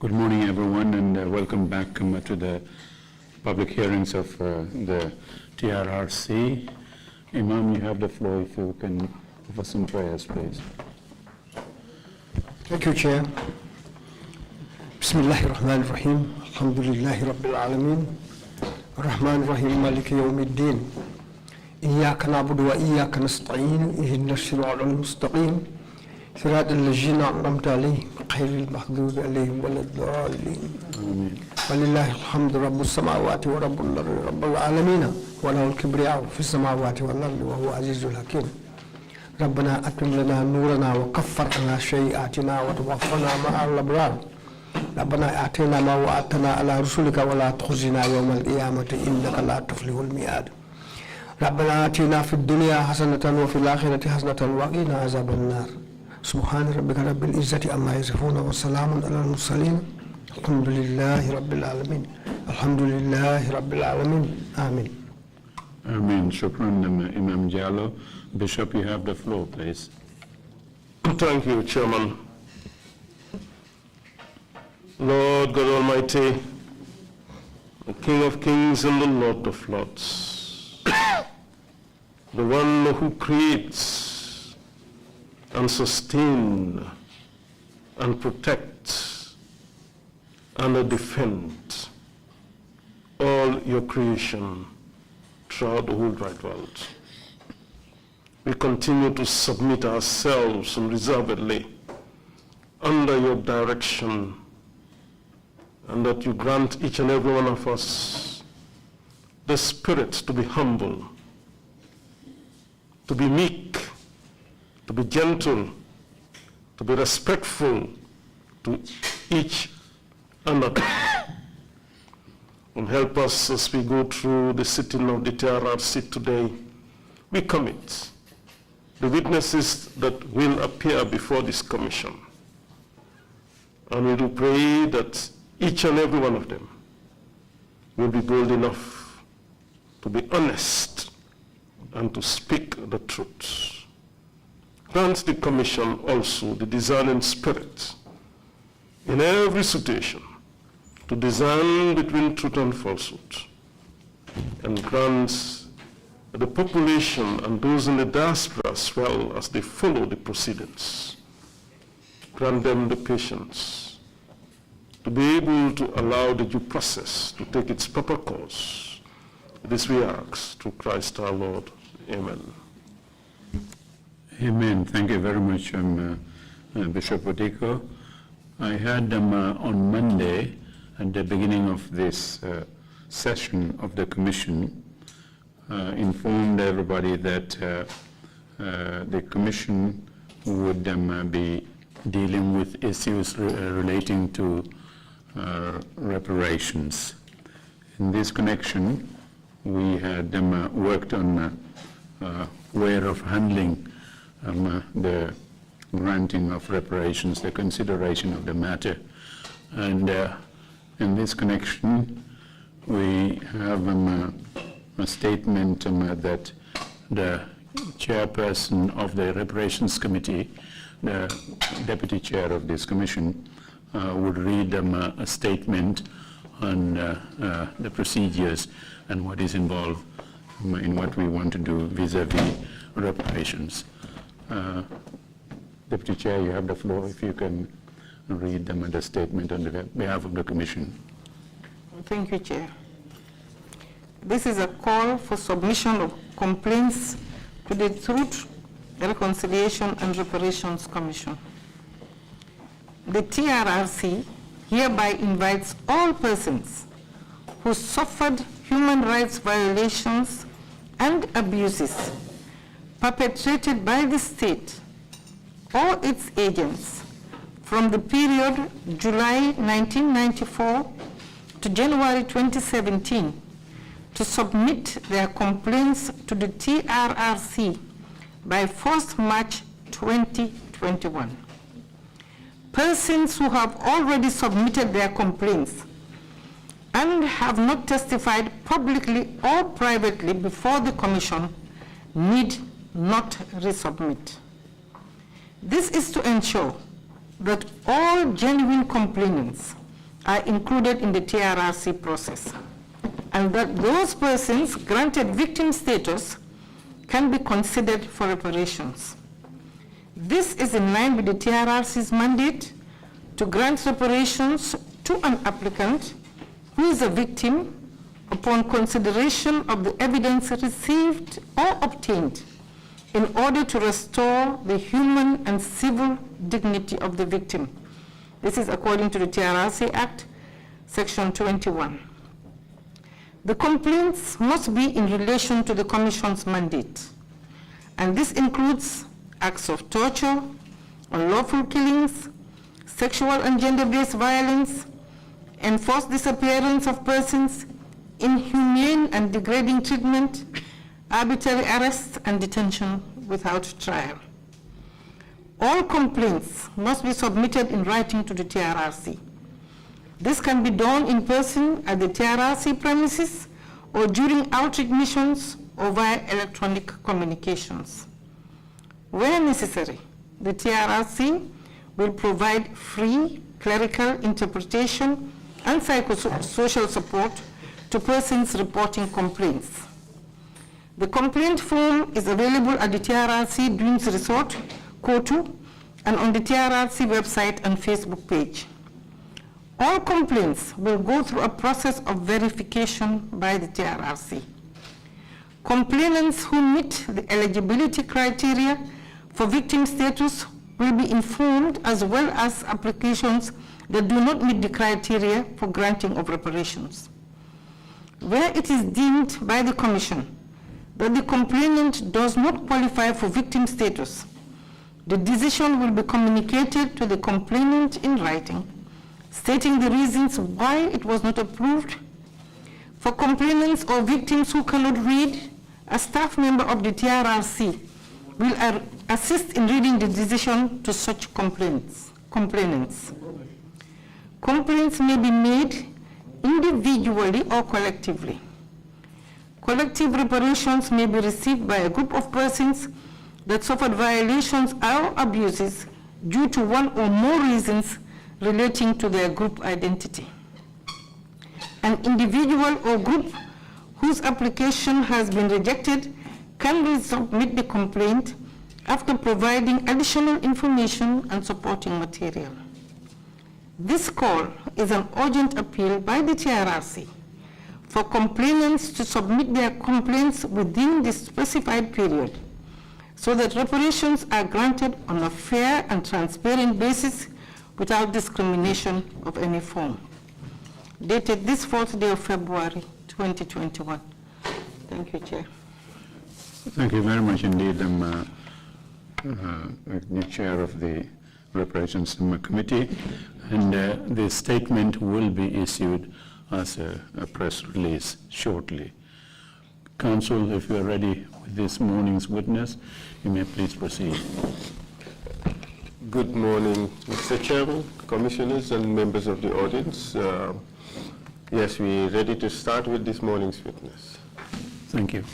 Good morning, everyone, and welcome back to the public hearings of the TRRC. Imam, you have the floor if you can offer some prayers, please. Thank you, Chair. Bismillahir Rahmanir Rahim. Alhamdulillahi Rabbil Alameen. Rahmanir Rahim Maliki Yawmiddin. Iyyaka na'budu wa iyyaka nasta'in. Ihdinas siratal mustaqim. صراط الذين أنعمت عليهم غير المغضوب عليهم ولا الضالين. ولله الحمد رب السماوات ورب الأرض رب العالمين وله الكبرياء في السماوات والأرض وهو عزيز الحكيم. ربنا أتم لنا نورنا وكفر عنا سيئاتنا وتوفنا مع الأبرار. ربنا آتنا ما وعدتنا على رسلك ولا تخزنا يوم القيامة إنك لا تفلح الميعاد. ربنا آتنا في الدنيا حسنة وفي الآخرة حسنة وقنا عذاب النار. سبحان ربك رب العزة عما يصفون وسلام على المرسلين الحمد لله رب العالمين الحمد لله رب العالمين آمين. Amen. Shukran, Imam Jallo. Bishop, you have the floor, please. Thank you, Chairman. Lord God Almighty, the King of Kings and the Lord of Lords, the one who creates and sustain and protect and defend all your creation throughout the whole wide world. We continue to submit ourselves unreservedly under your direction, and that you grant each and every one of us the spirit to be humble, to be meek, to be gentle, to be respectful to each other. And help us as we go through the sitting of the TRRC today. We commit the witnesses that will appear before this commission. And we do pray that each and every one of them will be bold enough to be honest and to speak the truth. Grant the commission also the discerning spirit in every situation to discern between truth and falsehood, and grant the population and those in the diaspora as well as they follow the proceedings. Grant them the patience to be able to allow the due process to take its proper course. This we ask through Christ our Lord. Amen. Amen. Thank you very much, Bishop Odiko. I had on Monday, at the beginning of this session of the commission, informed everybody that the commission would be dealing with issues relating to reparations. In this connection, we had worked on way of handling the granting of reparations, the consideration of the matter. And in this connection, we have a statement that the chairperson of the reparations committee, the deputy chair of this commission, would read a statement on the procedures and what is involved in what we want to do vis-a-vis reparations. Deputy Chair, you have the floor if you can read them the statement on behalf of the Commission. Thank you, Chair. This is a call for submission of complaints to the Truth, Reconciliation and Reparations Commission. The TRRC hereby invites all persons who suffered human rights violations and abuses perpetrated by the state or its agents from the period July 1994 to January 2017 to submit their complaints to the TRRC by 1st March 2021. Persons who have already submitted their complaints and have not testified publicly or privately before the Commission need not resubmit. This is to ensure that all genuine complainants are included in the TRRC process, and that those persons granted victim status can be considered for reparations. This is in line with the TRRC's mandate to grant reparations to an applicant who is a victim upon consideration of the evidence received or obtained in order to restore the human and civil dignity of the victim. This is according to the TRRC Act, Section 21. The complaints must be in relation to the Commission's mandate, and this includes acts of torture, unlawful killings, sexual and gender-based violence, enforced disappearance of persons, inhumane and degrading treatment, arbitrary arrest and detention without trial. All complaints must be submitted in writing to the TRRC. This can be done in person at the TRRC premises or during outreach missions or via electronic communications. Where necessary, the TRRC will provide free clerical interpretation and psychosocial support to persons reporting complaints. The complaint form is available at the TRRC Dreams Resort, Kotu, and on the TRRC website and Facebook page. All complaints will go through a process of verification by the TRRC. Complainants who meet the eligibility criteria for victim status will be informed, as well as applications that do not meet the criteria for granting of reparations. Where it is deemed by the Commission that the complainant does not qualify for victim status, the decision will be communicated to the complainant in writing, stating the reasons why it was not approved. For complainants or victims who cannot read, a staff member of the TRRC will assist in reading the decision to such complainants. Complaints may be made individually or collectively. Collective reparations may be received by a group of persons that suffered violations or abuses due to one or more reasons relating to their group identity. An individual or group whose application has been rejected can resubmit the complaint after providing additional information and supporting material. This call is an urgent appeal by the TRRC for complainants to submit their complaints within the specified period so that reparations are granted on a fair and transparent basis without discrimination of any form. Dated this 4th day of February, 2021. Thank you, Chair. Thank you very much indeed, the Chair of the Reparations Committee. And the statement will be issued as a press release shortly. Council, if you are ready with this morning's witness, you may please proceed. Good morning, Mr. Chairman, commissioners, and members of the audience. Yes, we are ready to start with this morning's witness. Thank you.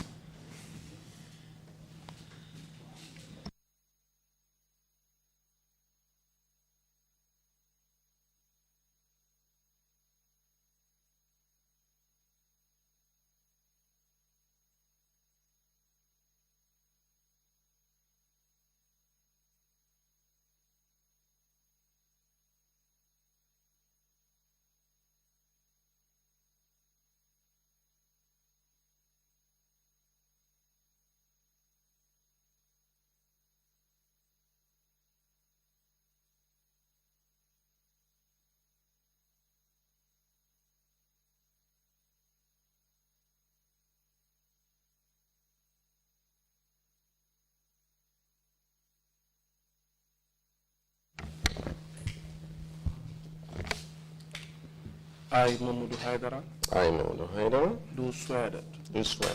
I, Mamadou Haidara, I, Mamadou Haidara, do swear that do swear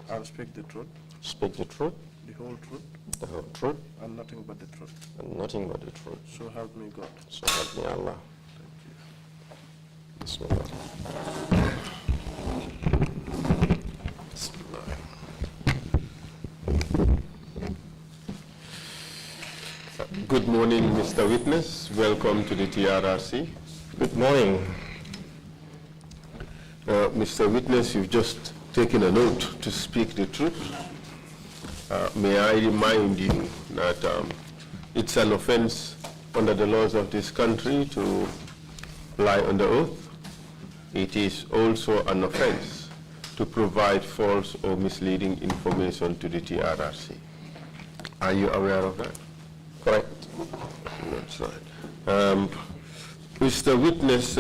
I will speak the truth, speak the truth, the whole truth, the whole truth, and nothing but the truth. and nothing but the truth. So help me God. So help me Allah. Thank you. Bismillah. Bismillah. Good morning, Mr. Witness. Welcome to the TRRC. Good morning. Mr. Witness, you've just taken a note to speak the truth. May I remind you that it's an offense under the laws of this country to lie under oath. It is also an offense to provide false or misleading information to the TRRC. Are you aware of that? Correct. That's right. Mr. Witness,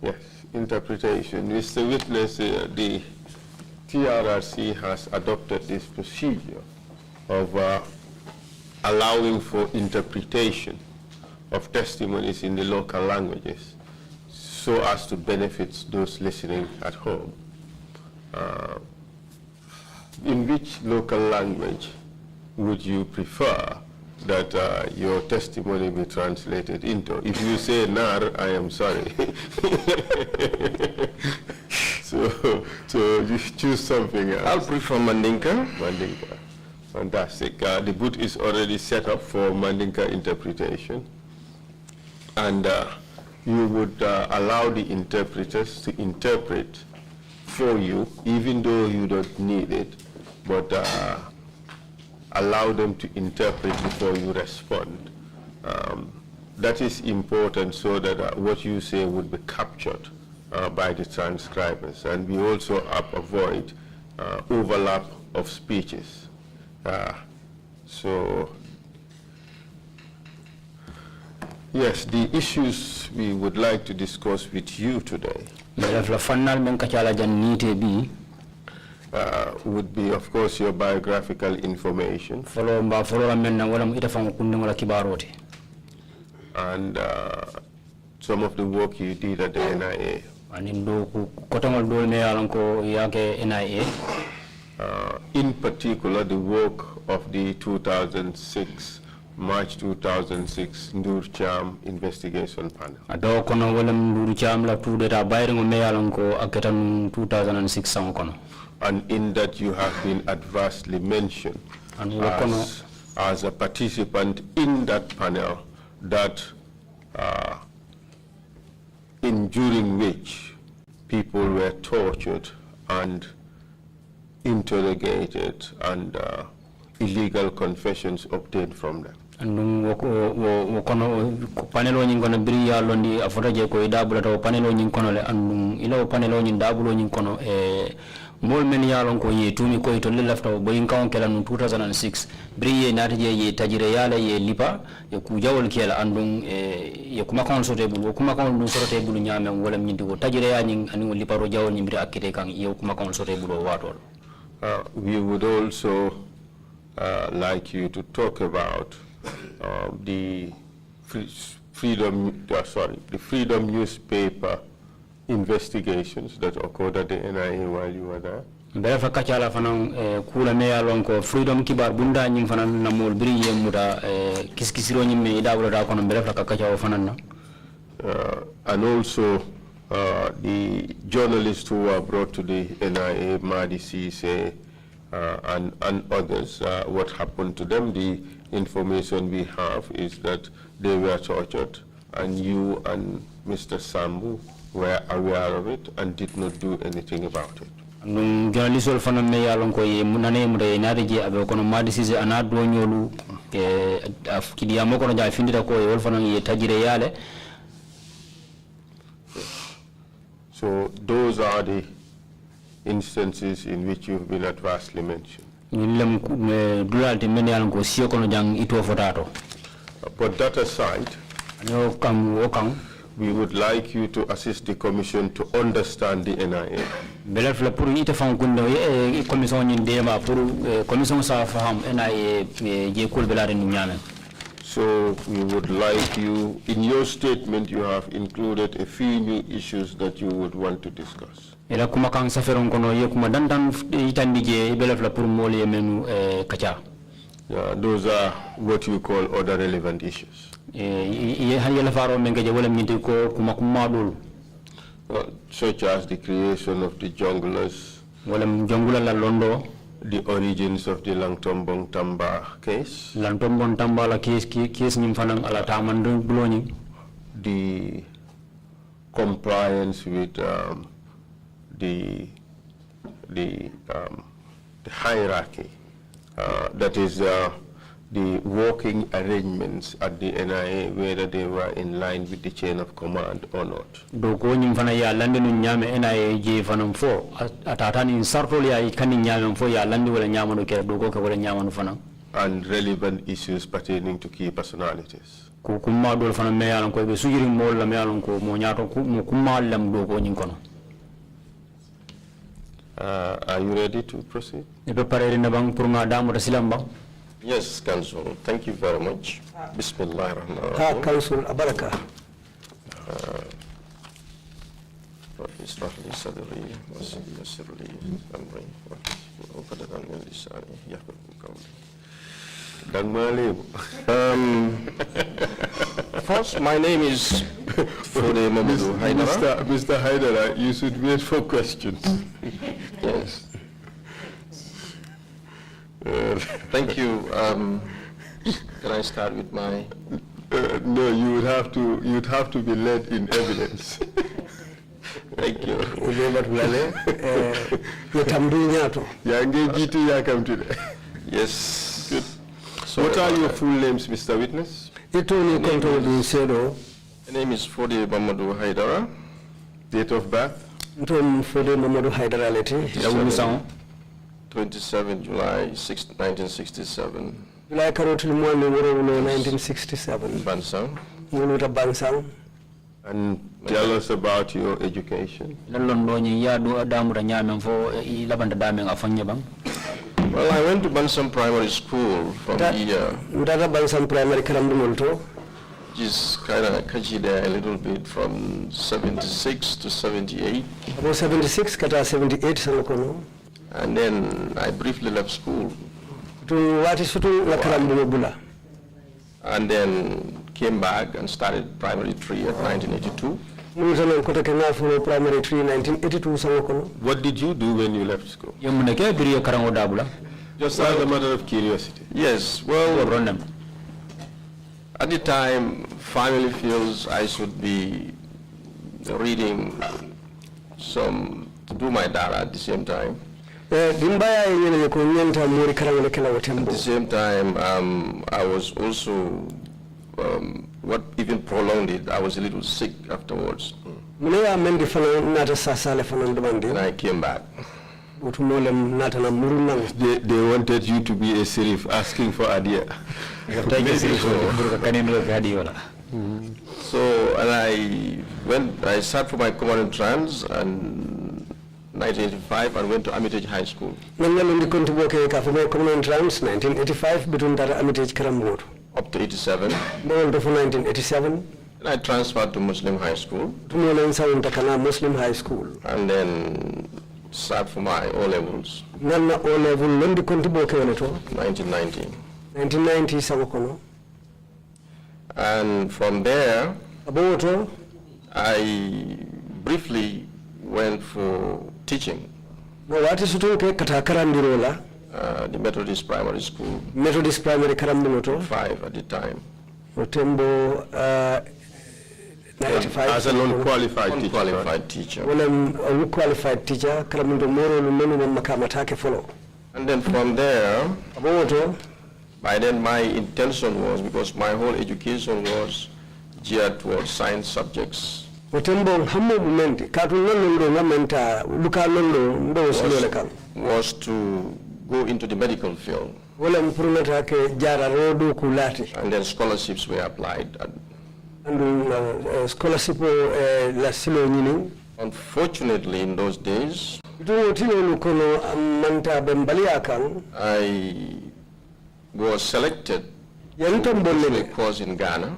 yes, interpretation. Mr. Witness, the TRRC has adopted this procedure of allowing for interpretation of testimonies in the local languages so as to benefit those listening at home. In which local language would you prefer that your testimony be translated into? If you say Nar, I am sorry. so just choose something else. I'll prefer Mandinka. Mandinka. Fantastic. The booth is already set up for Mandinka interpretation. And you would allow the interpreters to interpret for you, even though you don't need it, but allow them to interpret before you respond. That is important so that what you say would be captured by the transcribers, and we also avoid overlap of speeches. So, yes, the issues we would like to discuss with you today would be, of course, your biographical information and some of the work you did at the NIA. In particular, the work of the March 2006 Ndur Cham investigation panel. And in that you have been adversely mentioned as a participant in that panel, that during which people were tortured and interrogated and illegal confessions obtained from them. And panelo nyin kono biri ya londi afotaje ko idabula to panelo nyin kono le and ilo panelo nyin dabulo nyin kono mol men ya lon ko ye tumi ko to le lafta bo yin kawon kala no 2006 biri ye nataje ye tajire yala ye lipa ye ku jawol kela andun ye kuma kon sote bulu kuma kon sote bulu nyame wala nyindi ko tajire ya nyin ani lipa ro jawol nyi biri akite kan ye kuma kon sote bulu watol. We would also like you to talk about the Freedom newspaper investigations that occurred at the NIA while you were there. Berefa kachala fanan kula me yalon ko Freedom kibar bunda nyim fanan na mol biri yemuda kiskisiro nyim me dawlo da kono berefa kachala fanan na. And also the journalists who were brought to the NIA, Madi Cisse, and others, what happened to them. The information we have is that they were tortured, and you and Mr. Sambu were aware of it and did not do anything about it. Journalist ol fana me yalon ko ye munane mure naade abe kono Madi Cisse anado nyolu ke afkidiya mo kono ja findita ko ol fana ye tajire yale. So those are the instances in which you've been adversely mentioned. But that aside, we would like you to assist the Commission to understand the NIA. So we would like you, in your statement you have included a few new issues that you would want to discuss. Those are what you call other relevant issues. Such as the creation of the junglers, the origins of the Langtombong Tamba case, Lantombon Tamba la case nyim fanang ala tamandu buloni, the compliance with the hierarchy, that is the working arrangements at the NIA, whether they were in line with the chain of command or not. Doko nyim fana ya landi nu nyame NIA je fanam fo atatani in sartol ya ikani nyame fo ya landi wala nyama no kera doko ka wala nyama no fana. And relevant issues pertaining to key personalities. Ko kumma dol fana me yalan ko be sujiri mol la me yalan ko mo nyato ko mo kumma lam doko nyin kono. Are you ready to proceed? E be parere na bang pour nga damu da silam bang. Yes, Council. Thank you very much. Bismillah ar-Rahman Ha ar-Rahim. Council Abaraka. رب اشرح لي صدري ويسر لي امري واحلل عقدة من لساني يفقهوا قولي. First, my name is Fode Mamadou Haidara. Mr. Haidara, you should wait for questions. Yes. Thank you. Can I start with my? No, you'd have to be led in evidence. Thank you. Yes. Good. So what are your full names, Mr. Witness? My name is Fode Mamadou Haidara. Date of birth? 27 July 1967. July 1967. Bansang. Bansang. And tell us about your education. Londo nyi ya do damu da nyame fo I labanda dame afanya bang. Well, I went to Bansang Primary School from here. Ndara Bansang Primary karamdu molto. Just kind of catchy there a little bit from 76 to 78. About 76 kata 78 sanokono. And then I briefly left school. And then came back and started primary 3 at 1982. Primary 3 1982 What did you do when you left school? Just as a matter of curiosity. Yes, well, at the time, family feels I should be reading to do my dara at the same time. At the same time, I was also, what even prolonged it, I was a little sick afterwards. And I came back. They wanted you to be a serif asking for adia. So, and I sat for my common entrance and 1985 and went to Armitage High School. 1985 between that Armitage Karamur. Up to 87. 1987. And I transferred to Muslim High School. Muslim High School. And then sat for my O-levels. O-level 1990. 1990 And from there, I briefly went for teaching. The Methodist Primary School. Methodist Primary Karambumoto. 5 at the time. Otembo 95. As a non-qualified teacher. Well, I'm a qualified teacher. Karamundo Moro Lumenu Makamatake follow. And then from there, by then my intention was, because my whole education was geared towards science subjects, was to go into the medical field. And then scholarships were applied. Unfortunately, in those days, I was selected to a course in Ghana.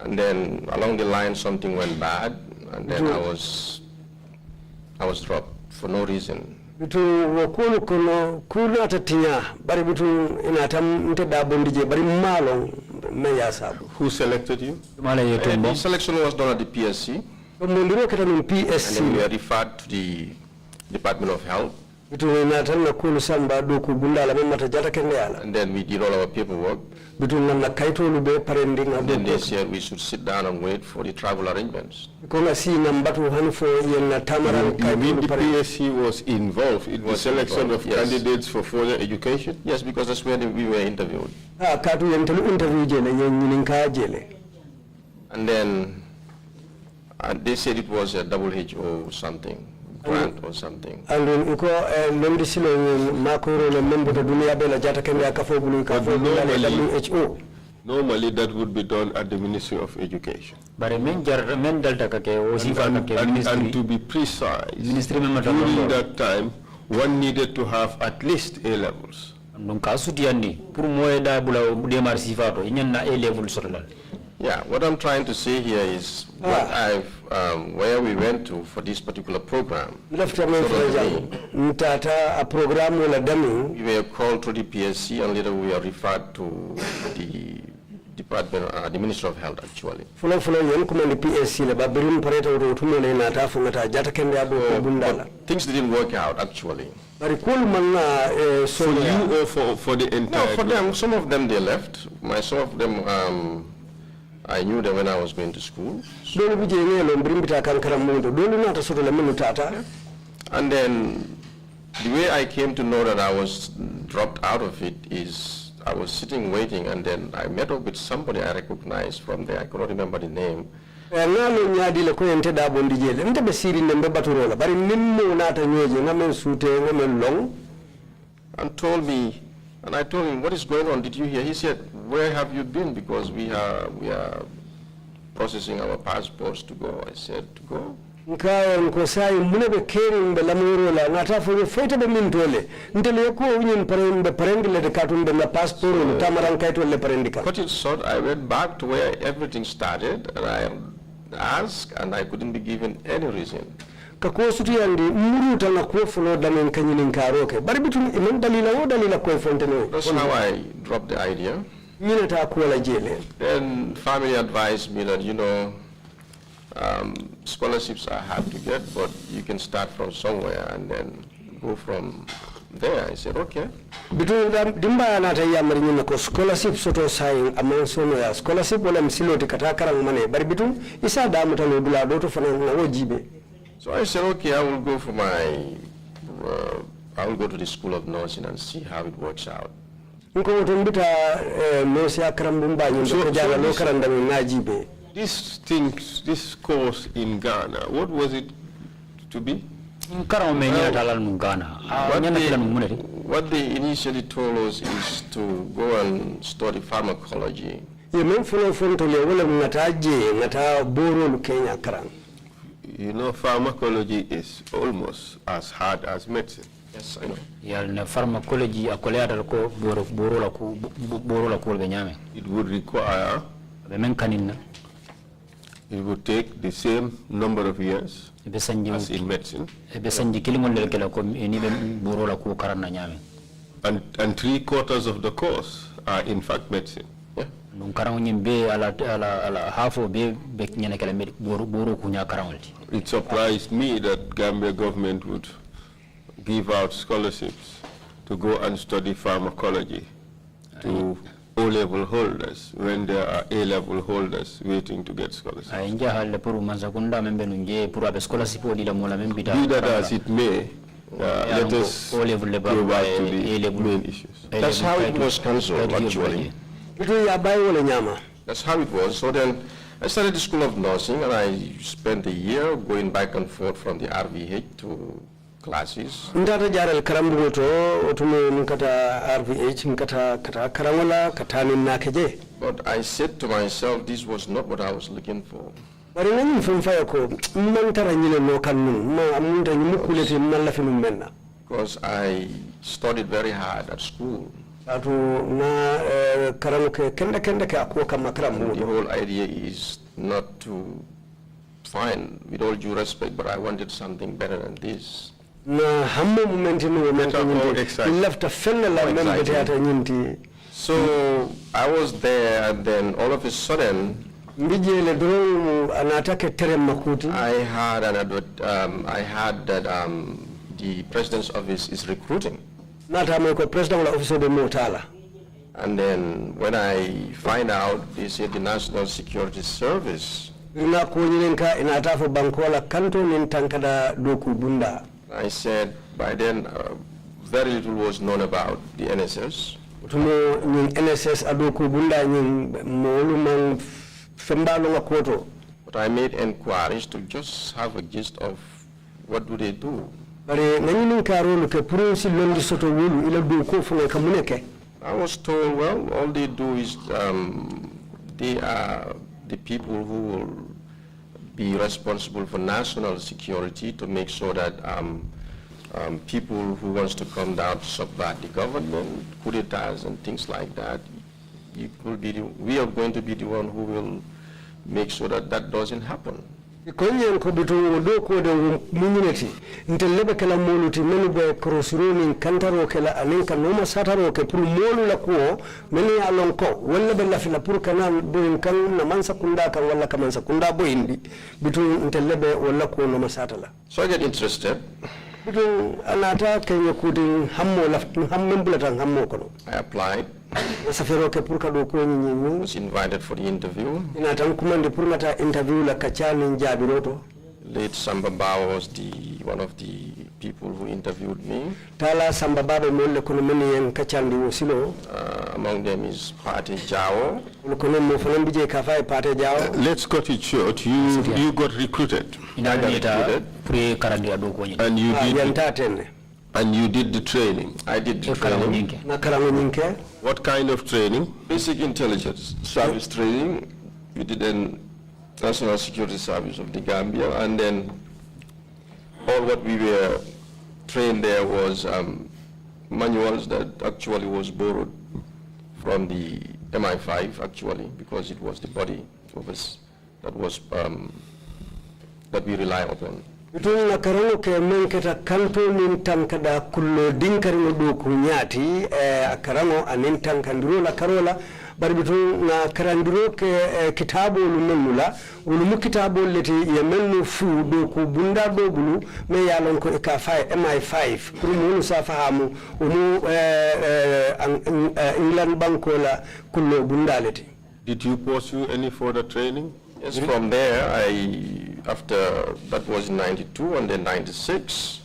And then along the line something went bad, and then I was dropped for no reason. Who selected you? The selection was done at the PSC. And then we were referred to the Department of Health. Between Natan na kulu samba doku bundala memata jata kende ala. And then we did all our paperwork. Between na kaito lube parending And then they said we should sit down and wait for the travel arrangements. Konga si nambatu hanfo yen tamaran You mean the kaito PSC was involved in the selection of yes. candidates for further education? Yes, because that's where we were interviewed. katu yen telu interview jele yen nyininka jele. And then they said it was a WHO something, grant or something. And uko londi silo makoro le membo de dunia bela jata kende akafo bulu kafo WHO. Normally that would be done at the Ministry of Education. Bare men dalta ka ke wasifa ka ke And ministry to be precise, ministry member during that time, one needed to have at least A levels. donc ka sutiyandi pour moy da bula demar sifato inyanna A level sotolal. Yeah, what I'm trying to say here is what where we went to for this particular program. Lafta men fraja mtata a program wala dami We were called to the PSC and later we are referred to the department, the Ministry of Health actually. fulo yen kuma ni PSC le babirum pareta ro tumele na ta fungata jata kende abo bundala. Things didn't work out actually. Bari kul manna For you or for the No, entire for group? them, some of them they left. Some of them, I knew them when I was going to school. dole bije ngelo mbrimbita kankara mundo dole na ta soto le menu tata. And then the way I came to know that I was dropped out of it is I was sitting waiting and then I met up with somebody I recognized from there. I could not remember the name. Ngalo nyadi le ko ente da bondi jele nte be siri nembe baturola bari nimmo na ta nyoje ngamen sute ngamen long And told me, and I told him, what is going on? Did you hear? He said, where have you been? Because we are processing our passports to go. I said, to go? nka nko sai mune be keri mbe lamuro la ngata fo fete be min tole ntele ko winin parembe parengile de katumbe na passport no tamaran kayto le parendika. Cut it short, I went back to where everything started and I asked and I couldn't be given any reason. ka ko sutu yandi muruta na ko folo damen kanyinin karoke bari bitum imen dalila ko fontene. That's how I dropped the idea. Minata ko la jele. Then family advised me that, scholarships are hard to get, but you can start from somewhere and then go from there. I said, okay. Bitu dimba na ta yamari ni ko scholarship soto sai amon sono ya scholarship wala msilo tikata karang mane bari bitu isa da mutano dula do to fana na wojibe. So I said, okay, I will go for I will go to the School of Nursing and see how it works out. Nko to mbita no sia karam bumba ni ko jala lo karanda ni najibe. This course in Ghana, what was it to be? Karaw me nyana talal mu Ghana. Nyana kila mu muneti. What they initially told us is to go and study pharmacology. Ye men fulo fonto le wala ngata boro lu Kenya karang. You know, pharmacology is almost as hard as medicine. Yes, I know. Yal na pharmacology akole adal ko boro la ko be nyame. It would require, Be men kaninna. it would take the same number of years Be sanji as in medicine, be sanji kilimol le kala ko ni be boro la ko karanna nyame. and 3/4 of the course are in fact medicine. Yeah. Nung karaw nyim be ala hafo be nyana kala boro ku nya karawlti. It surprised me that Gambia government would give out scholarships to go and study pharmacology to O-level holders when there are A-level holders waiting to get scholarships. Ay nja halle pour manzakunda membe nunje pour abe scholarship o dila mola membita. Be that as it may, let us go back to the main issues. That's how it was cancelled, actually. Bitu ya bai wala nyama. That's how it was. So then I started the School of Nursing and I spent a year going back and forth from the RVH to classes. Ndata jaral karambu to otume nkata RVH nkata karamala katani nakeje. But I said to myself, this was not what I was looking for. Bari nani mfumfaya ko mantara nyine no kanu ma amunta nyumukulete malla finu menna. Because I studied very hard at school. Atu na karamuke kenda ke akuwa kama karamu. The whole idea is not to find, with all due respect, but I wanted something better than this. Na hammo momenti no momenti exciting. left a fella la membe teata nyinti. So I was there and then all of a sudden Mbijele drone anatake terem makuti. I had that the president's office is recruiting. Nata mo ko president la office de motala. And then when I find out, they say the National Security Service. Ina ko nyilenka ina ta fo bankola kanto nin tankada doku bunda. I said by then very little was known about the NSS. Tumo nin NSS adoku bunda nin molu man fembalo ngakoto. But I made inquiries to just have a gist of what do they do. Bare nanyinin karolu ke purunsi londi soto wulu ila do ko fo kamuneke. I was told, well, all they do is they are the people who will be responsible for national security to make sure that people who wants to come down to subvert the government, coup d'etats and things like that, we are going to be the one who will make sure that that doesn't happen. Konyen ko bitu do ko de munyineti ntelebe kala moluti menu be crossroni kantaro kala aninka noma sataro ke pour molu la ko meni alon ko wala be la fina pour kana do kan na mansa kunda kan wala kan mansa kunda boyindi bitu ntelebe wala ko noma satala. So I get interested. Bitu anata kenye kudin hammo la hammem bulatan hammo ko. I applied. Safero ke pour ka do ko nyinyi Was invited for the interview. ina tan kumande pour mata interview la kachani jabiroto. Late Samba Bao was one of the people who interviewed me. Tala Samba Baba molle kono meni en kachandi wosilo. Among them is Pate Jao. Kono mo fana bije kafai Pate Jao. Let's cut it short. You got recruited. And you did the training. I did the training. What kind of training? Basic intelligence service training. We did in National Security Service of the Gambia, and then all what we were trained there was manuals that actually was borrowed from the MI5 actually, because it was the body of us that was that we rely upon. Bitun na karango ke menketa kanto nin tankada kullo dinkari do kunyati karango anin tankandiro la karola bari bitun na karandiro ke kitabo lumula ulumu kitabo leti yemennu fu do ku bunda do bulu me yalon ko ka fa MI5 pour mu sa fahamu umu England bankola kullo bunda leti. Did you pursue any further training? Yes, from there, after that was in 92 and then 96,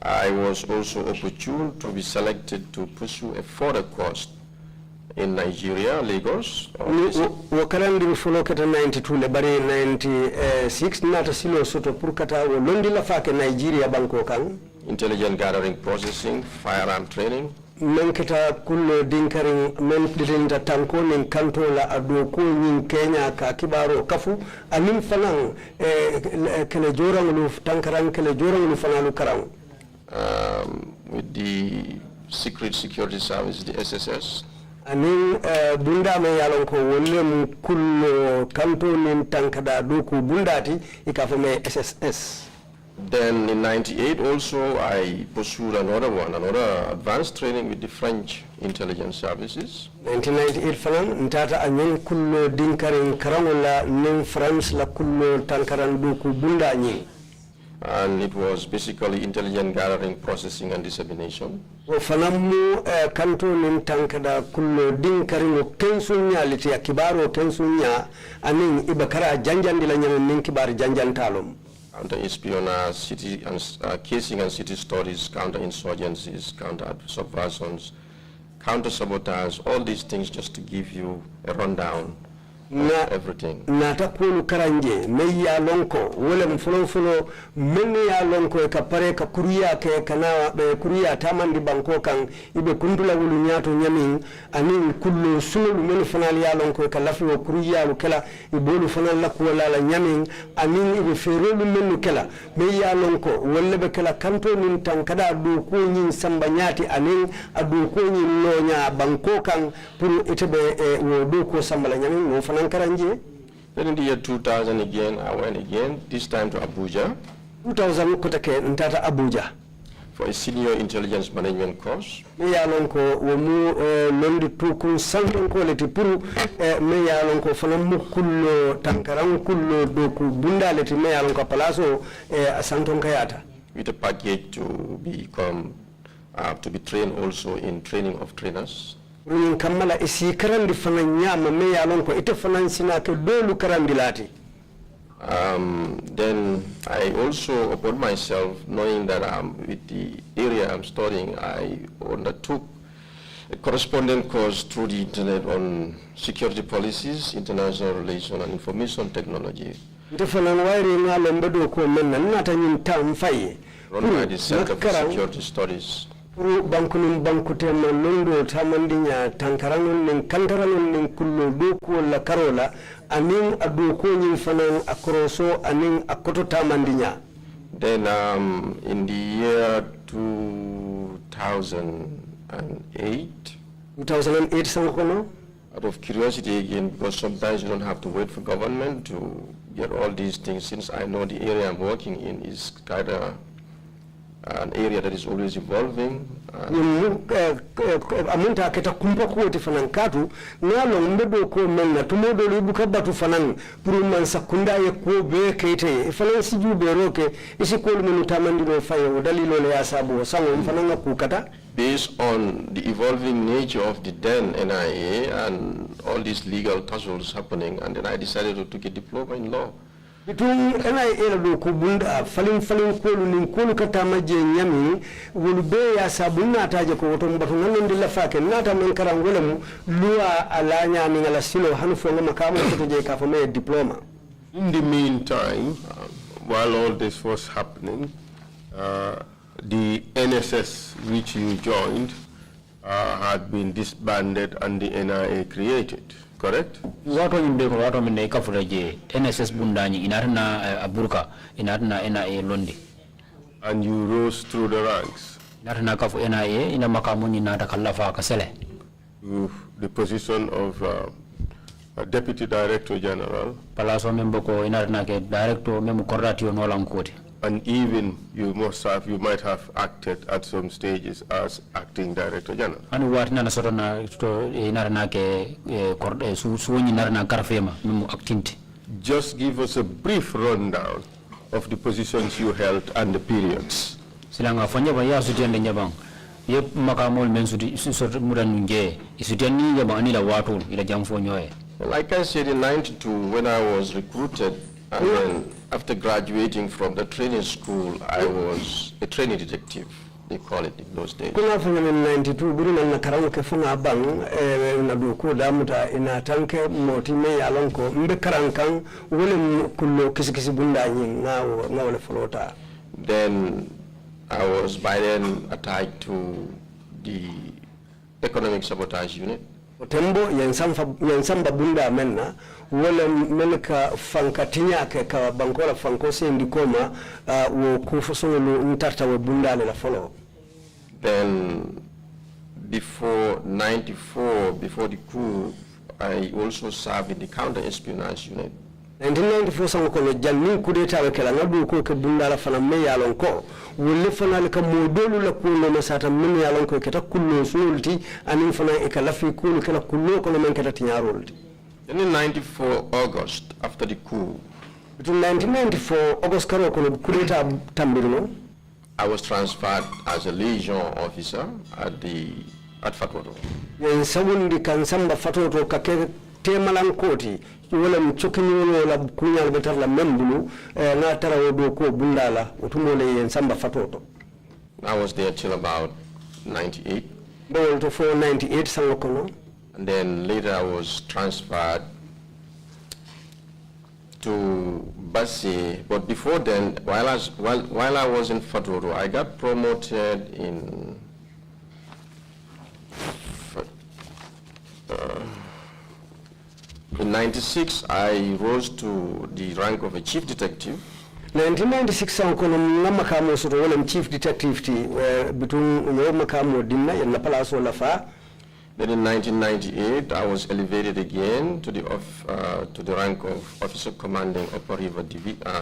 I was also opportune to be selected to pursue a further course in Nigeria, Lagos. Wakarandi follow kata 92 le bari 96 nata silo soto pour kata wo londi la fake Nigeria banko kan. Intelligent gathering, processing, firearm training. Men kita kullo dinkaring men dilinta tanko nin kanto la ado ko nin Kenya ka kibaro kafu anin fanan kele jorang lu tankarang kele jorang lu fanalu karang with the Secret Security Service, the SSS. Anin bunda me yalon ko wolle mu kullo kanto nin tankada do ko bundati ikafo me SSS. Then in 98 also I pursued another advanced training with the French intelligence services. 1998 fanan ntata anyen kullo dinkarin karangola nin France la kullo tankaran do ko bunda nyi. And it was basically intelligent gathering, processing and dissemination. Wo fanamu kanto nin tankada kullo dinkarin kensunya liti ya kibaro kensunya anin ibakara janjandi la nyamin nin kibar janjantalom. Counter-espionage, city and casing and city studies, counter-insurgencies, counter-subversions, counter-sabotage, all these things just to give you a rundown of everything. Nata kulu karanje, me ya lonko, wole mfulo mene ya lonko e kapare ka kuria ke kana kuria tamandi banko kan ibe kundula wulu nyato nyamin anin kullu sulu mene fanali ya lonko e kalafi wa kuria lukela ibolu fanal la kuwala la nyamin anin ibe ferolu menu kela me ya lonko wole be kela kanto nin tankada adu ko nyin samba nyati anin adu ko nyin lonya banko kan puru itebe wo do ko samba la nyamin no fanan karanje. Then in the year 2000 again, I went again, this time to Abuja. 2000 kutake ntata Abuja. For a senior intelligence management course. Me yalonko womu londi tukun santonko leti puru me yalonko fana mukullo tankaran kullo doku bunda leti me yalonko palaso santon kayata. with a package to become, to be trained also in training of trainers. Ruin kamala isi karandi fana nyama me yalon ko ite fana sina ke dolu karandi lati. Then I also, upon myself, knowing that with the area I'm studying, I undertook a correspondence course through the internet on security policies, international relations, and information technology. Run by the Center for Security Studies. Bankunum bankutema londo tamandinya tankaranun nin kantaranun nin kullo doku wala karola anin adoko nyin fanan akroso anin akoto tamandinya. Then in the year 2008 sankono, out of curiosity again, because sometimes you don't have to wait for government to get all these things, since I know the area I'm working in is kind of an area that is always evolving. Amunta keta kumpa kuweti fanan katu nalo mbedo ko menna tumodo libuka batu fanan puru man sakunda ye ko be kete fanan siju be roke isi ko menu tamandino fayo dalilo le asabu sango fanan kukata. Based on the evolving nature of the then NIA and all these legal tussles happening, and then I decided to take a diploma in law. Between NIA do kubunda falling kolu nin kolu katama je nyami wulbe ya sabuna ataje ko woton batu nan ndilla fake nata men karangolemu luwa alanya ni ngala silo hanu fonga makamu ko je ka fome diploma. In the meantime, while all this was happening, the NSS which you joined had been disbanded and the NIA created, correct? Wato yimbe ko wato minne kafura je NSS bundani inarna aburka inarna NIA londi. And you rose through the ranks. Inarna kafu NIA ina makamuni na takallafa kasele. To the position of Deputy Director General. Palaso member ko inarna ke director memu korratio no lankoti. And even you might have acted at some stages as acting Director General. And what na soro na to inarna ke suwoni narna karfema memu actinti. Just give us a brief rundown of the positions you held and the periods. Silanga fanya ba ya sutende nyabang. Ye makamol men sut mudan nge isuteni nyabang ni la watu ila jamfo nyoe. Like I said, in '92 when I was recruited, and then after graduating from the training school, I was a training detective, they call it in those days. Kuna fanya in '92 buru na karamu ke funa bang na duku damuta ina tanke moti me alonko mbe karankan wole kullo kisi bunda nyin na wole flota. Then I was by then attached to the economic sabotage unit. Tembo yansamba bunda menna wala melka fankatinya ke ka bankola fankose ndikoma wo kufusulu ntarta we bunda le la follow. Then before '94, before the coup, I also served in the counter-espionage unit. 1994 sango kono jalni kudeta we kala ngadu ko ke bunda la fana me yalon ko wolle fana le ka modolu la kullo ma sata men yalon ko ke ta kullo sulti anin fana e kala fi kullo kala kullo kono men kata tinyarolti. Then in '94 August, after the coup, between 1994 August karo kono kudeta tambirino, I was transferred as a liaison officer at Fatoto. Yen sabundi kan samba Fatoto ka ke temalan koti wala mchokini wala kunyal betar la membulu na tara wodo ko bundala utumole yen samba Fatoto. I was there till about '98. Bawol to 498 sango kono. And then later I was transferred to Bassi, but before then, while I was in Fatoto, I got promoted in '96. I rose to the rank of a chief detective. 1996 kono ngama kamo soto wala chief detective ti between ngoma kamo dinna yalla palaso la fa. Then in 1998, I was elevated again to the rank of Officer Commanding Upper River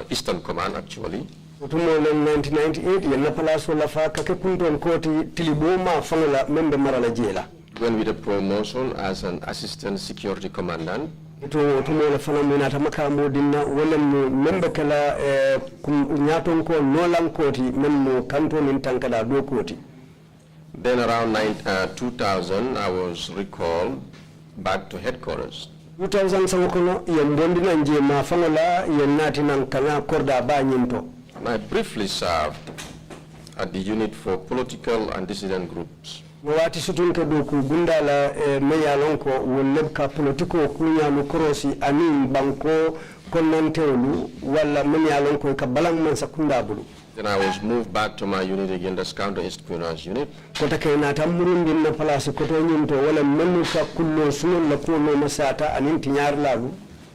Eastern Command, actually. In 1998, yalla palaso la fa kake kunton koti tiliboma fangala membe marala jela. Went with a promotion as an Assistant Security Commandant. ito tumola fana minata makamo dinna wala membe kala nyaton ko nolan koti memmo kanto min tankada do koti. Then around 2000, I was recalled back to headquarters. 2000 sango kono yembondi nanje ma fangola yennati nan kana korda ba nyimto. I briefly served at the unit for political and dissident groups. Wati sutun ke doku bundala meyalon ko wolleb ka politiko kunya mu korosi anin banko konnantewlu wala meyalon ko ka balang man sakunda bulu. Then I was moved back to my unit again, that's counter-espionage unit. Kota ke na tamurundi na palasi koto nyimto wala menu ka kullo sunun la kuno masata anin tinyar lalu.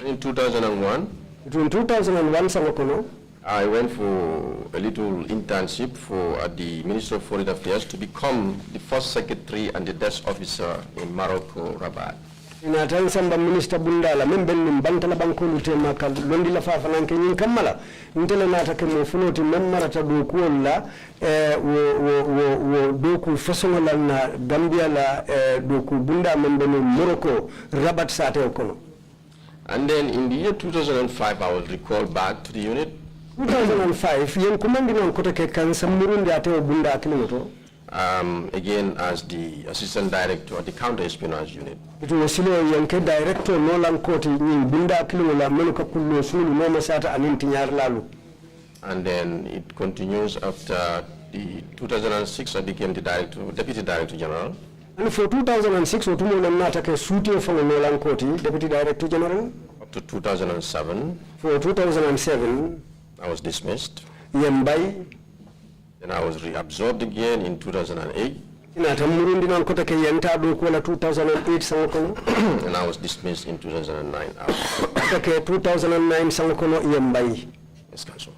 In 2001, In 2001 sango kono I went for a little internship at the Ministry of Foreign Affairs to become the first secretary and the desk officer in Morocco, Rabat. ina tan samba minister bundala men bennim bantala bankolu tema kal londi la fafa nan kenyin kammala ntele nata ke mo funoti men marata do ko la wo do ku façon la na Gambia la do ku bunda men benu Morocco Rabat sate kono. And then in the year 2005, I was recalled back to the unit. 2005 yen kumandi non koto ke kan samurundi ate bunda kilimoto. Again as the assistant director at the counter-espionage unit. It was yanke director no lan koti ni bunda kilimo la menu ka kullo sulu no masata anin tinyar lalu. And then it continues after the 2006, I became the deputy director general. And for 2006, otumo na nata ke suti of no lan koti deputy director general. Up to 2007. For 2007, I was dismissed. Yembai. Then I was reabsorbed again in 2008. Inata murundi nan kota ke yenta do ko la 2008 sangokono. And I was dismissed in 2009. Okay, 2009 sangokono yembai. Yes, Council.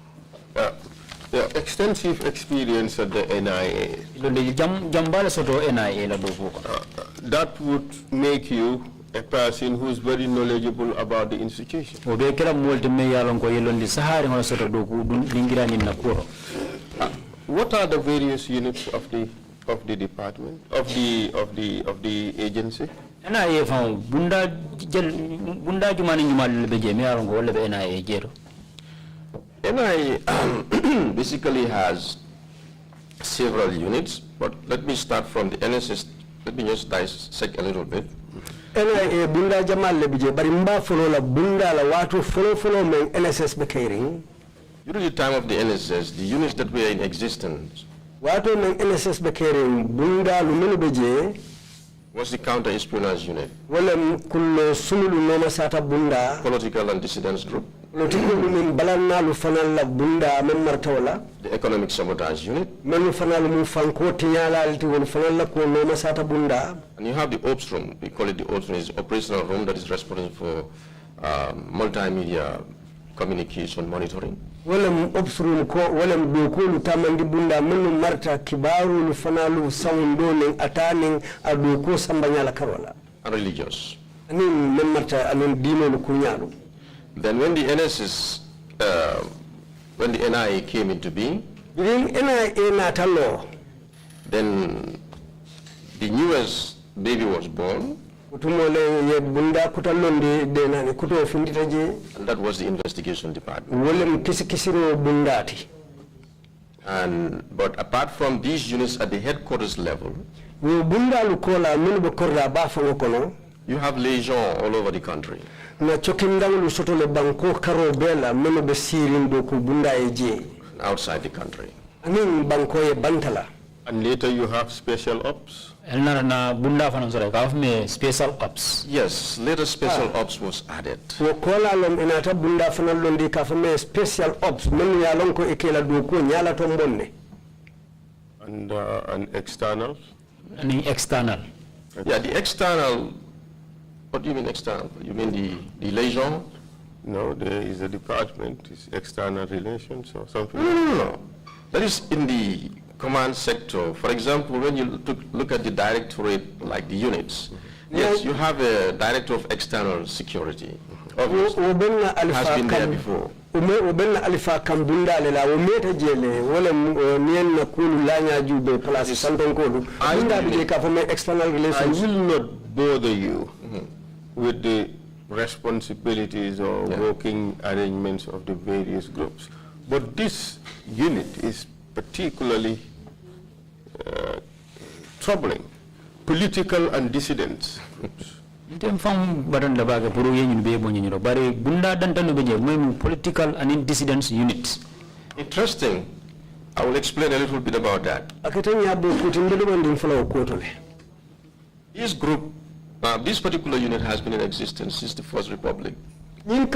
The extensive experience at the NIA, that would make you a person who is very knowledgeable about the institution. What are the various units of the department, of the agency? NIA found bunda jumani nyumali beje me arongo wala be NIA jero. NIA basically has several units, but let me start from the NSS. Let me just dissect a little bit. NIA bunda jamal lebije bari mba follow la bunda la watu follow men NSS bekering. During the time of the NSS, the units that were in existence watu men NSS bekering bunda lumenu beje was the counter-espionage unit, wala kullo sumulu noma sata bunda political and dissidents group, politiko min balanna lu fanal la bunda men martawla the economic sabotage unit, men fanal mu fanko tinyala alti wol fanal la ko noma sata bunda. and you have the ops room. We call it the ops room. It's operational room that is responsible for multimedia communication monitoring. Wala obsrum ko wala dokulu tamandi bunda menu marta kibaru lu fanalu sawndone ataning adoko sambanya la karola And religious. anin men marta anin dino lu kunyalu. Then when the NSS, when the NIA came into being, Din NIA na talo then the newest baby was born, utumole ye bunda kutalonde de nani kuto fundita je and that was the investigation department. wala kisikisiro bundati. But apart from these units at the headquarters level, Wo bunda lu kola menu be korda ba fango kono you have liaison all over the country. na chokindang lu soto le banko karo bela menu be sirin do ku bunda eje Outside the country. anin banko ye bantala. And later you have special ops. Na bunda fana sore ka me special ops. Yes, later special ops was added. Wo kola lom inata bunda fana londi ka fame special ops menu ya lonko ikela do ko nyala to mbonne. And externals? Ni external. Yeah, the external, what do you mean external? You mean the liaison? No, there is a department, it's external relations or something. No. That is in the command sector. For example, when you look at the directorate, like the units, yes, you have a director of external security. Obviously, has been there before. Ubenna alifa kambunda lela umeta jele wala nien na kulu lanya jube place santon kodu bunda bije ka fome external I relations. will not bother you with the responsibilities or working arrangements of the various groups. But this unit is particularly troubling. Political and dissidents groups. Dem fam badan da baga puru yenyu be bo nyiro bare bunda dan tanu be je political and dissidents units. Interesting. I will explain a little bit about that. This group, this particular unit has been in existence since the First Republic. And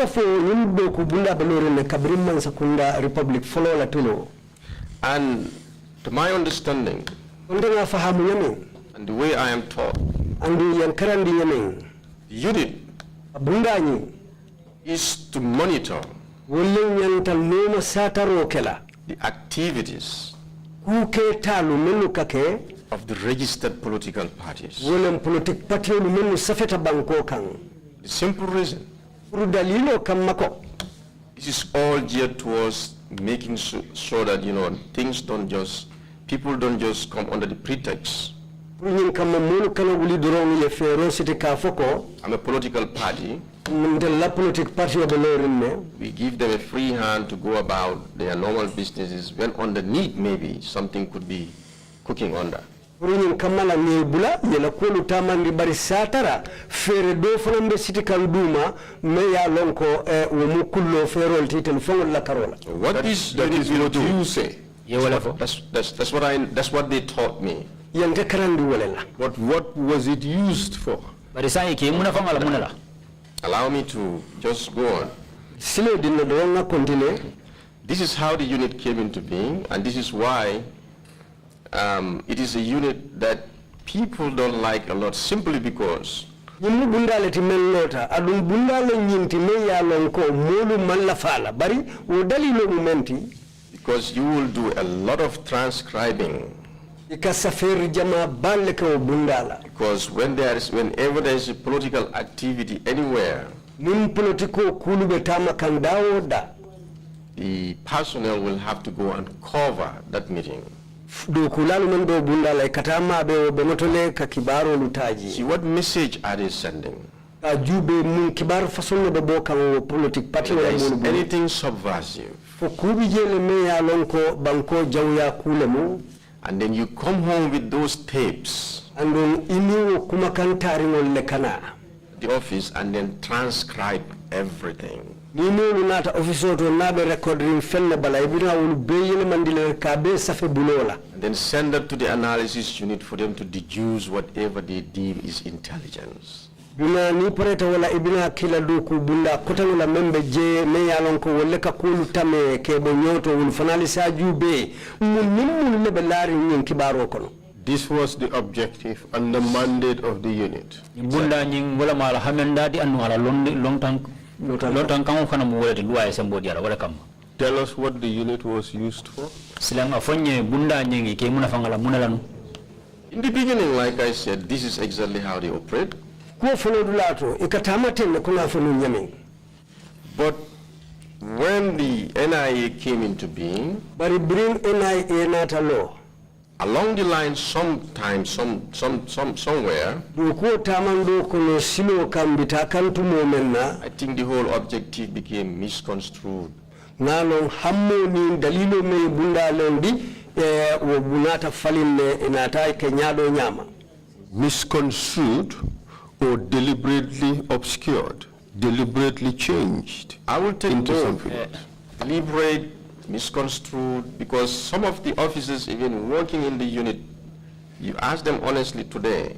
to my understanding, and the way I am taught, the unit is to monitor the activities of the registered political parties. The simple reason, this is all geared towards making sure that, things don't just, people don't just come under the pretext. I'm a political party. We give them a free hand to go about their normal businesses when underneath maybe something could be cooking under. And what is that is what you say? That's what they taught me. But what was it used for? Allow me to just go on. This is how the unit came into being, and this is why it is a unit that people don't like a lot, simply because you will do a lot of transcribing. Because whenever there is a political activity anywhere, the personnel will have to go and cover that meeting. See, what message are they sending? If there is anything subversive, and then you come home with those tapes, the office, and then transcribe everything. And then send that to the analysis unit for them to deduce whatever they deem is intelligence. And this was the objective and the mandate of the unit. Tell us what the unit was used for. In the beginning, like I said, this is exactly how they operate. But when the NIA came into being, along the line, sometimes, somewhere, I think the whole objective became misconstrued. Misconstrued or deliberately obscured, deliberately changed. I will take both. Deliberate, misconstrued, because some of the officers even working in the unit, you ask them honestly today,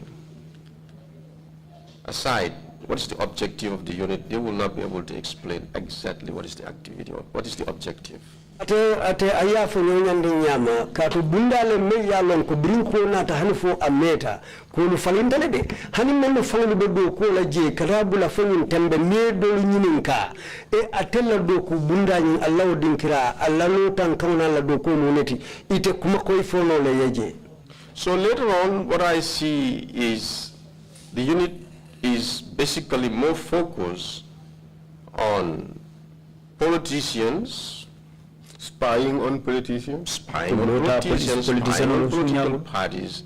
aside, what is the objective of the unit, they will not be able to explain exactly what is the activity or what is the objective. Ate ayafo nyonyandi nyama katu bundale me yalon ko brinko na ta hanfo ameta ko lu falindale de hani men fangu be do ko la je karabula fangu tembe me do nyininka e atella do ko bundani Allah dinkira Allah no tan kauna la do ko moneti ite kuma koy fono le yeje. So later on, what I see is the unit is basically more focused on politicians, spying on politicians, spying on politicians, spying on political parties,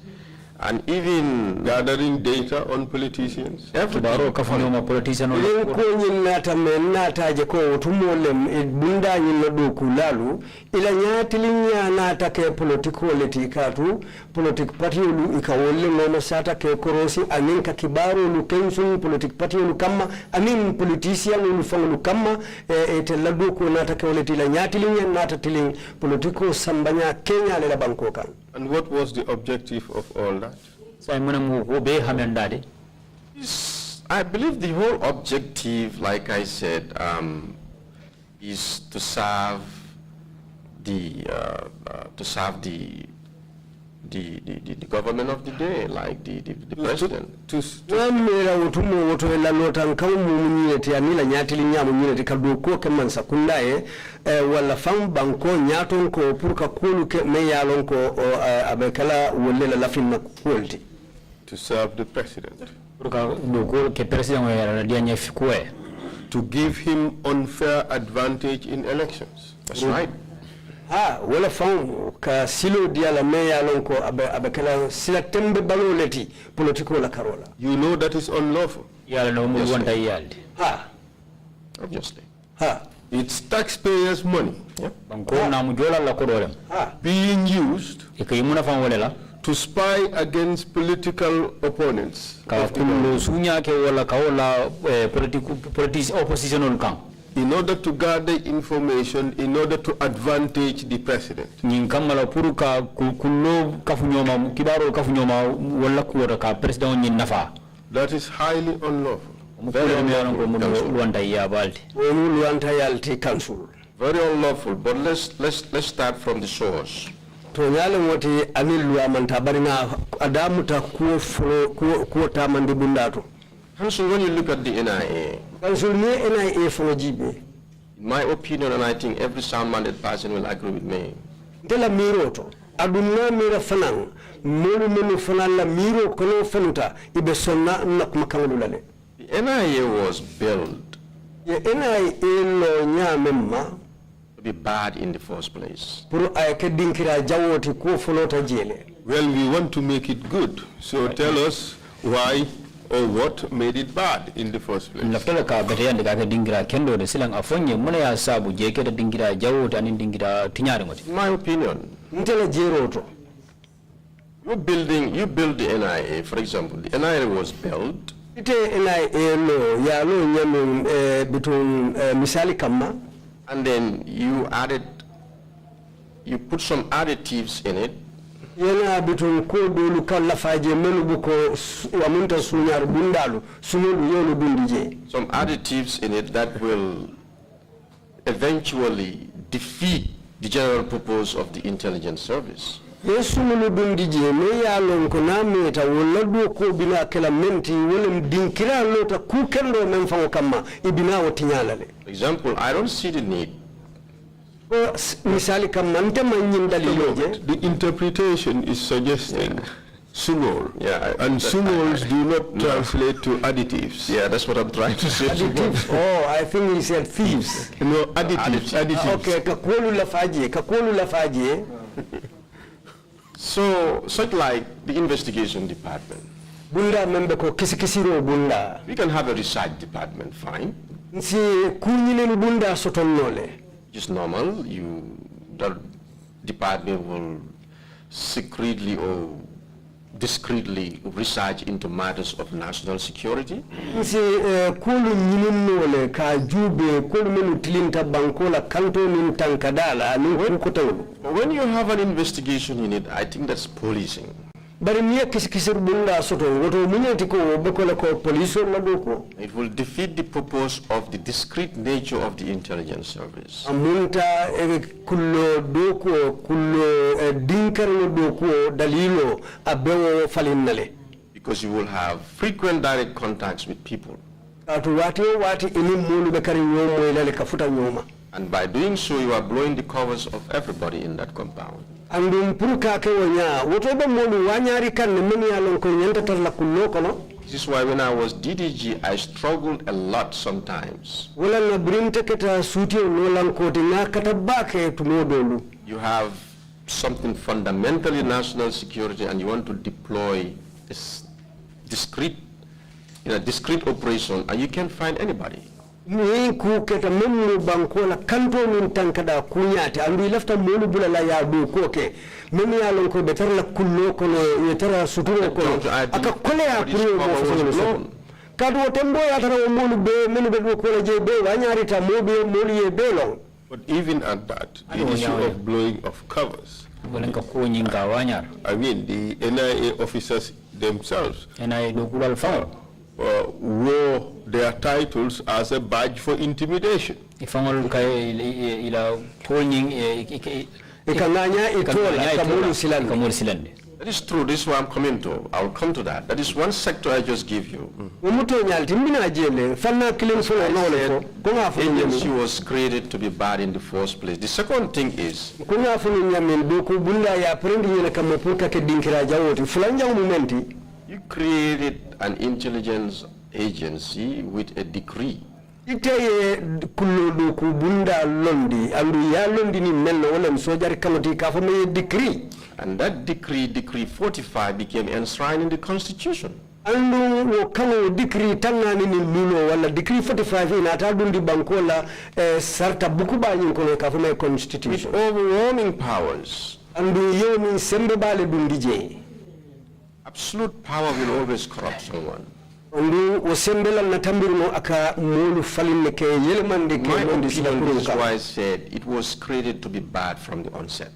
And even gathering data on politicians. Baro kafunyo politician o len ko nyin nata men nata je ko tumolem e bunda nyin no do kulalu ila nyati linya nata ke politicality katu politic party lu ikawolle no sata ke korosi anin ka kibaro lu kensun politic party lu kama anin politician lu fanglu kama e te ladu ko nata ke woleti la nyati linya nata tilin politico sambanya Kenya le la banko kan. And what was the objective of all that? sai mona mo ko be hamendade I believe the whole objective, like I said, is to serve the government of the day, like the president. Wamera utumo woto la lotan kamu munyeti anila nyati linya munyeti kaduko ke mansa kundae wala fam banko nyaton ko purka kulu ke meyalon ko abekala wolela la finna quality To serve the president. purka do ke president wa dia nya fikwe To give him unfair advantage in elections. That's right. wala fam ka silo dia la meyalon ko abekala sila tembe baloleti politiko la karola. You know that is unlawful. yalla no mo wonta yalde Obviously. It's taxpayers' money banko na mu jola la ko dolem being used e kay muna fam wolela to spy against political opponents. ka kullu sunya ke wala ka wala politics opposition kan In order to gather information, in order to advantage the president. nyin kamala pour ka kullu kafunyoma kibaro kafunyoma wala ko ka president nyin nafa That is highly unlawful. very wonta ya balde Wonu luanta yalti council. Very unlawful. But let's start from the source. To nyale woti anilu amanta bari na adamu ta kuo tamandi bundato. So when you look at the NIA, Council ni NIA for jibe. in my opinion, and I think every sound-minded person will agree with me, Ndela miro to. Aduna mira fanan. Mulu menu fanan la miro kono fanuta. Ibe sonna na kumakangulu lale. the NIA was built Ye NIA lo nyamemma. to be bad in the first place. Puru ayake dinkira jawoti kuo folota jele. Well, we want to make it good. So tell us why or what made it bad in the first place. laftala ka bete yande ka dingira kendo de silang afonye muna ya sabu je ke dingira jawo ta nin dingira tinyare ngoti In my opinion, Ntela jero to. you build the NIA, for example, the NIA was built Ite NIA lo ya lo nyame between misali kama. and then you put some additives in it Yana bitun ko dolu kan lafaje melu buko wamunta sunyar bundalu sumulu yolu bundije. some additives in it that will eventually defeat the general purpose of the intelligence service. Yesumulu bundije me ya lon ko nameta wala do ko bina kala menti wala dinkira lota ku kendo men fango kama ibina wotinyalale. For example, I don't see the need Misali kama nte manyin daliloje. The interpretation is suggesting sumol. Yeah, And sumols do not translate to additives. Yeah, that's what I'm trying to say. Additives. Oh, I think he said thieves. No, additives. Okay, kakulu lafaje. So, such like the investigation department. Bunda membe ko kisikisiro bunda. We can have a research department, fine. Nsi kunyile bunda sotonnole. It's normal. That department will secretly or discreetly research into matters of national security. Nsi kulu nyinole ka jube kulu menu tilinta bankola kanto nintankadala ni kukotawulu. When you have an investigation in it, I think that's policing. Bari niya kisikisir bunda soto woto munyeti ko bekola ko poliso madoko. It will defeat the purpose of the discrete nature of the intelligence service. Amunta kullo doko kullo dinkarno doko dalilo abewo falinnale. Because you will have frequent direct contacts with people. Atu wati ini mulu bekari nyomo ilale kafuta nyoma. And by doing so, you are blowing the covers of everybody in that compound. Andum puruka ke wanya wotobe mulu wanyari kan meni alon ko nyanta tarla kullo kono. This is why when I was DDG, I struggled a lot sometimes. Wala na brinte keta suti nolan ko tinga kata bake tumodolu. You have something fundamentally national security and you want to deploy a discrete operation and you can't find anybody. Ni ku keta memu banko la kanto min tankada kunyate andu lafta mulu bula la ya do ko ke memu ya lon ko betar la kullo ko no yetara suturo ko aka kole ya pro kadu tembo ya tara mulu be menu be ko la je be wanyari ta mobe mulu ye be long. But even at that, the issue of blowing of covers, I mean, the NIA officers themselves wore their titles as a badge for intimidation. That is true. This is what I'm coming to. I'll come to that. That is one sector I just give you. Agency was created to be bad in the first place. The second thing is, you created an intelligence agency with a decree. And that decree 45 became enshrined in the Constitution. Decree decree 45 in atadundi bankola sarta bukuba nyinkolo kafume Constitution. With overwhelming powers. And yomi sembe bale dundije. Absolute power will always corrupt someone. My opinion is why I said it was created to be bad from the onset.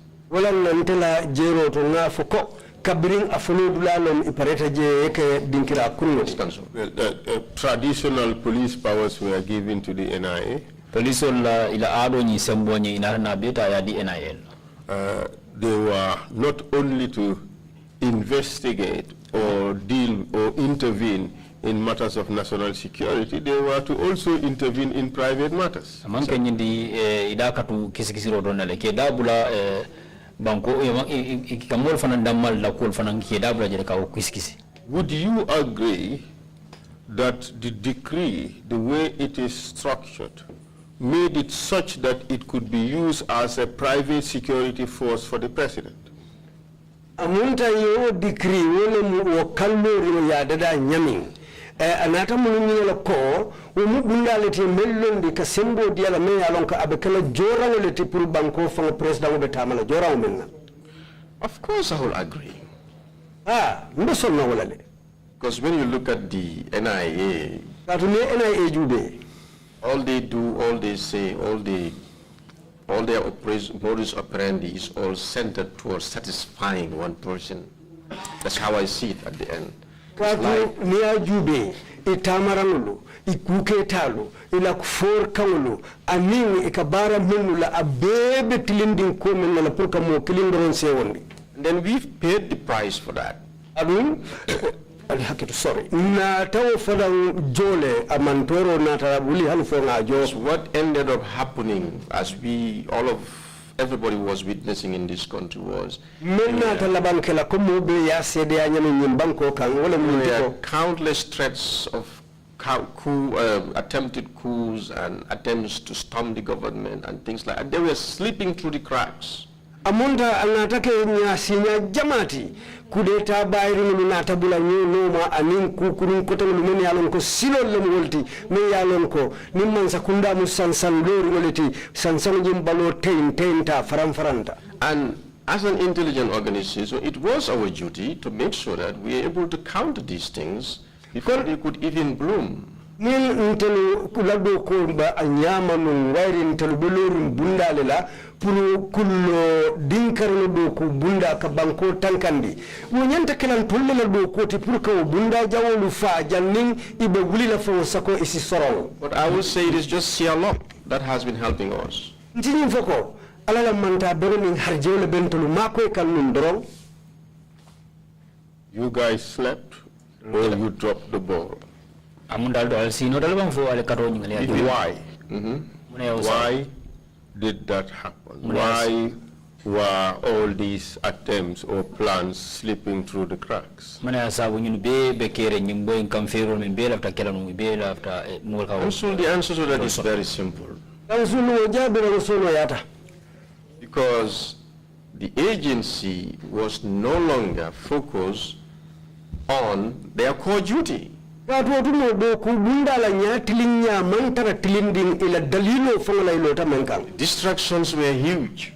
Traditional police powers were given to the NIA. They were not only to investigate or deal or intervene in matters of national security, they were to also intervene in private matters. Would you agree that the decree, the way it is structured, made it such that it could be used as a private security force for the president? Amunta yo decree wole wakallo ya dada nyaming anata mulungi la ko umu bundalete mellondi ka sembo diala me yalon ka abekala jorango le tipul banko fa president obe tamala jorango menna. Of course I will agree. Mbeso na wala le. Because when you look at the NIA, NIA jube, all they do, all they say, all their modus operandi is all centered towards satisfying one person. That's how I see it at the end. Nia jube, itamaranulu, ikuke talo, ila kufor kamulu, anini ikabara menula abebe tilinding komen na lapurka mo kilindron sewondi. And then we've paid the price for that. Sorry. What ended up happening, as everybody was witnessing in this country, was countless threats of attempted coups and attempts to storm the government and things like that. They were slipping through the cracks. Amunda anatake nyasinya jamati kudeta bayri minata bula noma anin kukurun kote lumeni yalon ko silo lemwolti me yalon ko nimman sakunda musansan lori woliti sansan jimbalo tenta faramfaranta. And as an intelligent organization, it was our duty to make sure that we are able to counter these things before they could even bloom. Nin ntelu kulado ko ba anyama mun wairi ntelu belorum bunda lela puru kullo dinkarno do ko bunda ka banko tankandi wonyanta kelan tolle do ko ti pur ka bunda jawolu fa jannin ibe wulila fa sako isi soro. But I will say it is just sheer luck that has been helping us. Ntini foko alala manta beronin harjewle bentolu mako kan nun doron. You guys slept or you dropped the ball? Why? Why did that happen? Why were all these attempts or plans slipping through the cracks? And so the answer to that is very simple. Because the agency was no longer focused on their core duty. Katuotumo do kubunda la nyatilinya mantara tilinding ila dalilo fongola ilota mankang. Distractions were huge.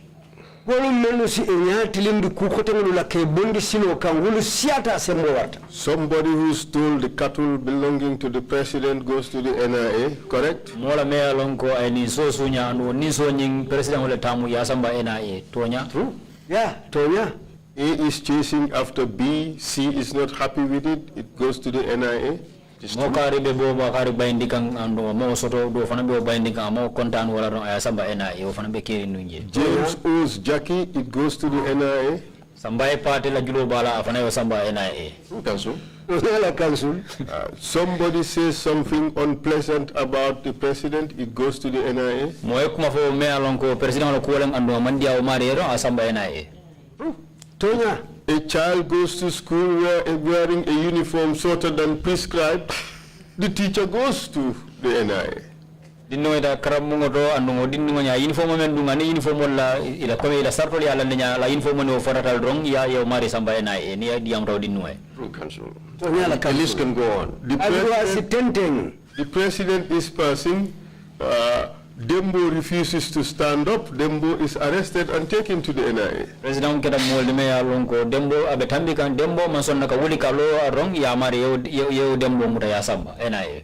Wolu menu si nyatilindu kukotengulu la kebundi silo kangulu siata asembo wata. Somebody who stole the cattle belonging to the president goes to the NIA, correct? mola me alonko ay ni so sunya anu ni so nyin president wala tamu ya samba NIA tonya True. Yeah, Tonya. A is chasing after B, C is not happy with it, it goes to the NIA. mo kari be bo ba kari bayndi kan ando mo soto do fana be bayndi kan mo kontan wala no ay samba NIA o fana be kiri nunje James owes Jackie, it goes to the NIA. samba e party la julo bala afana yo samba NIA True, Council. Tonya council. Somebody says something unpleasant about the president, it goes to the NIA. mo e kuma fo me alonko president wala ko len ando mandia o mari ro asamba NIA Tonya. A child goes to school wearing a uniform shorter than prescribed, the teacher goes to the NIA. dinno ida karamungo do ando dinno nya uniform men dunga ni uniform la ila ko ila sartol ya la nya la uniform no foratal dong ya yo mari samba NIA ni diam taw dinno e True, Council. Tonya la The list can go on. The president is passing. Dembo refuses to stand up. Dembo is arrested and taken to the NIA. president keda molde me ya lonko dembo abe tambi kan dembo man sonna ka wuli ka lo arong ya mari yo dembo muta ya samba NIA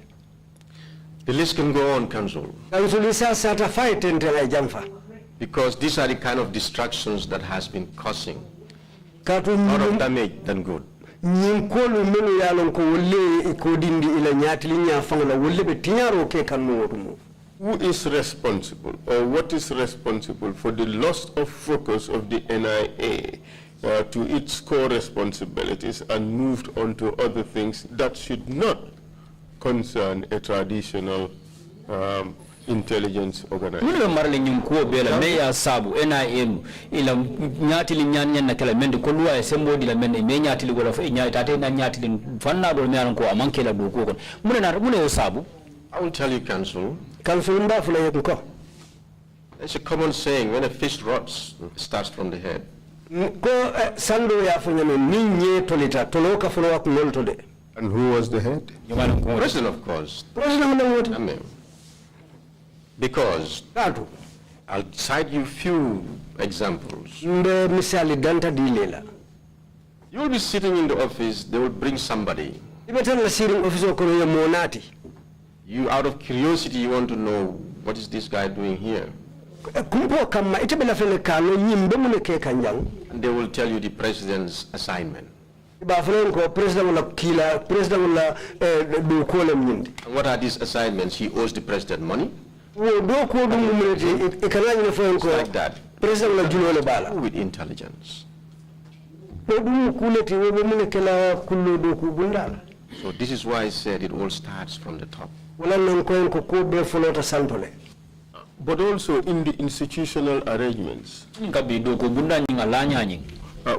The list can go on, Council, Council isa sata fight entela jamfa. because these are the kind of distractions that has been causing Katu more of damage than good. nyinkolu menu yalon ko wolle ko dindi ila nyatilinya fangla wolle be tinyaro ke kanu wotumo. Who is responsible, or what is responsible for the loss of focus of the NIA to its core responsibilities and moved on to other things that should not concern a traditional intelligence organization? mun be marle nyum ko bela me ya sabu NIA nu ila nyatili nyan na kala mende ko luwa e sembo di la mende me nyatili wala fa nyaata te na nyatili fanna do me ko amanke la do ko kon mun yo sabu I will tell you, Council, Council mba fula yeko. there's a common saying, when a fish rots, it starts from the head. Ko sando ya funya me ninye tolita toloka fula wa kunolto de. And who was the head? President, of course. President na wote. I mean, because Katu. I'll cite you few examples. Mbe misali danta dilela. You will be sitting in the office, they will bring somebody. Ibetana la siring officer ko ya monati. You, out of curiosity, you want to know, what is this guy doing here? Kumpo kama itebela fele kalo nyimbe mune ke kanjang. And they will tell you the president's assignment. Ba fele ko president wala kila president wala do ko le nyindi. And what are these assignments? He owes the president money? Wo do ko dum mune e kana ni fele ko Like that. president wala julo le bala. With intelligence. Do dum kuleti wo mune kala kullo do ku bundala. So this is why I said it all starts from the top. Wala nan ko ko be folota santole. But also in the institutional arrangements, kabi do ko bunda nyinga la nyanyi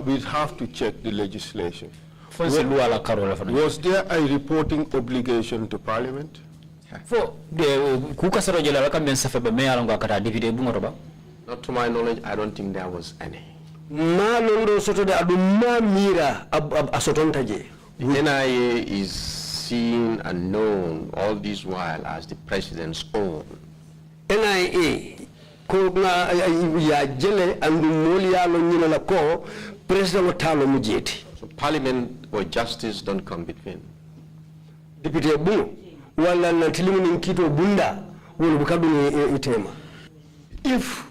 we have to check the legislation. fonse luwa la karola fana Was there a reporting obligation to Parliament? fo de ku kasaro jela la kamben safa be me yalango akata député bu ngoto ba Not to my knowledge, I don't think there was any. Ma londo soto de adu ma mira asotonta je. The NIA is seen and known all this while as the president's own. NIA ko na ya jele andu moli ya lo nyina la ko president talo mujeti. So parliament or justice don't come between. Député bu wala na tilimu ni kito bunda wala bukadu ni itema.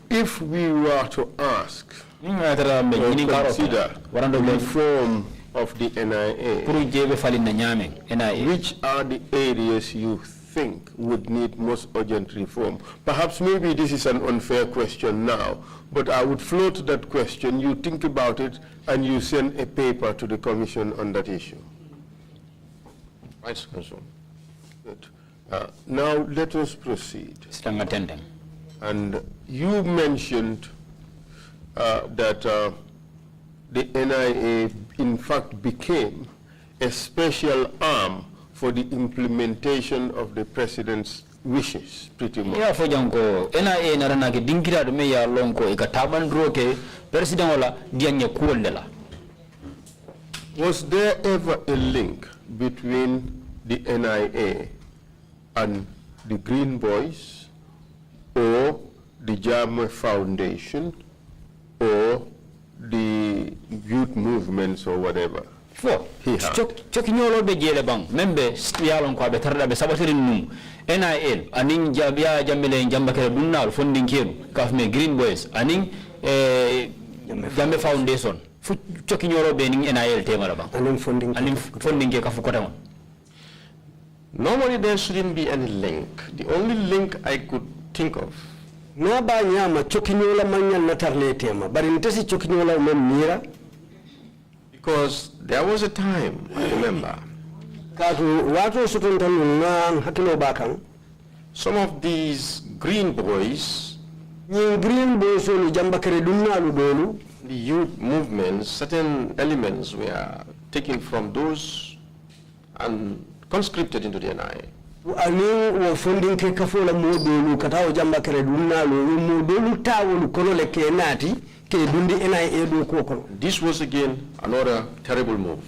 If we were to ask ninga tara me or nyini karo consider warando the be reform of the NIA, pour jebe fali na nyame NIA which are the areas you think would need most urgent reform? Perhaps maybe this is an unfair question now, but I would float that question, you think about it, and you send a paper to the Commission on that issue. Right, Council. Good. Now let us proceed. stanga tendeng And you mentioned that the NIA in fact became a special arm for the implementation of the president's wishes, pretty much. Ya fo janko NIA narana ke dinkira do me ya lonko e ka tabandro ke president wala dianya kuwol la. Was there ever a link between the NIA and the Green Boys or the Jama Foundation or the youth movements or whatever? Fo He had. choki nyolo be jele bang membe yalon ko be tarda be sabatirin num NIL anin jabia jambele jambakere dunnal funding kenu kafme Green Boys anin Jambe Foundation fu choki nyolo be ning NIL temara bang anin funding ke kafu kota. Normally there shouldn't be any link. The only link I could think of na ba nyama chokinyola manyan natarle tema bari ntesi chokinyola mira because there was a time, I remember, katu watu sutuntan na hakilo bakang some of these Green Boys, ni Green Boys lu jambakere dunnalu dolu the youth movements, certain elements were taken from those and conscripted into the NIA. ani wo funding ke kafola modolu katawo jambakere dunnalu modolu tawolu kono le kenati ke dundi NIA do ko kono. This was again another terrible move.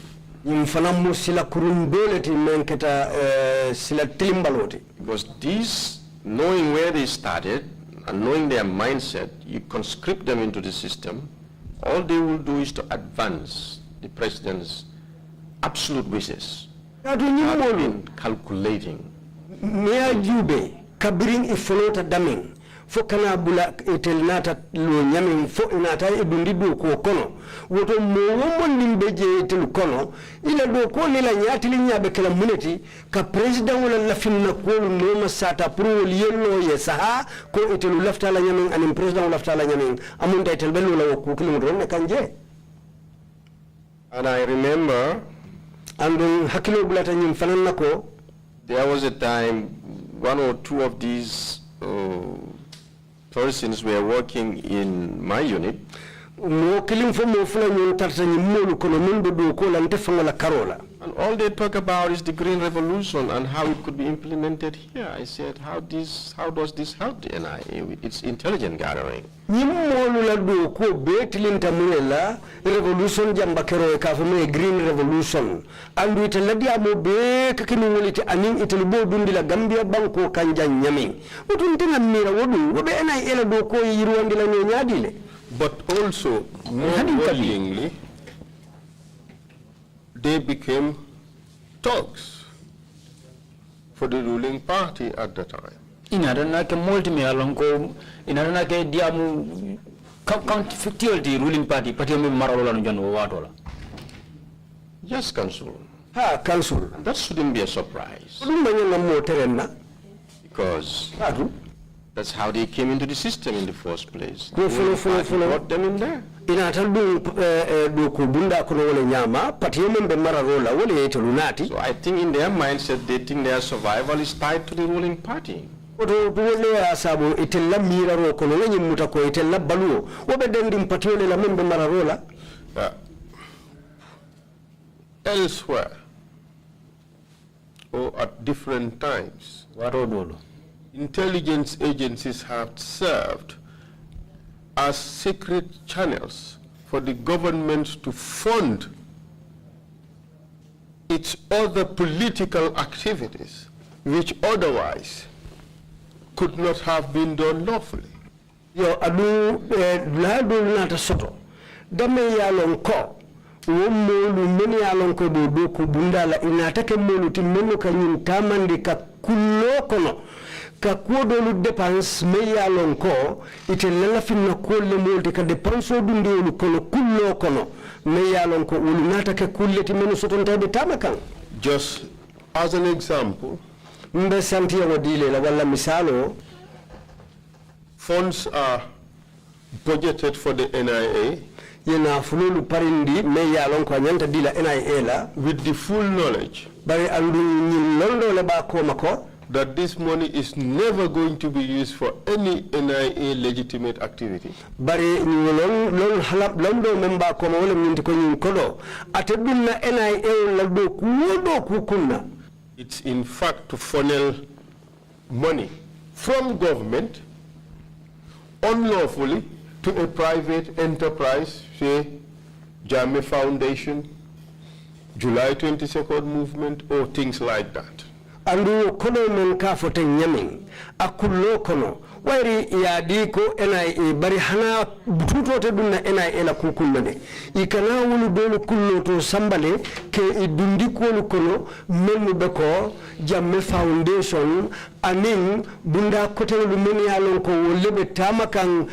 Fanamu sila kurundoleti menketa sila tilimbaloti. Because these, knowing where they started and knowing their mindset, you conscript them into the system, all they will do is to advance the president's absolute wishes. Katu Rather nyimolu than calculating. mea jube kabiring ifolota daming fo kana bula etel nata lo nyamin fo inata e dundi do ko kono woto mo womon nimbe je etel kono ila do ko lila nyati li nyabe kala muneti ka president wala lafinna ko no masata pro yello ye saha ko etel lafta la nyamin anim president lafta la nyamin amun da etel bello la ko kilim ron kanje. And I remember andun hakilo bulata nyim fanan nako there was a time one or two of these persons were working in my unit. mo kilim fo mo fula nyon tarta nyim molu kono mun do ko la ntefanga la karola. And all they talk about is the Green Revolution and how it could be implemented here. I said, how does this help the NIA? It's intelligent gathering. Nyimolu la do ko betilinta muela revolution jamba kero ka fo me Green Revolution andu ite ladi amo be kakini wolite anin ite bo dundi la Gambia banko kanja nyami wotun tina mira wodu wobe NIA la do ko yirwandi la nyadile. But also, more worryingly, they became thugs for the ruling party at the time. Inadana ke multi me alonko inadana ke diamu count fictility ruling party pati me marola no jando watola. Yes, Council. Ha council And that shouldn't be a surprise dum banya mo terenna because atu that's how they came into the system in the first place. Go The ruling follow, party follow. brought them in there. ina tal do ko bunda kono wala nyama pati membe mararola wala yete lunati. So I think in their mindset, they think their survival is tied to the ruling party. Oto wole asabu itella miraro kono wenyi mutako itella baluo wobe dendim patiole la membe mararola. Elsewhere, or at different times, intelligence agencies have served as secret channels for the government to fund its other political activities, which otherwise could not have been done lawfully. Yo adu lado nata soto dame ya lonko wo molu men ya lonko do ko bundala inata ke molu ti menu ka nyin tamandi ka kullo kono ka kodolu dépense me ya lonko ite lala finna ko le molti ka dépense dundi wolu kono kullo kono me ya lonko wolu nata ke kulleti menu soto ntade tamakan. Just as an example, Mbe santi ya wadile la wala misalo funds are budgeted for the NIA yena fululu parindi me ya lonko nyanta dila NIA la with the full knowledge bari andu nyin londo le ba ko mako that this money is never going to be used for any NIA legitimate activity. bari lon halab londo memba ko wala nyinti ko nyin kodo atedunna NIA la do ku kunna. It's in fact to funnel money from government unlawfully to a private enterprise, say Jammeh Foundation, July 22nd movement, or things like that. Andu kono men ka fote nyamin akullo kono wairi ya diko NIA bari hana bututo te dunna NIA la kukullade ikana wulu dolu kullo to sambale ke idundi ko kono menu beko Jammeh Foundation anin bunda kote lu men ya lon ko wollebe tamakan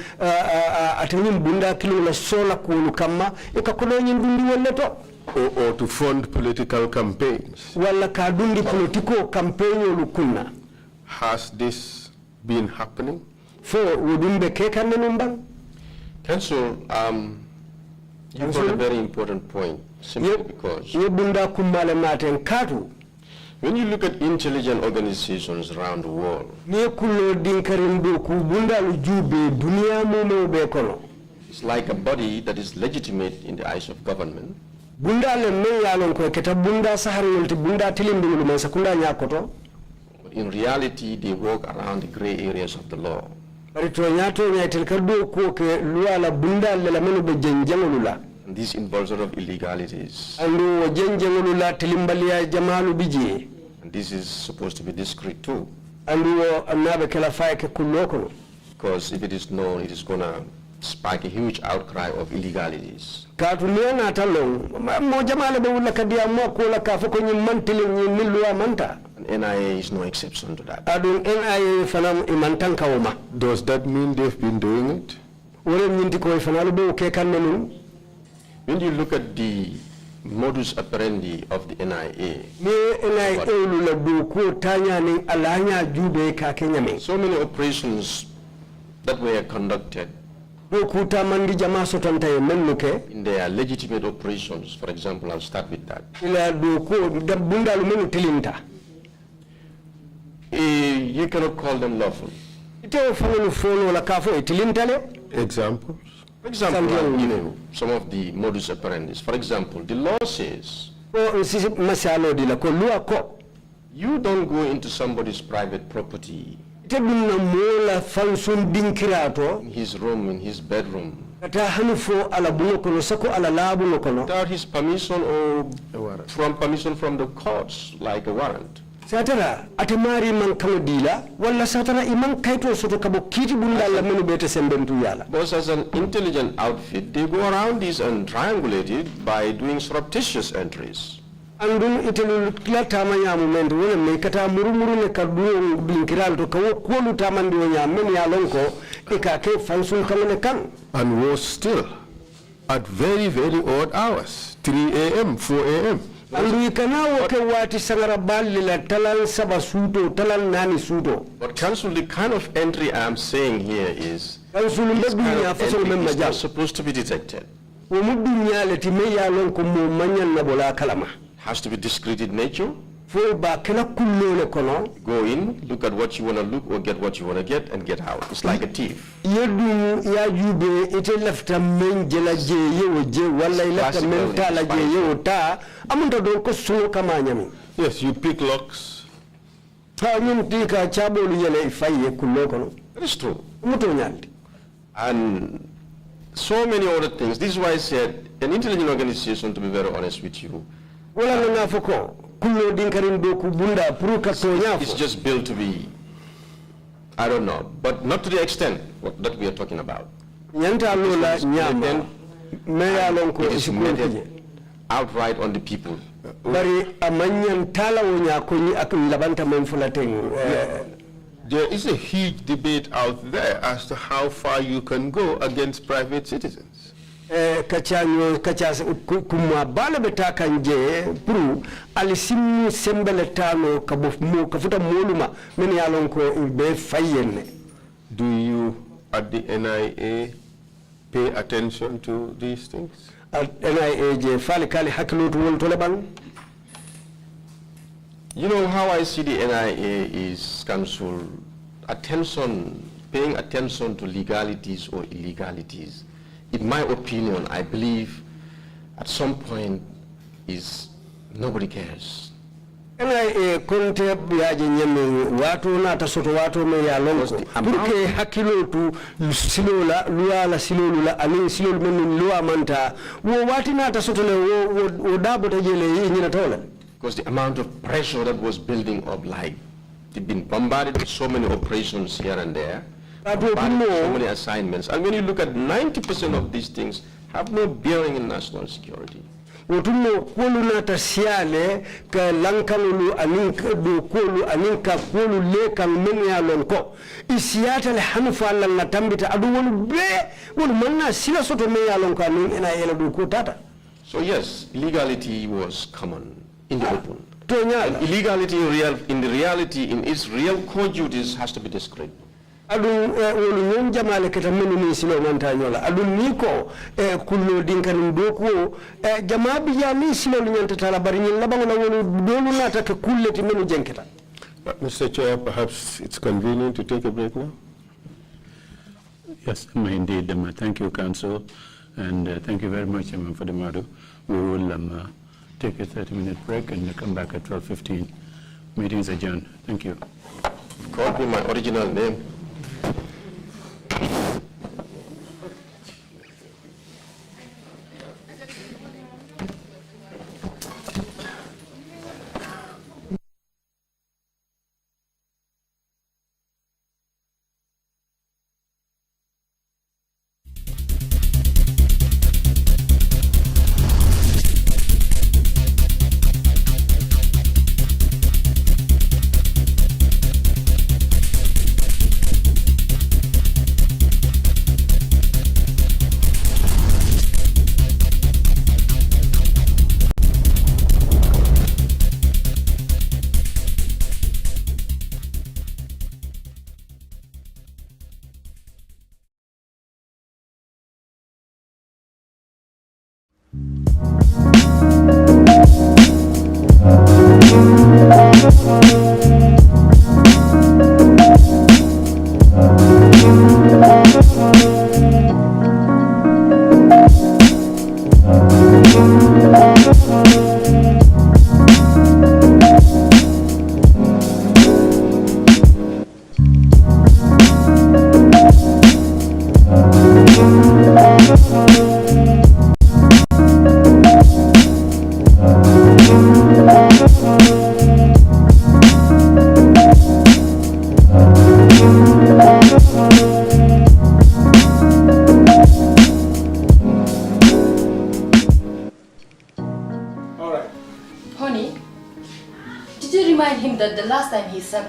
atanin bunda kilo la sola ko kama ikakono nyindundi wolleto Or to fund political campaigns. wala kadundi politiko campaign lukunna. Has this been happening? Fo wudumbe kekande numbang. Council, you brought a very important point, simply because Yebunda kumale maten katu. when you look at intelligent organizations around the world, Ni kulo dinkarimbo kubunda lujube dunia mume bekono. it's like a body that is legitimate in the eyes of government, Bunda le me yalon ko keta bunda sahari yolti bunda tilimbi ngulu mensa kunda nyakoto. but in reality they work around the gray areas of the law. Bari to nyato nyaitel kado ko ke luwa la bunda le la menu be jenjangulu la. And this involves a lot of illegalities. Andu jenjangulu la tilimbalia jamalu biji. And this is supposed to be discreet too, Andu anabe kela faye ke kullo kono. because if it is known, it is going to spark a huge outcry of illegalities. Katu niana talong mo jamale be wala kadia mo ko la ka foko nyi mantile nyi niluwa manta. And NIA is no exception to that. Adun NIA fanam imantan kawma. Does that mean they've been doing it? Wala nyinti ko fanalu be ke kanne When you look at the modus operandi of the NIA, ni NIA lu la do ko tanya ni alanya jube ka kenyame. so many operations that were conducted Do kuta mandi jama sotanta e mennuke in their legitimate operations, for example, I'll start with that. ila do ko bunda lu menu tilinta. You cannot call them lawful. Ite fangulu fono la kafo e tilintale. Examples? For example, Santiago. I'll give you some of the modus operandi. For example, the law says Ko sisi masalo di la ko luwa ko. you don't go into somebody's private property, Ite dunna mola fansun dinkirato. in his room, in his bedroom, Kata hanufo ala bungo kono sako ala labu no kono. without his permission or from permission from the courts, like a warrant. Satara atemari man kama dila wala satara iman kaito soto kabo kiti bunda la menu bete sembentu yala. Because as an intelligent outfit, they go around this and triangulate it by doing surreptitious entries. Andun itelu kila tama nyamu mendu wala me kata murumuru ne kaduo binkiral to kawo kolu tamandi wonya men ya lonko ikake fansun kamane kan. And was still at very, very odd hours, 3 a.m., 4 a.m. Andu ikana woke wati sangara bali la talal saba suto talal nani suto. But counsel, the kind of entry I'm saying here is Fansun this mbedu kind ya of fasol entry memma is not jam. supposed to be detected. Wo mudu nyale ti me ya lonko mo manyan na bola kalama. Has to be discreet in nature. Fo ba kala kullo le kono. Go in, look at what you want to look or get what you want to get and get out. It's like a thief. Yedu ya jube ite lafta men jela je yewo je wala lafta men tala je yewo ta amunta don ko suno kama nyami. Yes, you pick locks. Ha nyum tika chabolu yele ifaye kullo kono. That is true. Muto nyaldi. And so many other things. This is why I said an intelligent organization, to be very honest with you, Wala na foko kullo dinkarin do ku bunda puru ka to it's nyafo. just built to be, I don't know, but not to the extent that we are talking about. Nyanta lola nyama. Me ya lon ko It is isikuje. meted outright on the people. Bari amanyan tala wonya ko ni ak labanta men fulateng. There is a huge debate out there as to how far you can go against private citizens. Kachanyo kachas kumwa bala beta kanje puru alisimu sembele tano kabof mo kafuta moluma meni yalon ko be fayenne. Do you at the NIA pay attention to these things? NIA je fali kali hakilutu won toleban. You know how I see the NIA is council paying attention to legalities or illegalities. In my opinion, I believe at some point is nobody cares. ena konte biaje nyame watu na tasoto watu me ya lonko burke hakilo tu silola luala silolula ali silol men luwa manta wo wati na tasoto le wo dabo tajele yi na tola because the amount of pressure that was building up, like they've been bombarded with so many operations here and there, bombarded with so many assignments, and when you look at 90% of these things have no bearing in national security. wotuno kolu na tasiale ka lankalulu aninka do kolu aninka kolu le kan men ya lonko isiyata le hanfa la na tambita adu wonu be wonu manna sila soto men ya lonko anin ina yela do ko tata. So yes, illegality was common in the open. And illegality in its real core duties has to be discredited. Adu wolu ñon jamale keta menu ni silo manta ñola adu niko kullo dinkan doko jamabi ya ni silo ñanta tala bari ñin labango na wolu dolu nata ke kulleti menu jenketa. Mr. Chair, perhaps it's convenient to take a break now? Yes, indeed. Thank you, Council, and thank you very much, for the matter. We will take a 30-minute break and come back at 12:15. Meeting's adjourned. Thank you. Call me my original name.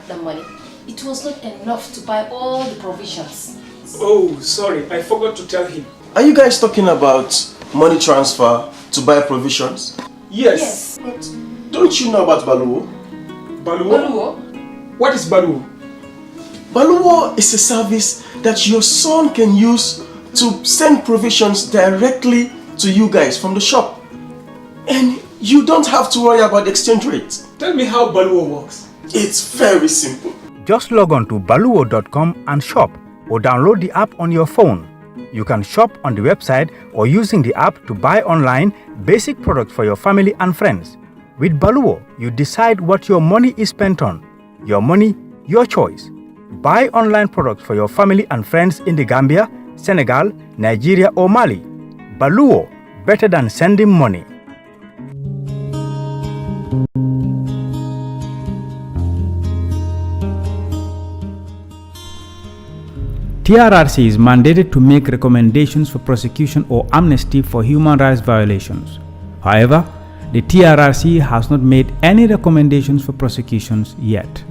The money, it was not enough to buy all the provisions. Oh, sorry, I forgot to tell him. Are you guys talking about money transfer to buy provisions? Yes. But don't you know about Baluwo? Baluwo? What is Baluwo? Baluwo is a service that your son can use to send provisions directly to you guys from the shop. And you don't have to worry about the exchange rate. Tell me how Baluwo works. It's very simple. Just log on to baluwo.com and shop, or download the app on your phone. You can shop on the website or using the app to buy online basic products for your family and friends. With Baluwo, you decide what your money is spent on. Your money, your choice. Buy online products for your family and friends in the Gambia, Senegal, Nigeria or Mali. Baluwo, better than sending money. TRRC is mandated to make recommendations for prosecution or amnesty for human rights violations. However, the TRRC has not made any recommendations for prosecutions yet.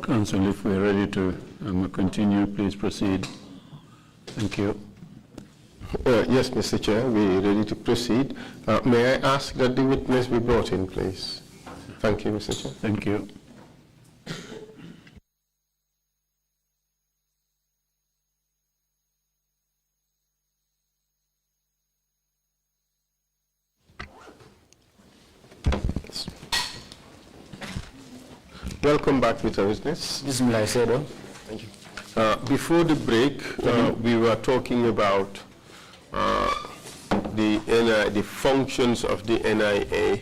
Council, if we're ready to continue, please proceed. Thank you. Yes, Mr. Chair, we're ready to proceed. May I ask that the witness be brought in, please? Thank you, Mr. Chair. Thank you. Welcome back, Mr. Witness. Bismillah, Sedo. Thank you. Before the break, we were talking about the functions of the NIA.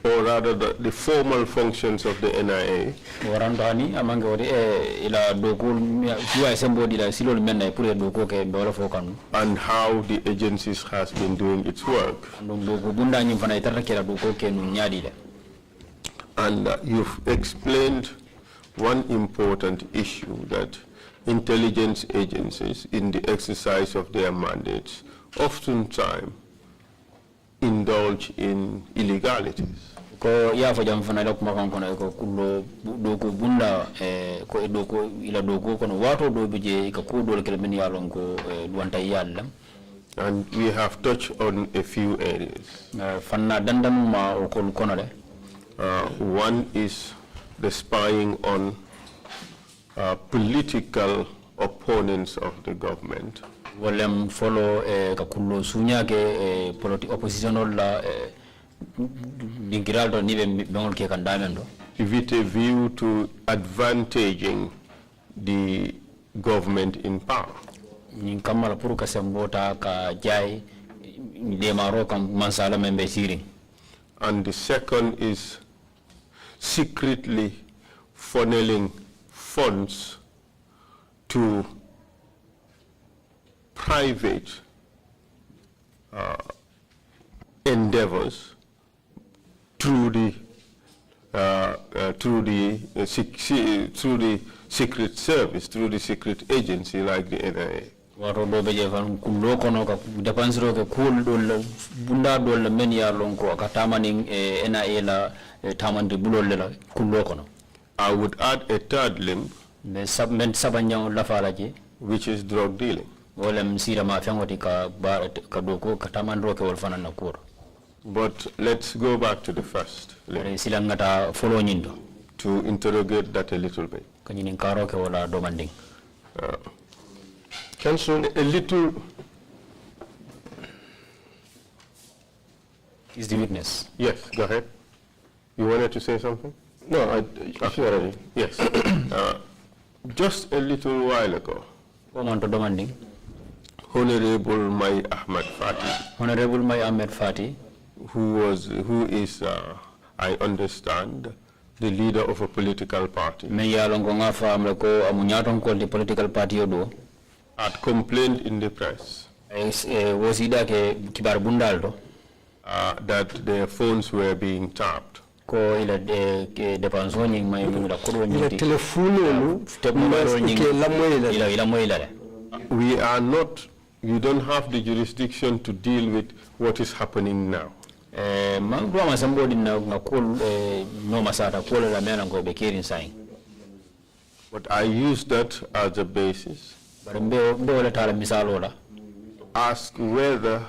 Or rather, the formal functions of the NIA. And how the agencies has been doing its work. And you've explained one important issue, that intelligence agencies, in the exercise of their mandates, oftentimes indulge in illegalities. ko ya fo jam fana la kuma kan kono ko kullo do ko bunda ko do ko ila do ko kono wato do bije ka ko do kele men yalon ko duwanta yalla. And we have touched on a few areas. Fanna dandam ma o ko kono le. One is the spying on political opponents of the government. Wolem follow ka kullo sunya ke opposition la dingiraldo nibe bengol ke kan damendo. With a view to advantaging the government in power. Nin kamala pour ka sembota ka jay de maro kam mansala membe siri. And the second is secretly funneling funds to private endeavors through the secret service, through the secret agency like the NIA. Wato do beje fan kullo kono ka dépensero ke kul dol bunda dol men ya lon ko ka tamaning NIA la tamande bulol la kullo kono. I would add a third limb, which is drug dealing. But let's go back to the first limb to interrogate that a little bit. Council, a little is the witness. Yes, go ahead. You wanted to say something? No, I already. Yes. Just a little while ago, Honorable Mai Ahmed Fati, who is, I understand, the leader of a political party, had complained in the press that their phones were we are not, you don't have the jurisdiction to deal with what is happening now. But I use that as a basis. Ask whether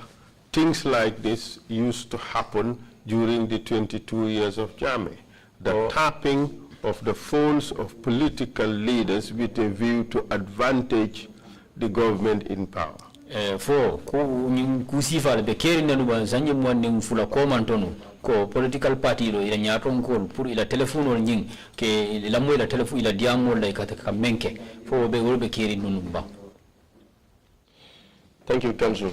things like this used to happen during the 22 years of Jammeh. The tapping of the phones of political leaders with a view to advantage the government in power. Ko political party lo ila nyaton ko pour ila telephone nying ke ila mo ila telephone ila diamo la ka menke fo be wolbe keri nunu ba. Thank you, Council.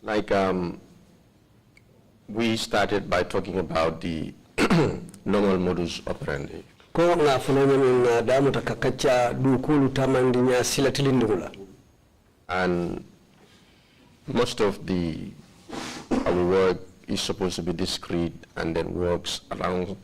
Like we started by talking about the normal modus operandi. Ko na funono na damu takakacha dukulu tamandinya silatilindula. And most of our work is supposed to be discreet and then works around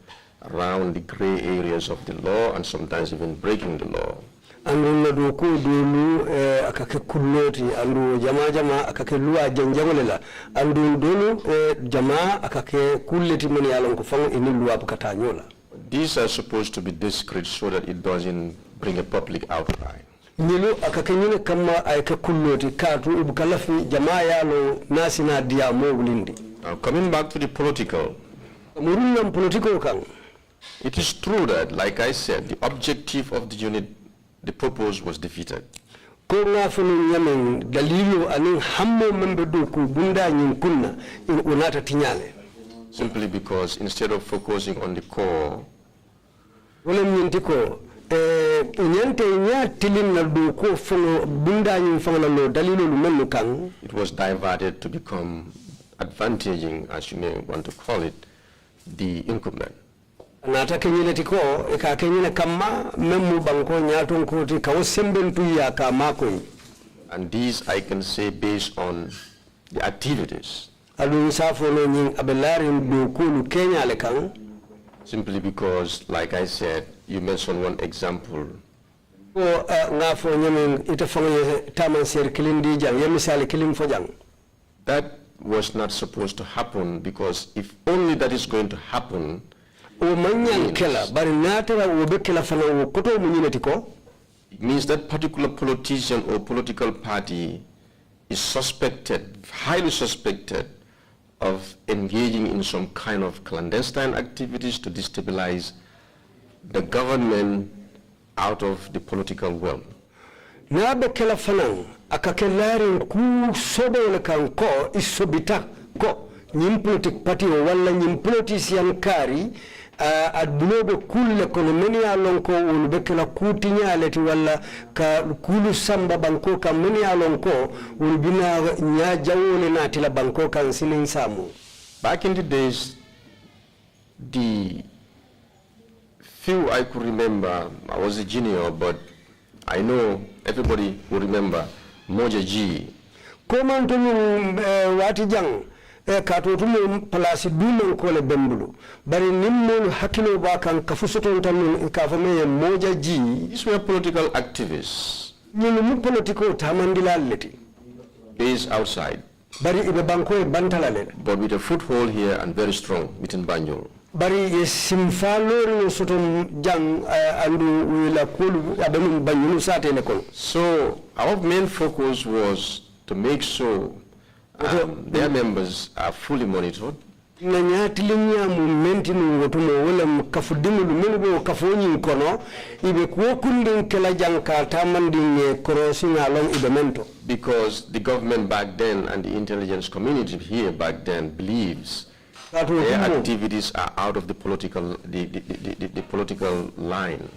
the gray areas of the law and sometimes even breaking the law. Andu doku dulu akake kulloti andu jama akake luwa janjagolela andu dulu jama akake kulleti mun yalon ko fango ini luwa bukata nyola. These are supposed to be discreet so that it doesn't bring a public outcry. Nilu akake nyine kama ayake kulloti katu ibukalafi jama yalo nasi na diamo ulindi. Now coming back to the political. Murunam political kang. It is true that, like I said, the objective of the unit, the purpose was defeated. Simply because instead of focusing on the core, it was diverted to become advantaging, as you may want to call it, the incumbent. And these I can say based on the activities. Simply because, like I said, you mentioned one example. That was not supposed to happen, because if only that is going to happen, o manyan kela bari natara wo be kela fana wo koto mu nyinati ko it means that particular politician or political party is suspected, highly suspected, of engaging in some kind of clandestine activities to destabilize the government out of the political world. na be kela fana akakelarin ku sobe le kan ko isobita ko nyim politic party wala nyim politician kari adbulobe kulle kono meni alon ko wol be kala kutinyaleti wala ka kulu samba banko ka meni alon ko wol bina nya jawole natila banko kan silin samu. Back in the days, the few I could remember, I was a junior, but I know everybody will remember Moja G. Komanto wati jang kato tumu palasi dumen kole bembulu bari nimmolu hakilo ba kan kafusoto tan ka fame Moja G. These were political activists mu politiko tamandilalleti based outside, bari ibe banko e bantalale but with a foothold here and very strong within Banjul. bari simfalori soto jang andu wila kulu abenu banyulu sate ne kon. So our main focus was to make sure their members are fully monitored. Na nyatilinya momenti nu wotumo wala kafudimu lumelo kafoni kono ibe kuokundin kala janka tamandin crossing along ibemento, because the government back then and the intelligence community here back then believes their activities are out of the political political line.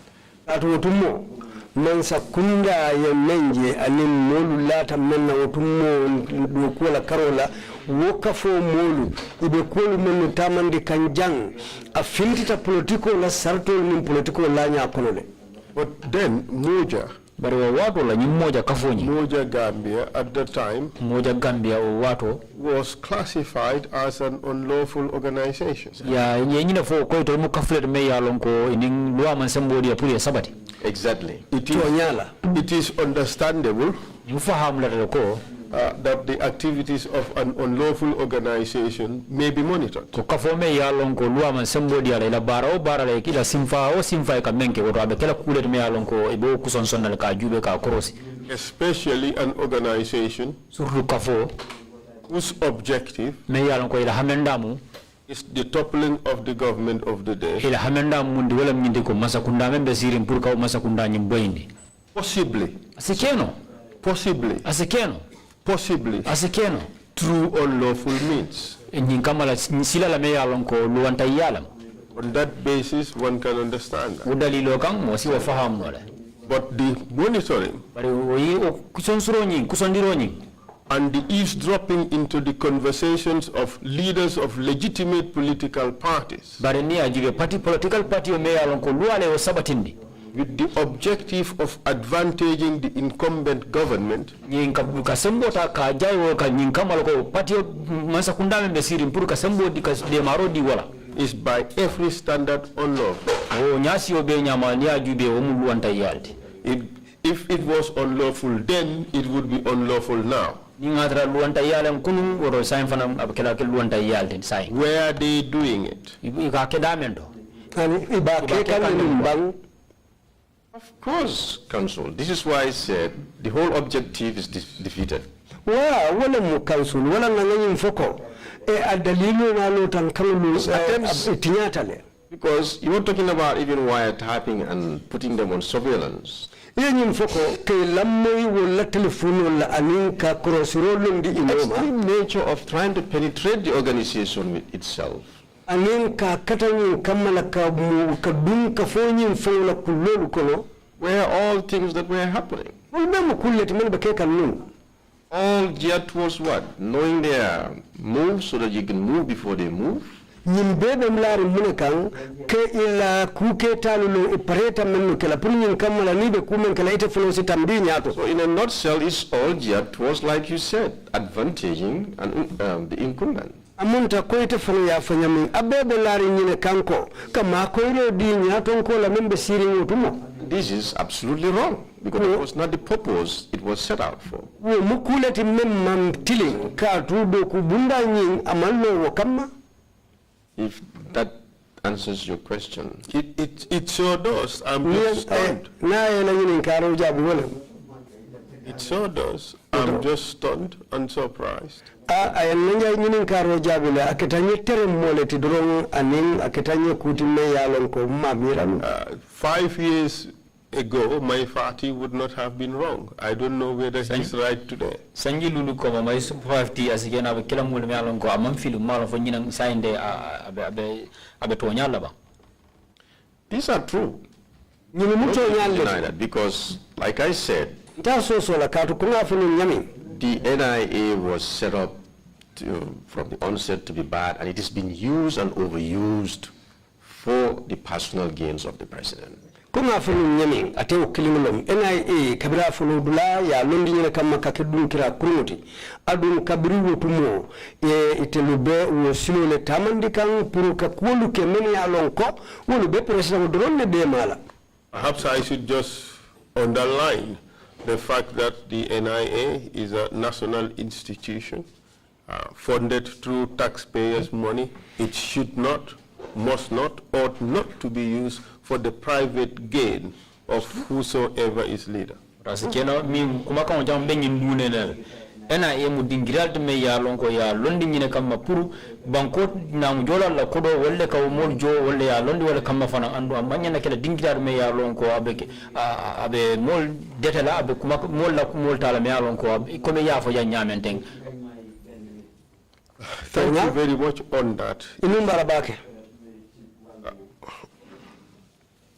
Atumo mansa kunda ya menje anin molu lata menna wotumo dokula karola wokafo molu ibe kolu menu tamandi kanjang afintita politiko la sarto ni politiko la nya konole. But then Moja, bari wa wato la nyimoja kafoni Moja Gambia at the time moja Gambia o wato was classified as an unlawful organization. ya nyina fo ko to mu kaflet me ya lonko inin loi man sambodi ya puli sabati. Exactly. It is understandable that the activities of an unlawful organization may be monitored. Especially an organization whose objective is the toppling of the government of the day. Possibly through unlawful means. On that basis, one can understand that. But the monitoring and the eavesdropping into the conversations of leaders of legitimate political parties with the objective of advantaging the incumbent government is by every standard unlawful. If it was unlawful then, it would be unlawful now. Where are they doing it? Of course, Council. This is why I said the whole objective is defeated. Because you were talking about even wiretapping and putting them on surveillance. Extreme nature of trying to penetrate the organization with itself. Where all things that were happening. All geared towards what? Knowing their moves so that you can move before they move. So in a nutshell, it's all geared towards, like you said, advantaging and the incumbent. This is absolutely wrong. because it was not the purpose it was set out for. wo mukulati memman tilin ka tudo ku bunda nyin amallo wo kamma. If that answers your question. It sure does. I'm just stunned. Na yana yin karo jabu wala. It sure does. I'm just stunned and surprised. Ayan nanja yin karo jabu la aketanye tere mole ti dorong anin aketanye kuti me yalon ko mamiran. 5 years ago, my party would not have been wrong. I don't know whether he's right today. Sanji lulu ko ma isu 50 asigena abe kila mulu me alon ko amam filu malo fo nyina sainde abe to nyalla ba. These are true. Ni muto Deny nyalle that because, like I said, ta so la katu kunga funu nyami. the NIA was set up from the onset to be bad, and it has been used and overused for the personal gains of the president. Kunga funu nyami ateu kilimulom NIA kabira funu dula ya londi nyina kama kakidun kira kurumuti adun kabiru tumo itelube wo silole tamandikan puru ka kuolu ke meni ya lonko wolu be president drone de mala. Perhaps I should just underline the fact that the NIA is a national institution funded through taxpayers' money. It should not, must not, ought not to be used for the private gain of whosoever is leader. Rasikena mi kumaka on jam bengi ndune le. NIA mu dingiral me ya lonko ya londi nyine kama puru banko na mujola la kodo wole ka mol jo wole ya londi wole kama fana andu amanya na kala dingiral me ya lonko abe mol detela abe kumaka mol la mol tala me ya lonko ko me ya fo ya nyamenteng. Thank you very much on that. Inumbara bake.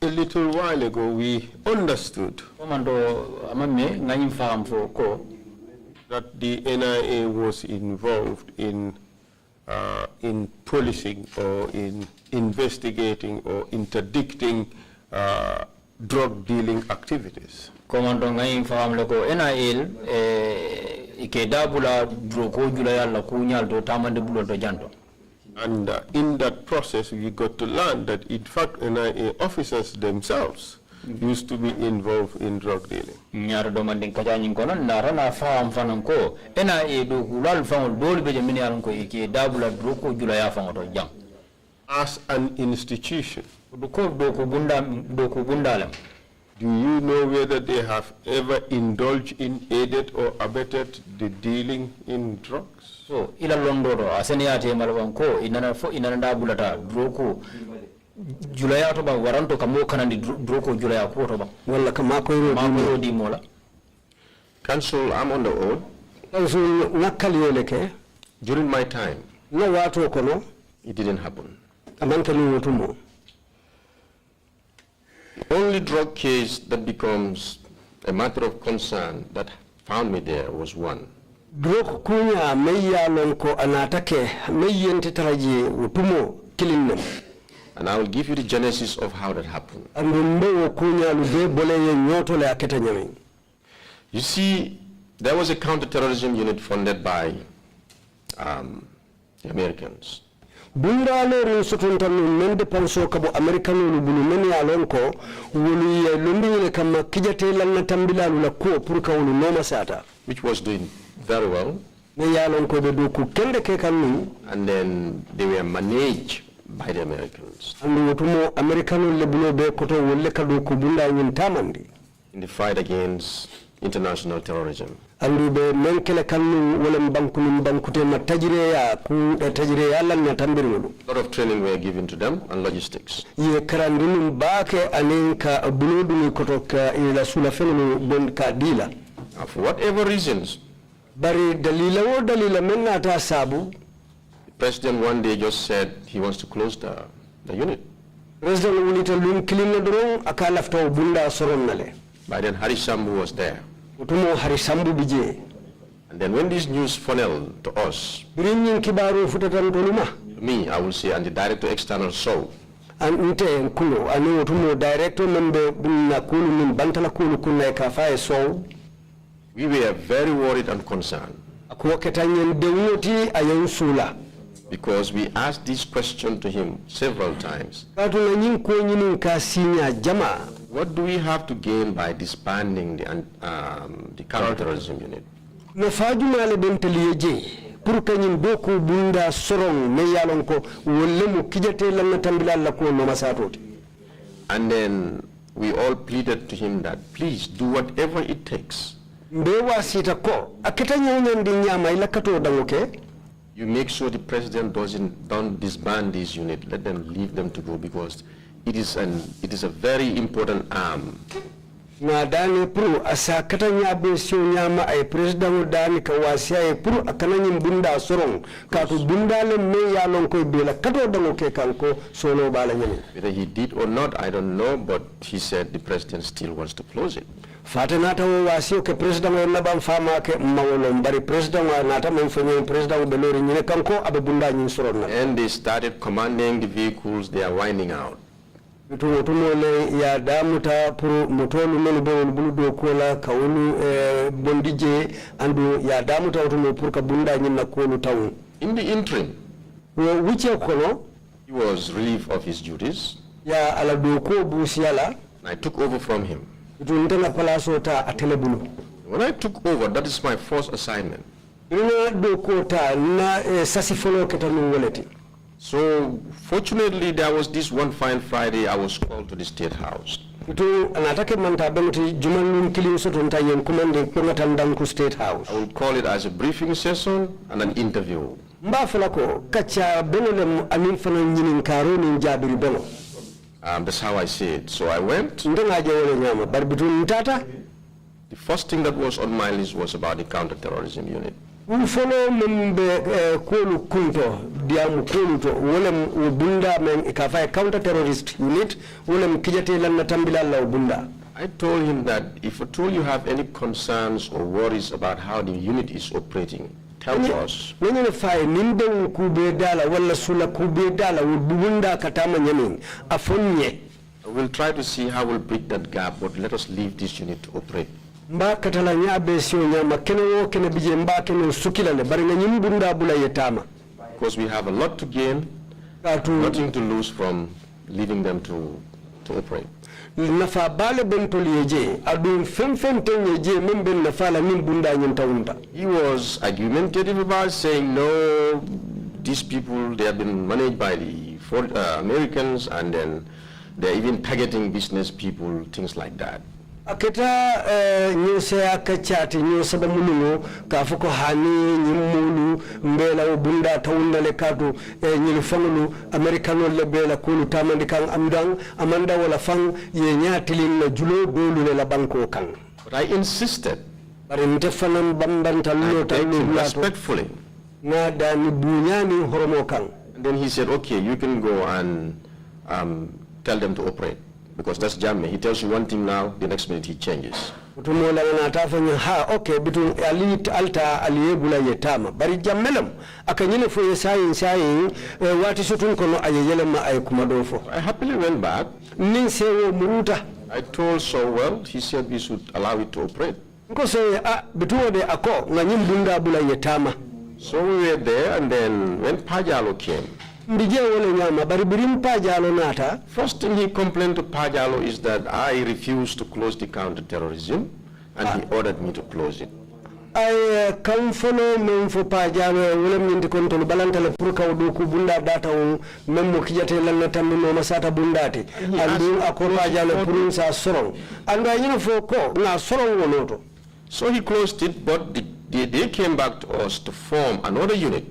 A little while ago, we understood that the NIA was involved in policing or in investigating or interdicting drug dealing activities. Komando ngai faham leko NIA ike dabula droko jula yalla kunyal do tamande bulo do janto. And in that process, we got to learn that, in fact, NIA officers themselves used to be involved in drug dealing. Nyara do manding kajani kono nara na faham fanan ko NIA do kulal fangol doli beje mini alon ko ike dabula droko jula ya fangoto jam. As an institution, do ko bundalem. Do you know whether they have ever indulged in, aided or abetted the dealing in drugs? So ila londoro aseniate malwanko inana dabulata droko julaya to ba waranto kamo kanandi droko julaya ko to ba wala kama ko ro di mola. Council, I'm on the oath. Council nakali yoleke During my time, na watu kono it didn't happen. amankali wotumo. The only drug case that becomes a matter of concern that found me there was one. Drog kunya meya lonko anatake meyente taraje wotumo kilinnem. And I will give you the genesis of how that happened. Andumbe kunya lube boleye nyoto le aketa nyame. You see, there was a counterterrorism unit funded by the Americans. Bundale rinsotonta mende panso kabo Amerikanu lubulu meni alonko wulu ye lumbile kama kijate lanna tambila lula kuo puruka wulu noma sata. Which was doing very well. Me ya alonko de doku kende ke kanu. And then they were managed by the Americans. Andu wotumo Amerikanu lebulo be koto wolle kadoku bunda wintamandi. In the fight against international terrorism. Andu be menkele kanu wole mbankute matajire ya ku tajire ya lan na tambirulu. A lot of training were given to them and logistics. Ye karandinu bake aninka bulodu ni kotoka ila sula fenu bon ka dila. Now, for whatever reasons, bari dalila menna ta sabu. the president one day just said he wants to close the unit. President unita lun kilina dorong akalafta bunda soronnale. By then Hari Sambu was there. Utumo Hari Sambu bije. And then when this news funneled to us, Birinyin kibaru futatan toluma. me, I will say, and the director external saw. And nte nkulo anu utumo director membe bunna kulu min bantala kulu kunna kafaye saw. We were very worried and concerned. Akuwa ketanyen dewuti ayensula. Because we asked this question to him several times. Katuna nyinko nyini nkasinya jama. What do we have to gain by disbanding the counterterrorism unit? Na fajumale benteliye pour kanyim doku bunda sorong me yalon ko wollemu kijate lan tambila la ko no masatoti. And then we all pleaded to him that please do whatever it takes. Sita ko akita nyanyandi nyama ila kato dangoke. You make sure the president don't disband this unit. Let them leave them to go because it is a very important arm. Na dani pro asa kata nyabe sio nyama ay president dani ka wasia ay pro akana nyim bunda sorong ka to bunda le me ya lon koy bela kato dango ke kanko solo bala nyami. Whether he did or not, I don't know, but he said the president still wants to close it. Fatanata wo wasio ke president wa nabam fama ke mawolo mbari president wa nata men fanyo president wa belori nyine kanko abe bunda nyin soron na. And they started commanding the vehicles, they are winding out. Tumole ya damuta puru motolu menu bolu bulu kola kaunu bondije andu ya damuta utumo puru kabunda nyina kolu tawu. In the interim, which kono he was relieved of his duties. Ya ala doko busiala. I took over from him. Tuntana palaso ta atelebulu. When I took over, that is my first assignment. Ina doko ta na sasifolo ketanu waleti. So, fortunately, there was this one fine Friday I was called to the State House. Anatake manta bemuti jumanun kilin sotonta yen kumande kungatandam ku State House. I will call it as a briefing session and an interview. Mba fulako kacha benolem anin fana nyinin karo nin jabiri beno. That's how I say it. So I went. The first thing that was on my list was about the counterterrorism unit. Follow kolu kunto diamu kunto wolem ubunda men ikafai counter-terrorist unit wolem kijate lan natambila la ubunda. I told him that if at all you have any concerns or worries about how the unit is operating, tell us. Nene fai nimbe kubedala wala sula kubedala ubunda katama nyemin afonye. We'll try to see how we'll bridge that gap, but let us leave this unit to operate. Mba katala nyabe sio nyama kene wo kene bije mba kene sukila le bari na nyimbunda bula yetama. Because we have a lot to gain, nothing to lose from leaving them to operate. Nafa bale bentoli yeje adun fem tenyeje memben nafala nimbunda nyentawunda. He was argumentative about saying no, these people, they have been managed by the Americans, and then they're even targeting business people, things like that. Aketa nyose akachati nyose da mulungu kafuko hani nyimulu mbela ubunda taunda lekatu nyilifangulu amerikano lebela kulu tamandi kang amdang amanda wala fang yenyatilin na julo dolu la banko kang. But I insisted. Bari mtefanam bambanta lulo talu respectfully. Na dani bunyani horomo kang. And then he said, okay, you can go and tell them to operate. Because that's Jammeh. He tells you one thing now, the next minute he changes. Utumola na atafanya okay bitu alta aliyebula yetama bari jammelam akanyine fo yesayin wati sutun kono ayeyele ma ay kumadofo. I happily went back. Nin sewo muruta. I told Sowell, he said we should allow it to operate. Nko se bitu de ako nganyim bunda bula yetama. So we were there, and then when Pajalo came, first thing he complained to Pajalo is that I refused to close the counter-terrorism, and he ordered me to close it. I come follow me for Pajalo, William in the control Balantale Purka Uduku Bunda data Memo Kijate Lanatamino Masata Bundati, and do a Pajalo Purunsa Sorong. And I know for ko na Sorong Wonoto. So he closed it, but they came back to us to form another unit.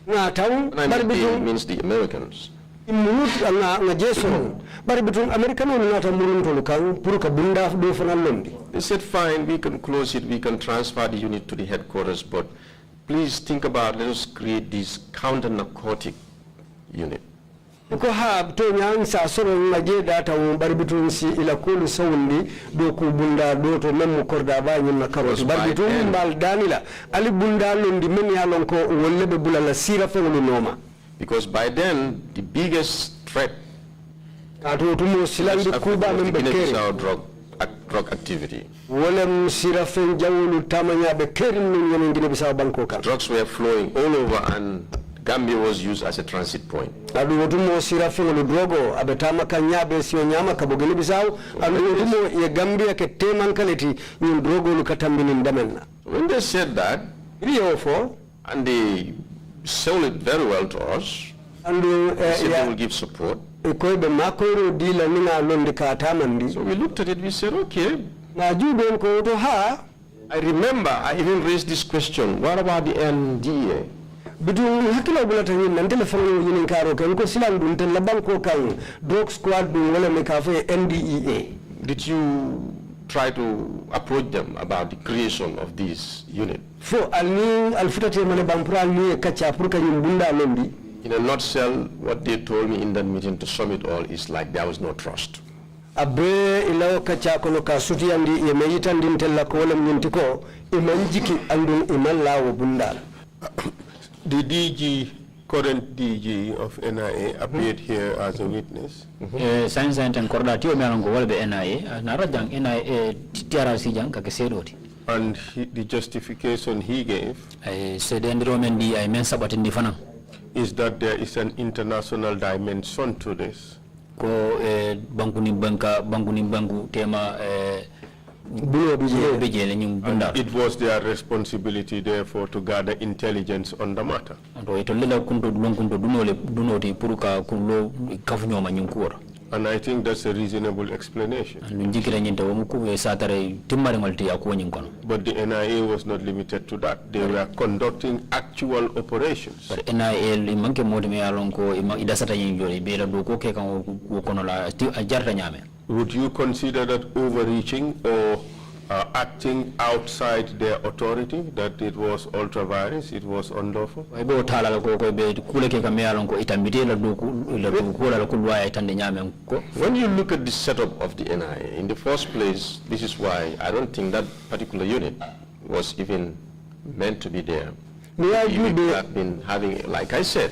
And I mean they means the Americans. They said, fine, we can close it, we can transfer the unit to the headquarters, but please think about, let us create this counter-narcotic unit. Ko hab to nyang sa soro ngaje data won bari bitun si ila kulu sawndi do ko bunda do to mem korda ba nyum na karoti bari bitun bal danila ali bunda londi men ya lon ko wolle be bulala sira fe woni noma. Because by then the biggest threat to mo silandi kuba men be kere drug activity. Wolem sira fe jawulu tamanya be kere min nyene ngine bisa banko kan. Drugs were flowing all over, and Gambia was used as a transit point. Adu wotumo sira fengolo drogo abetama kanyabe sio nyama kabogeni bisau adu wotumo ye Gambia ke teman kaleti nyun drogo lukatambini ndamenna. When they said that, and they sold it very well to us, they said they will give support. So we looked at it, we said, okay. I remember I even raised this question, what about the NDA? Did you try to approach them about the creation of this unit? In a nutshell, what they told me in that meeting, to sum it all, is like there was no trust. The DG, current DG of NIA, appeared here as a witness. Science and Cordatio Melango will be NIA, Narajang, NIA, TRC Jang, Kakeseroti. And the justification he gave said the environment I meant Sabat in the is that there is an international dimension to this. Ko Bankuni Banku tema and it was their responsibility, therefore, to gather intelligence on the matter. And I think that's a reasonable explanation. But the NIA was not limited to that. They were conducting actual operations. Would you consider that overreaching or acting outside their authority, that it was ultra-virus, it was unlawful? When you look at the setup of the NIA, in the first place, this is why I don't think that particular unit was even meant to be there. We have been having, like I said,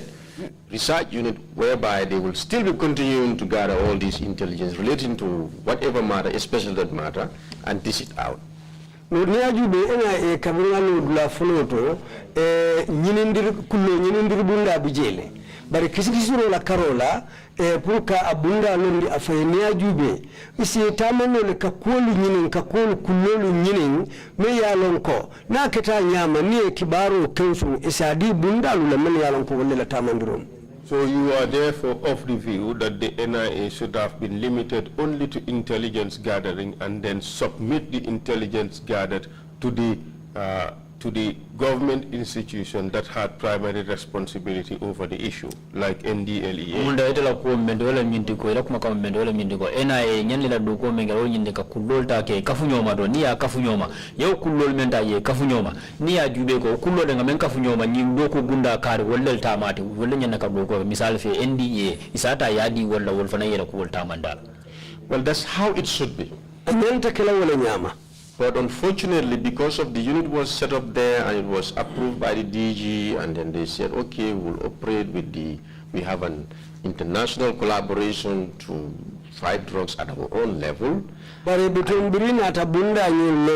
research unit whereby they will still be continuing to gather all this intelligence relating to whatever matter, especially that matter, and dish it out. Bari kisikisiro la karola puka abunda londi afayenia jube isi tamano le kakulu nyinin kakulu kulolu nyinin me yalonko na keta nyama ni kibaro kensu isadi bunda lula men yalonko wala tamandirom. So you are therefore of the view that the NIA should have been limited only to intelligence gathering and then submit the intelligence gathered to the government institution that had primary responsibility over the issue, like NDLEA. Well, that's how it should be. But unfortunately, because of the unit was set up there and it was approved by the DG, and then they said, okay, we'll operate with we have an international collaboration to fight drugs at our own level. But between Birina Tabunda and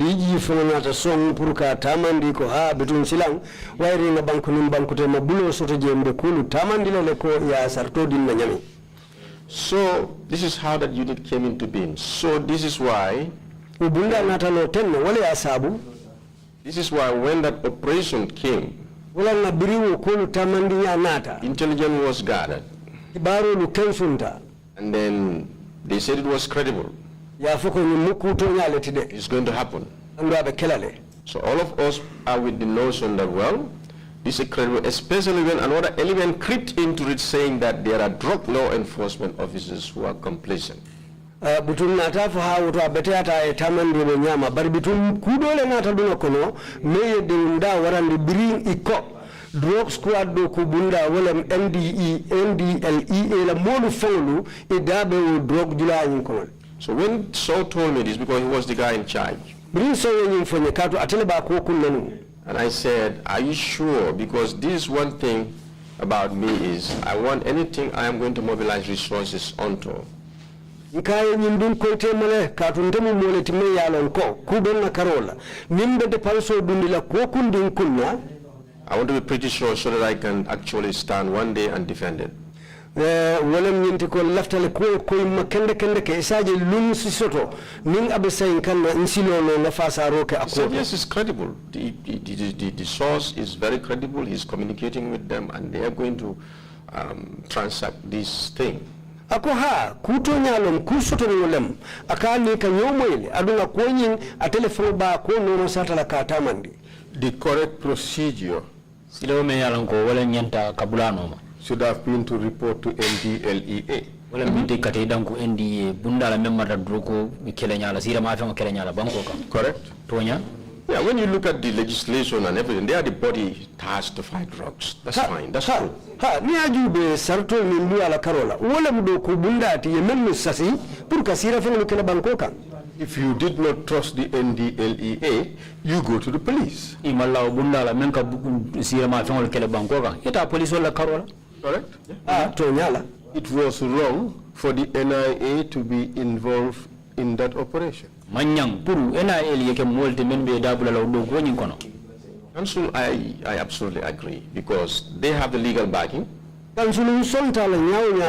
DG Fonata Song Purka Tamandi Koha between Silang, wiring a bankunim bankute mabulo sotajem the Kulu Tamandilo Leko ya Sartodin Nanyami. So this is how that unit came into being. So this is why this is why when that operation came, intelligence was gathered. And then they said it was credible. It's going to happen. So all of us are with the notion that, well, this is credible, especially when another element crept into it saying that there are drug law enforcement officers who are complacent. Between Natafa, how to better tamandi nyama, but between Kudole Nataduno Kono, may the Unda waran the bring iko drug squad do Kubunda, Willem NDE, NDLEA, la Molu Folu, Idabe drug July in Kono. So when Saul told me this, because he was the guy in charge, bring so for the car to Atilaba Kokunanu. And I said, are you sure? Because this one thing about me is, I want anything I am going to mobilize resources onto. Nkaye nyindun koite mole katundemu mole time yalon ko kubonna karola nimbe de palso dundila ko kundin kunna I want to be pretty sure so that I can actually stand one day and defend it. Walam nyinti ko laftale ko makende kende ke isaje lum sisoto ning abesayin kan nsilo no na fasa roke akoto. Yes, it's credible. The source is very credible. He's communicating with them and they are going to transact this thing. Ako ha kuto nyalom kusoto nyolem akani ka nyomoile adunga kwenyin atelefon ba ko no satala katamandi. The correct procedure silo me yalan ko wala nyanta kabulano ma should have been to report to NDLEA. wala minte kate dan ko NDA bundala memma da druko mi kele nyala sira ma fa kele nyala banko ka. Correct? Tonya? Yeah, when you look at the legislation and everything, they are the body tasked to fight drugs. That's fine. That's true. Ha ni ajube sarto ni ndu ala karola wala mudo ko bundati ye memmu sasi pour ka sira fa kele banko ka. If you did not trust the NDLEA, you go to the police. Imalla bundala men ka sira ma fa kele banko ka yeta police wala karola. Correct? Tonyala. It was wrong for the NIA to be involved in that operation. Manyang puru NIA yeke molte men be dabula law do ko nyin kono. Council, I absolutely agree because they have the legal backing. Council sonta la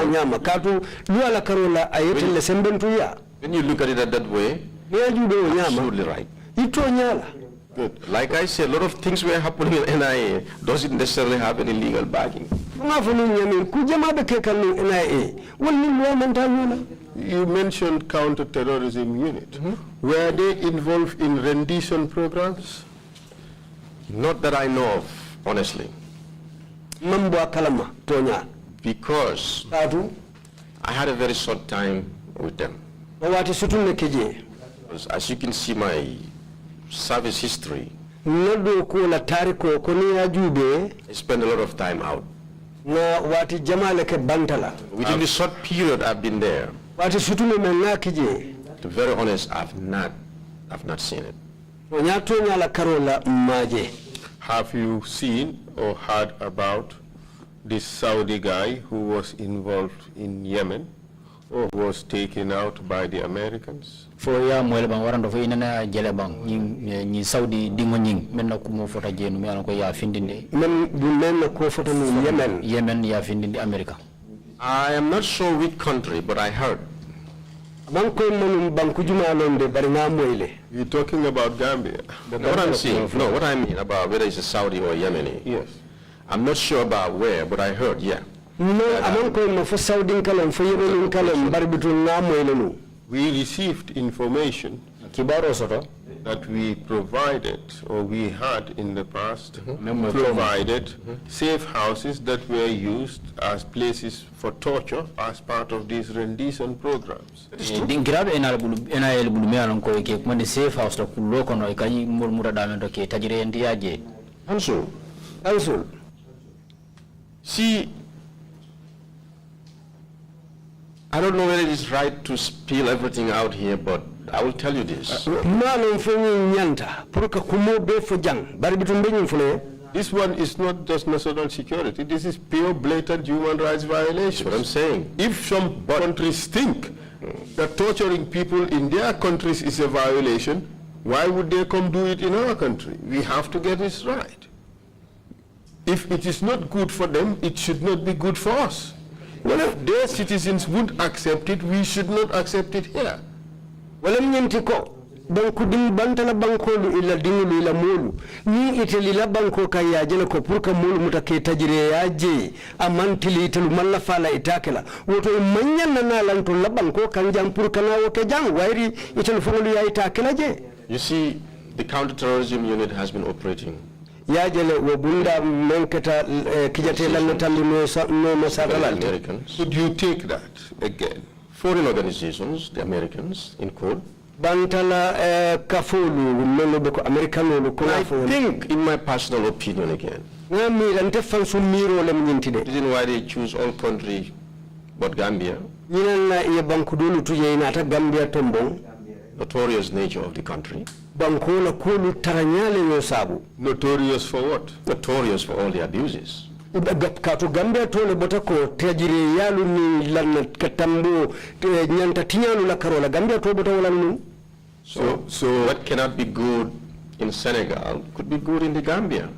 nyama katu luala karola ayete le sembentu ya. When you look at it that way, absolutely right. Good. Like I said, a lot of things were happening in NIA doesn't necessarily have any legal backing. You mentioned counter-terrorism unit. Were they involved in rendition programs? Not that I know of, honestly. Because I had a very short time with them. As you can see my service history, I spend a lot of time out. Within the short period I've been there, to be very honest, I've not seen it. Have you seen or heard about this Saudi guy who was involved in Yemen or was taken out by the Americans? For ya mwele bang warando fo inana jele bang ni Saudi dingo nying menna kumo fota jenu mi ko ya findinde men bu men ko fota no Yemen ya findinde America. I am not sure which country, but I heard. You're talking about Gambia. What I'm saying, no, what I mean about whether it's a Saudi or Yemeni. Yes. I'm not sure about where, but I heard, yeah. We received information that we provided, or we had in the past, provided safe houses that were used as places for torture as part of these rendition programs. Also, see, I don't know whether it is right to spill everything out here, but I will tell you this. This one is not just national security. This is pure blatant human rights violation. That's what I'm saying. If some countries think that torturing people in their countries is a violation, why would they come do it in our country? We have to get this right. If it is not good for them, it should not be good for us. Well, if their citizens wouldn't accept it, we should not accept it here. Well, banku ding bantala bankolu ila dingulu ila mulu ni itali la banko kaya jela ko purka mulu mutake tajire yaje amantili italu malla fala itakela woto manyan na lanto la banko kan jam purka na woke jam wairi italu fongolu ya itakela je. You see, the counter-terrorism unit has been operating. Yajele wo bunda menketa kijate lan tali no masadala. Could you take that again? Foreign organizations, the Americans in code. Bantala kafulu melo beko Americano ko I think, in my personal opinion again, the reason why they choose all country but Gambia, notorious nature of the country. Notorious for what? Notorious for all the abuses. Gambia tole botako tajiri yalu ni lan katambo nyanta tinyalu la karola Gambia to bota wala nu. So what cannot be good in Senegal could be good in the Gambia.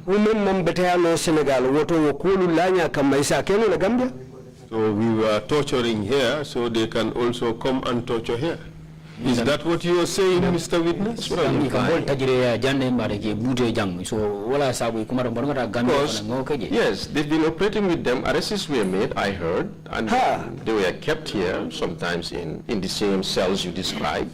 So we were torturing here, so they can also come and torture here. Is that what you are saying, Mr. Witness? Because, yes, they've been operating with them. Arrests were made, I heard, and they were kept here, sometimes in the same cells you described.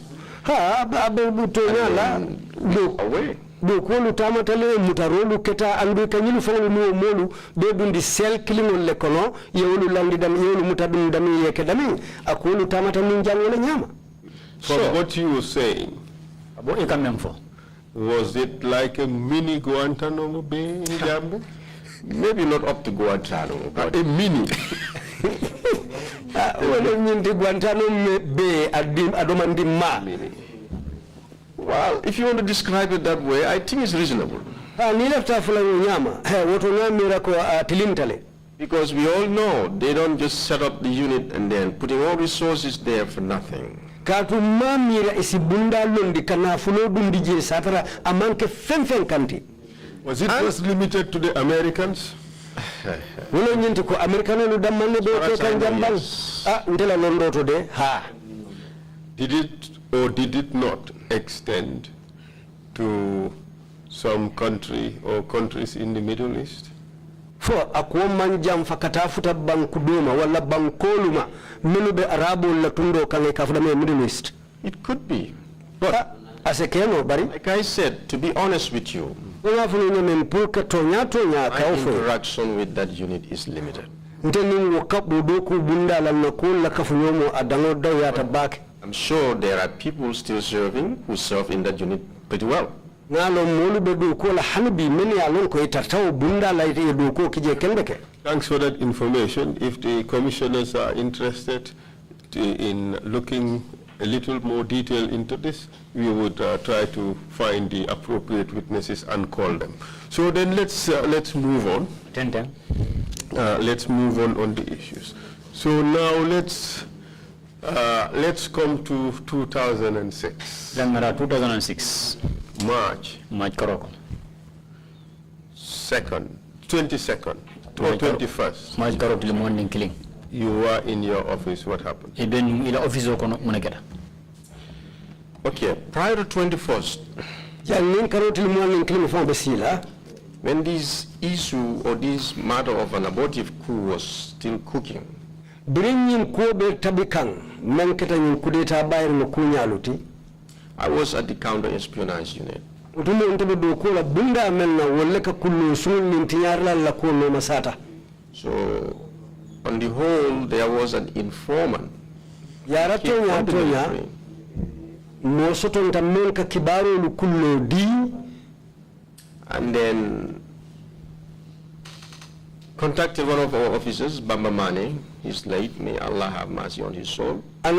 Away. Dokolu tamatale mutarolu keta andu kanyilu fangu nuo molu bebundi sel kilingol lekono yewulu landidam yewulu mutadum dami yekedami akulu tamata ninjangole nyama. From what you were saying, was it like a mini Guantanamo Bay in Gambia? Maybe not up to Guantanamo, but a mini. Guantanamo Bay adomandi ma. Well, if you want to describe it that way, I think it's reasonable. Because we all know they don't just set up the unit and then putting all resources there for nothing. Was it just limited to the Americans? Did it or did it not extend to some country or countries in the Middle East? For akumanjam fakatafuta bankuduma wala bankoluma minube arabu latundo kale kafudame Middle East. It could be. But as a keno bari, like I said, to be honest with you, my interaction with that unit is limited. I'm sure there are people still serving who serve in that unit pretty well. Thanks for that information. If the commissioners are interested in looking a little more detail into this, we would try to find the appropriate witnesses and call them. So then let's move on. Let's move on the issues. So now let's come to 2006. 2006. March. March Koroko. 22nd or 21st. March Koroko the morning killing. You were in your office. What happened? Okay, prior to 21st, when this issue or this matter of an abortive coup was still cooking, I was at the counter-espionage unit. So, on the whole, there was an informant. And then contacted one of our officers, Bamba Mane. He's late, may Allah have mercy on his soul. And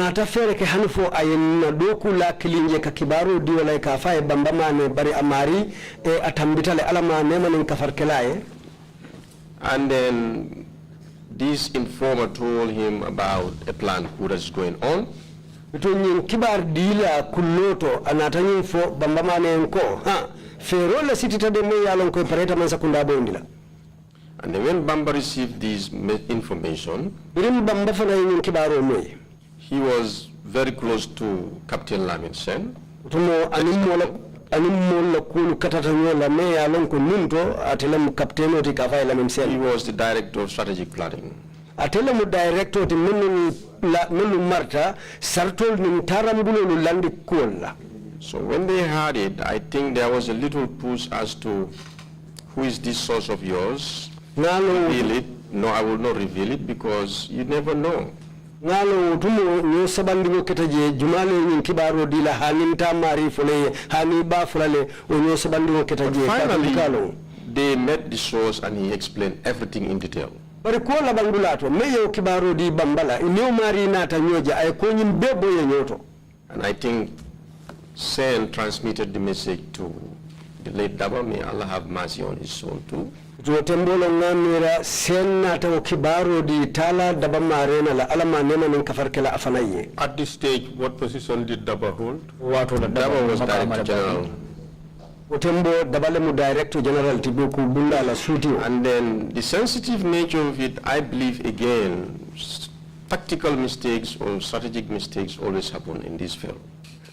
then this informer told him about a planned coup that's going on. And then when Bamba received this information, he was very close to Captain Lamin Sen. He was the director of strategic planning. So when they heard it, I think there was a little push as to who is this source of yours? Reveal it. No, I will not reveal it because you never know. Finally, they met the source and he explained everything in detail. And I think Sen transmitted the message to the late Daba, may Allah have mercy on his soul too. At this stage, what position did Daba hold? Daba was Director General Otembo dabale mu Director General Tiboku Bunda la suti. And then the sensitive nature of it, I believe again, tactical mistakes or strategic mistakes always happen in this field.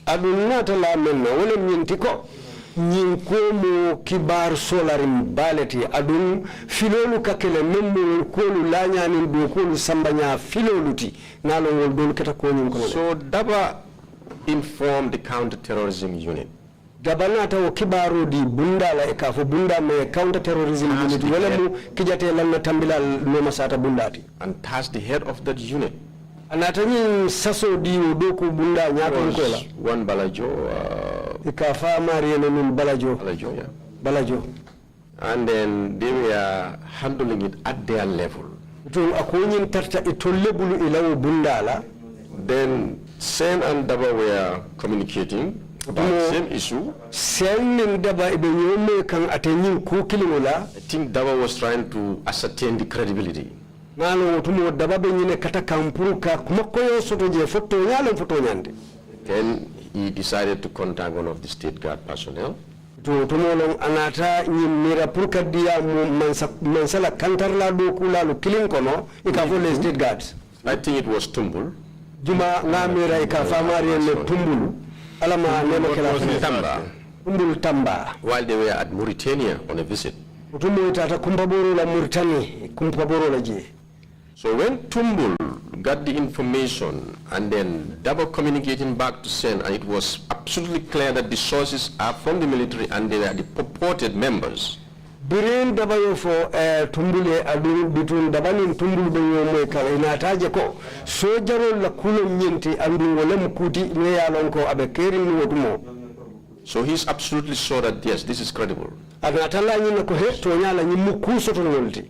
Adunata la menna wala nyintiko nyinkomo kibar solarim baleti adun filolu kakele memmo kolu lanyani do kolu sambanya filoluti nalo wol don kata ko nyinko. So Daba informed the counter-terrorism unit. Gabanata o kibaro di bunda la ekafo bunda me counter-terrorism unit wala mu kijate lanna tambila no masata bundati. And tasked the head of that unit. Anatani saso di doku bunda nyako nkola. One Balajo. Ikafa marieno min Balajo. Balajo, yeah. Balajo. And then they were handling it at their level. To akonyin tarta itolebulu ilawo bundala. Then Sen and Daba were communicating about the same issue. Sen and Daba ibenyome kan atenyin kukilimula. I think Daba was trying to ascertain the credibility. Nalo tumo Daba benyine kata kampuruka kumakoyo soto je foto nyalo foto nyande. Then he decided to contact one of the state guard personnel. To tumolong anata nyimira purka dia mansala kantarla do kula lo kilinkono ikavole state guards. I think it was Tumbul. Juma ngamira ikafa marieno Tumbulu alama nemo kala Tamba. Tumbulu Tamba. While they were at Mauritania on a visit. Tumo itata kumbaboro la Mauritania kumbaboro la je. So when Tumbul got the information and then double communicating back to Sen, and it was absolutely clear that the sources are from the military and they were the purported members. Birin dabayo for Tumbule adu between dabani Tumbul benyo mweka inataje ko sojaro la kulo nyenti andu wale mkuti ne yalonko abekeri ni wotumo. So he's absolutely sure that yes, this is credible. Anatala nyina ko he to nyala nyimukuso to ngolti.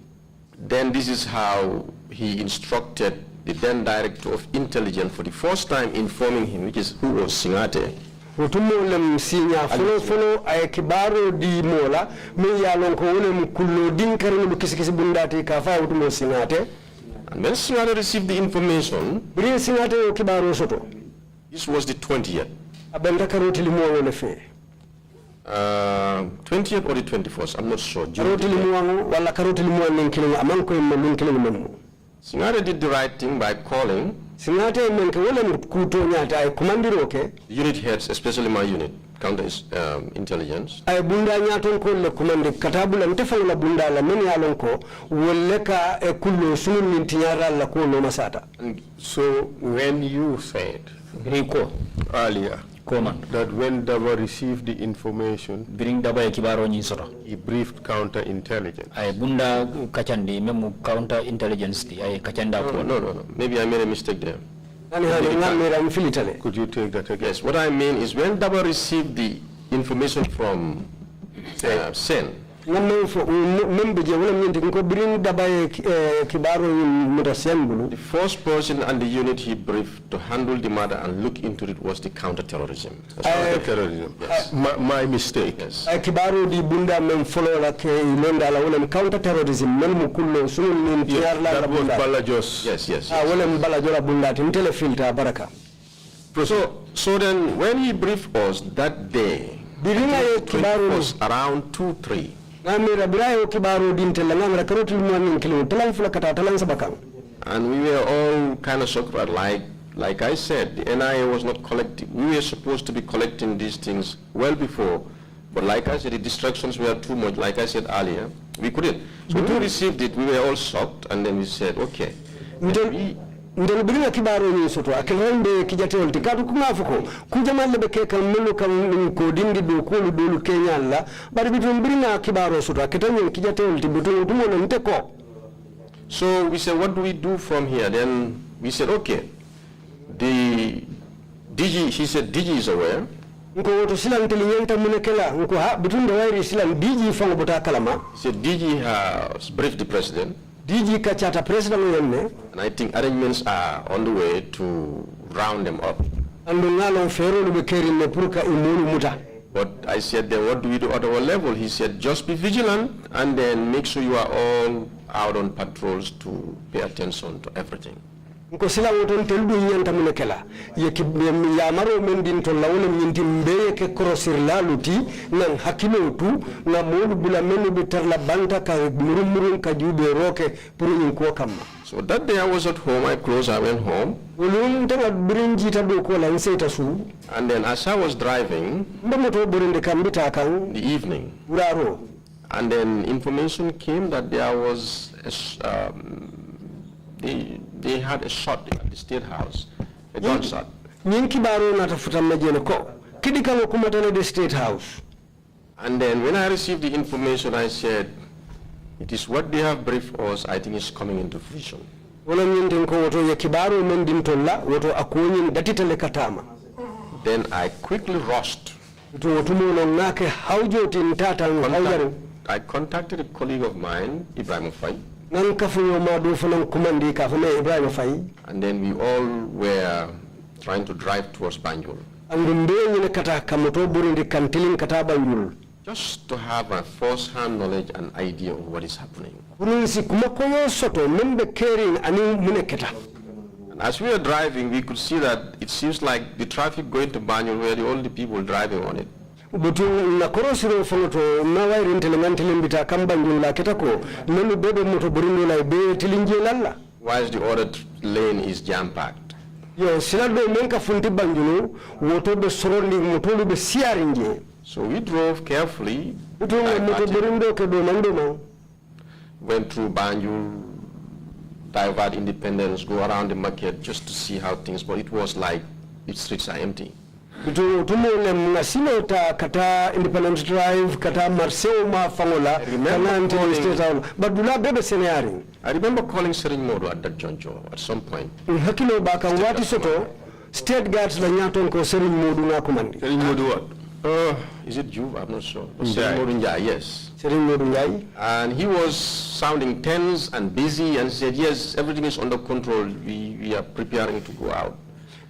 Then this is how he instructed the then director of intelligence for the first time, informing him, who was Singate. Utumolem sinya follow ay kibaro di mola me yalon ko wolem kullo dinkare no kisikisi bundati ka fa utumo Singate. And when Singate received the information, bri Singate o kibaro soto. This was the 20th. Abenda karoti limo wala fe. 20th or the 21st, I'm not sure. Singate did the right thing by calling unit heads, especially my unit, counter intelligence. And so when you said earlier that when Daba received the information, he briefed counterintelligence. No. Maybe I made a mistake there. Could you take that again? Yes, what I mean is when Daba received the information from Sen, the first person and the unit he briefed to handle the matter and look into it was the counterterrorism. Counterterrorism. Yes. My mistake. Yes. Counterterrorism. That was Balajos. Yes. So then when he briefed us that day, it was around 2-3. And we were all kind of shocked, like I said, the NIA was not collecting. We were supposed to be collecting these things well before, but like I said, the distractions were too much. Like I said earlier, we couldn't. So when we received it, we were all shocked, and then we said, okay. Ndel bringa kibaro ni soto akelende kijatol tikatu kumafuko kujamalle beke kamulu kam ko dindi do ko do Kenya la bari bitum bringa kibaro soto aketanyo kijatol tibutu dumo nteko. So we said, what do we do from here? Then we said, okay, the DG, he said DG is aware. Nko to silan telinyenta munekela nko ha bitum de wairi silan DG fango bota kalama. He said DG has briefed the president. DG kachata president yenne. And I think arrangements are on the way to round them up. But I said, then what do we do at our level? He said, just be vigilant and then make sure you are all out on patrols to pay attention to everything. ko sila woton teldu nyanta munekela yeki ya maro men din to lawle minti mbeye ke krosir la luti nan hakilo tu na molu bula menu be tarla banta ka murumurun ka jube roke pour in ko kamma. So that day I was at home, I closed, I went home. Ulun tanga brinji ta do ko la nseta su. And then as I was driving, ndamoto burinde kambita kan the evening, uraro. And then information came that there was they had a shot at the State House, a gunshot. Nyinki baro na tafuta majene ko kidika lo kumatana the State House. And then when I received the information, I said, it is what they have briefed us, I think is coming into fruition. Wala nyinten ko woto yakibaro mendin tolla woto akonyin datitale katama. Then I quickly rushed. I contacted a colleague of mine, Ibrahim Fay. And then we all were trying to drive towards Banjul. Just to have a first-hand knowledge and idea of what is happening. And as we were driving, we could see that it seems like the traffic going to Banjul were the only people driving on it. Why is the other lane is jam-packed? So we drove carefully, went through Banjul, divert Independence, go around the market just to see how things, but it was like the streets are empty. Kata Independence Drive, kata Marceo ma fangola, I remember calling Sering Modo at that juncture at some point. Hakilo baka wati soto state guards la nyaton ko Sering Modo na komandi. Sering Modo what? Is it you? I'm not sure. Sering Modo Njai, yes. Sering Modo Njai. And he was sounding tense and busy and said, yes, everything is under control. We are preparing to go out.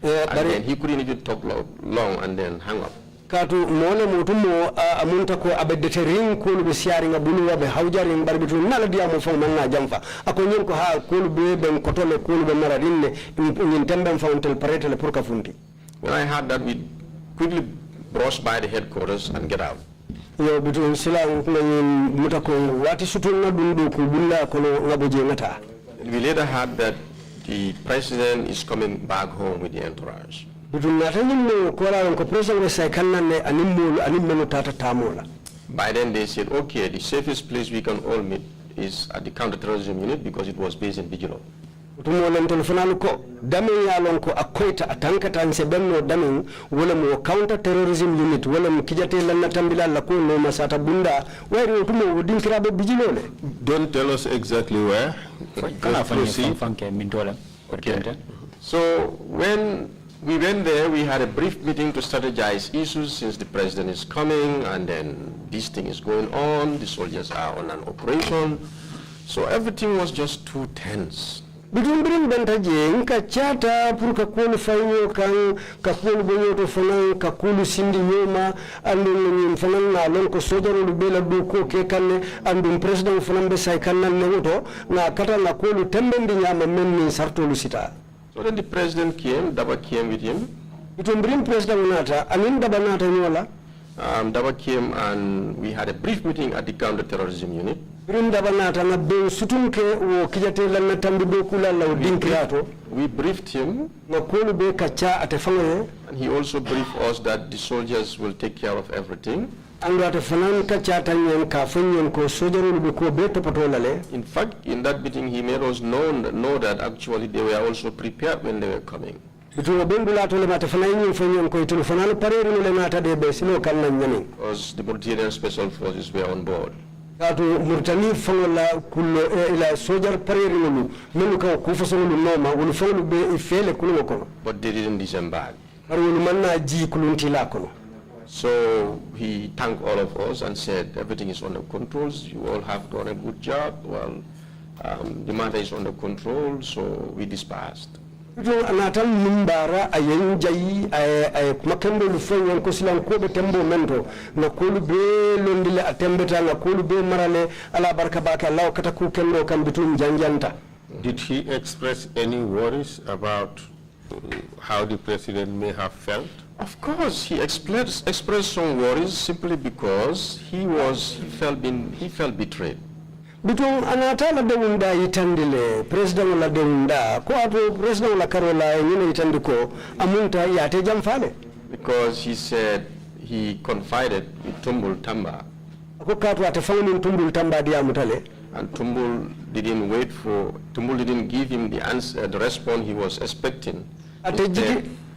And then he couldn't even talk long and then hang up. Katu mole mutumo amunta ko abedete ring kulu be siari nga bulu wabe haujaring barbitu nala dia mo fong manna jamfa ako nyen ko ha kulu be ben kotole kulu be maradinne nyin tembe fontel parete le pour ka funti. When I heard that, we quickly brushed by the headquarters and get out. Yo bitu sila nyin mutako wati sutul na dundu ko bulla ko ngaboje ngata. We later heard that the president is coming back home with the entourage. By then they said, okay, the safest place we can all meet is at the counterterrorism unit because it was based in Bijilo. Counter-terrorism unit Don't tell us exactly where. Okay. So when we went there, we had a brief meeting to strategize issues since the president is coming and then this thing is going on, the soldiers are on an operation. So everything was just too tense. Bidumbring bentaje nka chata pour ka kulu fayo kan ka kulu bonyoto fanan ka kulu sindi nyoma andum fanan na lon ko sojaro lu bela do ko ke kanne andum president fanan be say kannan ne woto na kata na kulu tembendi nyama men sarto lu sita. So then the president came, Daba came with him. Bidumbring president nata anin Daba nata nyola. Daba came and we had a brief meeting at the counter-terrorism unit. We briefed him, and he also briefed us that the soldiers will take care of everything. In fact, in that meeting, he made us know that actually they were also prepared when they were coming. Because the Mauritanian Special Forces were on board. But they didn't disembark. So he thanked all of us and said, everything is under control. You all have done a good job. Well, the matter is under control, so we dispersed. Anatal numbara ayen jayi ay makendo lu fenyon ko silan ko be tembo mento na kolu be londile atembeta na kolu be marale ala barka baka law kata ku kendo kan bitum janjanta. Did he express any worries about how the president may have felt? Of course, he expressed some worries simply because he felt betrayed. Bitung anatala deunda itandile president la deunda ko ato president la karola nyine itandiko amunta yate jamfale Because he said he confided with Tumbul Tamba, ko kato atafawni tumbul tamba dia mutale and Tumbul didn't give him the answer, the response he was expecting.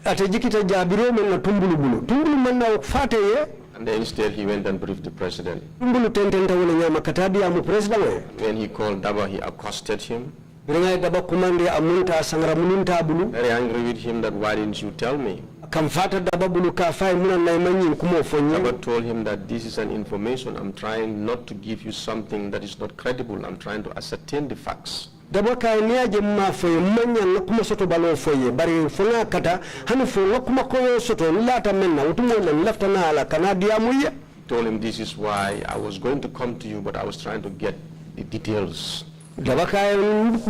atejikita jabiro men na tumbulu bulu tumbulu man na fate ye And then instead he went and briefed the president. tumbulu tententa wala nyama katadi amu president we When he called Daba, he accosted him, birenga daba kumande amunta sangara mununta bulu very angry with him that why didn't you tell me? kam fata daba bulu ka fay muna nay manyin kumo fonyi Daba told him that this is an information. I'm trying not to give you something that is not credible. I'm trying to ascertain the facts. daba ka niaje ma foye manya ngakuma soto balo foye bari fonga kata hani fo ngakuma koyo soto lata menna utumo le lafta na ala kanadi amuye Told him this is why I was going to come to you, but I was trying to get the details. daba ka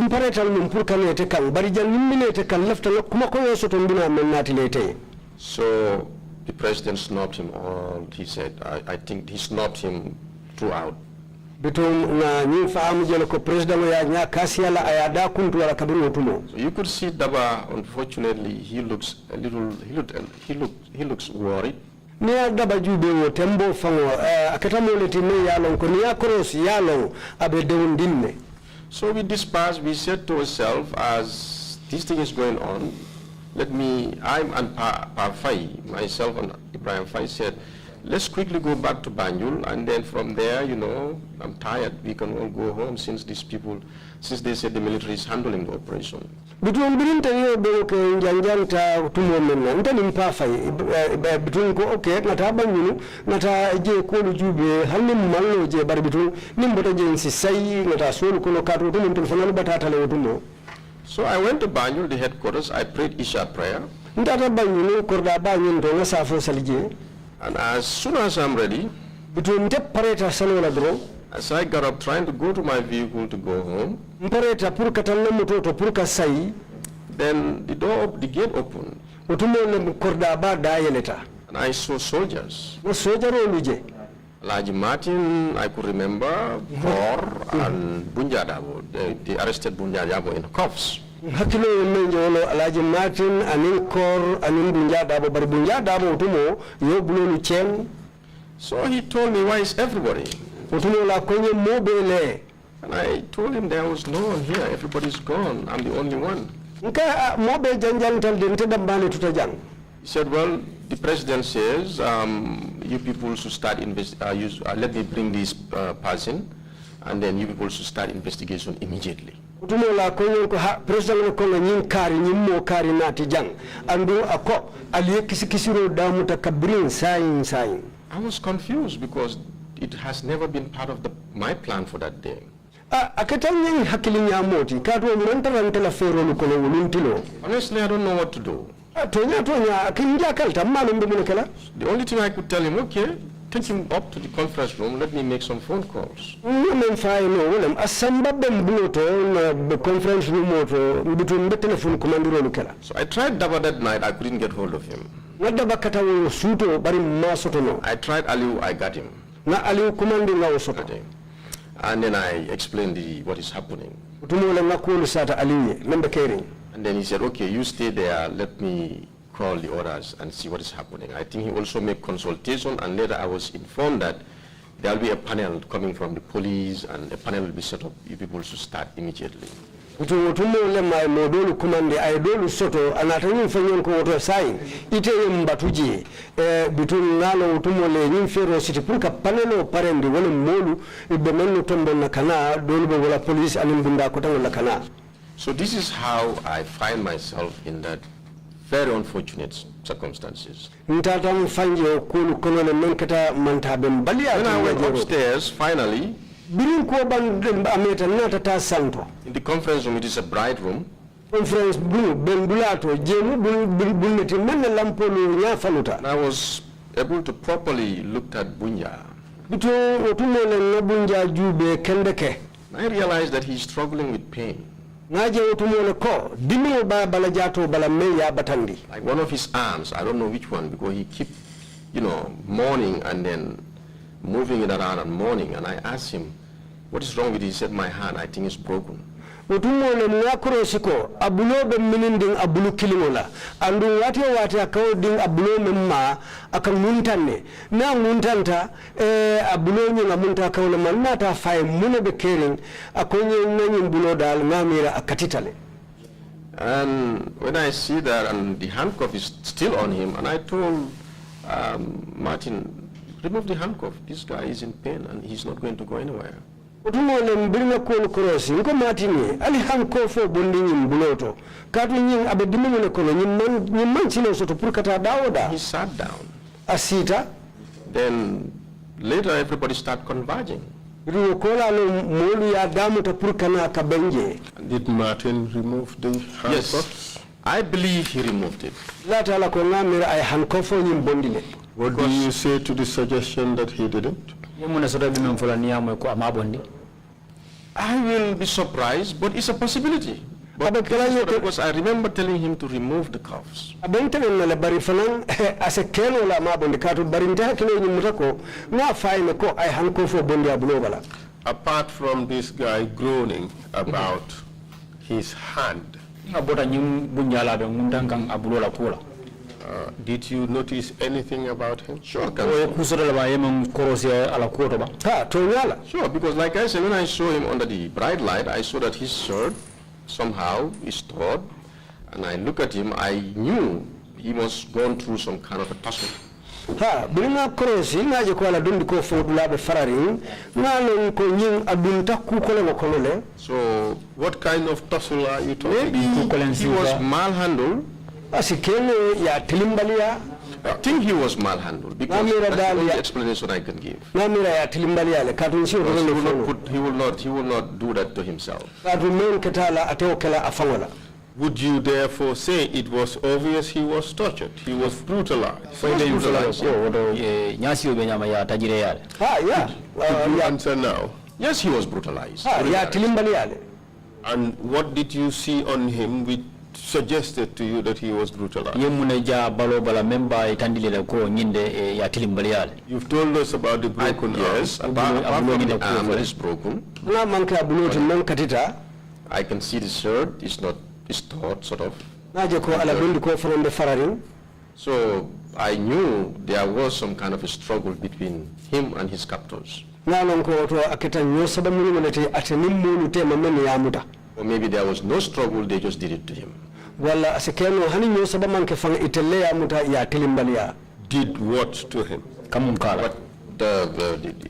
mparetal num pour kanete kan bari jal nimminete kan lafta ngakuma koyo soto mbina mennati lete So the president snubbed him all. He said, I think he snubbed him throughout. bitum na nyi faamu jelo ko president ya nya kasiala ayada kuntu wala kabiri otumo So you could see Daba, unfortunately, he looks worried. ni daba jube wo tembo fango akata moleti ne yalon ko ni akros yalon abe dewndinne So we dispersed, we said to ourselves, as this thing is going on, I'm and Parfai, myself and Ibrahim Fai said, let's quickly go back to Banjul, and then from there, I'm tired, we can all go home since they said the military is handling the operation. bitum birinta yo be ko janjanta tumo men nta nim Parfai bitum ko okay ngata banyunu ngata je ko lu jube hanni mallo je bar bitum nim bota je si sai ngata solo ko no kato tum tum fanal batata le tumo So I went to Banjul, the headquarters, I prayed Isha prayer, ndata banyunu korda banyin to ngasa fo salije and as soon as I'm ready, bitum te pareta salola bro as I got up trying to go to my vehicle to go home, mpareta pour katal moto to pour ka sai then the gate opened, utumo le korda ba da yeleta and I saw soldiers. no sojaro luje Laji Martin, I could remember, Kor and Bunjadabo. They arrested Bunjadabo in cuffs. hakilo menjo lo alaji Martin anin Kor anin Bunjadabo bar Bunjadabo utumo yo bulolu chen So he told me, why is everybody? utumo la konye mobile And I told him there was no one here, everybody's gone, I'm the only one. nka mobe janjang tal den te dambale tutajang He said, well, the president says, you people should start, let me bring this person, and then you people should start investigation immediately. utumo la konye ko president ko nyin kari nyimmo kari nati jang andu ako ali kisikisiro damu takabrin sayin sayin I was confused because it has never been part of my plan for that day. akatanya hakili nyamoti kato mantara la fero lukono wuluntilo Honestly, I don't know what to do. tonya kinja kalta malum be munekala The only thing I could tell him, okay, take him up to the conference room, let me make some phone calls. men fay no wolem asamba bem buloto na conference room moto bitum be telephone commandiro lukela So I tried Daba that night, I couldn't get hold of him. wadda bakata wo suto bari masoto no I tried Aliu, I got him. na ali commandi ngawo soto Okay. And then I explained what is happening. utumo le ngakulu sata aliye membe kering And then he said, okay, you stay there, let me call the others and see what is happening. I think he also made consultation, and later I was informed that there will be a panel coming from the police, and a panel will be set up. You people should start immediately. utumo le may modolu commandi ay dolu soto anata nyim fanyon ko woto sai ite mbatuji bitum ngalo utumo le nyim fero city pour ka panelo parendi wala molu be menno tombo na kana dolu be wala police anin bunda ko tan wala kana. So this is how I find myself in that very unfortunate circumstances. When I went upstairs, finally, in the conference room, it is a bride room. Conference room, and I was able to properly look at Bunya. I realized that he's struggling with pain. ngaje utumole ko dimo ba bala jato bala me ya batandi. Like one of his arms, I don't know which one, because he keep, mourning and then moving it around and mourning. And I asked him, what is wrong with it? He said, my hand, I think, is broken. Utumole mwakuro siko abulo be mininding abulu kilimola andu wati akawding abulo memma akamuntane na muntanta abulo nyinga munta akawla manata fay mune be kering akonye nani bulo dal ngamira akatitale. And when I see that and the handcuff is still on him, and I told Martin, remove the handcuff. This guy is in pain and he's not going to go anywhere. Utumole mbirina kono krosi nko Martini ali handcuff bondi nyimbuloto katu nying abedimo ne kono nyimman chino soto purkata dawoda. He sat down. Asita. Then later everybody started converging. Did Martin remove the handcuffs? Yes, I believe he removed it. What do you say to the suggestion that he didn't? I will be surprised, but it's a possibility. But because I remember telling him to remove the cuffs. Apart from this guy groaning about his hand, did you notice anything about him? Sure, sure, because like I said, when I saw him under the bright light, I saw that his shirt somehow is torn, and I look at him, I knew he must gone through some kind of a tussle. Bringa krosi na je ko ala dundi ko fodula be fararing na lon ko nyin adunta ku ko le ko le. So what kind of tussle are you talking? Maybe he was malhandled. Asikene ya tilimbalia. I think he was malhandled because that's the only explanation I can give. Na mira ya tilimbalia le katun si he will not do that to himself. Katu men ketala atewkela afangola. Would you therefore say it was obvious he was tortured? He was brutalized. Yeah. Answer now. Yes, he was brutalized. And what did you see on him which suggested to you that he was brutalized? You've told us about the broken arm. Yes, apart from the arm that is broken, I can see the shirt is torn, sort of. So I knew there was some kind of a struggle between him and his captors. Or maybe there was no struggle, they just did it to him. Did what to him? But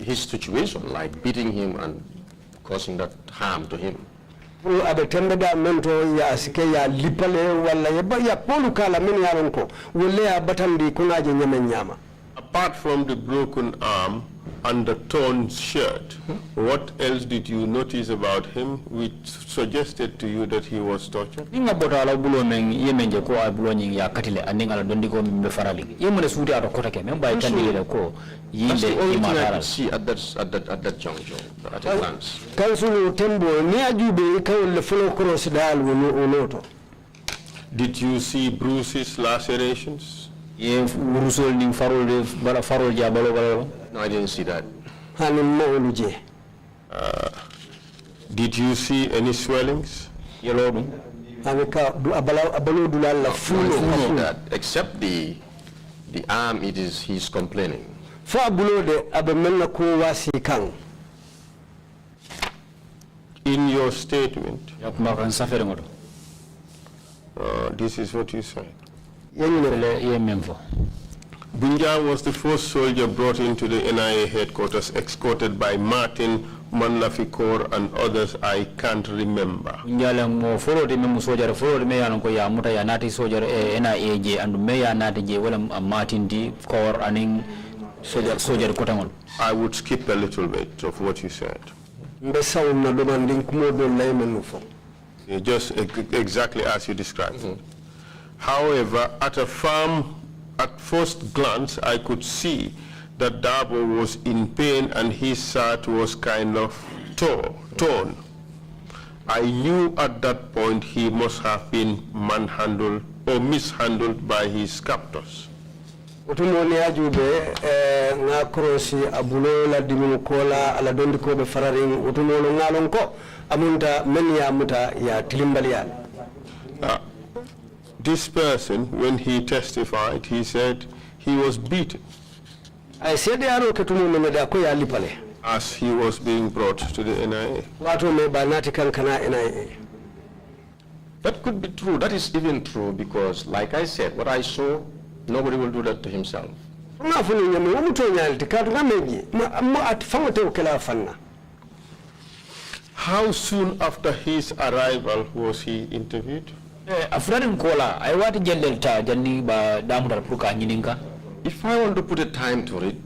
his situation, like beating him and causing that harm to him. Apart from the broken arm and the torn shirt, what else did you notice about him which suggested to you that he was tortured? That's the only thing I could see at that juncture, at a glance. Did you see bruises, lacerations? No, I didn't see that. Did you see any swellings? That, except the arm, he's complaining. In your statement, this is what you said. Bunja was the first soldier brought into the NIA headquarters, escorted by Martin, Manlafikor, and others I can't remember. I would skip a little bit of what you said. Just exactly as you described. However, at first glance, I could see that Dabo was in pain and his shirt was kind of torn. I knew at that point he must have been manhandled or mishandled by his captors. Utumoni ajube nga krosi abulo la dimu kola ala dondi ko be fararing utumono ngalon ko amunta men ya muta ya tilimbaliya. This person, when he testified, he said he was beaten Ay sede aro ketumo me da ko ya lipale. as he was being brought to the NIA. Wato me banati kankana NIA. That could be true. That is even true because, like I said, what I saw, nobody will do that to himself. Nga funu nyame umuto nyalti kadu ngameji mo atfango te ukela fanna. How soon after his arrival was he interviewed? Afranin kola ay wati jellel ta janni ba damudar puka nyininka. If I want to put a time to it,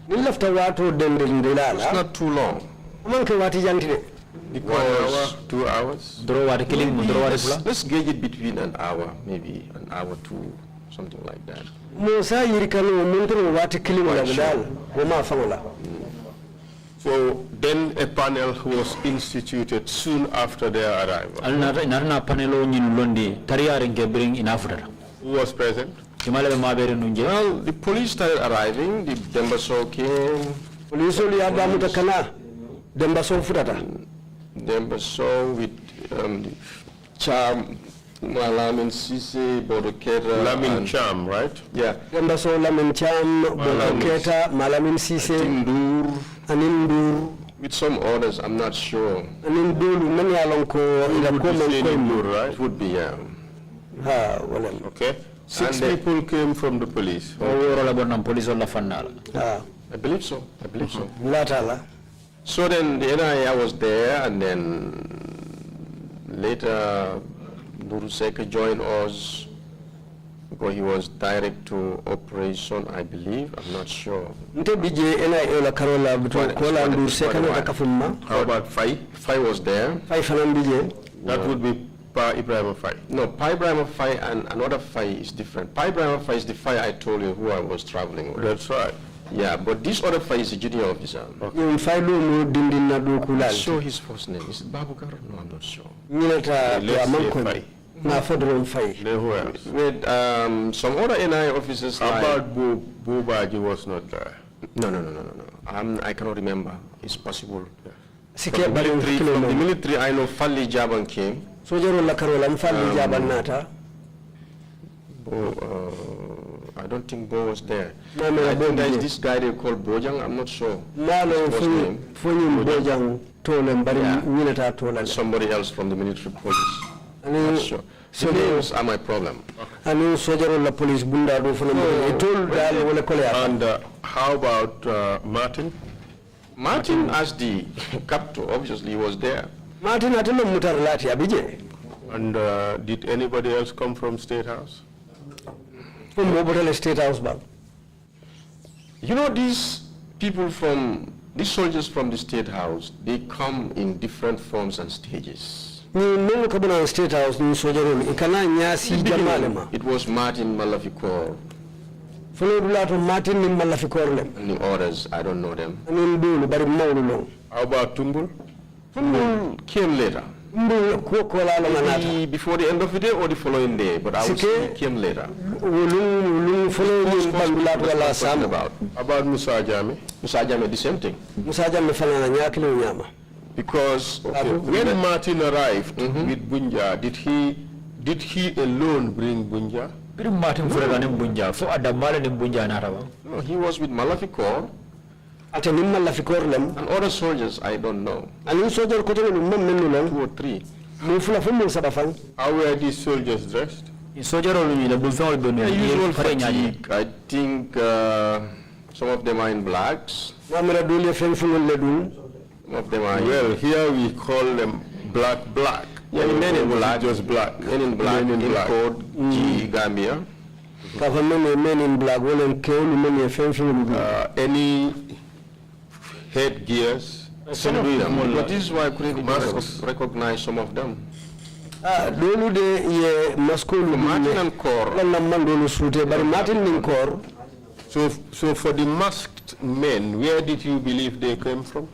Nilafta wato dendel ndilala. it's not too long. Manke wati jantide. 1 hour, 2 hours? Let's gauge it between an hour, maybe an hour to something like that. Musa yirikano muntro wati kilimo la ndal wama fangola. So then a panel was instituted soon after their arrival. Narna panelo nyin londi tariyare ngebring inafutara. Who was present? Well, the police started arriving, the Dembaso came. Police oli adamu takana Dembaso futata. Dembaso with Cham, Malamin Sise, Bodoketa. Lamin Cham, right? Yeah. Dembaso Lamin Cham, Bodoketa, Malamin Sise, Anindur. With some others, I'm not sure. Anindur, many along ko right? It would be, yeah. Okay. 6 people came from the police. I believe so. I believe so. So then the NIA was there, and then later Nuruseka joined us because he was direct to operation, I believe. I'm not sure. How about Fai? Fai was there. That would be Pa Ibrahim Fai. No, Pa Ibrahim Fai and another Fai is different. Pa Ibrahim Fai is the Fai I told you who I was traveling with. That's right. Yeah, but this other Fai is a junior officer. Okay. I'm not sure his first name. Is it Babukar? No, I'm not sure. Let's say Fai. Then who else? With some other NI officers. How about Bubaji was not there? No. I cannot remember. It's possible. From the military, I know Fali Jaban came. I don't think Bo was there. I think there is this guy they call Bojang. I'm not sure. Somebody else from the military police. I'm not sure. So names are my problem. And how about Martin? Martin, as the captor, obviously he was there. Martin And did anybody else come from State House? From State House, you know, these people these soldiers from the State House, they come in different forms and stages. State House, it was Martin Malafikor. Martin And the others, I don't know them. How about Tumbul? Tumbul came later. Maybe before the end of the day or the following day, but I would say he came later. About Musa Jame? Musa Jame, the same thing. Because when Martin arrived with Bunja, did he alone bring Bunja? No, he was with Malafikor. And other soldiers, I don't know. 2 or 3. How were these soldiers dressed? Usual fatigue. I think some of them are in blacks. Some of them are Well, here we call them black. Yeah, men in black. Just black. Men in black, in code, G, Gambia. Men in black, Any headgears? Some of them. But this is why I couldn't even recognize some of them. Martin and Kor. Martin and Kor. So for the masked masked men, where did you believe they came from?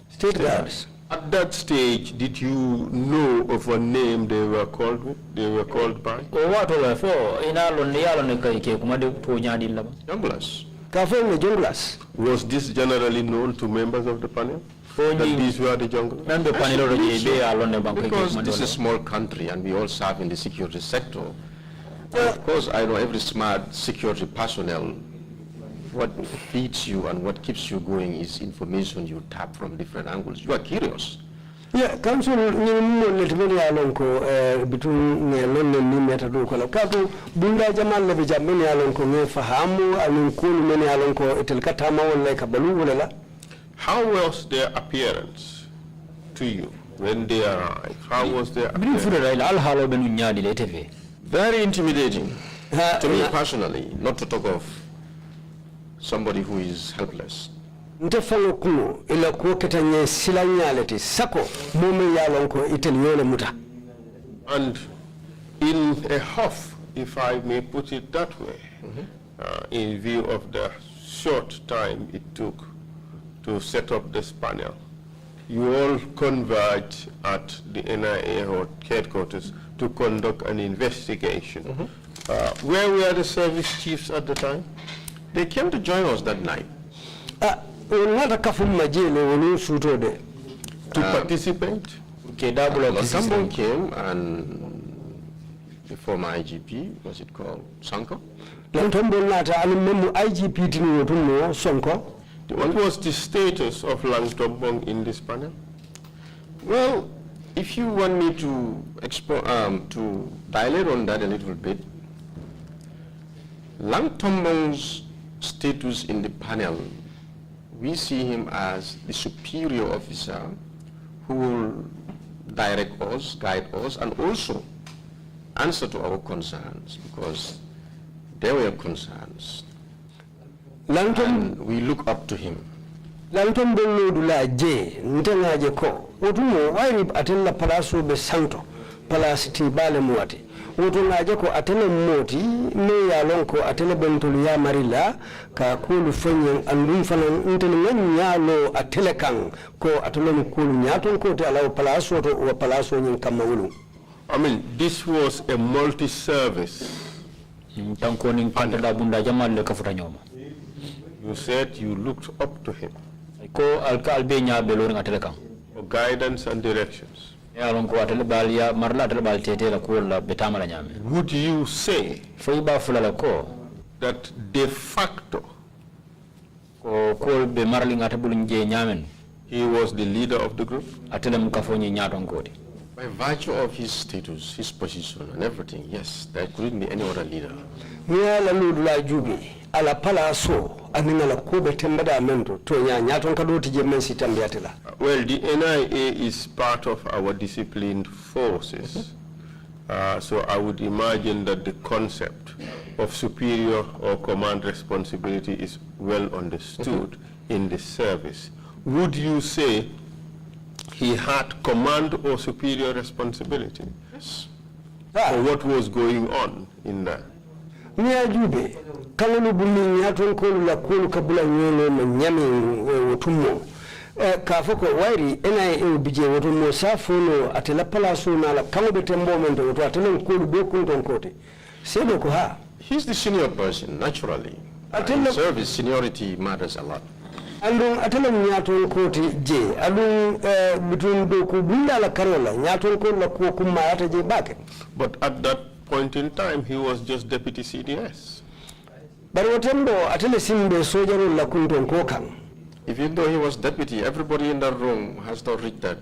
State guards. At that stage, did you know of a name they were called with? They were called by? Junglers. Junglers. Was this generally known to members of the panel? That these were the junglers? Because this is a small country and we all serve in the security sector. Of course, I know every smart security personnel, what feeds you and what keeps you going is information you tap from different angles. You are curious. Yeah, council ni mo letimeli alonko between London ni metadu kola kato bunda jamal le bijameni alonko nge fahamu alunkulu meni alonko etelkata ma wala kabalu wala. How was their appearance to you when they arrived? How was their appearance? Very intimidating to me personally, not to talk of somebody who is helpless. Ntefalo kuno ila kuoketa nye silanyaleti sako mume yalonko iteliole muta. And in a huff, if I may put it that way, in view of the short time it took to set up this panel, you all converged at the NIA headquarters to conduct an investigation. Where were the service chiefs at the time? They came to join us that night. To participate? Someone came and the former IGP, what's it called, Sanko? What was the status of Langtombong in this panel? Well, if you want me to dilate on that a little bit, Langtombong's status in the panel, we see him as the superior officer who will direct us, guide us, and also answer to our concerns, because there were concerns. And we look up to him. Lantom dula je ntengaje ko otumo wairi atella palaso be santo palasiti bale muati otungaje ko atella moti ne ya lonko atella bentulu ya marila ka kulu fanyen andum fanan intele nyalo atella kan ko atella kulu nyaton ko te alaw palaso to o palaso nyin kamawulu. I mean, this was a multi-service. You said you looked up to him for guidance and directions. Would you say that de facto he was the leader of the group? By virtue of his status, his position, and everything, yes, there couldn't be any other leader. Ala palaso aningala kube tembada amendo to nyaton kadoti jemensi tambiatela. Well, the NIA is part of our disciplined forces. So I would imagine that the concept of superior or command responsibility is well understood in the service. Would you say he had command or superior responsibility for what was going on in there? Jube, kalulu bumi nyaton kolu la kolu kabula nyolo mnyami wotumo. Kafoko wairi NIA bije wotumo safuno atela palaso na la kamo betembo mendo wotu atela kolu beku ntonkote. Sebe ko ha. He's the senior person, naturally. In service, seniority matters a lot. Alung atela nyaton koti je, alung between doku bunda la karola, nyaton kolu la kuwa kumayata je bake. But at that point in time, he was just deputy CDS. But watembo atele simbe sojaro la kunton kokang. Even though he was deputy, everybody in that room has not reached that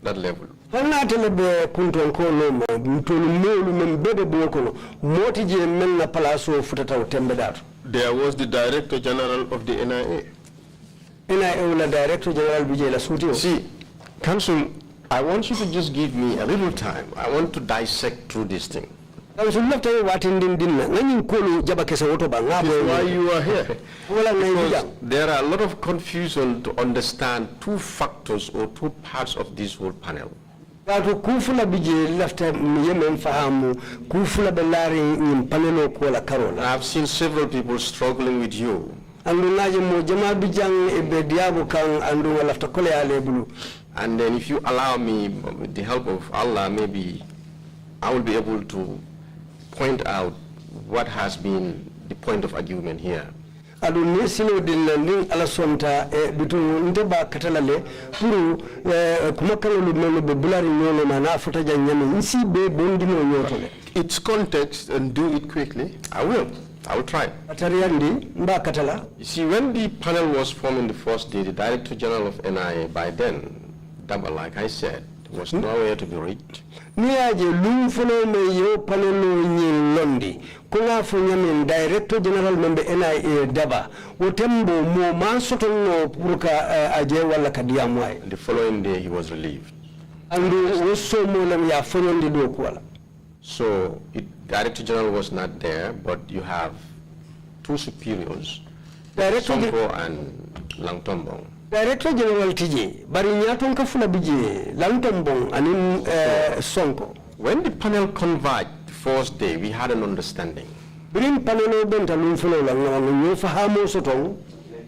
level. Fana atele be kunton kono mtolu molu membebe bokono moti je menna palaso futata utembe datu. There was the Director General of the NIA. NIA la Director General bije la suti. See, Council, I want you to just give me a little time. I want to dissect through this thing. That's why you are here. Because there are a lot of confusion to understand two factors or two parts of this whole panel. Gato kufula bije lafta yemen fahamu kufula belari panelo ko la karola. I've seen several people struggling with you. Andu naje mo jama bijang e be diabo kan andu lafta kole ale bulu. And then if you allow me, with the help of Allah, maybe I will be able to point out what has been the point of argument here. Adu nesilo dilandi ala sonta bitu ndeba katalale puru kumakalo melo be bulari nyono mana futa janyami nsi be bondino nyotole. Its context and do it quickly. I will try. Atariandi mba katala. You see, when the panel was formed in the first day, the Director General of NIA by then, Daba, like I said, was nowhere to be reached. Niaje lumfuno me yo panelo nyi londi. Kuna funyamin Director General member NIA Daba. Wotembo mo mansoto no puruka aje wala kadiyamwai. And the following day, he was relieved. Andu woso mo lam ya fonyondi do kuala. So, Director General was not there, but you have two superiors, Sonko and Langtombong. Director General TJ, bari nyaton ka fula bije, Langtombong anim Sonko. When the panel converged the first day, we had an understanding. Birin panelo benta lumfuno lang nyo fahamo sotong.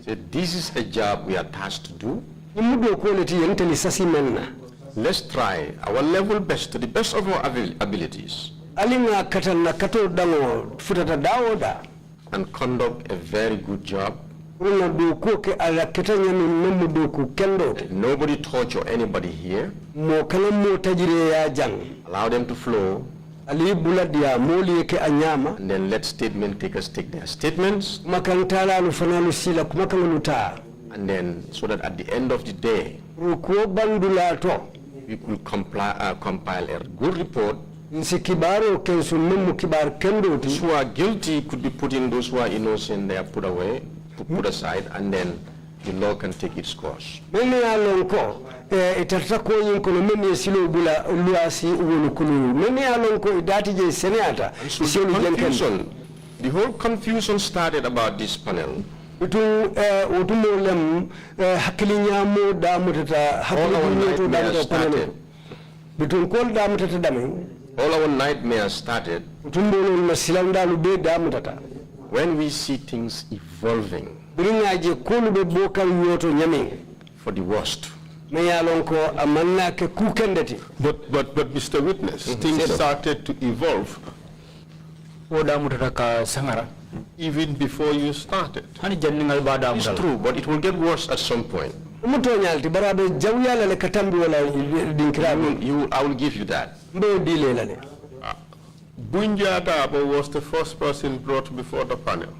Said, this is a job we are tasked to do. Imudo quality yenteli sasi menna. Let's try our level best, to the best of our abilities. Alinga katana kato dango futata dawoda. And conduct a very good job. Nobody torture anybody here. Allow them to flow. And then let statement takers take their statements. And then, so that at the end of the day, we could compile a good report. Those who are guilty could be put in, those who are innocent, they are put away, put aside, and then the law can take its course. The whole confusion started about this panel. All our nightmares started when we see things evolving for the worst. But Mr. Witness, things started to evolve even before you started. It's true, but it will get worse at some point. I will give you that. Bunja Dabo was the first person brought before the panel.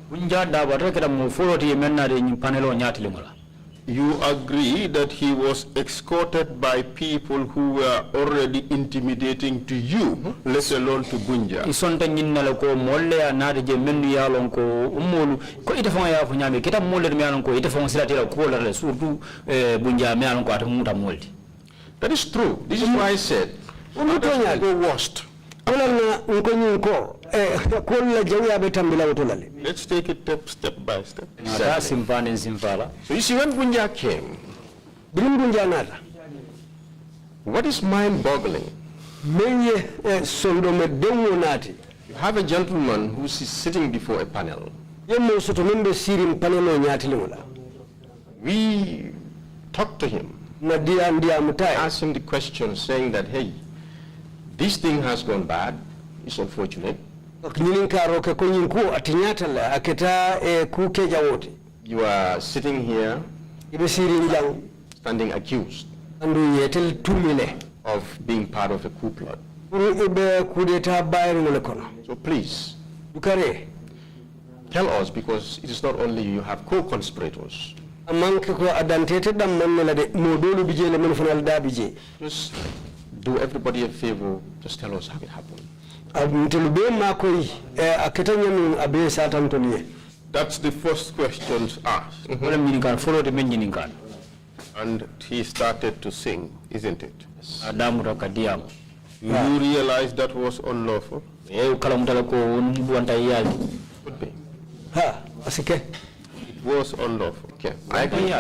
You agree that he was escorted by people who were already intimidating to you, let alone to Bunja. That is true. This is why I said, the worst. Let's take it step by step. Exactly. So you see, when Bunja came, what is mind-boggling? You have a gentleman who is sitting before a panel. We talked to him. Asked him the question saying that, hey, this thing has gone bad. It's unfortunate. You are sitting here standing accused of being part of a coup plot. So please, tell us, because it is not only you have co-conspirators. Just do everybody a favor, just tell us how it happened. That's the first question asked. And he started to sing, isn't it? You realize that was unlawful? Could be. It was unlawful. Okay, I agree.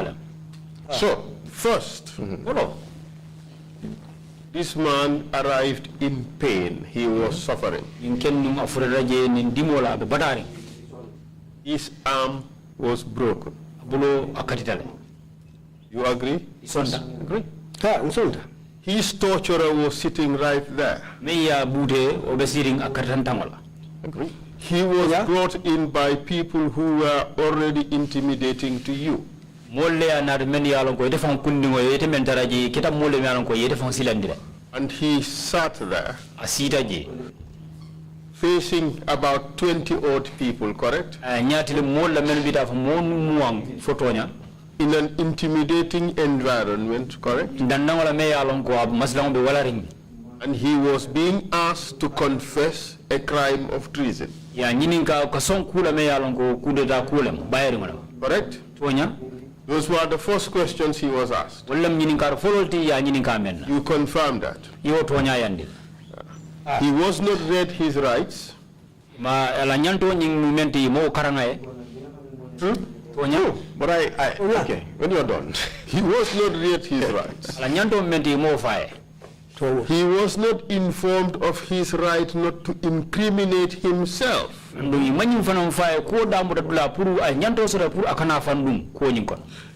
So, first, This man arrived in pain. He was suffering. His arm was broken. You agree? Agree. His torturer was sitting right there. Agree. He was brought in by people who were already intimidating to you. And he sat there facing about 20 odd people, correct? In an intimidating environment, correct? And he was being asked to confess a crime of treason. Correct? Those were the first questions he was asked. You confirm that? He was not read his rights. True? But okay, when you're done. He was not read his rights. He was not informed of his right not to incriminate himself.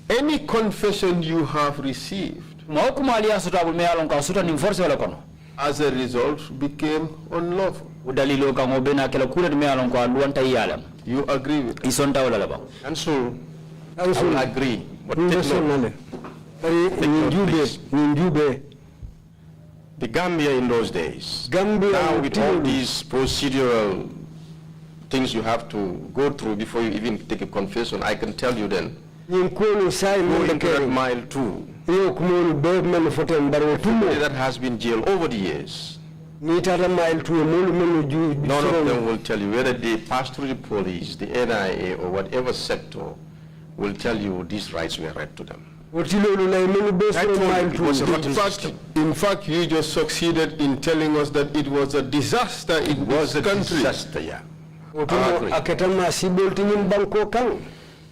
Any confession you have received as a result became unlawful. You agree with that? And so, I will agree. But the Gambia in those days, now with all these procedural things you have to go through before you even take a confession, I can tell you then, go into that mile too. Somebody that has been jailed over the years, none of them will tell you, whether they pass through the police, the NIA, or whatever sector, will tell you these rights were read to them. In fact, you just succeeded in telling us that it was a disaster in this country. Disaster, yeah.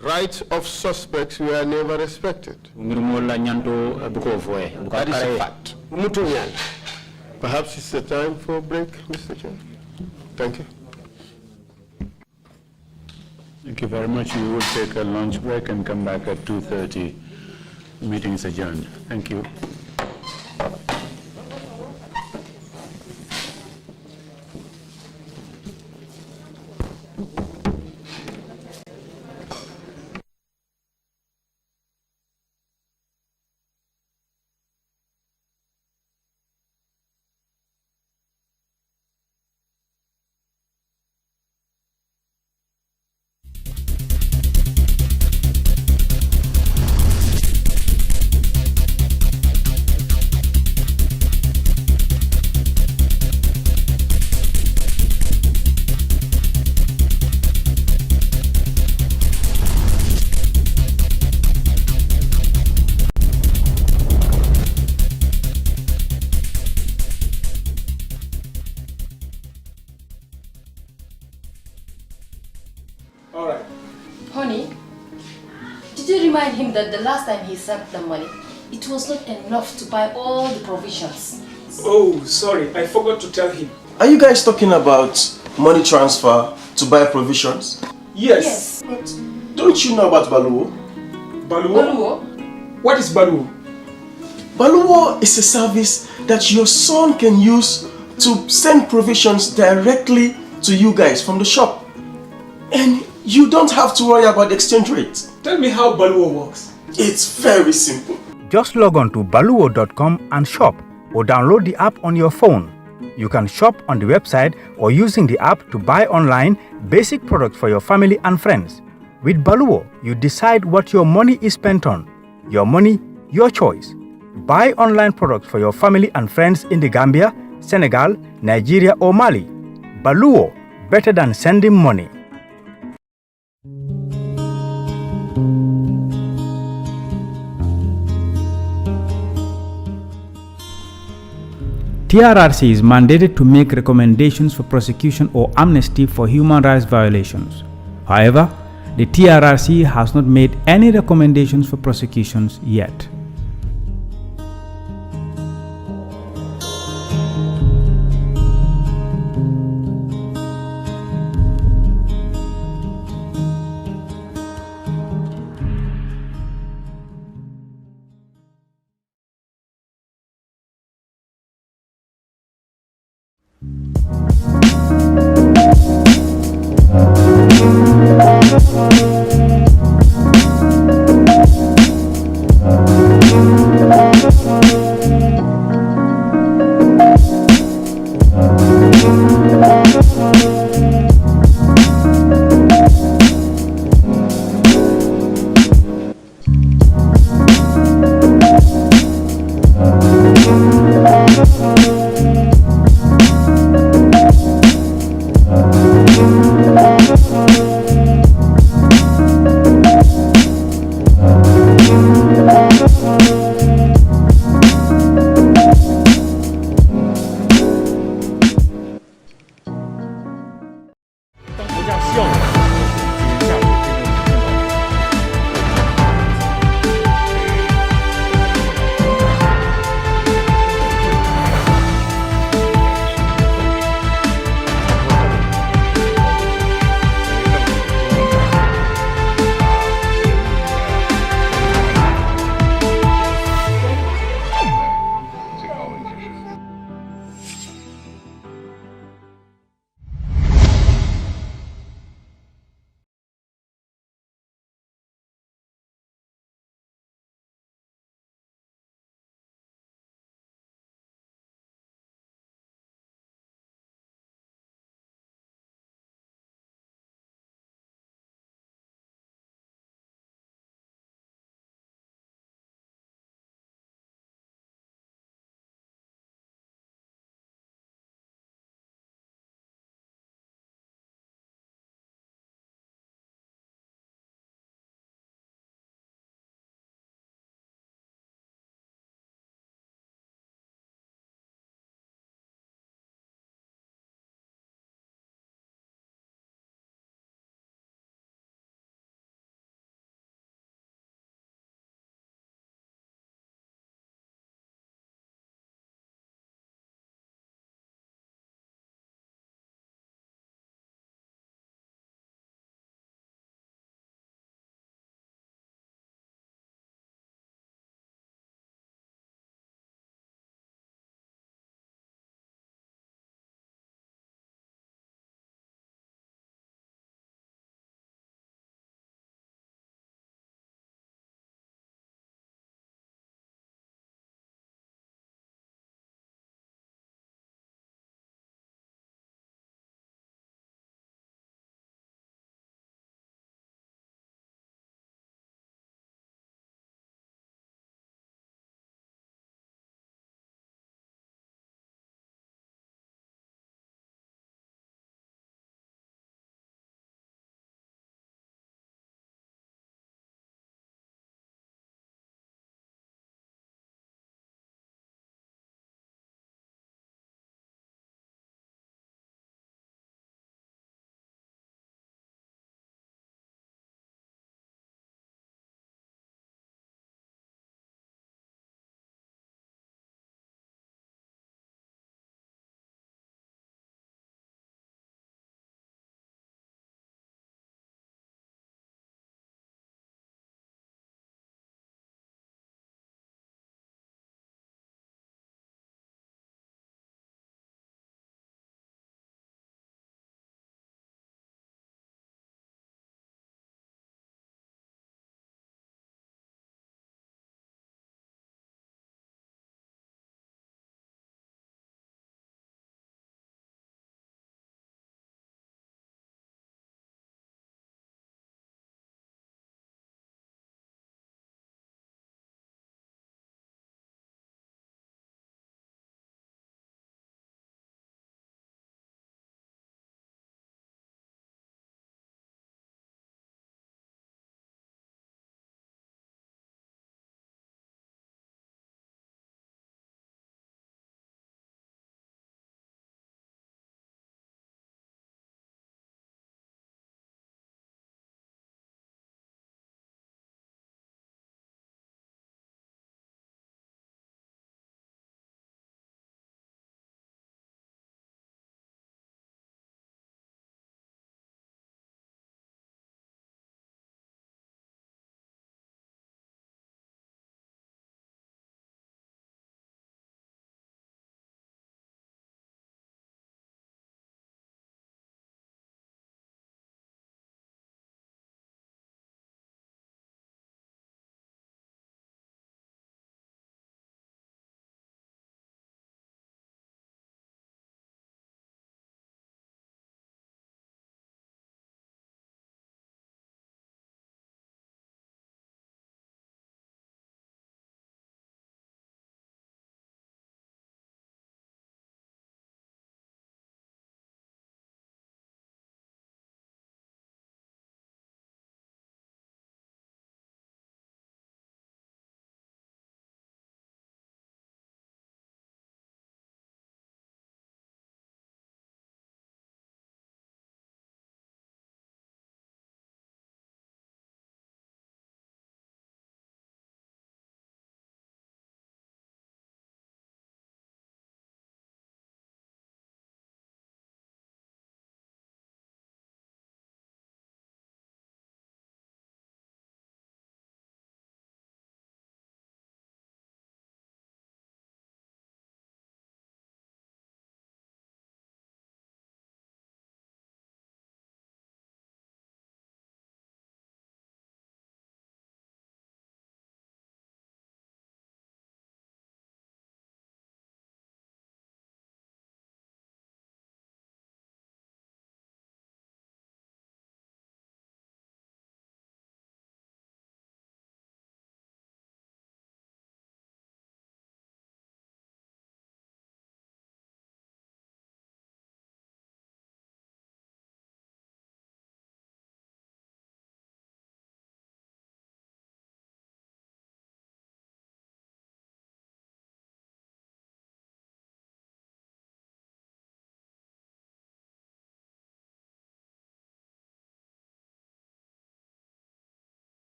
Rights of suspects were never respected. That is a fact. Perhaps it's the time for a break, Mr. Chair. Thank you. Thank you very much. We will take a lunch break and come back at 2:30. Meeting is adjourned. Thank you. Remind him that the last time he sent the money, it was not enough to buy all the provisions. Oh, sorry, I forgot to tell him. Are you guys talking about money transfer to buy provisions? Yes. But don't you know about Baluwo? Baluwo? What is Baluwo? Baluwo is a service that your son can use to send provisions directly to you guys from the shop. And you don't have to worry about the exchange rate. Tell me how Baluwo works. It's very simple. Just log on to baluwo.com and shop, or download the app on your phone. You can shop on the website or using the app to buy online basic products for your family and friends. With Baluwo, you decide what your money is spent on. Your money, your choice. Buy online products for your family and friends in the Gambia, Senegal, Nigeria or Mali. Baluwo, better than sending money. TRRC is mandated to make recommendations for prosecution or amnesty for human rights violations. However, the TRRC has not made any recommendations for prosecutions yet.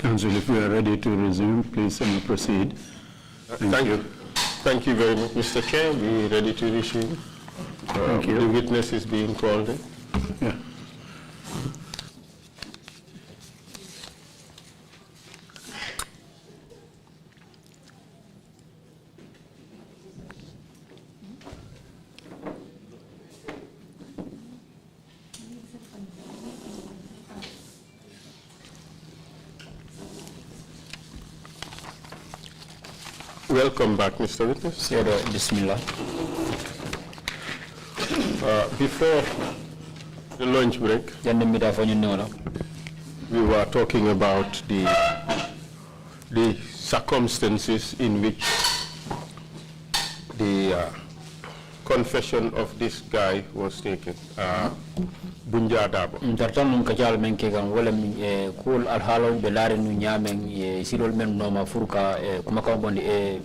Council, if we are ready to resume, please proceed. Thank you. Thank you very much, Mr. Chair. We are ready to resume. Thank you. The witness is being called in. Yeah. Welcome back, Mr. Witness. Bismillah. Before the lunch break, we were talking about the circumstances in which the confession of this guy was taken, Bunja Dabo. Tartan nun kajal men ke gan wala kul al halo belare nu nyamen silol men no ma furka kuma ka bondi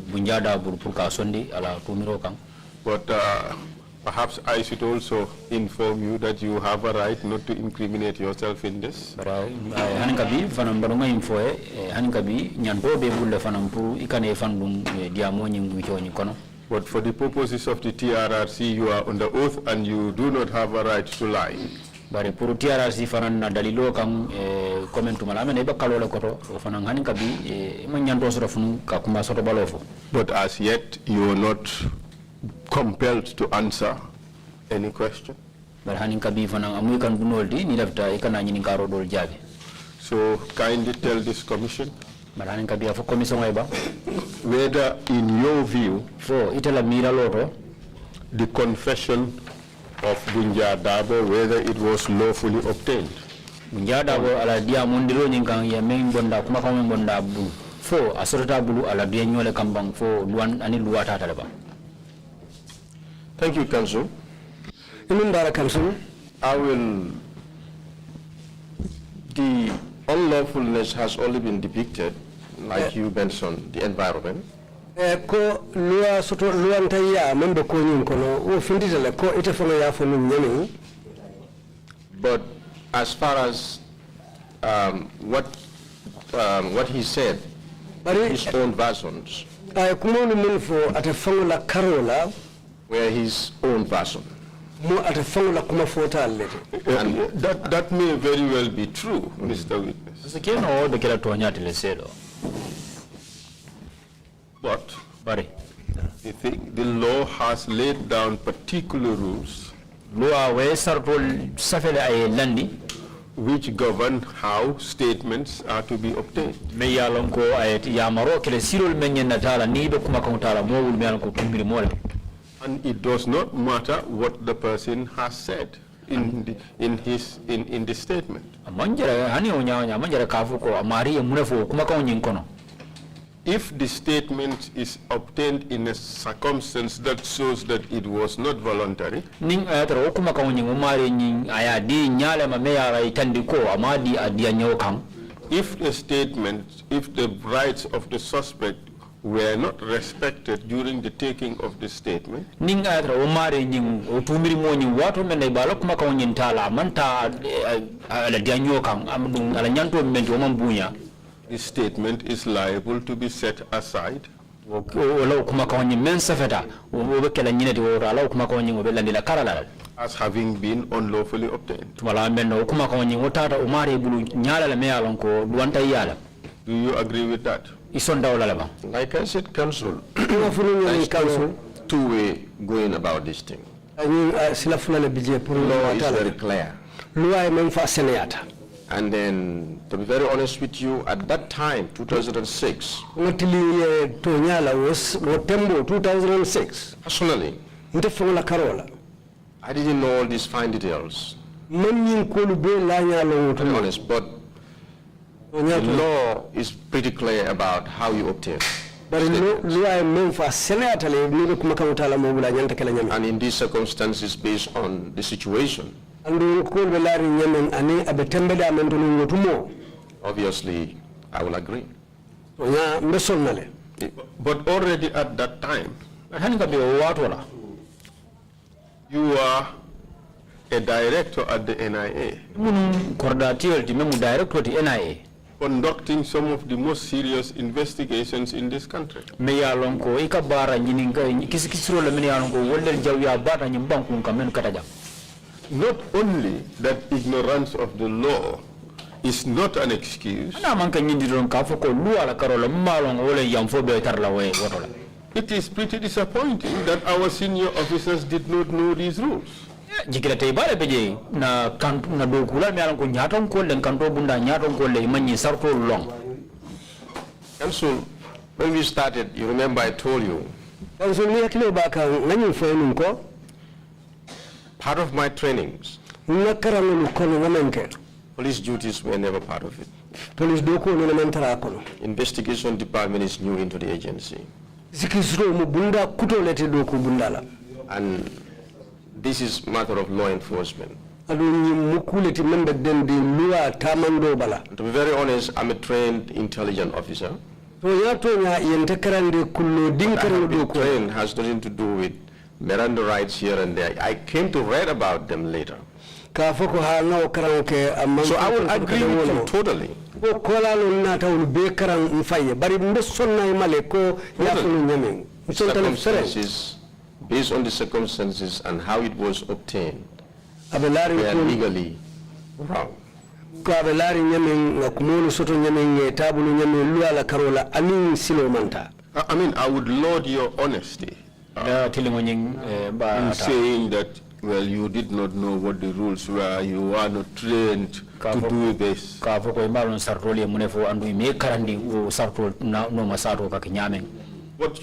Bunja Dabo furka sondi ala tumiro kan. But perhaps I should also inform you that you have a right not to incriminate yourself in this. Hankabi fanam baruma info hankabi nyanto be bulle fanam pu ikane fandum diamoni ngwichoni kono. But for the purposes of the TRRC, you are under oath and you do not have a right to lie. Bari puru TRRC fanan na dalilo kam comment malame ne bakalo le koto fanan hanin kabi manyanto soro funu ka kuma soro balofo. But as yet, you are not compelled to answer any question. So kindly tell this commission whether, in your view, the confession of Bunja Dabo, whether it was lawfully obtained. Thank you, Council. The unlawfulness has only been depicted, like you mentioned, the environment. Ko lua soto luanta ya membe ko nyin kono wo finditele ko ite fono ya fonu nyemi. But as far as what he said, his own versions, kumono mun fo ate fongo la karola were his own version. Mo ate fongo la kuma fota allete. And that may very well be true, Mr. Witness. But I think the law has laid down particular rules which govern how statements are to be obtained. And it does not matter what the person has said in the statement. If the statement is obtained in a circumstance that shows that it was not voluntary, if the statement, if the rights of the suspect were not respected during the taking of the statement, the statement is liable to be set aside as having been unlawfully obtained. Do you agree with that? Like I said, Council, there's two-way going about this thing. Law is very clear. And then, to be very honest with you, at that time, 2006, personally, I didn't know all these fine details. To be honest, but the law is pretty clear about how you obtain. And in these circumstances, based on the situation, obviously, I will agree. But already at that time, you are a director at the NIA, conducting some of the most serious investigations in this country. Not only that ignorance of the law is not an excuse, it is pretty disappointing that our senior officers did not know these rules. Council, when we started, you remember I told you, part of my trainings, police duties were never part of it. Investigation department is new into the agency. And this is matter of law enforcement. To be very honest, I'm a trained intelligence officer. What I have been trained has nothing to do with Miranda rights here and there. I came to read about them later. So I will agree with you totally. Circumstances, based on the circumstances and how it was obtained, they are legally wrong. I mean, I would laud your honesty in saying that, well, you did not know what the rules were, you are not trained to do this. But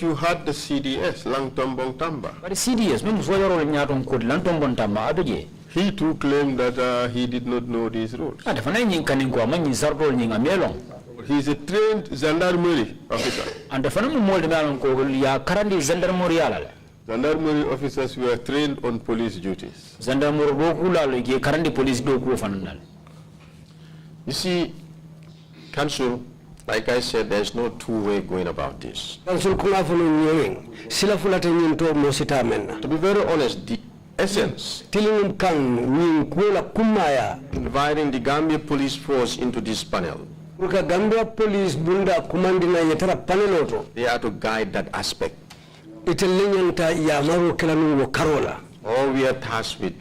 you had the CDS, Langton Bontamba. But the CDS, he too claimed that he did not know these rules. He's a trained gendarmerie officer. Gendarmerie officers were trained on police duties. You see, Council, like I said, there's no two-way going about this. To be very honest, the essence inviting the Gambia police force into this panel, they are to guide that aspect. All we are tasked with,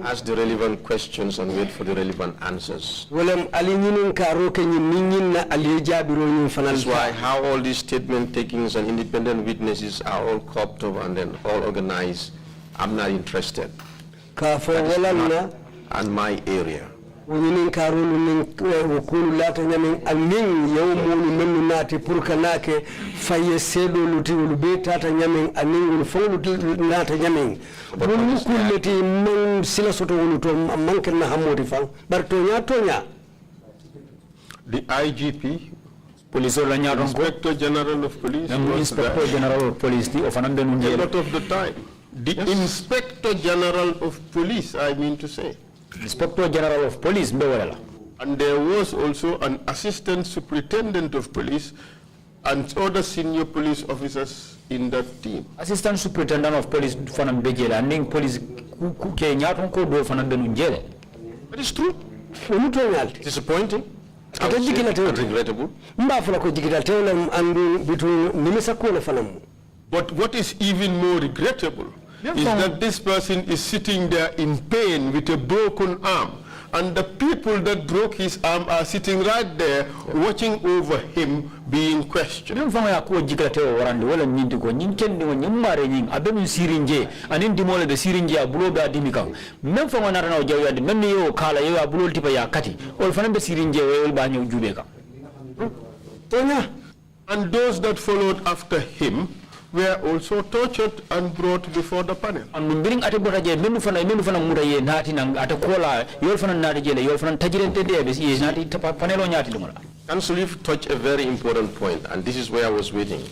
ask the relevant questions and wait for the relevant answers. That's why how all these statement takings and independent witnesses are all copped up and then all organized, I'm not interested. That is not and my area. Wonyinin karulu nin wukulu lata nyamin aning yawmulu menu nati purka nake faye sedo luti ulube tata nyamin aning ulfolu nata nyamin wulu kuleti men sila soto wuluto manke na hamodi fang bartonya tonya. The IGP, Inspector General of Police, Inspector General of Police, a lot of the time. The Inspector General of Police, I mean to say. Inspector General of Police, and there was also an Assistant Superintendent of Police and other senior police officers in that team. Assistant Superintendent of Police fanam bejela anding police ke nyaton ko do fanam benu njele. That is true. Disappointing. Regrettable. But what is even more regrettable is that this person is sitting there in pain with a broken arm, and the people that broke his arm are sitting right there watching over him being questioned. What And those that followed after him were also tortured and brought before the panel. Council, you've touched a very important point, and this is where I was waiting.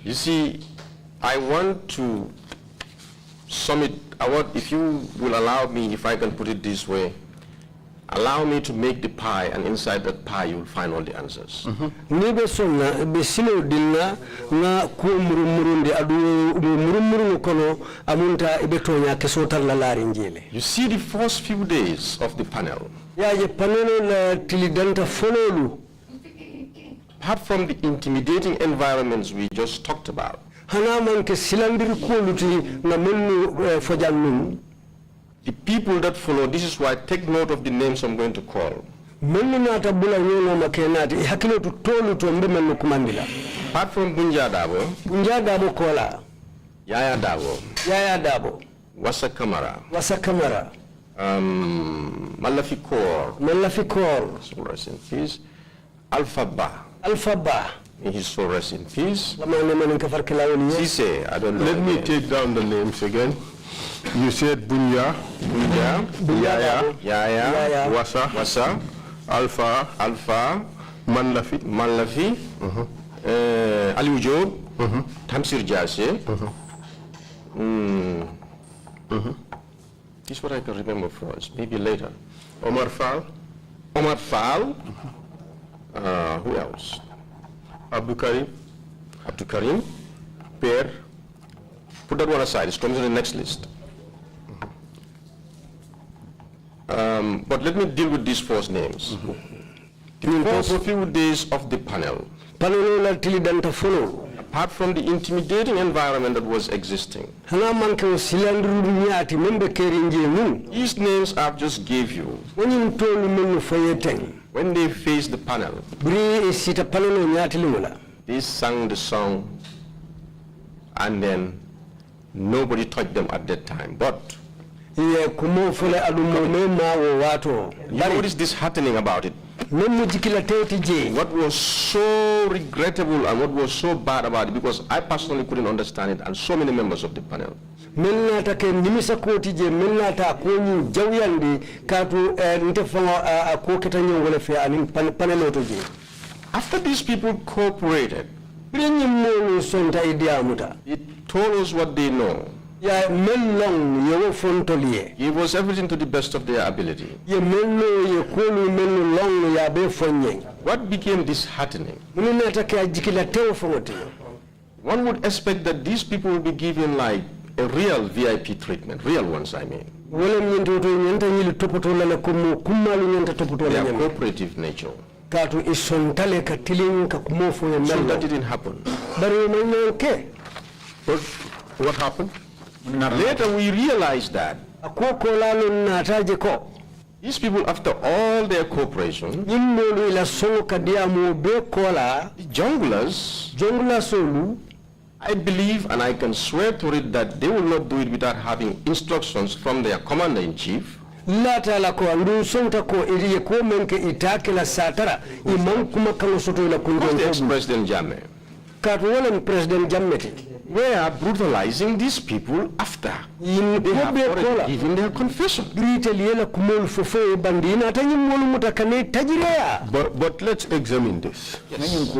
You see, I want to sum it, if you will allow me, if I can put it this way, allow me to make the pie, and inside that pie you will find all the answers. You see, the first few days of the panel, apart from the intimidating environments we just talked about, the people that follow, this is why take note of the names I'm going to call. Apart from Bunja Dabo, Yaya Dabo, Wasa Kamara, Malafi Kor, soul rest in peace, Alpha Ba, in his soul rest in peace, Sise, I don't know. Let me take down the names again. You said Bunya, Yaya, Wasa, Alpha, Manlafi, Aliou Job, Tamsir Jassé. This is what I can remember first, maybe later. Omar Fall. Who else? Abdul Karim, Per. Put that one aside, it's coming to the next list. But let me deal with these first names. The first few days of the panel, apart apart from the intimidating environment that was existing. These names I've just gave you, when they faced the panel, they sang the song and then nobody touched them at that time. But what is disheartening about it? What was so regrettable and what was so bad about it, because I personally couldn't understand it, and so many members of the panel. After these people cooperated, they told us what they know. It was everything to the best of their ability. What became disheartening? One would expect that these people will be given like a real VIP treatment, real ones I mean. Their cooperative nature. So that didn't happen. But what happened? Later we realized that these people, after all their cooperation, the junglers, I believe and I can swear to it that they will not do it without having instructions from their commander-in-chief. First, President Jammeh. They are brutalizing these people after they have already given their confession. But let's examine this. Yes.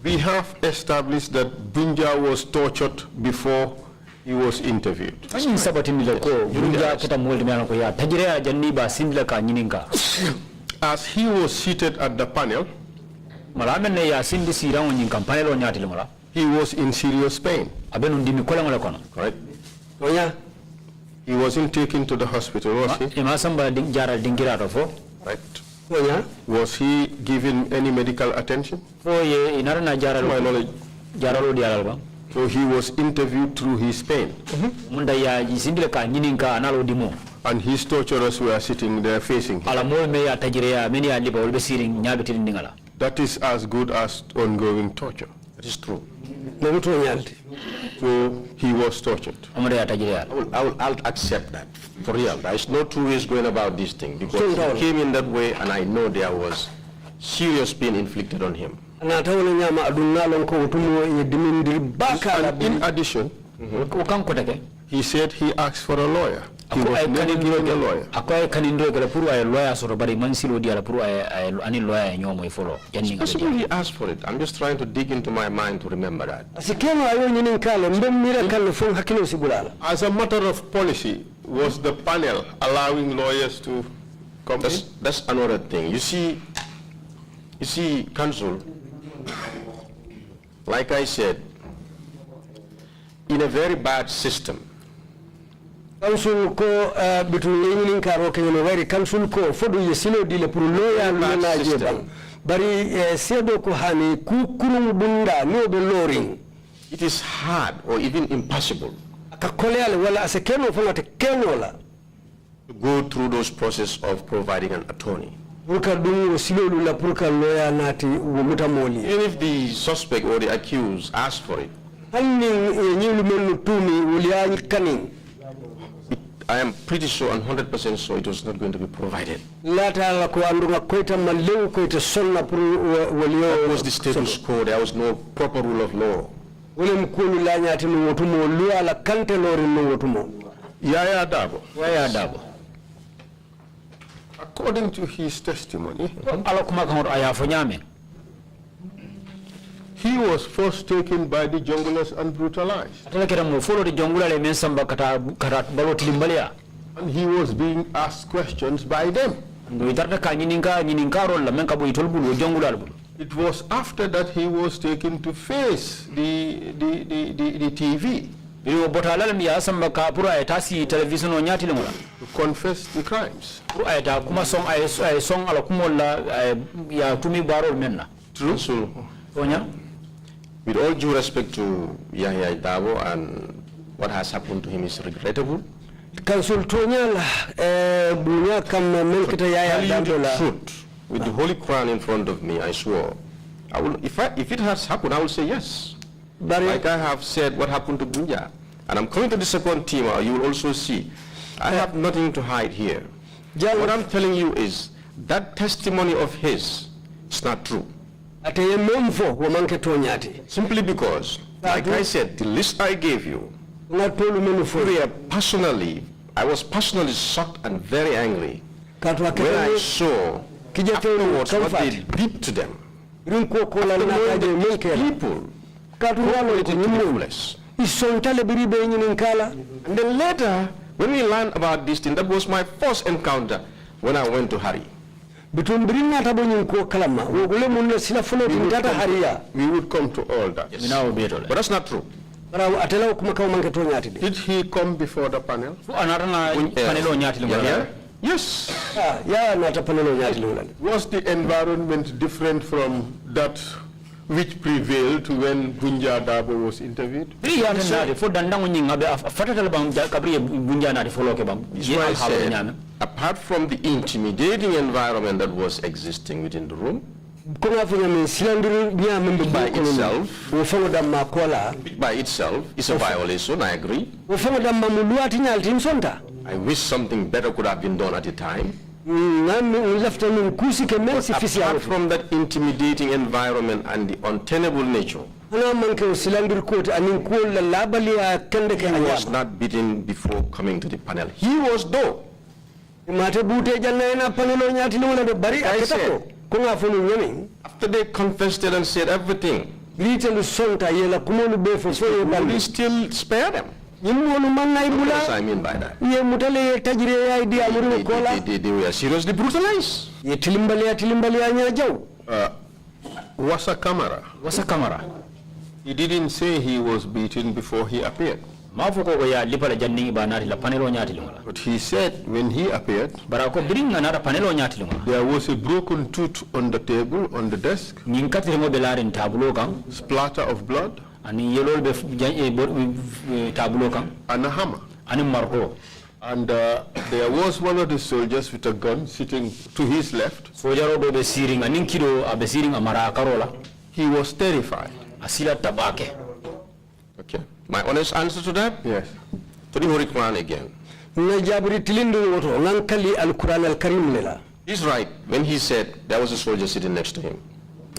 We have established that Bunja was tortured before he was interviewed. As he was seated at the panel, he was in serious pain. Right? He wasn't taken to the hospital, was he? Right. Was he given any medical attention? To my knowledge. So he was interviewed through his pain. And his torturers were sitting there facing him. That is as good as ongoing torture. That is true. So he was tortured. I'll accept that, for real. There is no two ways going about this thing, because he came in that way and I know there was serious pain inflicted on him. And in addition, he said he asked for a lawyer. He was never given a lawyer. Possibly he asked for it. I'm just trying to dig into my mind to remember that. As a matter of policy, was the panel allowing lawyers to come in? That's another thing. You see, Council, like I said, in a very bad system, council ko between karo ke no very council ko fodu yesilo dile pour loya na jeba bari sedo ko hani ku kurung bunda no be loring. It is hard or even impossible ka koleal wala asekeno fongate kenola to go through those process of providing an attorney. Even if the suspect or the accused asks for it, I am pretty sure and 100% sure it was not going to be provided. That was the status quo. There was no proper rule of law. Yaya Dabo. According to his testimony, he was first taken by the junglers and brutalized. And he was being asked questions by them. It was after that he was taken to face the TV. To confess the crimes. True. With all due respect to Yahya Dabo, and what has happened to him is regrettable. Council Tonya bunya kam melkita Yahya Dabo la. Truth, with the Holy Quran in front of me, I swore. I will, if it has happened, I will say yes. Like I have said what happened to Bunja. And I'm coming to the second team, you will also see. I have nothing to hide here. What I'm telling you is that testimony of his is not true. Simply because, like I said, the list I gave you, personally, I was personally shocked and very angry when I saw afterwards what they did to them. People less. And then later, when we learned about this thing, that was my first encounter when I went to Hari. We would come to all that. Yes. But that's not true. Did he come before the panel? Yes. Was the environment different from that which prevailed when Bunja Dabo was interviewed? That's why I said, apart from the intimidating environment that was existing within the room, by itself is a violation, I agree. I wish something better could have been done at the time. But apart from that intimidating environment and the untenable nature, he was not beaten before coming to the panel. He was though. I said, after they confessed it and said everything, would he still spare them? What does I mean by that? They were seriously brutalized. Wasa Kamara. He didn't say he was beaten before he appeared. But he said when he appeared, there was a broken tooth on the table, on the desk, splatter of blood, and a hammer. And there was one of the soldiers with a gun sitting to his left. He was terrified. Okay. My honest answer to that? Yes. To the Holy Quran again. He's right when he said there was a soldier sitting next to him.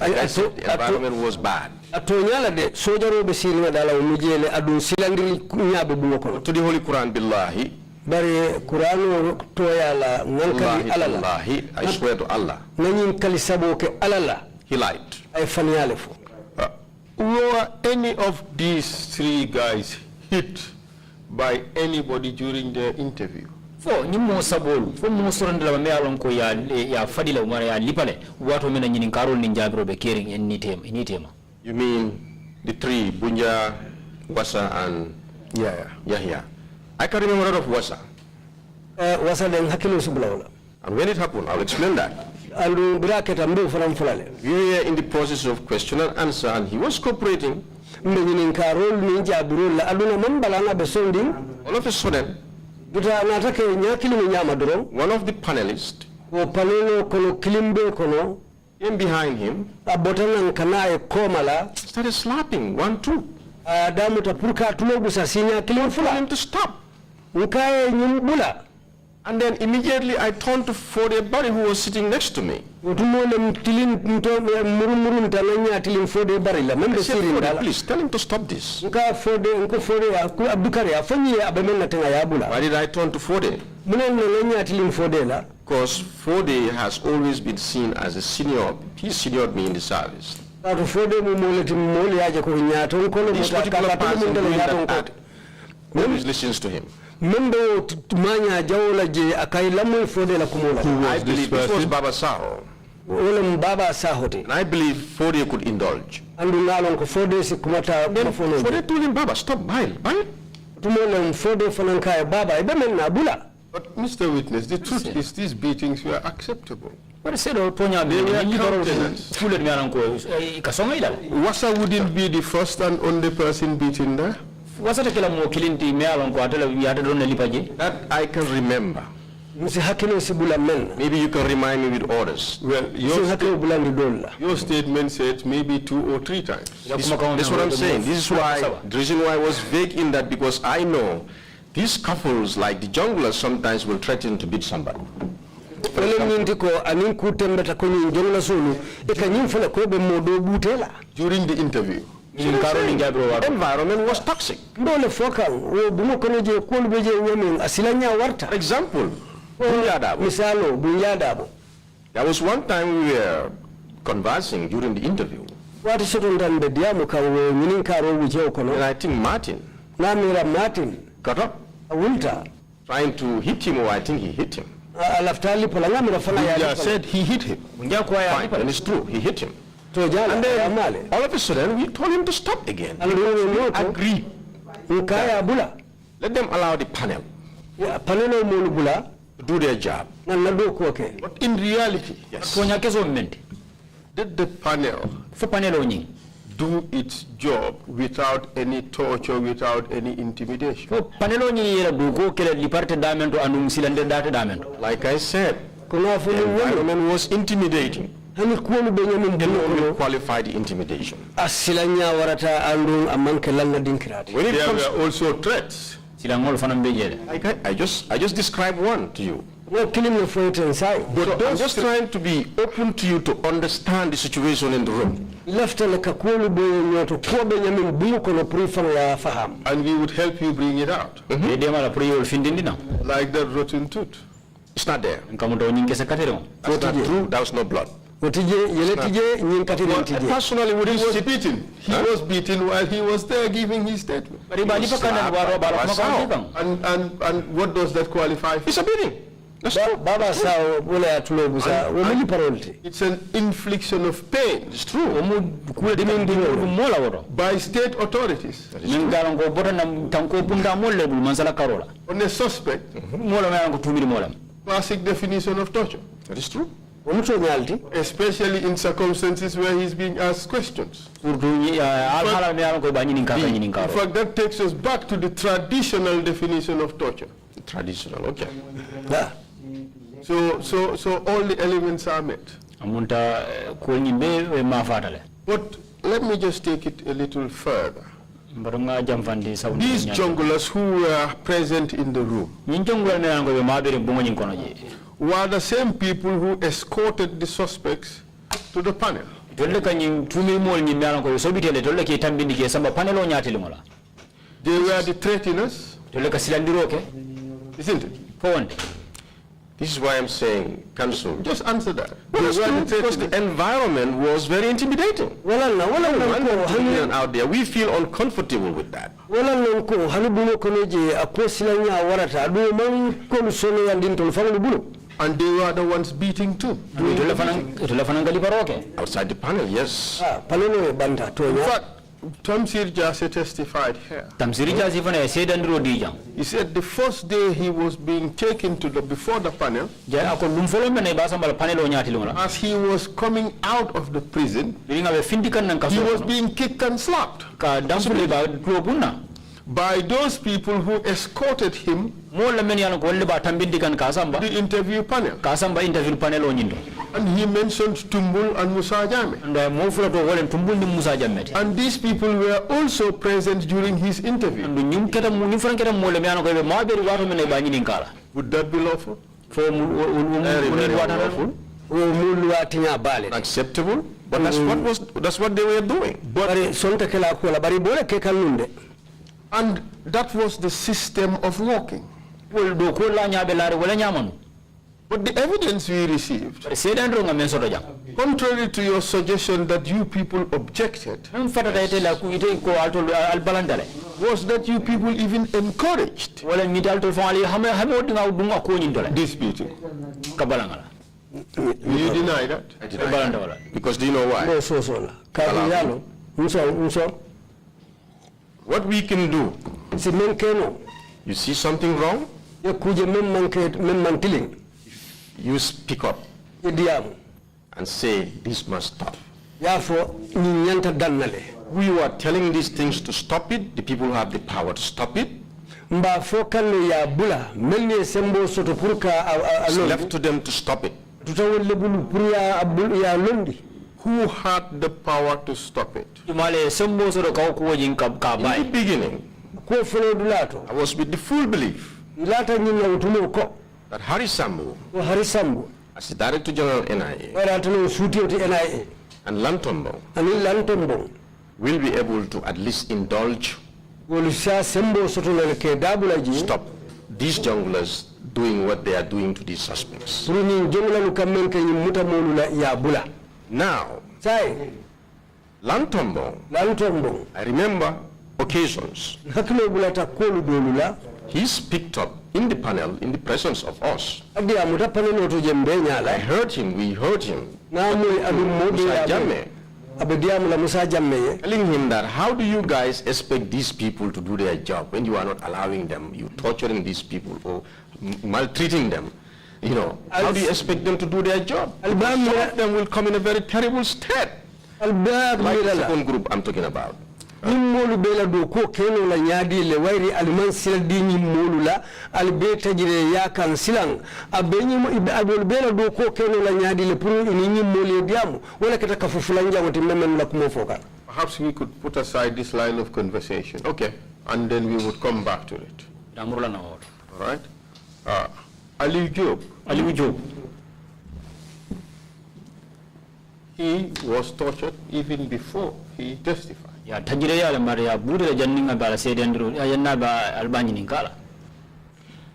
Like I said, the environment was bad. To the Holy Quran, billahi. Wallahi, I swear to Allah. He lied. Were any of these three guys hit by anybody during their interview? You mean the three, Bunja, Wasa, and Yahya? I can remember a lot of Wasa. And when it happened, I'll explain that. We were in the process of question and answer, and he was cooperating. All of a sudden, one of the panelists came behind him, started slapping 1, 2. For him to stop. And then immediately I turned to Fode Barry, who was sitting next to me. I said, Fode, please tell him to stop this. Why did I turn to Fode? Because Fode has always been seen as a senior. He seniored me in the service. This particular person doing that act, always listens to him. I believe this was Baba Saho. And I believe Fode could indulge. Then Fode told him, Baba, stop, bile. But Mr. Witness, the truth is these beatings were acceptable. But say do tonya be ni toro fulet mi alan ko kasonga ila. Wasa wouldn't be the first and only person beaten there. Wasa kila mo kilinti me alan ko atela yata don lipaje. That I can remember. Maybe you can remind me with orders. Well, your statement said maybe 2 or 3 times. That's what I'm saying. This is why, the reason why I was vague in that, because I know these couples, like the junglers, sometimes will threaten to beat somebody. During the interview. The environment was toxic. For example, there was one time we were conversing during the interview. And I think Martin got up, trying to hit him, or I think he hit him. Bunja said he hit him. Fine, and it's true, he hit him. And then all of a sudden we told him to stop again. And we agreed. Let them allow the panel to do their job. But in reality, yes, did the panel do its job without any torture, without any intimidation? Like I said, the environment was intimidating. Can only qualify the intimidation. When it comes also threats. I just described one to you. But I'm just trying to be open to you to understand the situation in the room. And we would help you bring it out. Like that rotten tooth. It's not there. That's not true. There was no blood. Personally, he was beaten. He was beaten while he was there giving his statement. And what does that qualify for? It's a beating. That's true. It's an infliction of pain. It's true. By state authorities. On a suspect. Classic definition of torture. That is true. Especially in circumstances where he's being asked questions. In fact, that takes us back to the traditional definition of torture. Traditional, okay. So all the elements are met. But let me just take it a little further. These junglers who were present in the room were the same people who escorted the suspects to the panel. They were the threateners, isn't it? This is why I'm saying, Council. Just answer that. Because the environment was very intimidating. Out there, we feel uncomfortable with that. And they were the ones beating too. Outside the panel, yes. In fact, Tamsir Jase testified here. He said the first day he was being taken to before the panel, as he was coming out of the prison, he was being kicked and slapped by those people who escorted him to the interview panel. And he mentioned Tumbul and Musa Jame. And these people were also present during his interview. Would that be lawful? Acceptable? But that's what they were doing. And that was the system of walking. But the evidence we received, contrary to your suggestion that you people objected, was that you people even encouraged this beating. Will you deny that? Because do you know why? What we can do, you see something wrong, you speak up. diamu and say this must stop. yafo ni nyanta dannale We were telling these things to stop it. The people who have the power to stop it. mba fo kanno ya bula melni sembo soto purka It's left to them to stop it. tutawolle bulu pour ya londi. Who had the power to stop it? Jumale sembo so ka ko wajin ka In the beginning, ko folo dulato I was with the full belief lata nyinga utumo ko that Harry Sambu, ko harisambo as the Director General NIA, wala tano suti NIA and Lantombo ani lantombo will be able to at least indulge, wolusa sembo soto le ke dabula ji stop these junglers doing what they are doing to these suspects. pour ni jongla lu kamen ke muta molu la ya bula. Now, Sai Lantombo, lantombo I remember occasions hakilo bulata kolu dolula he's picked up in the panel in the presence of us. adi amuta panelo to jembe I nyala heard him, we heard him, na moy adu mode Musa ya Jammeh, abediam la Musa Jammeh telling him that how do you guys expect these people to do their job when you are not allowing them, you torturing these people or maltreating them? You know, how do you expect them to do their job? Some of them will come in a very terrible state. albab Like the mirala second group I'm talking about. nimmolu bela do ko keno la nyaadi le wayri alman sila di nimmolu la albe tajire ya kan silang abenyi abol bela do ko keno la nyaadi le pour ni nimmolu diamu wala kata kafufula njawati memem la kumo foka. Perhaps we could put aside this line of conversation. Okay. And then we would come back to it. Damurla na wala. All right? Ali Job. Ali Job. He was tortured even before he testified. Ya tajire ya le maria bude le janninga bala sedendro ya yanna ba albanyi ninkala.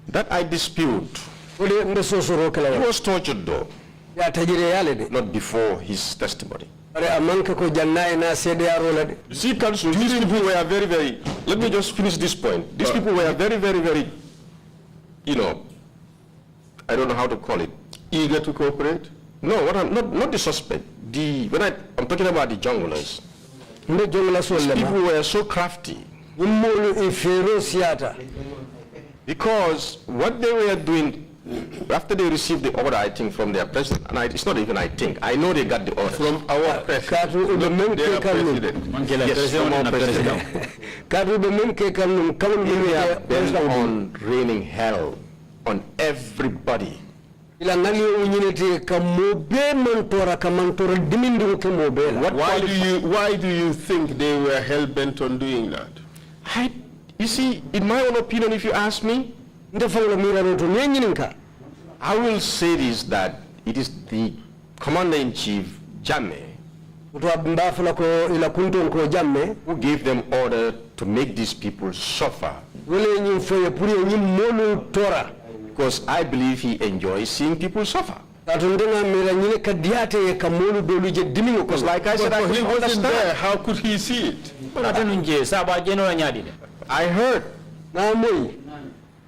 That I dispute. Wole mbe sosoro kala He was tortured though, ya tajire yale de not before his testimony. are amanka ko janna ina sede yaro la de You see, Council, these people were very, let me just finish this point. These people were very, you know, I don't know how to call it. Eager to cooperate? No, not the suspect. I'm talking about the junglers. mbe jongla solle People were so crafty nimmolu e fero siata because what they were doing after they received the order, I think, from their president, and it's not even I think, I know they got the order. From our president. katu be mem Their ke kanu president. Yes, from our president. katu be mem ke kanu kamu They are bent president on raining hell on everybody. ila ngali unyinete ka mobe mantora ka mantora dimindu ke mobe la Why do you think they were hell-bent on doing that? You see, in my own opinion, if you ask me, ndefalo mira roto nyenyinka I will say this, that it is the Commander-in-Chief, Jammeh, to abmbafala ko ila kunton ko jamme who gave them order to make these people suffer. wole nyim foye pour nyim molu tora Because I believe he enjoys seeing people suffer. katu ndenga mira nyine ka diate ka molu dolu je dimingo ko Because like I said, I But he couldn't wasn't there. understand. How could he see it? Atanunje saba jeno la nyadi de. I heard, na moy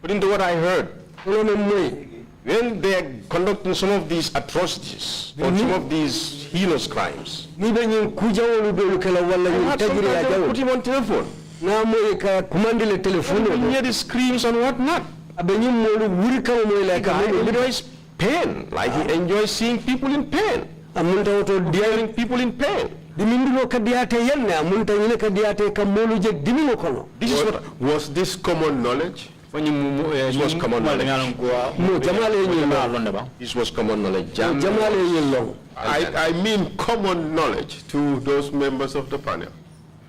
put into what I heard, wole no moy when they are conducting some of these atrocities, or some of these heinous crimes, ni be nyim kujawolu dolu kala wala nyim tajiri ya sometimes they jaw put him on telephone. na moy ka commande le telephone You hear the screams and whatnot. abe nyim molu wuri ka moy la ka He enjoys pain, like he enjoys seeing people in pain, amunta woto hearing people in pain. dimindu ka diate yanne amunta nyine ka diate ka molu je dimingo kono This is what Was this common knowledge? this was common knowledge. mo jamale nyillo This was common knowledge. jamale nyillo I mean common knowledge to those members of the panel.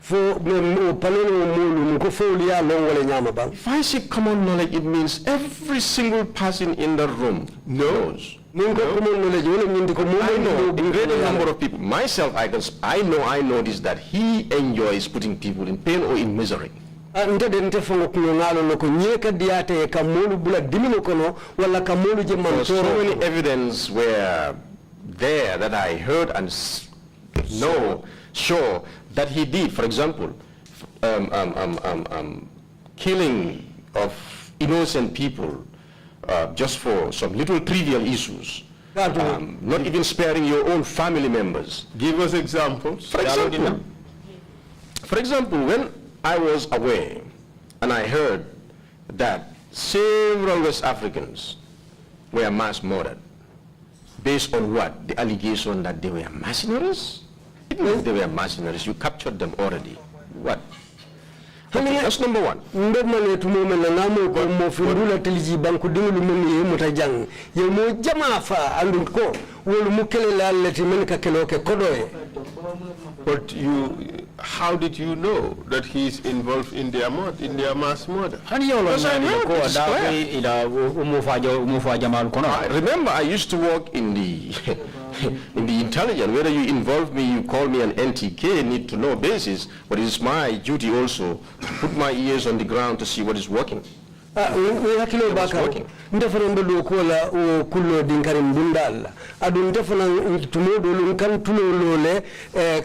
fo me panelo molu ko fo liya lon wala nyama ba If I say common knowledge, it means every single person in the room knows. nin ko common knowledge wala nyindi ko I know mo a great number of people. Myself, I know this, that he enjoys putting people in pain or in misery. nte de nte fango kuno ngalo no ko nyeka diate ka molu bula dimino kono wala ka molu je man So toro many evidence were there that I heard and know, sure that he did. For example, killing of innocent people just for some little trivial issues. Not even sparing your own family members. Give us examples. For example, when I was away and I heard that several West Africans were mass murdered, Based on what? The allegation that they were mercenaries? Even if they were mercenaries, you captured them already. What? Okay, that's number one. Ndemane tumo na ngamo ko mo fundula tiliji banku dingulu men ye mutajang ye mo jama fa andun ko wolu mukele la leti men ka keloke kodoye. But how did you know that he's involved in their mass murder? Remember, I used to work in the in the intelligence. Whether you involve me, you call me an NTK, need to know basis, but it's my duty also to put my ears on the ground to see what is working. We hakilo baka ndefana ndo ko la o kullo dinkarim bundal adu ndefana tumodo lu kan tulolole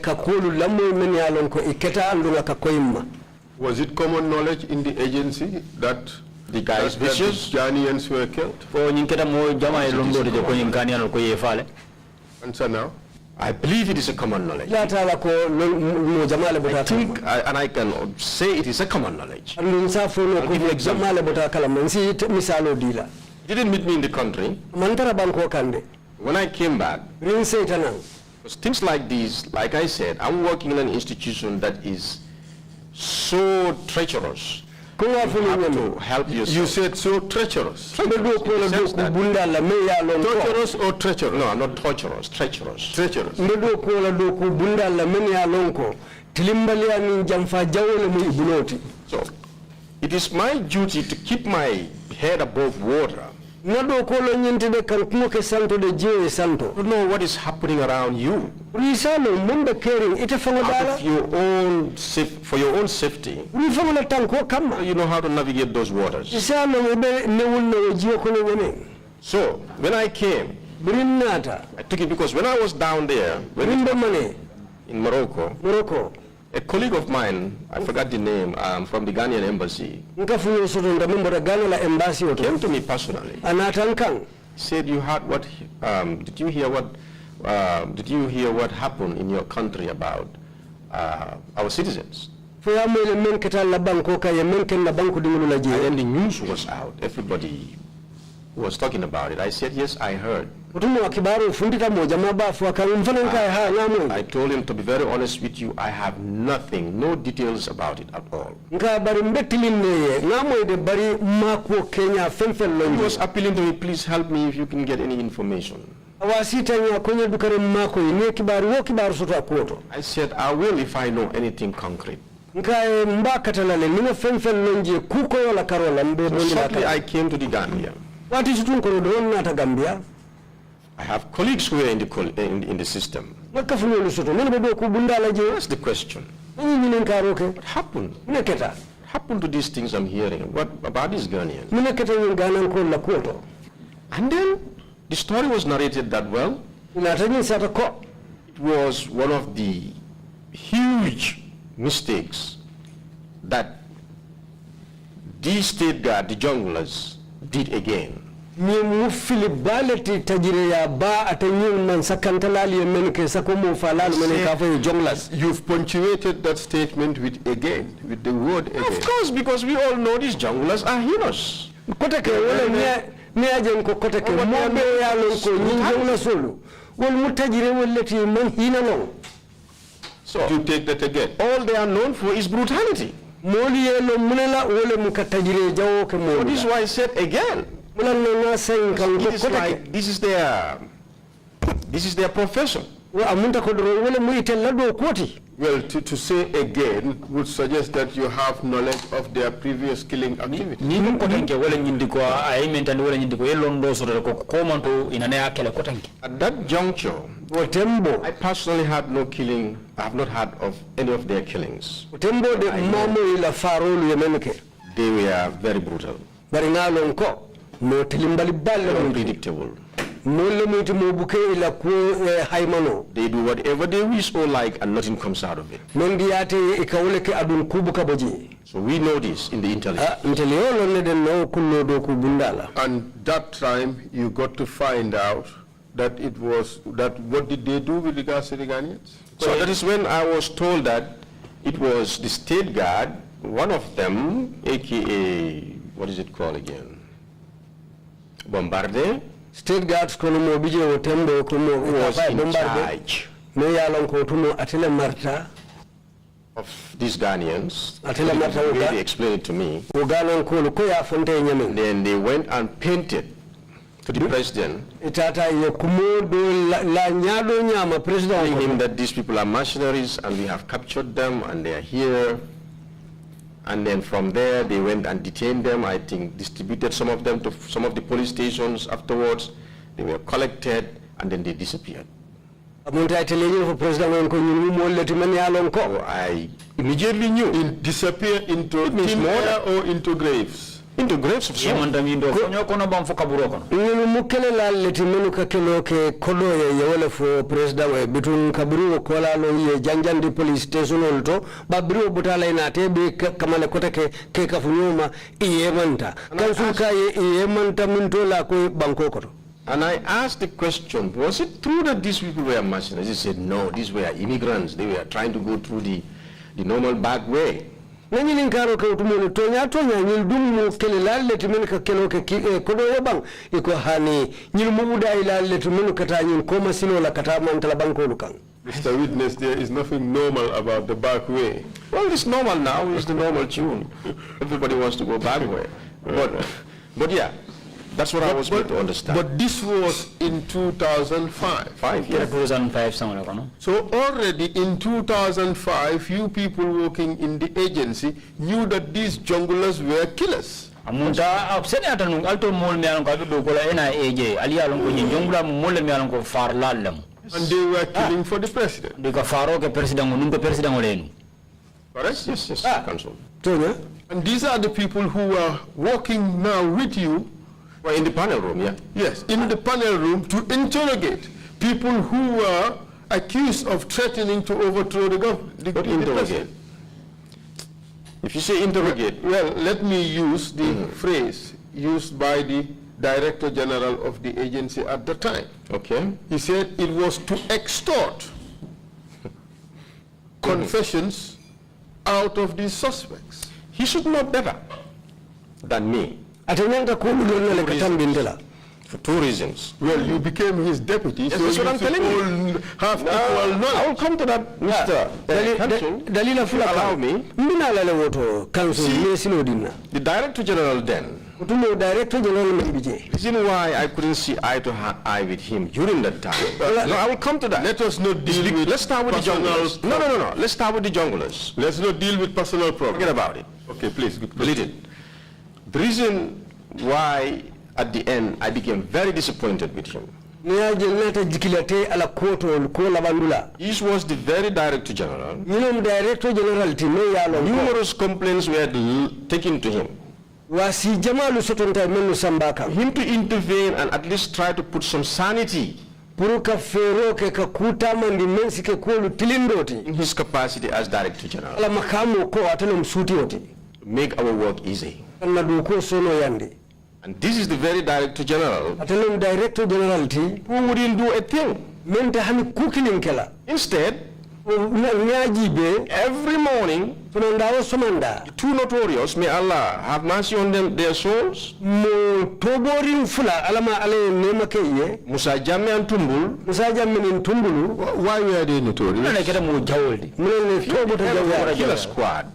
ka kolu lammo men yalon ko iketa andu ka koyimma. Was it common knowledge in the agency that the guys vicious Ghanaians were killed? Ko nyinketa mo jama e londo de ko nyinkani ko yefale. Answer now. I believe it is a common knowledge. I think, and I can say it is a common knowledge. I'll give you an example. Didn't meet me in the country. When I came back, things like these, like I said, I'm working in an institution that is so treacherous. You have to help yourself. You said so treacherous. Treacherous or treacherous? No, I'm not treacherous. Treacherous. Treacherous. So, it is my duty to keep my head above water. To know what is happening around you. Out of your own for your own safety. You know how to navigate those waters. So, when I came, I took it because when I was down there, in Morocco, a colleague of mine, I forgot the name, from the Ghanaian embassy, came to me personally. Said, "You heard what? Did you hear what? Did you hear what happened in your country about our citizens?" And then the news was out. Everybody was talking about it. I said, "Yes, I heard." I told him, to be very honest with you, I have nothing, no details about it at all. He was appealing to me, "Please help me if you can get any information." I said, "I will if I know anything concrete." So shortly I came to the Gambia. I have colleagues who are in the system. That's the question. What happened? What happened to these things I'm hearing? What about these Ghanaians? And then the story was narrated that, well, it was one of the huge mistakes that these state guard, the junglers, did again. You've punctuated that statement with again, with the word again. Of course, because we all know these junglers are heroes. So, to take that again, all they are known for is brutality. So this is why I said again. This is their profession. Well, to say again would suggest that you have knowledge of their previous killing activity. At that juncture, I personally had no killing. I have not heard of any of their killings. They were very brutal. Unpredictable. They do whatever they wish or like and nothing comes out of it. So we know this in the intelligence. And that time you got to find out that it was, that what did they do with regards to the Ghanaians? So that is when I was told that it was the state guard, one of them, aka, what is it called again? Bombardier, State guards kono mo bije o tembo ko mo was in charge me yalon ko tumo atele marta of these Ghanaians. atele marta o They explained it to me. o ganon ko ko ya fonte nyamen. Then they went and painted to the president, Itata ye kumo do la nyado nyama president telling ko him that these people are mercenaries and we have captured them and they are here. And then from there, they went and detained them, I think distributed some of them to some of the police stations afterwards. They were collected and then they disappeared. amunta itele for president ko nyumu mo leti men yalon ko. So I immediately knew. Disappear into means thin more air or into graves? Into graves of some. Nyumu mukele la leti menu ka kelo ke kodo ye wala fo president we bitun kabru ko la lo ye janjandi police station olto babru butala ina tebe kamale kota ke ka funyuma iyemanta kansul ka iyemanta minto la ko banko koto. And I asked the question, was it true that these people were mercenaries? He said, no, these were immigrants. They were trying to go through the normal back way. Nani linkaro ke utumoni tonya nyil dumu kele la leti menu ka kelo ke kodo ye bang iko hani nyil muda ila leti menu kata nyil koma sino la kata mantala banko lukan. Mr. Witness, there is nothing normal about the back way. Well, it's normal now. It's the normal tune. Everybody wants to go back way. But yeah, that's what I was made to understand. But this was in 2005. 2005 somewhere, no? So already in 2005, you people working in the agency knew that these junglers were killers. Amunta absene atanu alto mol me alon ko do ko la NIA ali alon ko jongla mol me alon ko far lalam. And they were killing for the president. De ka faro ke president num ko president olenu. Correct? Yes, Council. Tonya. And these are the people who are working now with you. Well, in the panel room, yeah. Yes, in the panel room to interrogate people who were accused of threatening to overthrow the government. But interrogate. If you say interrogate. Well, let me use the phrase used by the Director General of the agency at the time. Okay. He said it was to extort confessions out of these suspects. He should know better than me. For two reasons. Well, you became his deputy, Yes, so that's you what I'm telling you. should have equal knowledge. I will come to that, Mr. Council. Dalila fula Allow me. Mina la woto council yesino dinna. The Director General then, Utumo Director General mbije. reason why I couldn't see eye to eye with him during that time. No, I will come to that. Let us not deal with Let's start with the junglers. No. Let's start with the junglers. Let's not deal with personal problems. Forget about it. Okay, please. Delete it. The reason why at the end I became very disappointed with him. This was the very Director General. Director General Numerous complaints were taken to him. Wasi jamalu sotonta menu sambaka. Him to intervene and at least try to put some sanity Puruka fero ke kakuta mandi mensi ke kolu tilindoti. in his capacity as Director General. Ala makamu ko atano msuti oti. Make our work easy. Kana duko sono yandi. And this is the very Director General Atano Director General ti. who wouldn't do a thing. Mente hani kukilinkela. Instead, Nyajibe every morning, tunandawo somanda. two notorious, may Allah have mercy on them, their souls, Mo toborin fula alama ale nema keye. Musa Jammeh and Tumbul, Musa Jammeh Tumbulu. Why were they notorious? Mune tobo to killer squad,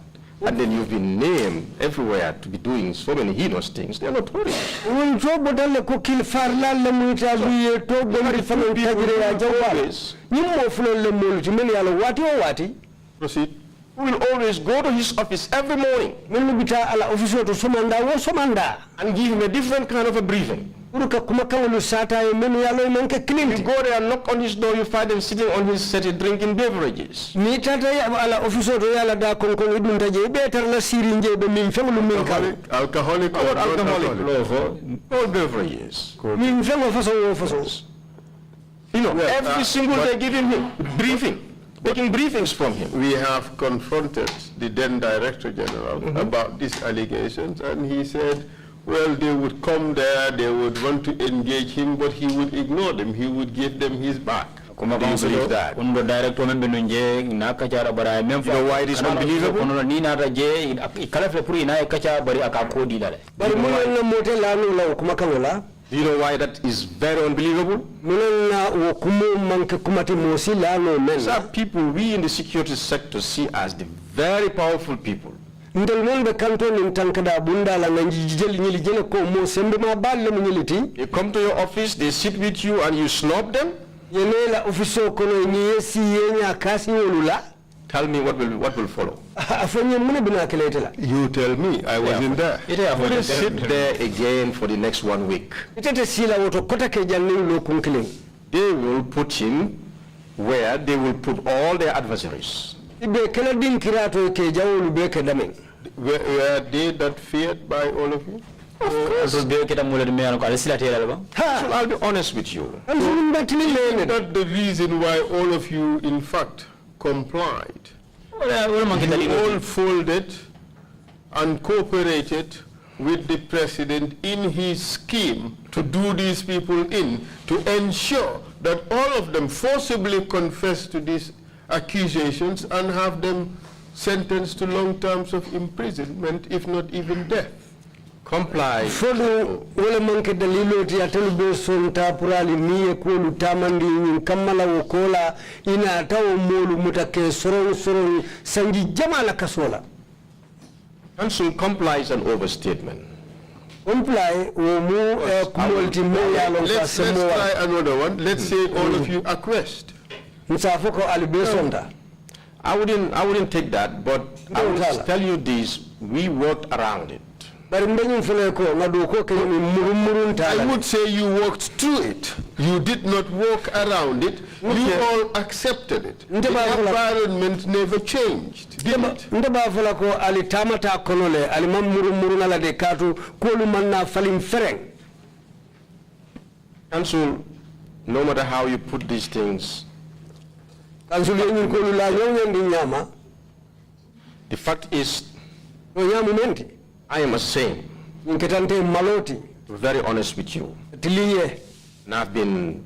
and then you've been named everywhere to be doing so many heinous things. They're notorious. Un tobo dalle ko kil farla le muita biye tobo ndi fanan tajire ya jawal. Nyimmo fulo le moluti men yalla wati o wati. Proceed. We will always go to his office every morning Men bita ala office to somanda wo somanda. and give him a different kind of a briefing. Uruka kuma kawlu sata e men yalla manke You clean. go there and knock on his door, you find him sitting on his settee drinking beverages. Ni tata ya ala office to yalla da kon kon idun taje be tar la sirinje be min fenglu min ka. Alcoholic or Alcoholic, all beverages. Min fengo faso wo faso. You know, every single day giving him briefing, taking briefings from him. We have confronted the then Director General about these allegations, and he said, well, they would come there, they would want to engage him, but he would ignore them. He would give them his back. Do you believe that? You know why it is unbelievable? Bari mun na motel la no la kuma kanola. Do you know why that is very unbelievable? These are people we in the security sector see as the very powerful people. You come to your office, they sit with you and you snub them? Tell me what will follow. You tell me, I wasn't there. Will sit there again for the next 1 week. They will put him where they will put all their adversaries. Were they that feared by all of you? Of course. I'll be honest with you. That's the reason why all of you, in fact, complied. You all folded and cooperated with the president in his scheme to do these people in, to ensure that all of them forcibly confess to these accusations and have them sentenced to long terms of imprisonment, if not even death. Comply. Wala manke dalilo ti atelu sonta purali miye kulu tamandi kamala wokola ina atawo molu mutake sorong sanji jamala kasola. Council complies an overstatement. Comply mu kumolti moya lonka semoa. Let's try another one. Let's say all of you acquiesced. Msafoko alibesonda. I wouldn't take that, but I will tell you this: we worked around it. I would say you worked through it. You did not walk around it. You all accepted it. The environment never changed. Council, no matter how you put these things, the fact is, I am saying, very honest with you, and I've been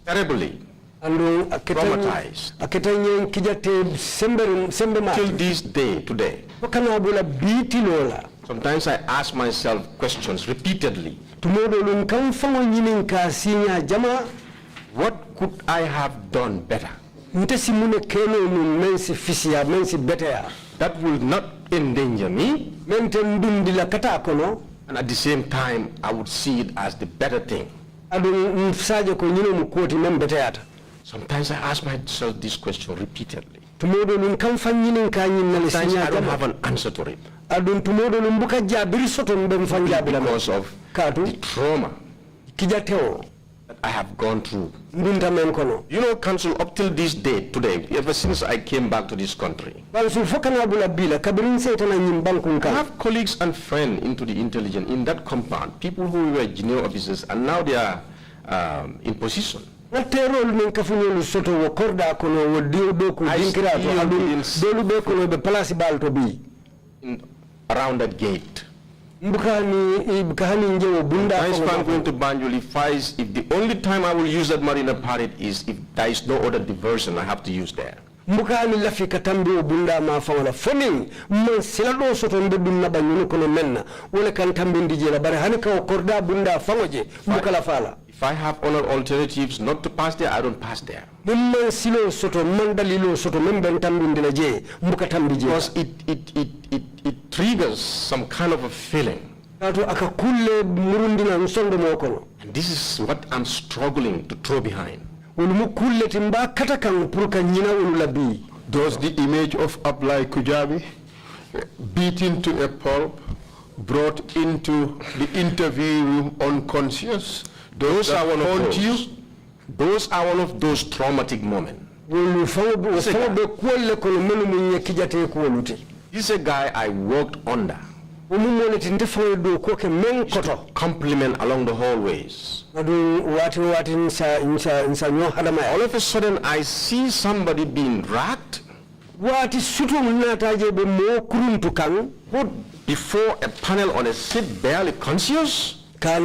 terribly traumatized till this day, today. Sometimes I ask myself questions repeatedly. What could I have done better? That will not endanger me, and at the same time I would see it as the better thing. Sometimes I ask myself this question repeatedly. Sometimes I don't have an answer to it because of the trauma that I have gone through. You know, Council, up till this day, today, ever since I came back to this country, I have colleagues and friends into the intelligence in that compound, people who were junior officers, and now they are in position. I see around that gate. I'm going to Banjul, if the only time I will use that Marina Parade is if there is no other diversion I have to use there. If I have other alternatives not to pass there, I don't pass there. Because it triggers some kind of a feeling. And this is what I'm struggling to throw behind. Does the image of Ablai Kujabi beaten to a pulp, brought into the interview room unconscious, those are one of those traumatic moments. This is a guy I worked under. Compliment along the hallways. All of a sudden I see somebody being dragged, put before a panel on a seat, barely conscious. My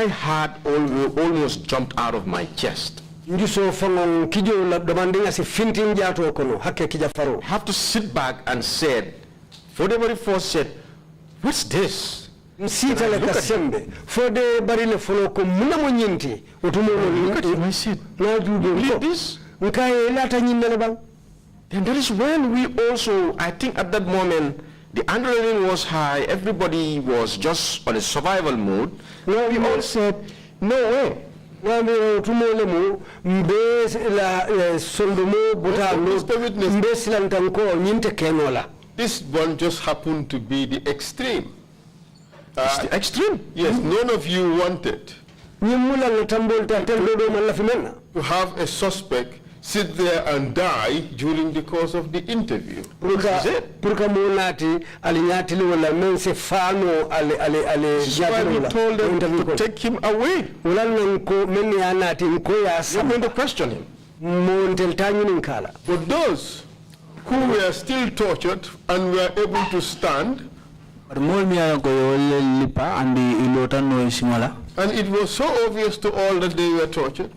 heart almost jumped out of my chest. I have to sit back and say, Fodebari first said, what's this? Sita le kasembe. Fode bari le folo ko muna mo nyinti. Otumo Look at him, I said, na judo believe this? Nkaye lata nyinele bang. And that is when we also, I think at that moment, the adrenaline was high, everybody was just on a survival mode. No, We all said, no way. Mbe tumole mu mbe la sondomo buta Mr. Witness. mbe silantanko nyinte kenola. This one just happened to be the extreme. It's the extreme. Yes, none of you wanted Nyimula ngatambol ta tendo do malafimena. to have a suspect sit there and die during the course of the interview. Purka monati alinyati wala mense fano ale This is why we told them to take him away. Wala nko meni anati nko ya I'm going to question him. montel tanyu nkala. But those who were still tortured and were able to stand, and it was so obvious to all that they were tortured,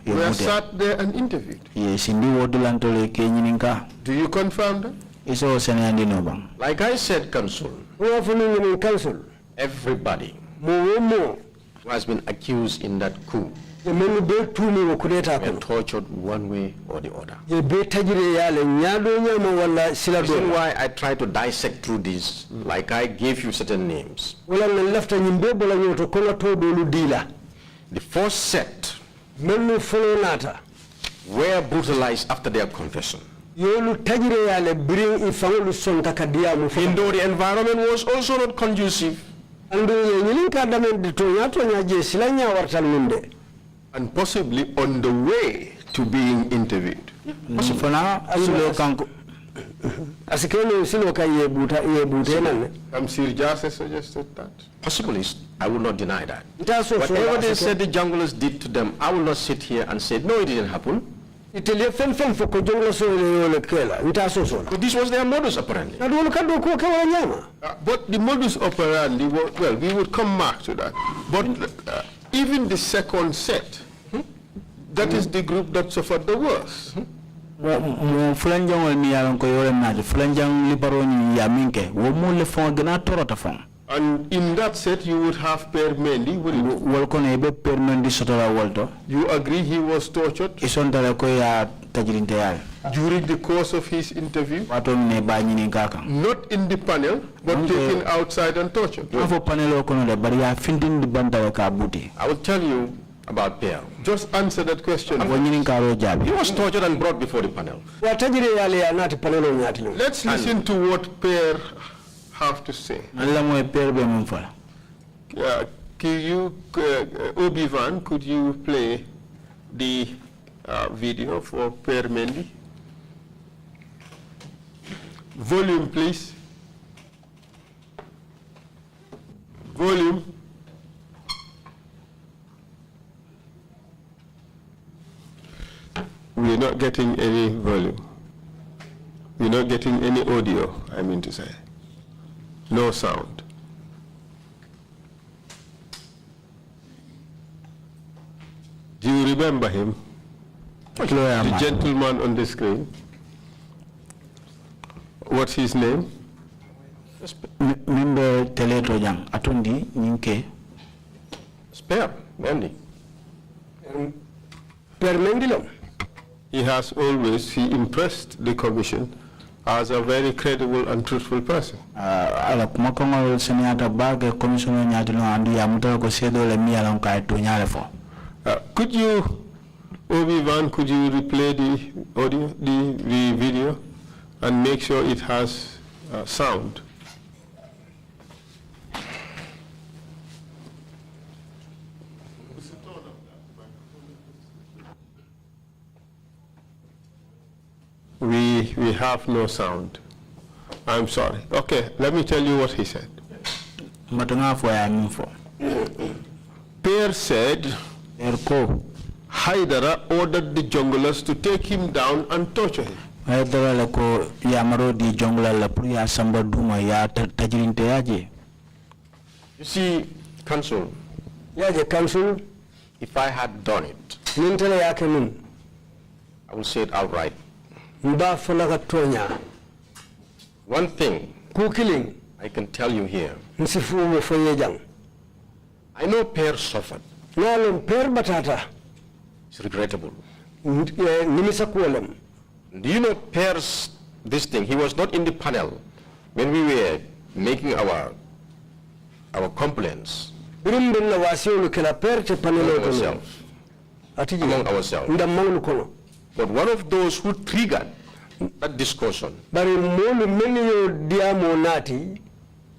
were sat there and interviewed. Do you confirm that? Like I said, Counsel, everybody who has been accused in that coup were tortured one way or the other. The reason why I try to dissect through this, like I gave you certain names. The first set were brutalized after their confession. Even though the environment was also not conducive, And possibly on the way to being interviewed. Sir Jase suggested that. Possibly, I will not deny that. Whatever they said the junglers did to them, I will not sit here and say, no, it didn't happen. But this was their modus operandi. But the modus operandi, well, we would come back to that. But even the second set, that is the group that suffered the worst. And in that set, you would have Per Mendy, wouldn't you? You agree he was tortured during the course of his interview? Not in the panel, but taken outside and tortured. I will tell you about Per. Just answer that question. He was tortured and brought before the panel. Let's listen to what Per have to say. Could you, Obi-Wan, could you play the video for Per Mendy? Volume, please. Volume. We're not getting any volume. We're not getting any audio, I mean to say. No sound. Do you remember him? The gentleman on the screen. What's his name? Member Teleto Yang, Atundi, Ninke. Spare, Mendy. Per Mendilom. He has always, he impressed the commission as a very credible and truthful person. Could you, Obi-Wan, could you replay the audio, the video, and make sure it has sound? We have no sound. I'm sorry. Okay, let me tell you what he said. Per said, Haidara ordered the junglers to take him down and torture him. You see, Counsel, if I had done it, I would say it outright. One thing Kukiling, I can tell you here, Nsifu Foyejang. I know Per suffered. Nalum Per Batata, It's regrettable. Nimisa Kualem. Do you know Per's this thing? He was not in the panel when we were making our complaints Birumbilla Wasio Lukela Per te among Panelo. ourselves. Among ourselves. Ndamang Kono. But one of those who triggered that discussion, Bari Molu Menio Diamo Nati,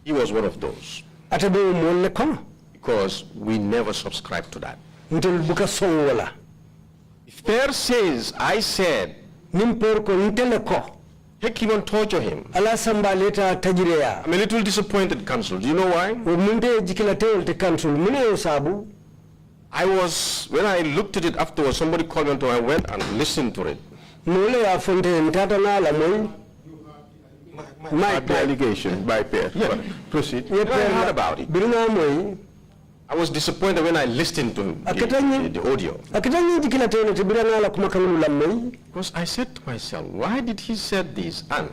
he was one of those. Atabu Mole Kono. Because we never subscribed to that. Until Buka Songwala. If Per says, I said, Nimper ko Nteleko. take him and torture him. Ala Samba Leta Tajirea. I'm a little disappointed, Council. Do you know why? Munde Jikilateo te Council. Mune Sabu. When I looked at it afterwards, somebody called me and I went and listened to it. Mole Afonte Tatana La Moy. My allegation by Per. Yeah. Proceed. I heard about it. Birna Moy. I was disappointed when I listened to the audio. Akatanyi Jikilateo te Birana La Kumakanu La Moy. Because I said to myself, why did he say this? And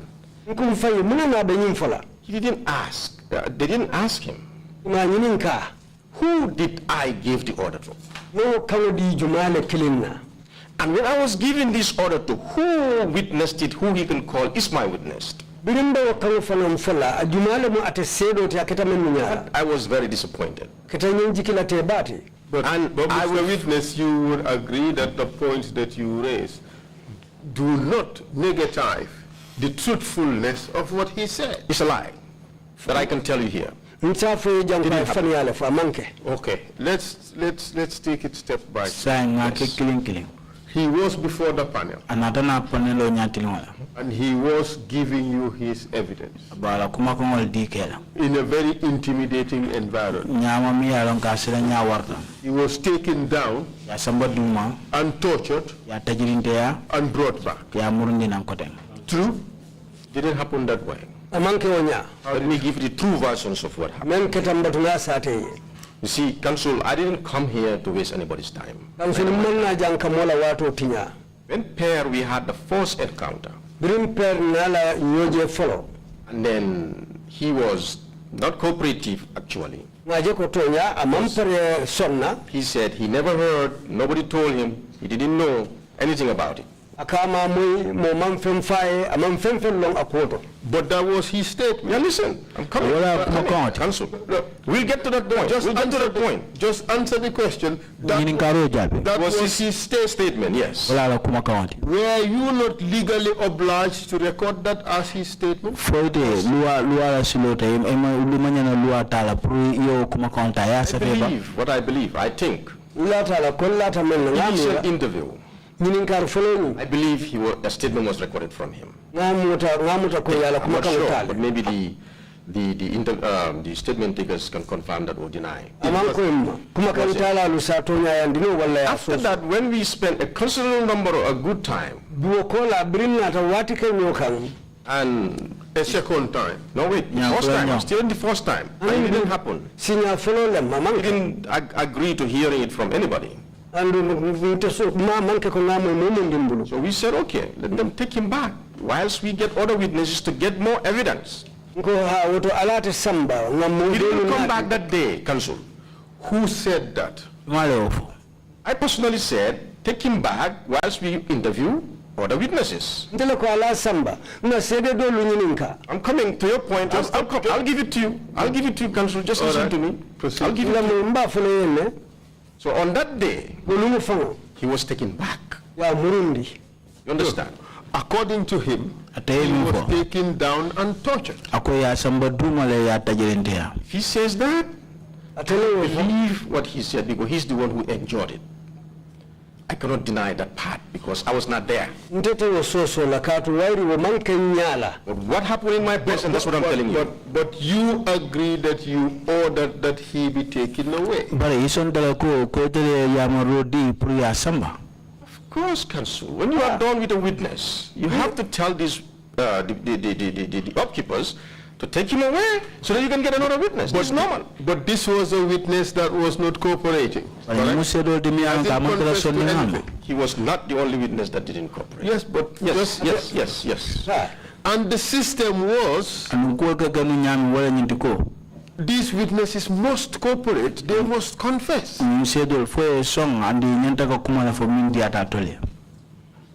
Nkumfayi Munana Benyimfola. he didn't ask. They didn't ask him. Ma Yininka. Who did I give the order to? No Kawadi Jumale Kilinna. And when I was giving this order to, who witnessed it, who he can call, is my witness. Birimba Kawafanam Fola, a Jumale Mo at a Sedo Takatamunya. I was very disappointed. Katanyin Jikilate Bati. But I will witness, you would agree that the points that you raise do not negative the truthfulness of what he said. It's a lie that I can tell you here. Ntafu Jampa Faniale for a monkey. Okay, let's take it step by step. Killing. He was before the panel Anatana panelo nyatilingola. and he was giving you his evidence Bala kumakongol dikela. in a very intimidating environment. Nyama mi alon kasira nyawarta. He was taken down Ya samba duma, and tortured ya tajirinte ya, and brought back. ya murundi nankoten. True? Didn't happen that way. A monkey onya. Let me give you the true versions of what happened. Men Ketambatuna Sate. You see, Council, I didn't come here to waste anybody's time. Council Mana Jankamola Wato Tina. When we had the first encounter, Brim Per Nala Nyoje follow. and then he was not cooperative, actually. Najeko Tonya, a Mampere Sonna. He said he never heard, nobody told him, he didn't know anything about it. Akama Mui, Momam Femfai, a Mamfem long a quarter. But that was his statement. Yeah, listen, I'm coming. Council. We'll get to that point. We'll get to that point. Just answer the question. That was his statement, yes. Were you not legally obliged to record that as his statement? I think. Lata Initial interview. I believe a statement was recorded from him. I'm not sure, but maybe the statement takers can confirm that or deny. After that, when we spent a considerable number of a good time, and a second time. No, wait, first time, still in the first time. And it didn't happen. He didn't agree to hearing it from anybody. So we said, okay, let them take him back whilst we get other witnesses to get more evidence. He didn't come back that day, Council. Who said that? I personally said, take him back whilst we interview other witnesses. I'm coming to your point. I'll give it to you. I'll give it to you, Council. Just listen to me. I'll give it to you. So on that day, he was taken back. You understand? According to him, he was taken down and tortured. If he says that, I believe what he said because he's the one who enjoyed it. I cannot deny that part because I was not there. But what happened in my presence, that's what I'm telling you. But you agree that you ordered that he be taken away. Of course, Council. When you are done with a witness, you have to tell these the upkeepers to take him away so that you can get another witness. That's normal. But this was a witness that was not cooperating. He was not the only witness that didn't cooperate. Yes, but yes. And the system was, these witnesses must cooperate, they must confess. It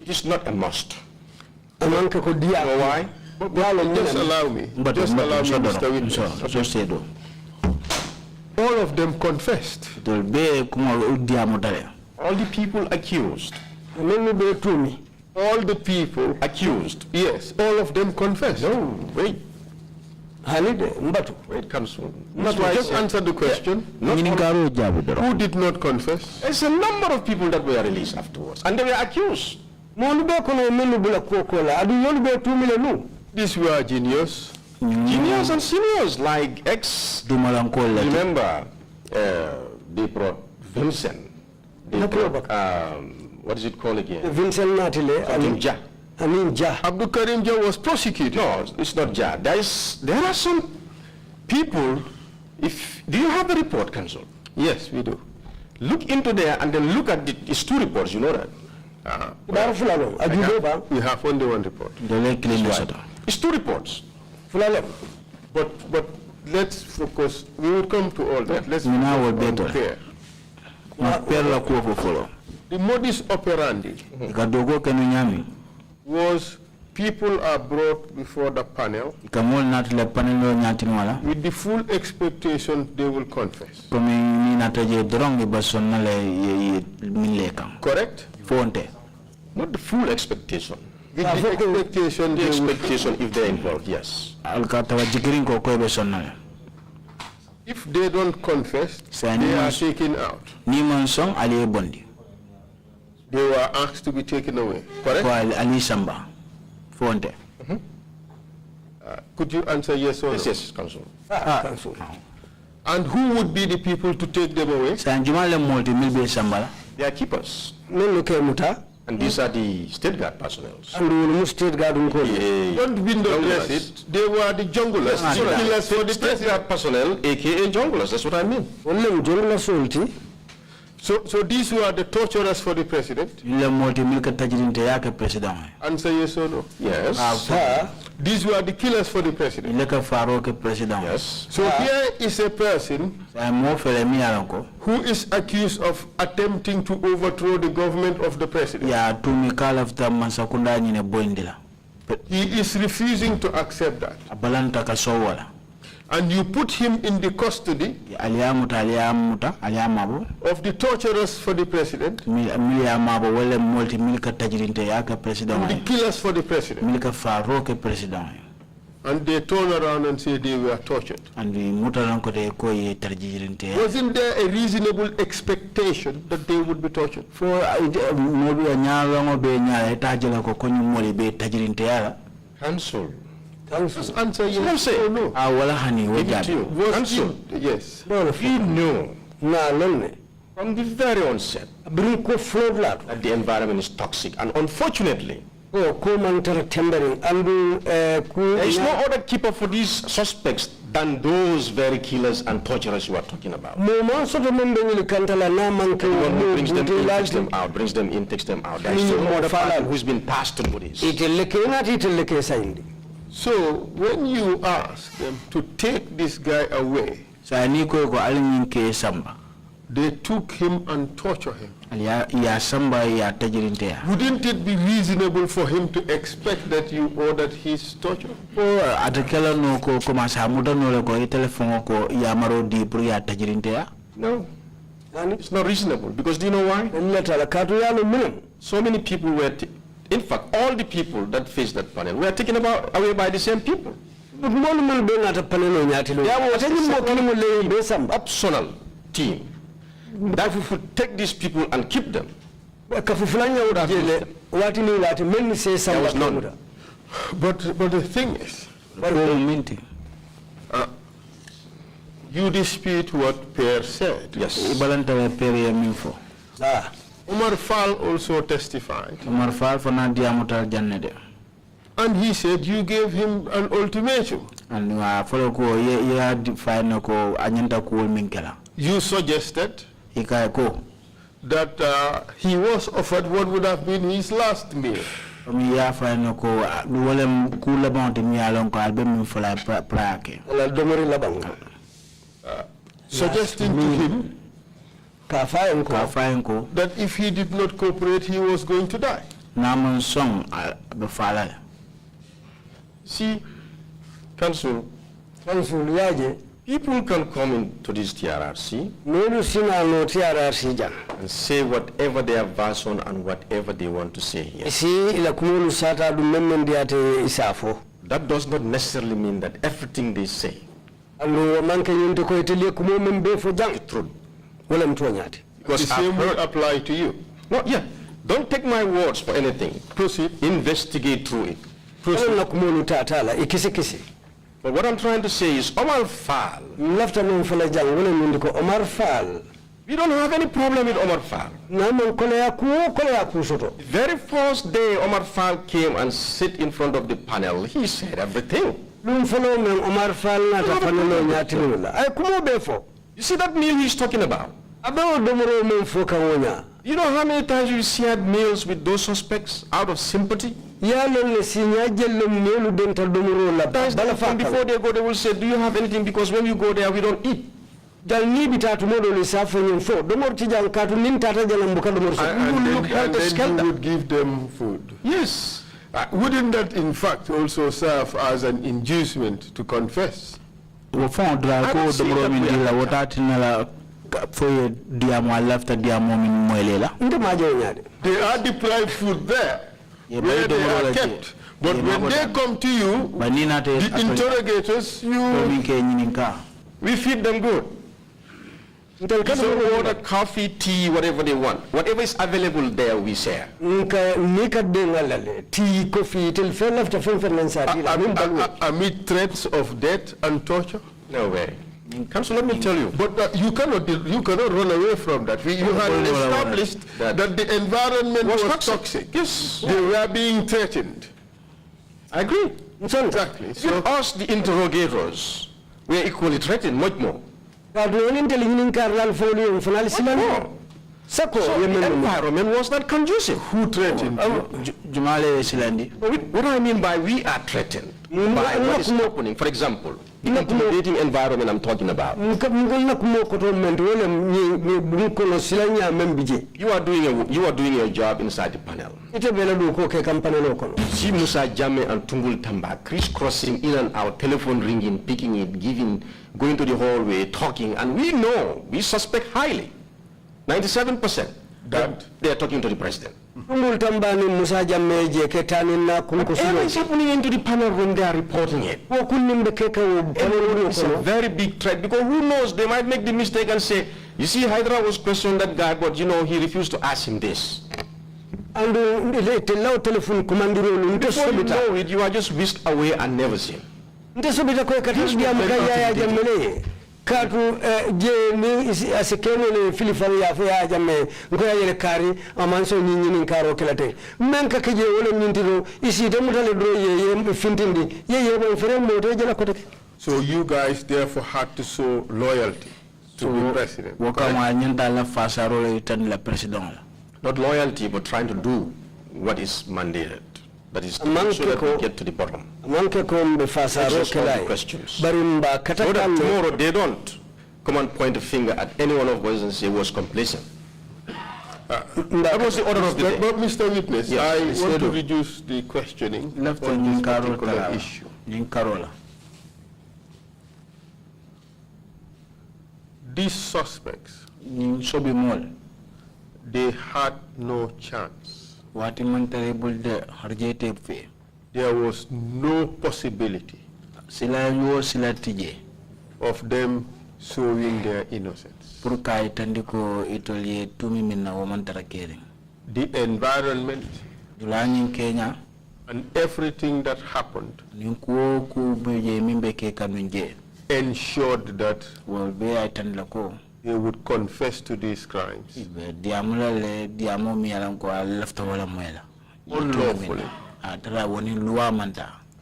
is not a must. You know why? Just allow me. Just allow me, Mr. Witness. All of them confessed. All the people accused. All the people Accused. yes, all of them confessed. No, wait. Wait, Council. Just answer the question. Who did not confess? There's a number of people that were released afterwards, and they were accused. These were juniors. Juniors and seniors, like remember, they brought Vincent. They brought, what is it called again? Vincent Natile, Abdul Karim Jah was prosecuted. No, it's not Jah. There are some people, do you have the report, Council? Yes, we do. Look into there and then look at it's 2 reports, you know that. We have only 1 report. It's 2 reports. But let's focus. We will come to all that. Let's compare. The modus operandi was people are brought before the panel with the full expectation they will confess. Correct? Not the full expectation. With the expectation, The expectation if they're involved, yes. if they don't confess, they are taken out. They were asked to be taken away. Correct? Could you answer yes or no? Yes, Council. And who would be the people to take them away? They are keepers. And these are the state guard personnel. Don't window dress it. They were the junglers, the killers for the state guard personnel, aka junglers. That's what I mean. So these were the torturers for the president? Answer yes or no? Yes. These were the killers for the president? Yes. So here is a person who is accused of attempting to overthrow the government of the president. He is refusing to accept that. And you put him in the custody of the torturers for the president, the killers for the president. And they turn around and say they were tortured. Wasn't there a reasonable expectation that they would be tortured? Council. Just answer yes or no. Council. Yes. We know from the very onset that the environment is toxic, and unfortunately, there is no other keeper for these suspects than those very killers and torturers you are talking about. Anyone who brings them in, takes them out, brings them in, takes them out. There is no other person who's been passed through this. So when you ask them to take this guy away, they took him and tortured him. Wouldn't it be reasonable for him to expect that you ordered his torture? No, it's not reasonable, because do you know why? So many people were, in fact, all the people that faced that panel were taken away by the same people. There was an optional team that would take these people and keep them. There was none. But the thing is, you dispute what Pierre said. Yes. Omar Fall also testified. And he said you gave him an ultimatum. You suggested that he was offered what would have been his last meal. mi ya fa no ko wolem ku la bon mi ya lon ko albe mi fala praake la domori la bang suggesting to him that if he did not cooperate, he was going to die. See, Council, people can come into this TRRC and say whatever their version and whatever they want to say here. That does not necessarily mean that everything they say is true. Because the same will apply to you. No, yeah. Don't take my words for anything. Proceed. Investigate through it. Proceed. But what I'm trying to say is, Omar Fall. We don't have any problem with Omar Fall. The very first day Omar Fall came and sit in front of the panel, he said everything. You see that meal he's talking about? You know how many times we shared meals with those suspects out of sympathy? And before they go, they will say, do you have anything? Because when you go there, we don't eat. And then you would give them food. Yes. Wouldn't that, in fact, also serve as an inducement to confess? They are deprived food there, where they are kept. But when they come to you, the interrogators, we feed them good. So water, coffee, tea, whatever they want. Whatever is available there, we share. Amid threats of death and torture? No way. Council, let me tell you. But you cannot run away from that. You had established that the environment was toxic. Yes. They were being threatened. I agree. Exactly. So us, the interrogators, we are equally threatened, much more. So the environment was not conducive. Who threatened you? What I mean by we are threatened by what is happening. For example, the intimidating environment I'm talking about. You are doing your job inside the panel. See Musa Jame and Tungul Tamba crisscrossing in and out, telephone ringing, picking it, going to the hallway, talking, and we suspect highly, 97%, that they are talking to the president. Whatever is happening into the panel when they are reporting it, it's a very big threat, because who knows, they might make the mistake and say, you see, Hydra was questioning that guy, but he refused to ask him this. And before you know it, you are just whisked away and never seen. Katu ni asekene filifani ya fuya jame ngoya yele kari amanso nyinyi nkaro kelate menka kije wala nyintiro isi demutale dro ye fintindi ye mo moto jela kote. So you guys therefore had to show loyalty to the president. Wakama nyanta la fasaro le tan la president. Not loyalty, but trying to do what is mandated. That is to make sure that we get to the bottom. Questions. So that tomorrow they don't come and point a finger at any one of us and say was complacent. That was the order of the day. But Mr. Witness, yes, I want to reduce the questioning on this particular issue. These suspects, they had no chance. There was no possibility of them showing their innocence. The environment and everything that happened ensured that they would confess to these crimes unlawfully,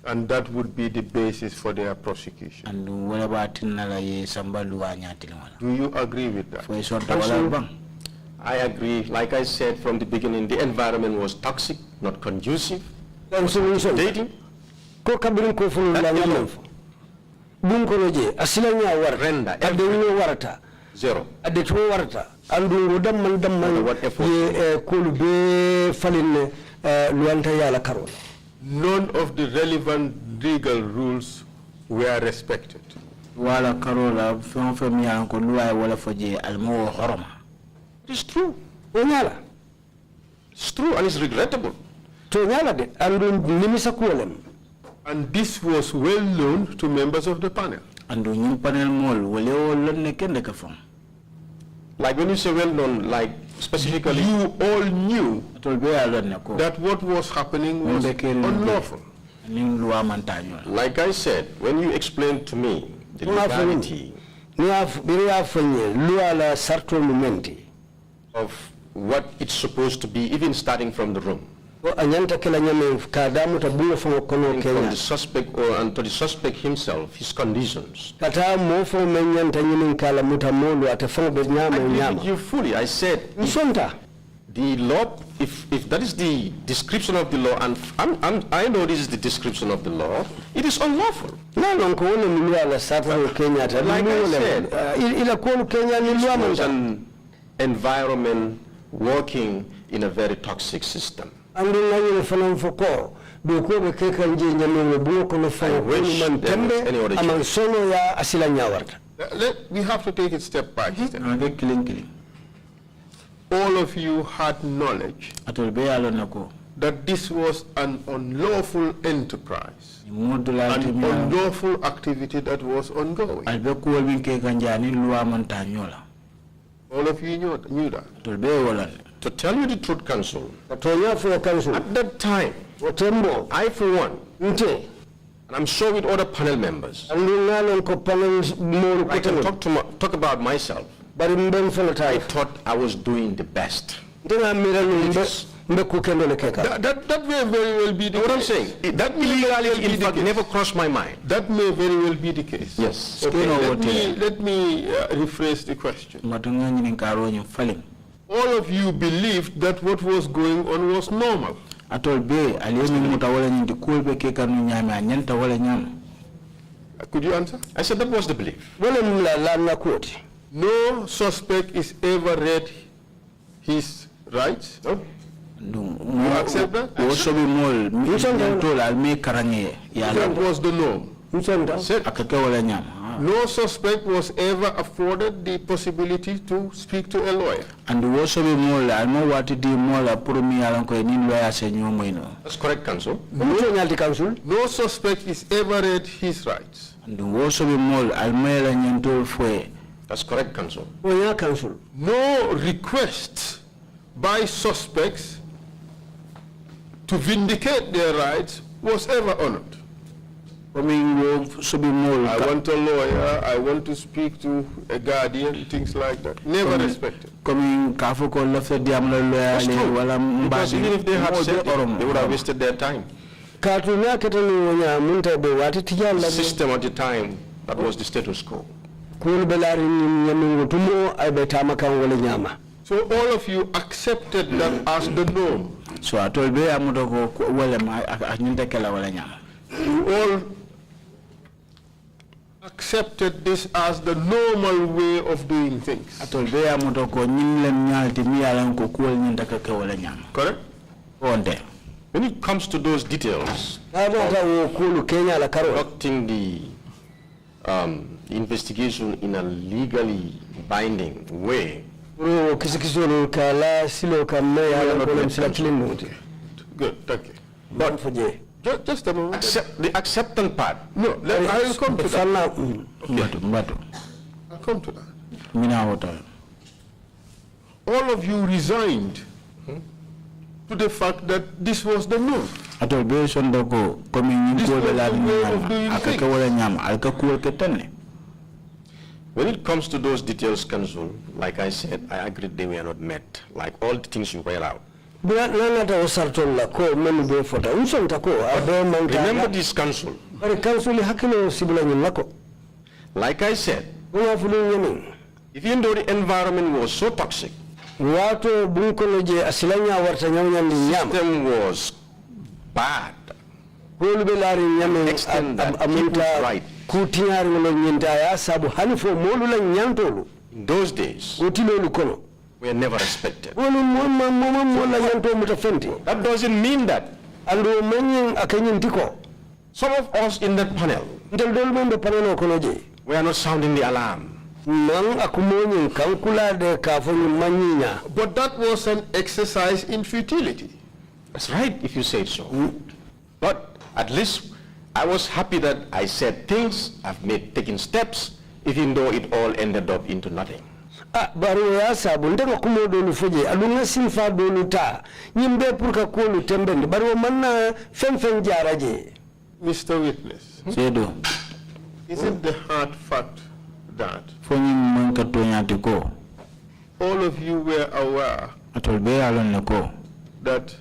and that would be the basis for their prosecution. Do you agree with that? I agree. Like I said from the beginning, the environment was toxic. not conducive, dating. Ko kabirin ko fulu la ngam fo. Bum ko je asilanya war render ade ñu warata zero. Ade to warata andu dammal ye kolu be falin luanta yala karol. None of the relevant legal rules were respected. Wala karola fem ya ko luwa wala foje almo horoma. It is true. Onyala. It's true and it's regrettable. To nyala de andu nimisa kuolem. And this was well known to members of the panel. Andu nyum panel mol wale wala ne kende ka fam. Like when you say well known, like specifically, you all knew that what was happening was unlawful. Like I said, when you explained to me the legality of what it's supposed to be, even starting from the room, from the suspect or and to the suspect himself, his conditions. I believe you fully. I said, the law, if that is the description of the law, and I know this is the description of the law, it is unlawful. Like I said, it was an environment working in a very toxic system. I wish there was any other choice. We have to take it step by step. All of you had knowledge that this was an unlawful enterprise, an unlawful activity that was ongoing. All of you knew that. To tell you the truth, Council, at that time, I for one, and I'm sure with other panel members, I can talk about myself. I thought I was doing the best. That may very well be the case. What I'm saying, that illegality in fact never crossed my mind. That may very well be the case. Yes. Okay, let me rephrase the question. All of you believed that what was going on was normal. Could you answer? I said that was the belief. No suspect is ever read his rights. No? You accept that? That was the norm. No suspect was ever afforded the possibility to speak to a lawyer. That's correct, Council. No suspect is ever read his rights. That's correct, Council. No request by suspects to vindicate their rights was ever honored. I want a lawyer, I want to speak to a guardian, things like that. Never respected. That's true. Because even if they had said it, they would have wasted their time. The system at the time, that was the status quo. So all of you accepted that as the norm. So I told you You all accepted this as the normal way of doing things. Correct? When it comes to those details, conducting the investigation in a legally binding way, Good, thank you. But just a moment. The acceptance part. No, I will come to that. I'll come to that. All of you resigned to the fact that this was the norm. This was the way of doing things. When it comes to those details, Council, like I said, I agree they were not met, like all the things you read out. Remember this, Council. Like I said, even though the environment was so toxic, wato bunkono je asilanya warta nyawnyandi nyama System was bad. wolu be laari nyame Extend that. amunta Keep it right. kutinyari wala nyinta ya sabu hanifo molu la nyantolu In those days, utilolu kono were never respected. wolu mo la nyanto mutafenti That doesn't mean that ando menyin akanyin tiko some of us in that panel ndel dol membe panelo kono je we are not sounding the alarm. man akumonyin kankula de kafonyi manyinya But that was an exercise in futility. That's right, if you say so. But at least I was happy that I said things, I've taken steps, even though it all ended up into nothing. baro ya sabu ndega kumo dolu foje alunga sinfa dolu ta nyimbe purka kolu tembende baro manna fen jaraje. Mr. Witness, Sedo. isn't the hard fact that Fonyi manka tonyati ko. all of you were aware Atolbe alon lako. that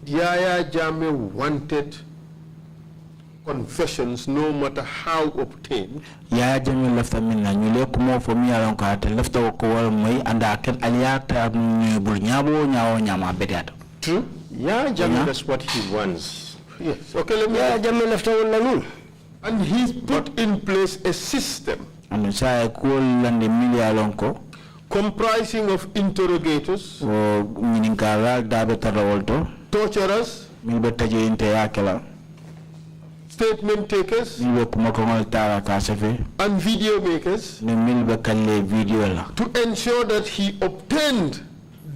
Yaya Jammeh wanted confessions no matter how obtained? Yaya Jammeh lafta minna nyule kumo fo mi alon ka te lafta ko wal moy anda ken aliyata bul nyabo nyawo nyama bedata. True? Yeah, Jammeh, that's what he wants. Yes. Okay, let me. Ya jamme lafta wala nun. And he's put in place a system Ando sa ko lande mili alon ko comprising of interrogators, o mininkala dabe tarawolto torturers, milbe taje inte yakela statement takers, milbe kuma ko ngol tara ka sefe and video makers ne milbe kalle video la to ensure that he obtained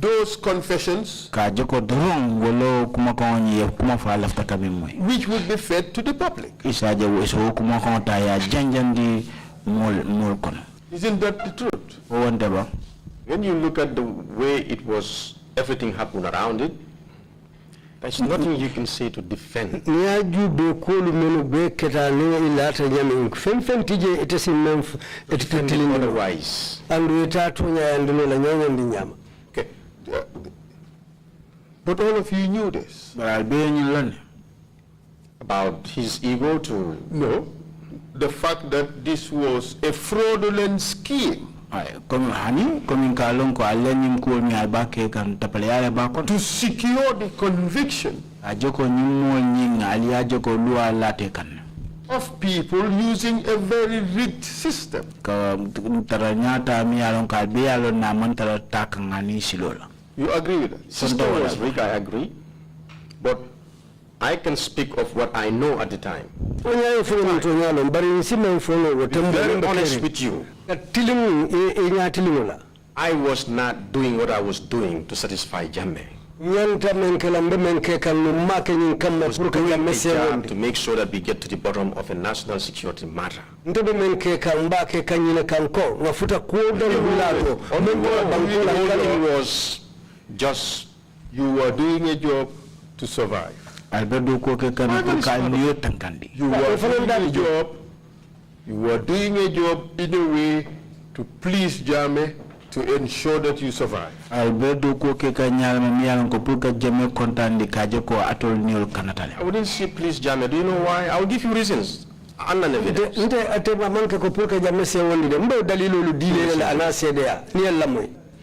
those confessions ka joko doron wolo kuma ko nyi kuma fa lafta kamim moy which would be fed to the public. isaje wo so kuma ko ta ya janjandi mol kono. Isn't that the truth? O wonde ba When you look at the way it was, everything happened around it, there's nothing you can say to defend. Niya jube kolu menu be keta ne ilata nyame fen tije itasi memf Defending otherwise. andu eta tonya andelo la nyanyandi nyama. Okay. But all of you knew this. but I'll be in London. About his ego to... No. The fact that this was a fraudulent scheme Comme hani comme kalon ko alenim ko mi albake kan tapale ba ko to secure the conviction ajoko nyimo nying ali ajoko lua late kan of people using a very rigged system. ka taranyata mi alon ka be alon na man tara takangani silola. You agree with that? System was rigged, I agree. But I can speak of what I know at the time. To be very honest with you, I was not doing what I was doing to satisfy Jammeh. I was doing a job to make sure that we get to the bottom of a national security matter. It was just, you were doing a job to survive. You were doing a job in a way to please Jammeh, to ensure that you survive. I wouldn't say please Jammeh. Do you know why? I will give you reasons. And an evidence.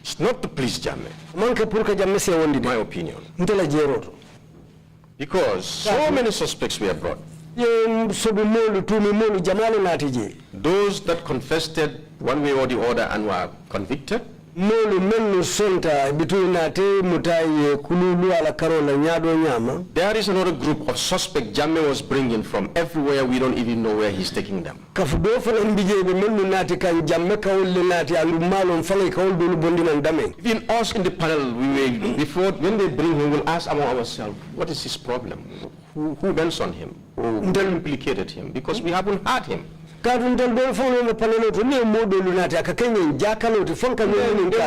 It's not to please Jammeh. My opinion. Because so many suspects were brought. Those that confessed one way or the other and were convicted. There is another group of suspects Jammeh was bringing from everywhere. We don't even know where he's taking them. Even us in the panel, before when they bring him, we'll ask among ourselves, what is his problem? Who mentioned him? Who implicated him? Because we haven't heard him. Then we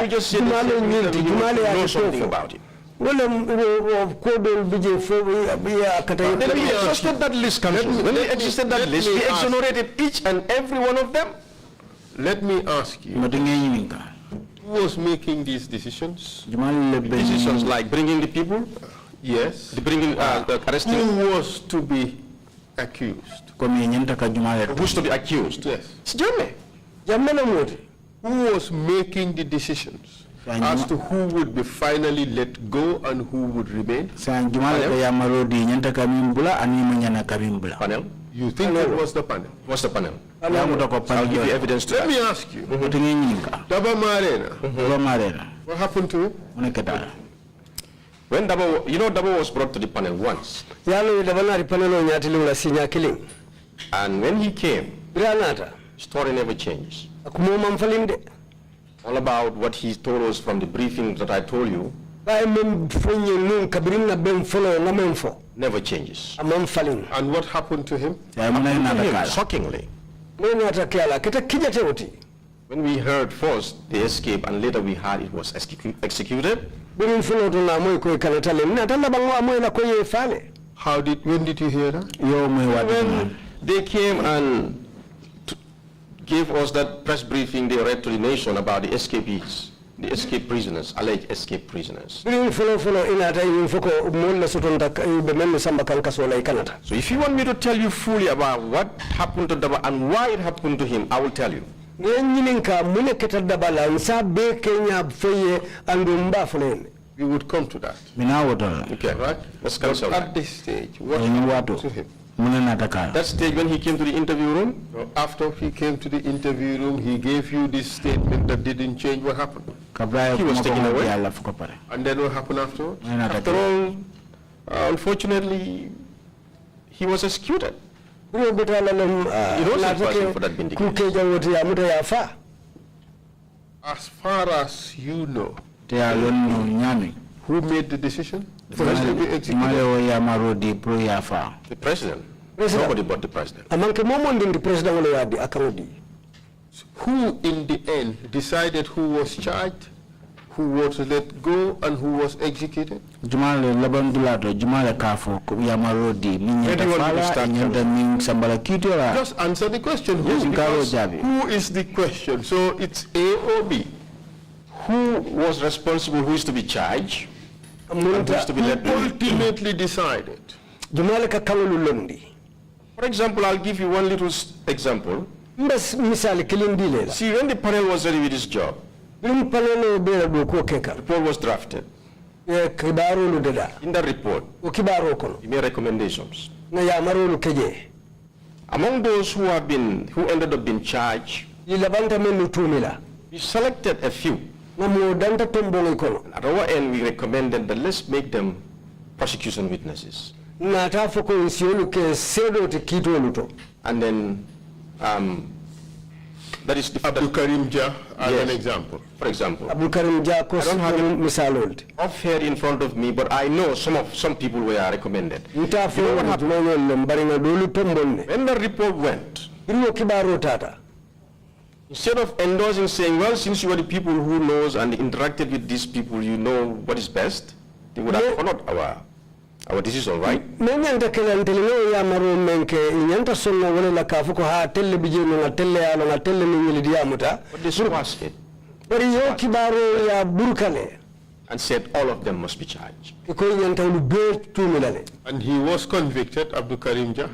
just say know something about it. When they exhausted that list, when they exhausted that list, we exonerated each and every one of them. Let me ask you, who was making these decisions? Decisions like bringing the people? Yes. Arresting? Who was to be accused? Who's to be accused? Yes. It's Jammeh. who was making the decisions as to who would be finally let go and who would remain? Panel? You think it was the panel? What's the panel? I'll give you evidence to Let that. me ask you, Daba Marena, what happened to him? When Dabo was brought to the panel once, and when he came, story never changed. All about what he told us from the briefing that I told you never changes. And what happened to him? Shockingly. When we heard first the escape and later we heard it was executed, When did you hear that? when they came and gave us that press briefing, they read to the nation about the escapees, the escaped prisoners, alleged escaped prisoners. So if you want me to tell you fully about what happened to Daba and why it happened to him, I will tell you. We would come to that. Okay, right? Let's cancel At this stage, what happened to him? that stage when he came to the interview room. After he came to the interview room, he gave you this statement that didn't change. What happened? He was taken away. And then what happened afterwards? After all, unfortunately, he was executed. He was responsible for that vindication. As far as you know, who made the decision for us to be executed? The president. Nobody but the president. Who in the end decided who was charged, who was let go, and who was executed? Just answer the question. Who is the question? So it's A or B? Who was responsible, who is to be charged, and who is to be let go? Ultimately decided. For example, I'll give you one little example. See, when the panel was ready with his job, the report was drafted. In that report, he made recommendations. Among those who ended up being charged, we selected a few. At our end, we recommended that let's make them prosecution witnesses. And then, that is the Abdul Karim Jah as an example. For example, I don't have it off-head in front of me, but I know some people were recommended. You know what happened? When the report went, instead of endorsing, saying, well, since you are the people who knows and interacted with these people, you know what is best, they would have followed our decision, right? But they squashed it. And said all of them must be charged. And he was convicted, Abdul Karim Jah,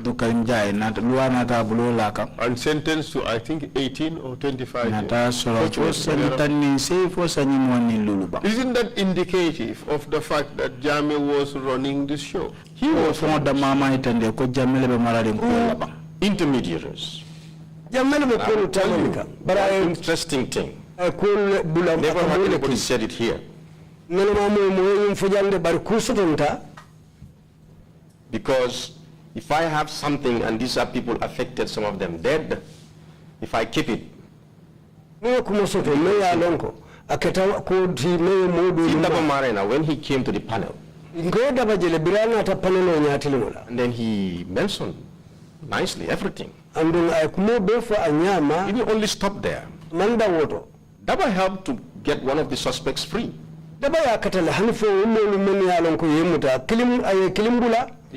and sentenced to, I think, 18 or 25 years. Isn't that indicative of the fact that Jammeh was running the show? He was one of the intermediaries. But an interesting thing. Never had anybody said it here. Because if I have something and these are people affected, some of them dead, if I keep it, Marena, when he came to the panel, and then he mentioned nicely everything. He didn't only stop there. Daba helped to get one of the suspects free. You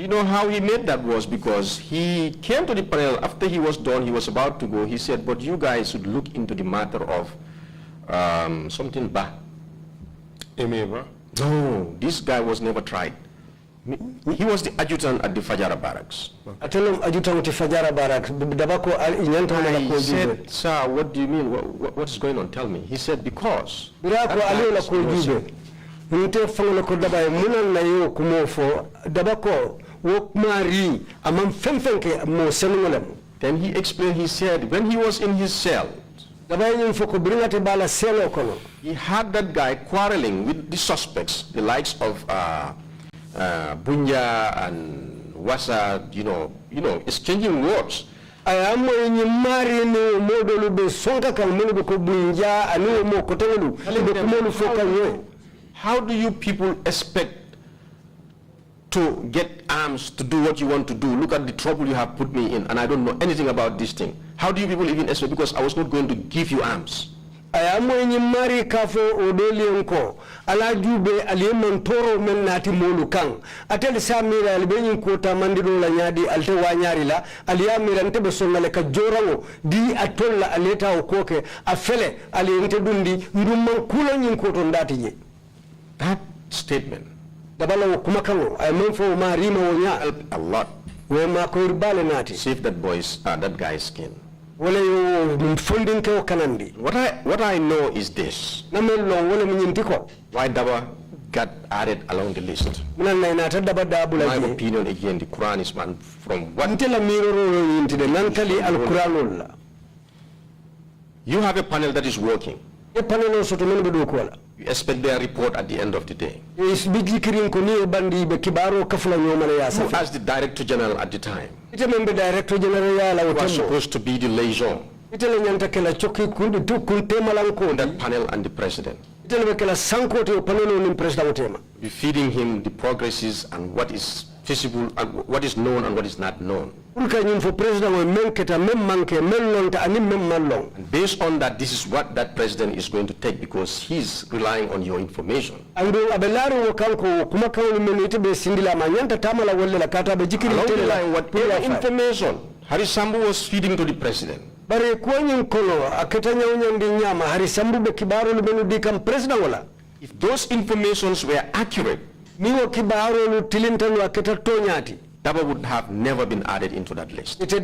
know how he made that was because he came to the panel after he was done, he was about to go, he said, but you guys should look into the matter of something bad. Emeva? No, this guy was never tried. He was the adjutant at the Fajara barracks. Atelum adjutant to Fajara barracks. Dabako al inyanta I ko said, sir, what do you mean? What is going on? Tell me. He said, because. Birako ali la ko jibe. Nte fangolo ko dabay munan na yo kumofo dabako wok mari amam femfenke mo senulam. Then he explained, he said, when he was in his cell, he had that guy quarreling with the suspects, the likes of Bunya and Wasa, you know, exchanging words. How do you people expect to get arms to do what you want to do? Look at the trouble you have put me in, and I don't know anything about this thing. How do you people even expect? Because I was not going to give you arms. Mari kafo odolienko ala jube aliyeman toro men nati molu kang atel samira albenyin kota mandiro la nyadi alte wanyari la aliyamira ntebe songale ka jorango di atolla aleta okoke afele aliyente dundi ndumman kula nyin koto ndati je. That statement dabalo kumakango ay menfo ma rima wonya a lot. We ma ko irbale nati save that guy's skin. What I know is this. Why Daba got added along the list? My opinion again, the Quran is one from what? You have a panel that is working. You expect their report at the end of the day. Who asked the Director General at the time? Who was supposed to be the liaison? That panel and the President. Be feeding him the progresses and what is feasible and what is known and what is not known. And based on that, this is what that president is going to take because he's relying on your information. Along the line, whatever information Harry Sambu was feeding to the president, if those informations were accurate, Daba would have never been added into that list. Because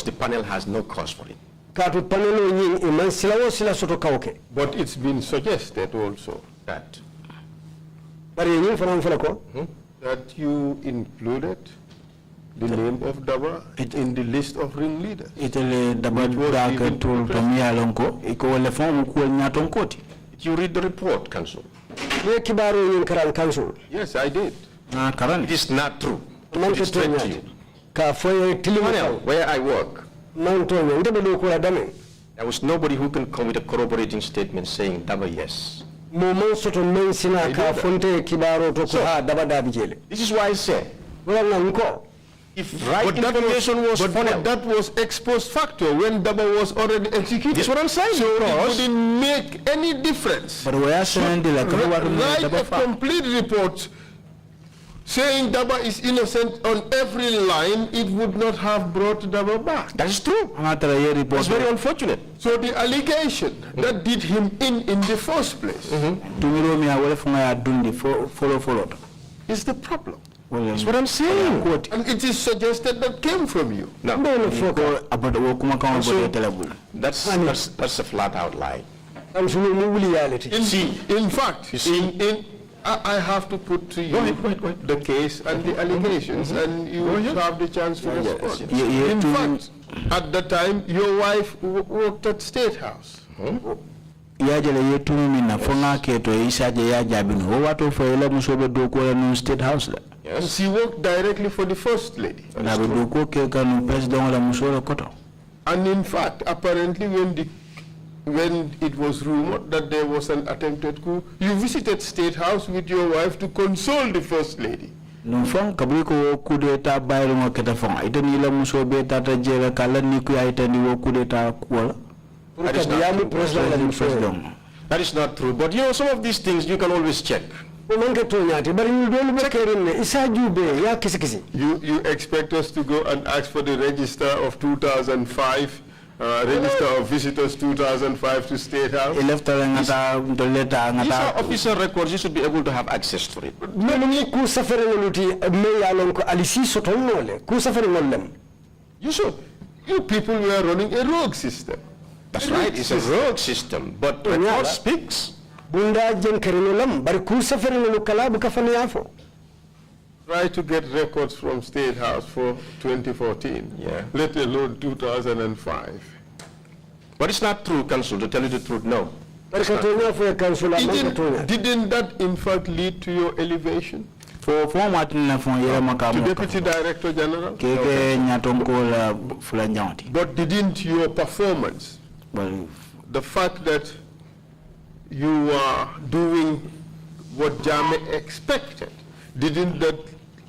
the panel has no cause for it. But it's been suggested also that you included the name of Daba in the list of ringleaders. Did you read the report, Council? Yes, I did. It is not true. It is straight to you. Panel, where I work, there was nobody who can come with a corroborating statement saying Daba yes. This is why I say, if right information was funneled, that was ex post facto when Daba was already executed. This is what I'm saying. So it wouldn't make any difference. But we are saying write a complete report saying Daba is innocent on every line, it would not have brought Daba back. That is true. That's very unfortunate. So the allegation that did him in the first place is the problem. That's what I'm saying. And it is suggested that came from you. No. That's a flat out lie. In fact, I have to put to you the case and the allegations, and you have the chance to respond. In fact, at the time, your wife worked at State House. State House. Yes. And she worked directly for the First Lady. And in fact, apparently when it was rumored that there was an attempted coup, you visited State House with your wife to console the First Lady. That is not true. But some of these things you can always check. You expect us to go and ask for the register of 2005 Register of Visitors 2005 to State House. These are official records. You should be able to have access to it. You should. You people were running a rogue system. That's right, it's a rogue system, but record speaks. Try to get records from State House for 2014, let alone 2005. But it's not true, Council, to tell you the truth, no. Didn't that in fact lead to your elevation? To Deputy Director General? But didn't your performance, the fact that you are doing what Jammeh expected, didn't that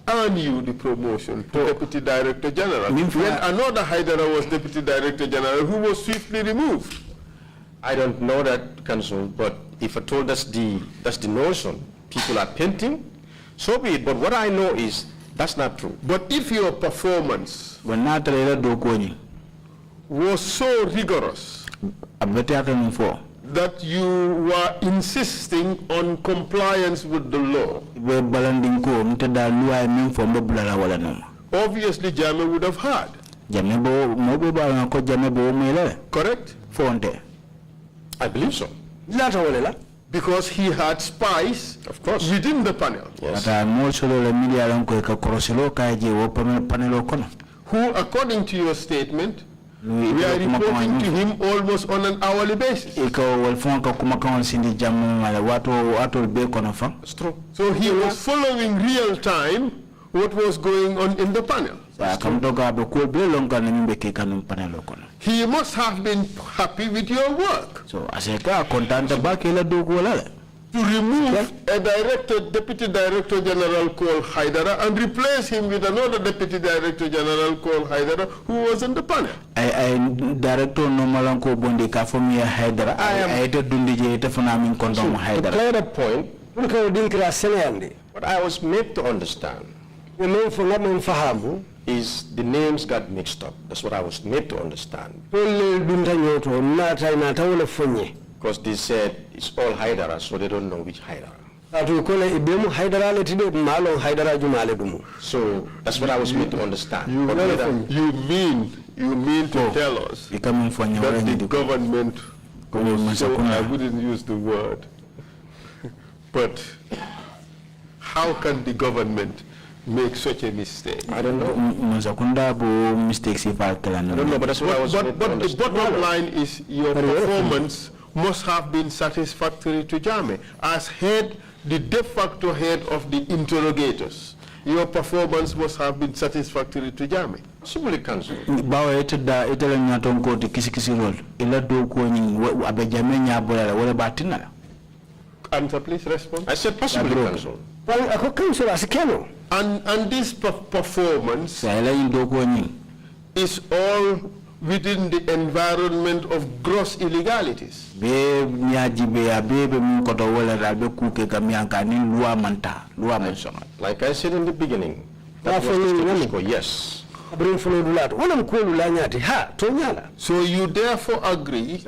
earn you the promotion to Deputy Director General when another Haidara was Deputy Director General who was swiftly removed? I don't know that, Council, but if I told that's the notion, people are painting, so be it. But what I know is that's not true. But if your performance was so rigorous that you were insisting on compliance with the law, obviously Jammeh would have heard. Correct? I believe so. Because he had spies, of course, within the panel. Yes. Who, according to your statement, we are reporting to him almost on an hourly basis. It's true. So he was following real time what was going on in the panel. He must have been happy with your work. To remove a Deputy Director General called Haidara and replace him with another Deputy Director General called Haidara who was in the panel. Director Nomalanko Bondika for me Haidara. I clear the point, what I was made to understand is the names got mixed up. That's what I was made to understand. Because they said it's all Haidara, so they don't know which Haidara. So that's what I was made to understand. You mean to tell us that the government, I wouldn't use the word, but how can the government make such a mistake? I don't know. I don't know, but that's what I was made to understand. But the bottom line is your performance must have been satisfactory to Jammeh. As the de facto head of the interrogators, your performance must have been satisfactory to Jammeh. Simply Council. Answer, please respond. I said possibly Council. And this performance is all within the environment of gross illegalities. Like I said in the begining, that was the status quo, yes. So you therefore agree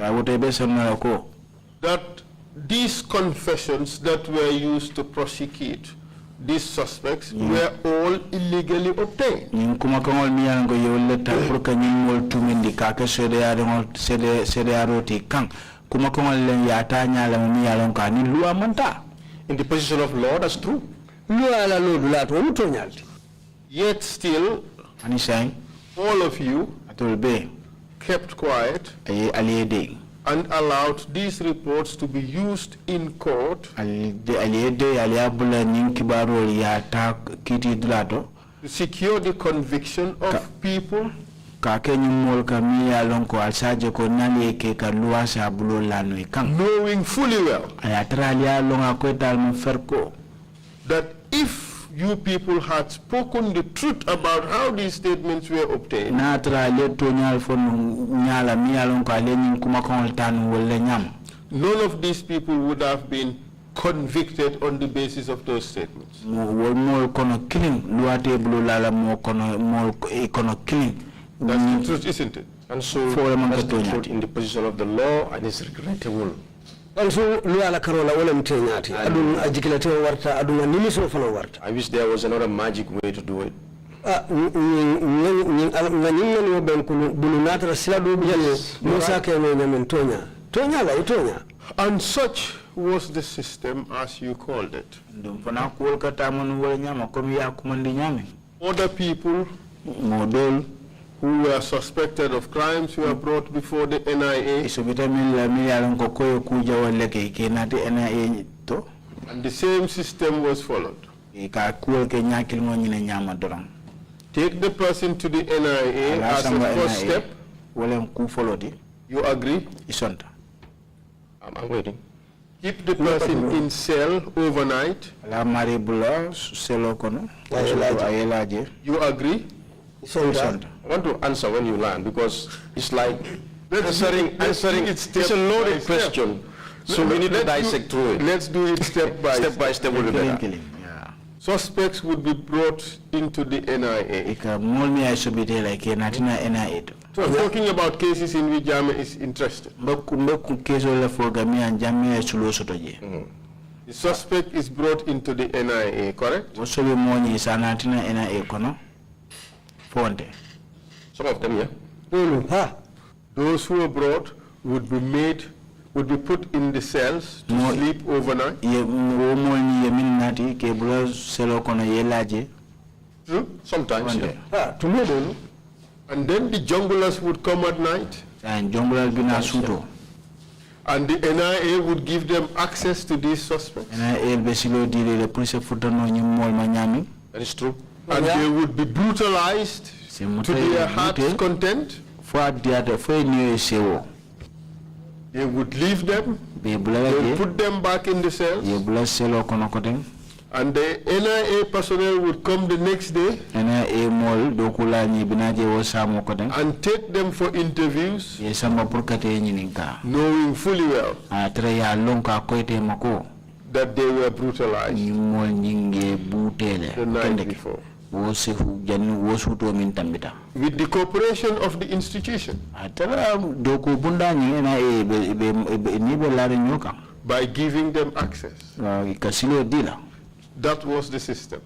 that these confessions that were used to prosecute these suspects were all illegally obtained. In the position of law, that's true. Yet still, all of you kept quiet and allowed these reports to be used in court to secure the conviction of people knowing fully well that if you people had spoken the truth about how these statements were obtained, none of these people would have been convicted on the basis of those statements. That's the truth, isn't it? And so that's the truth in the position of the law, and it's regrettable. Also, luala karola wala mtenyati. Adun ajikilete warta, adun animiso fana warta. I wish there was another magic way to do it. And such was the system as you called it. Other people who were suspected of crimes were brought before the NIA. And the same system was followed. Take the person to the NIA as a first step. You agree? I'm waiting. Keep the person in cell overnight. You agree? I want to answer when you land, because it's like answering it's a loaded question. So we need to dissect through it. Let's do it step by step will be better. Suspects would be brought into the NIA. So I'm talking about cases in which Jammeh is interested. The suspect is brought into the NIA, correct? Some of them, yeah. Those who are brought would be put in the cells to sleep overnight. True? Sometimes, yeah. And then the junglers would come at night. And the NIA would give them access to these suspects. That is true. And they would be brutalized to their heart's content. They would leave them. They would put them back in the cells. And the NIA personnel would come the next day and take them for interviews, knowing fully well that they were brutalized the night before. With the cooperation of the institution. By giving them access. That was the system.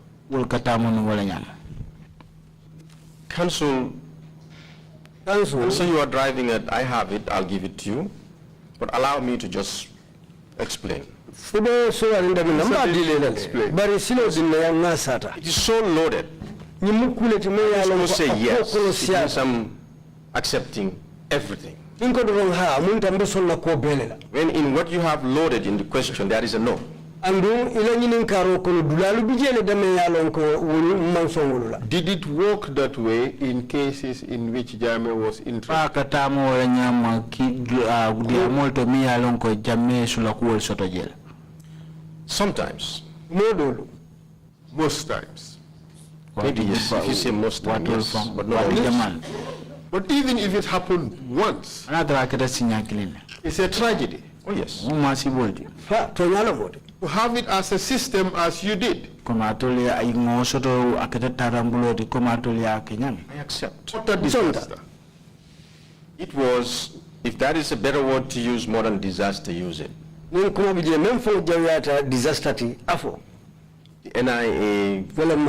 Council, so you are driving it, I have it, I'll give it to you. But allow me to just explain. It is so loaded. I say yes, it means I'm accepting everything. When in what you have loaded in the question, there is a no. Did it work that way in cases in which Jammeh was interested? Sometimes. Most times. Maybe yes, if you say most times, yes, but not always. But even if it happened once, it's a tragedy. Oh yes. To have it as a system as you did. I accept. What a disaster. It was, if that is a better word to use more than disaster, use it. The NIA,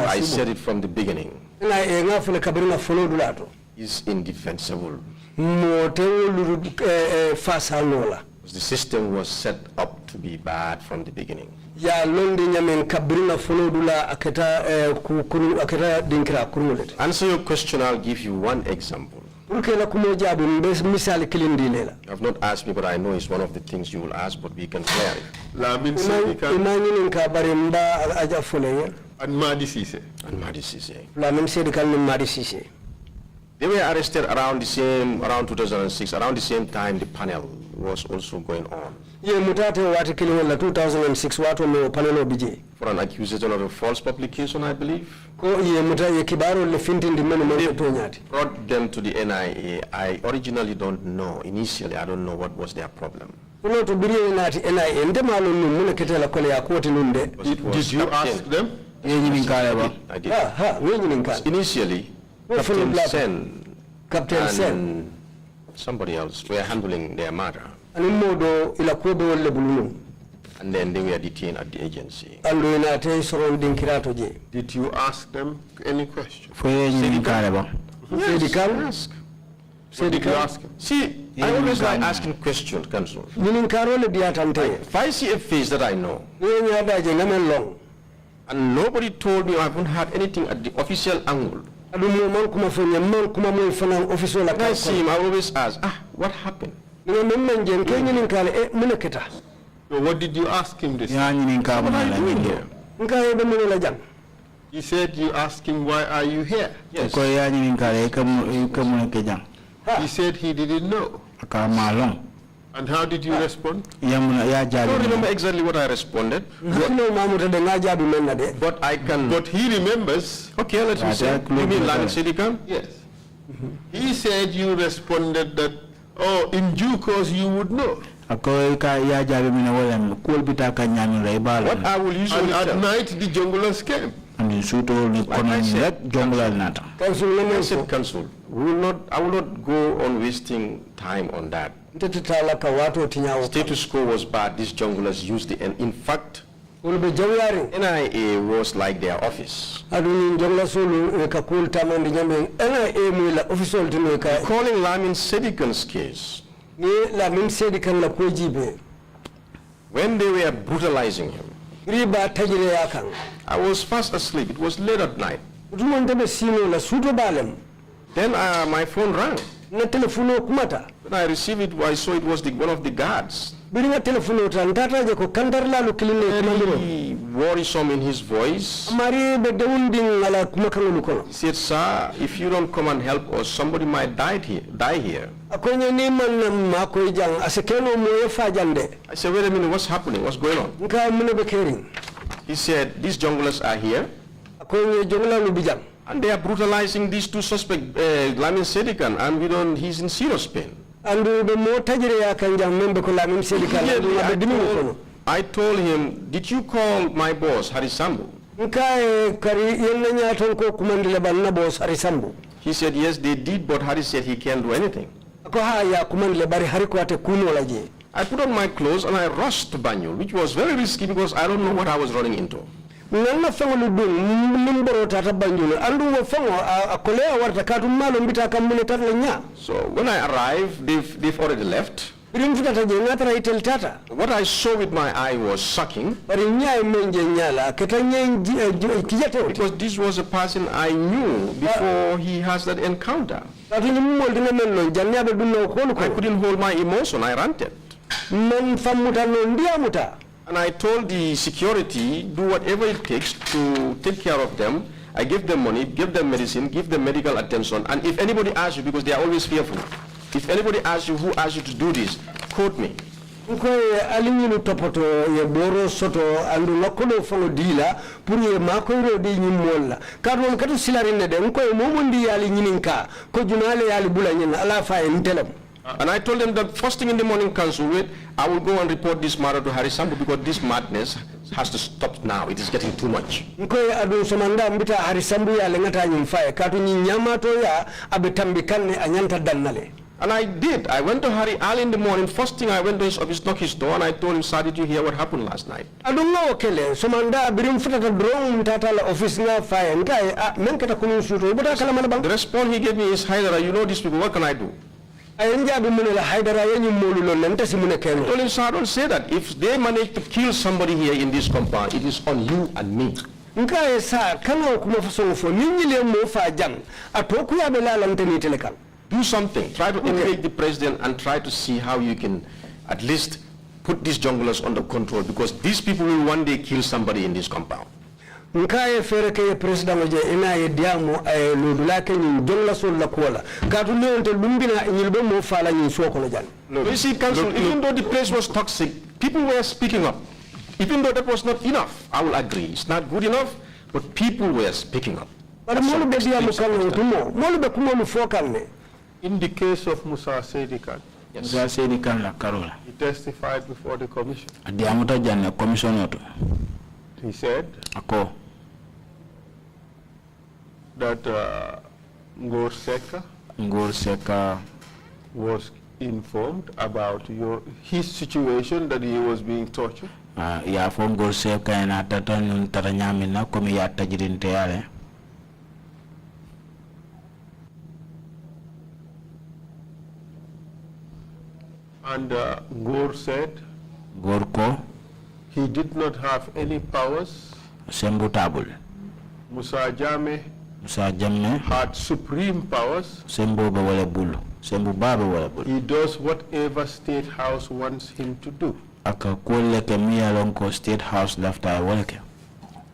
I said it from the beginning, is indefensible. The system was set up to be bad from the beginning. Answer your question, I'll give you one example. You have not asked me, but I know it's one of the things you will ask, but we can clear it. And Madi Sise. And Madi Sise. They were arrested around 2006, around the same time the panel was also going on. For an accusation of a false publication, I believe. They brought them to the NIA. I originally don't know, initially I don't know what was their problem. Did you ask them? I did. Initially, Captain Sen somebody else were handling their matter. Ani modo ila ko be wolle buluno. And then they were detained at the agency. Ando ina tay soron dinkirato je. Did you ask them any question? Yes. Did you ask him? See, I always like asking questions, Council. If I see a face that I know, and nobody told me I haven't had anything at the official angle, when I see him, I always ask, what happened? So what did you ask him this? What are you doing here? He said you asked him, why are you here? Yes. He said he didn't know. And how did you respond? I don't remember exactly what I responded. But I can... But he remembers. Okay, let me say. You mean Lamin Siddiqui? Yes. He said you responded that, oh, in due course you would know. What I will usually and at night the junglers came. I said, Council, I will not go on wasting time on that. Status quo was bad. These junglers used it, and in fact, NIA was like their office. Calling Lamin Siddiqui's case, when they were brutalizing him, I was fast asleep. It was late at night. Then my phone rang. When I received it, I saw it was one of the guards. Very worrisome in his voice. He said, sir, if you don't come and help us, somebody might die here. I said, wait a minute, what's happening? What's going on? He said, these junglers are here. And they are brutalizing these two suspects, Lamin Siddiqui, and he's in serious pain. I told him, did you call my boss, Harisambu? He said, yes, they did, but Hari said he can't do anything. I put on my clothes and I rushed to Banyul, which was very risky because I don't know what I was running into. So when I arrived, they've already left. What I saw with my eye was shocking. Because this was a person I knew before he has that encounter. I couldn't hold my emotion, I ranted. And I told the security, do whatever it takes to take care of them. I give them money, give them medicine, give them medical attention. And if anybody asks you, because they are always fearful, if anybody asks you, who asked you to do this, quote me. And I told them that first thing in the morning, Council, I will go and report this matter to Harisambu because this madness has to stop now. It is getting too much. And I did. I went to Hari early in the morning. First thing I went to his office, knocked his door, and I told him, sir, did you hear what happened last night? The response he gave me is, Haidara, you know these people, what can I do? I told him, sir, don't say that. If they manage to kill somebody here in this compound, it is on you and me. Do something. Try to engage the president and try to see how you can at least put these junglers under control, because these people will one day kill somebody in this compound. You see, Council, even though the place was toxic, people were speaking up. Even though that was not enough, I will agree. It's not good enough, but people were speaking up. In the case of Musa Sedikan, yes, he testified before the commission. He said that Ngor Seka was informed about his situation, that he was being tortured? Ya fo ngor se kayna tata nun tara nyamina komi ya tajirinte yale. And Ngor said Gorko he did not have any powers. Sembu tabul. Musa Jammeh had supreme powers. Sembu ba wala bulu. Sembu baba wala bulu. He does whatever State House wants him to do. Aka kole ke miya lonko State House lafta walke.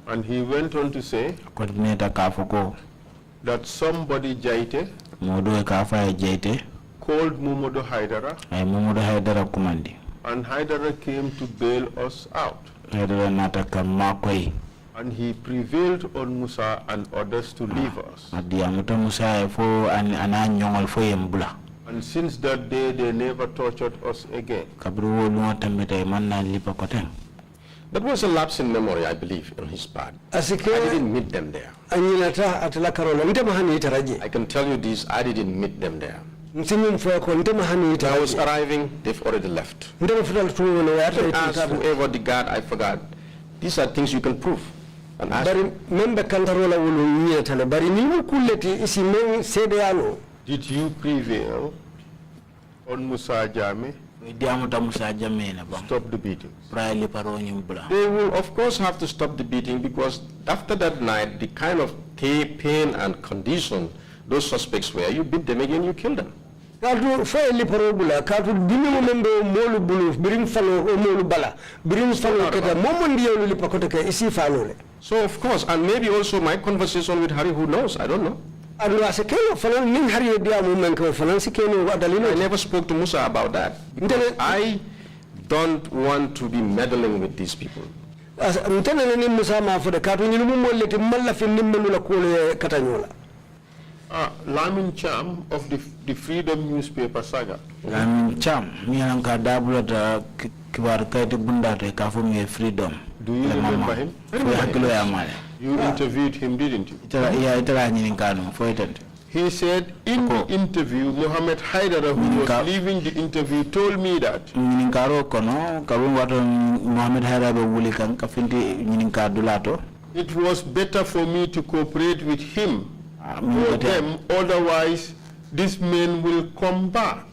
And he went on to say Coordinator Kafoko that somebody Jaite Modu Kafa Jaite called Mumodo Haidara, ay Modu Haidara kumandi. And Haidara came to bail us out. Haidara nataka makoi. And he prevailed on Musa and others to leave us. Adiamuta Musa fo ananyongal fo yembula. And since that day, they never tortured us again. That was a lapse in memory, I believe, on his part. I didn't meet them there. I can tell you this, I didn't meet them there. When I was arriving, they've already left. Ask whoever the guard, I forgot. These are things you can prove. And ask did you prevail on Musa Jammeh? Stop the beatings. They will, of course, have to stop the beating, because after that night, the kind of pain and condition those suspects were, you beat them again, you kill them. So, of course, and maybe also my conversation with Harry, who knows, I don't know. I never spoke to Musa about that, because I don't want to be meddling with these people. Lamin Cham of the Freedom newspaper saga. Lamin Cham, Freedom. Do you remember him? You interviewed him, didn't you? He said in the interview, Mohammed Haidara, who was leaving the interview, told me that it was better for me to cooperate with him or them, otherwise these men will come back.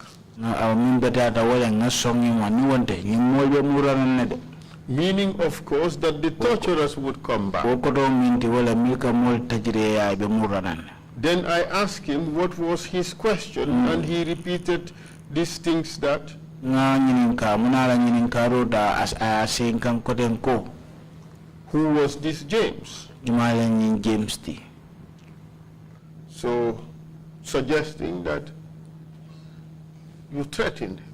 Meaning, of course, that the torturers would come back. Then I asked him what was his question, and he repeated these things that who was this James? James T. So, suggesting that you threatened him.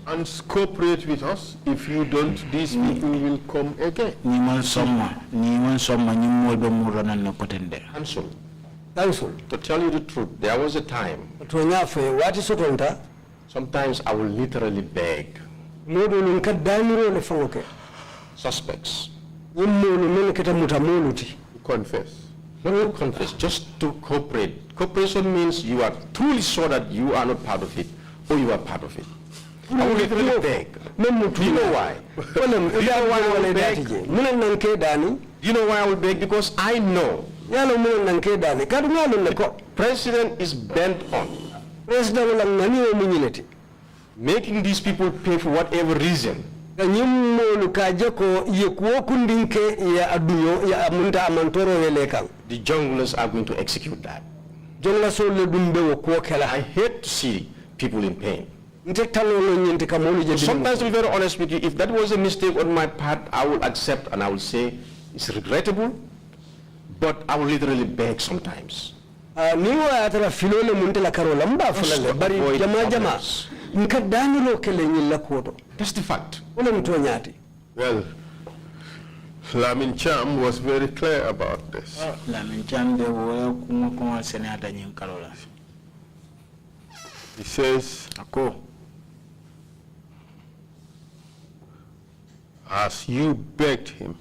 And cooperate with us. If you don't, these people will come again. Counsel, to tell you the truth, there was a time. Sometimes I will literally beg suspects to confess. Not confess, just to cooperate. Cooperation means you are truly sure that you are not part of it, or you are part of it. I will literally beg. Do you know why? Do you know why I will beg? Because I know President is bent on making these people pay for whatever reason. The junglers are going to execute that. I hate to see people in pain. Sometimes, to be very honest with you, if that was a mistake on my part, I will accept and I will say it's regrettable, but I will literally beg sometimes. That's the fact. Well, Lamin Cham was very clear about this. He says, as you begged him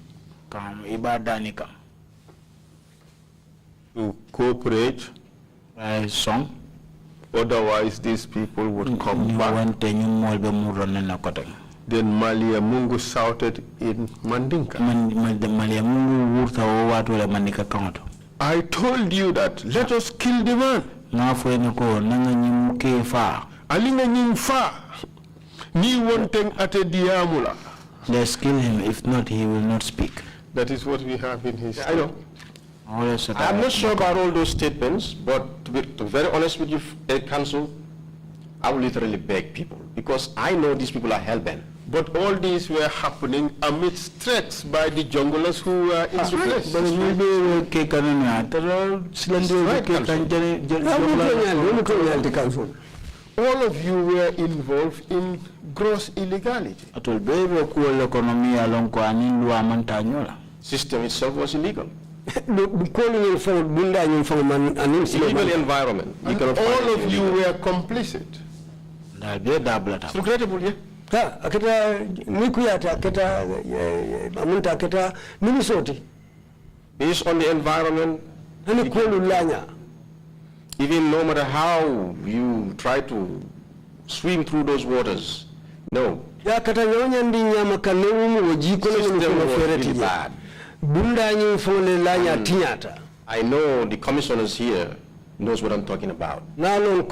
to cooperate, Otherwise, these people would come back. Then Malia Mungu shouted in Mandinka. I told you that. Let us kill the man. Alinga nyingfa. Ni wonteng ate diamula. Let's kill him. If not, he will not speak. That is what we have in his. I know. I'm not sure about all those statements, but to be very honest with you, Council, I will literally beg people, because I know these people are hell-bent. But all these were happening amidst threats by the junglers who were in the place. All of you were involved in gross illegality. System itself was illegal. Illegal environment. And all of you were complicit. It's regrettable, yeah? Based on the environment, even no matter how you try to swim through those waters, no. System was really bad. I know the commissioners here knows what I'm talking about. The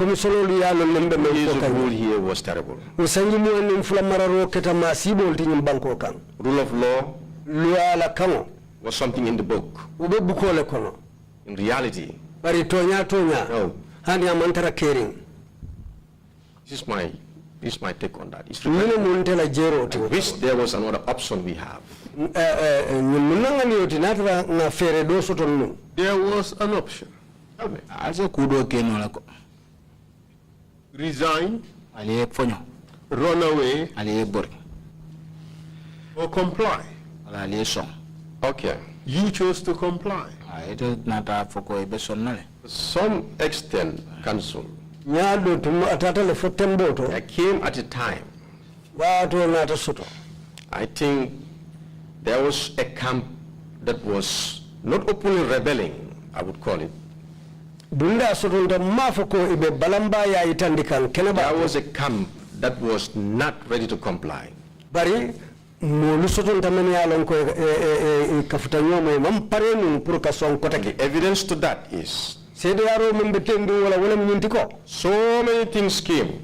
rule here was terrible. Rule of law was something in the book. In reality, no. This is my take on that. I wish there was another option we have. There was an option. Resign, run away, or comply. Okay. You chose to comply. To some extent, Council, there came at a time, I think there was a camp that was not openly rebelling, I would call it. There was a camp that was not ready to comply. The evidence to that is so many things came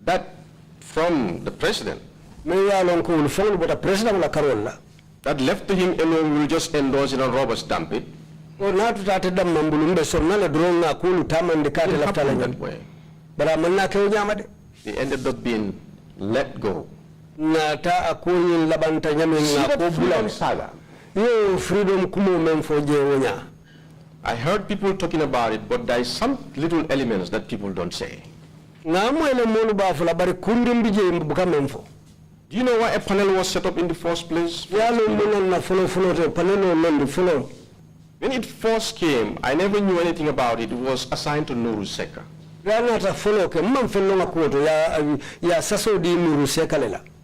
that from the president that left to him alone will just endorse it and rubber stamp it. It happened that way. They ended up being let go. I heard people talking about it, but there is some little elements that people don't say. Do you know why a panel was set up in the first place? When it first came, I never knew anything about it. It was assigned to Nuru Seka.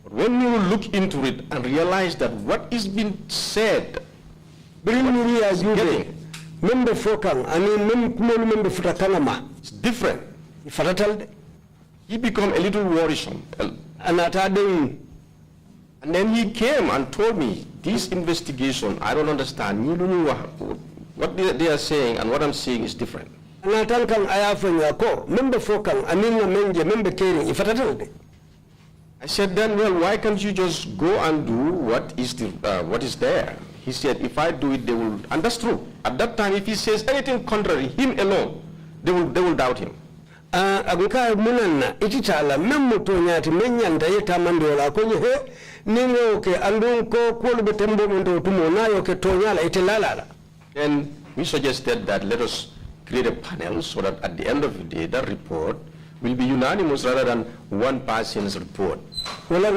But when you look into it and realize that what is being said, it's different. He became a little worrisome. And then he came and told me, this investigation, I don't understand. You don't know what they are saying and what I'm saying is different. I said, then, well, why can't you just go and do what is there? He said, if I do it, they will, and that's true. At that time, if he says anything contrary, him alone, they will doubt him. Then we suggested that let us create a panel so that at the end of the day, that report will be unanimous rather than one person's report. All the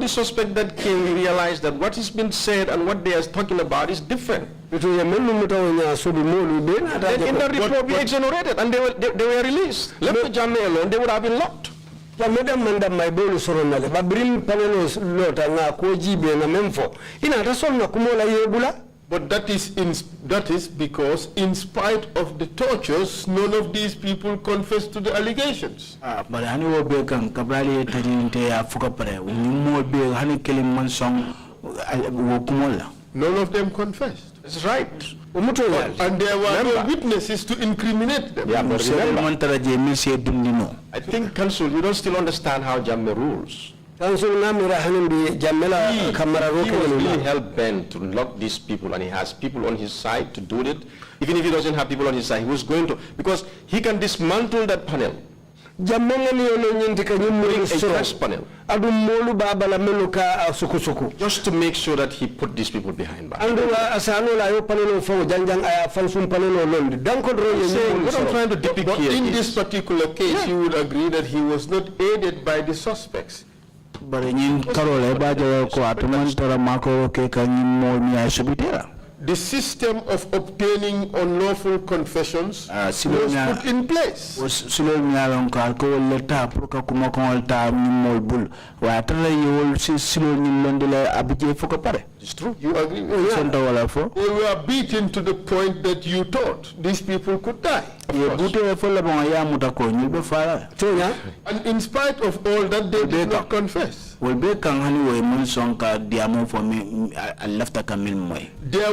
suspects that came, we realized that what has been said and what they are talking about is different. Then in the report we exonerated and they were released. Left the Jammeh alone, they would have been locked. Madam Manda my bolu soronale, but bring panelos lota na jibe na memfo. Ina tason na kumola yebula. But that is because in spite of the tortures, none of these people confessed to the allegations. But hani wo be kan kabali tajinte ya fukapare. Unimo be hani kelim mansong wo kumola. None of them confessed. That's right. And there were no witnesses to incriminate them. Yeah, but remember, I think, Council, you don't still understand how Jammeh rules. He was really hell-bent to lock these people, and he has people on his side to do it. Even if he doesn't have people on his side, he was going to, because he can dismantle that panel. Panel. Just to make sure that he put these people behind bars. What I'm trying to depict here in this particular case, you would agree that he was not aided by the suspects. The system of obtaining unlawful confessions was put in place. It's true. You agree? They were beaten to the point that you thought these people could die. And in spite of all that, they did not confess. There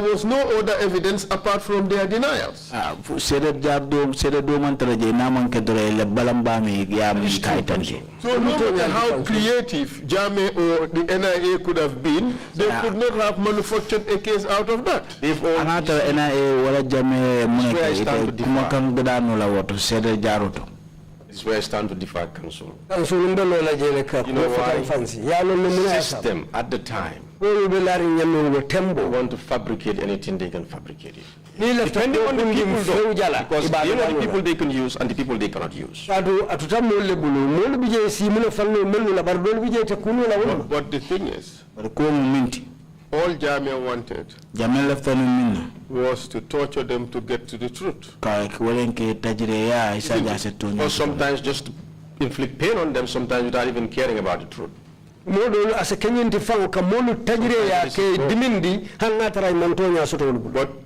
was no other evidence apart from their denials. So no matter how creative Jammeh or the NIA could have been, they could not have manufactured a case out of that. This is where I stand to differ, Council. You know why? The system at the time, they want to fabricate anything, they can fabricate it. Depending on the people, though, because you know the people they can use and the people they cannot use. But the thing is, all Jammeh wanted was to torture them to get to the truth. Or sometimes just to inflict pain on them, sometimes without even caring about the truth.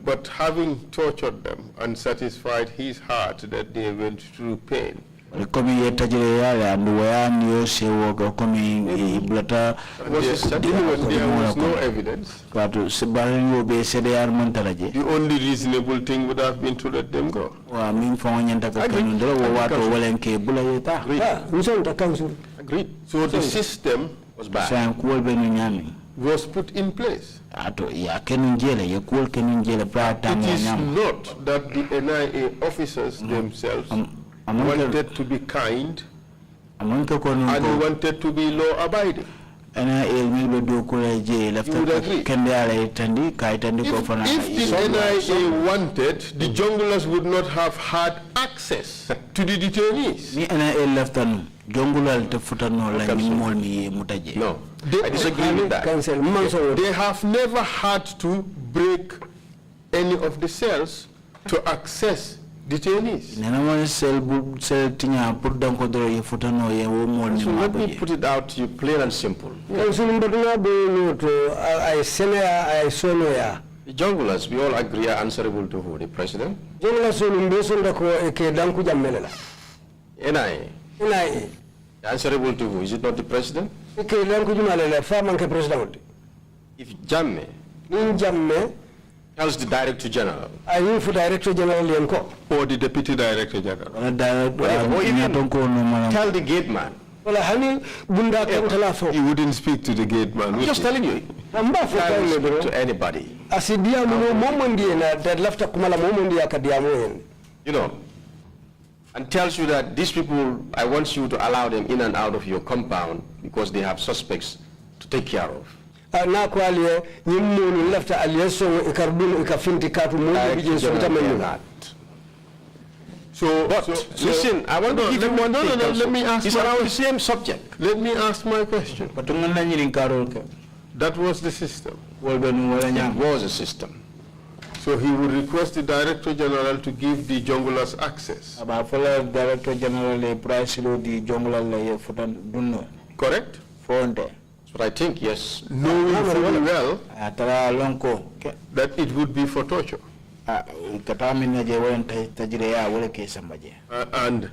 But having tortured them and satisfied his heart that they went through pain, was there was no evidence. The only reasonable thing would have been to let them go. Agreed. So the system was bad. Was put in place. It is not that the NIA officers themselves wanted to be kind and wanted to be law-abiding. You would agree? If the NIA wanted, the junglers would not have had access to the detainees. No, I disagree with that. They have never had to break any of the cells to access detainees. So let me put it out to you plain and simple. The junglers, we all agree, are answerable to who? The president? NIA. Answerable to who? Is it not the president? If Jammeh tells the Director General or the Deputy Director General or even tell the gate man, he wouldn't speak to the gate man. I'm just telling you. To anybody. You know, and tells you that these people, I want you to allow them in and out of your compound because they have suspects to take care of. So, listen, I want to give you one thing. Let me ask. It's around the same subject. Let me ask my question. That was the system. It was a system. So he would request the Director General to give the junglers access. Aba fola Director General le price lo di jongla le futan dunno. Correct? Fonde. But I think, yes. Knowing fully well Atara lonko that it would be for torture. Katamina je won tajire ya wala ke sambaje. And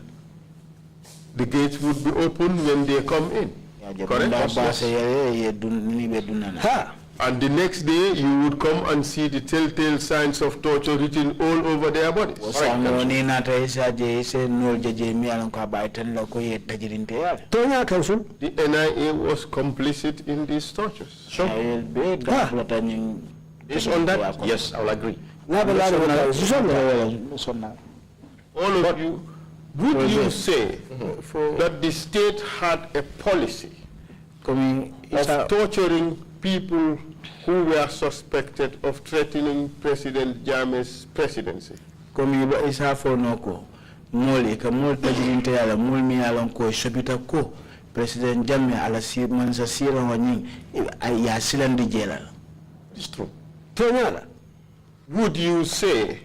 the gates would be open when they come in. Correct? And the next day, you would come and see the telltale signs of torture written all over their bodies. The NIA was complicit in these tortures. Based on that, yes, I will agree. All of you, would you say that the state had a policy of torturing people who were suspected of threatening President Jammeh's presidency? President Jammeh ala si mansa sira wani ya silandi jela. It's true. Would you say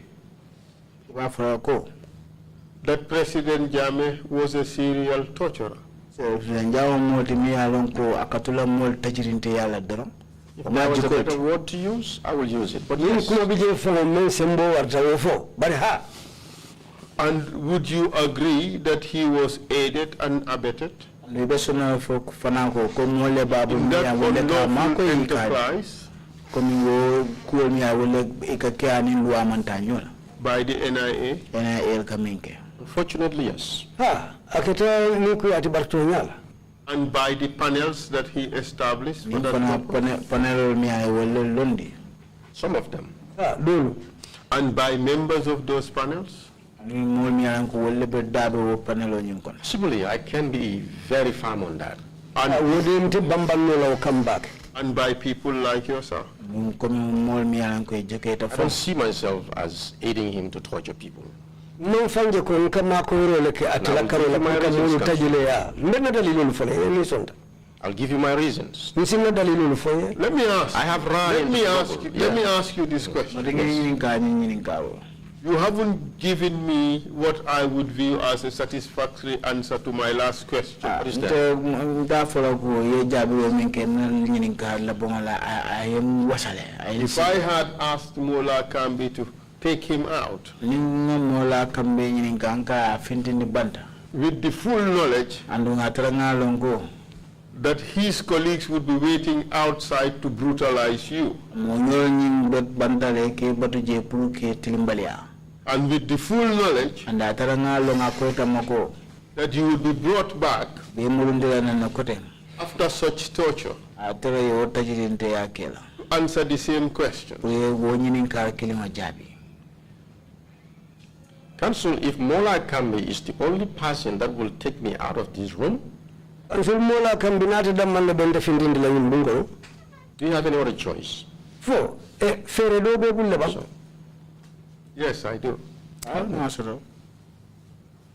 that President Jammeh was a serial torturer? If there was a better word to use, I will use it. But yes. And would you in that unlawful enterprise by the NIA? Unfortunately, yes. And by the panels that he established for that purpose? Some of them. And by members of those panels? Possibly, I can be very firm on that. And by people like yourself? I don't see myself as aiding him to torture people. Non fanje ko kama ko role ke atala karola ko mo tajile ya mbena dalilul fole ni sonda. I'll give you my reasons. Let me ask. I have let me ask you this question. You haven't given me what I would view as a satisfactory answer to my last question. What is that? If I had asked Mola Kambi to take him out with the full knowledge that his colleagues would be waiting outside to brutalize you, and with the full knowledge that you would be brought back after such torture to answer the same question. Counsel, if Mola Kambi is the only person that will take me out of this room, do you have any other choice? Yes, I do.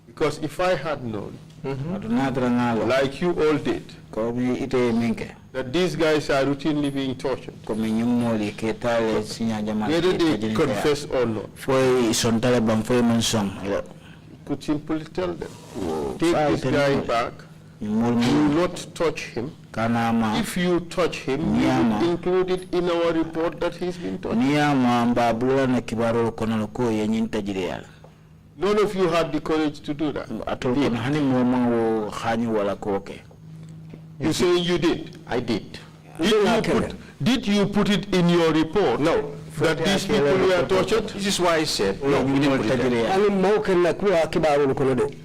Because if I had known, like you all did, that these guys are routinely being tortured, whether they confess or not, could simply tell them, take this guy back, do not touch him. If you touch him, we will include it in our report that he's been touched. None of you had the courage to do that. You say you did? I did. Did you put it in your report? No. That these people were tortured? This is why I said, no, we didn't put it there.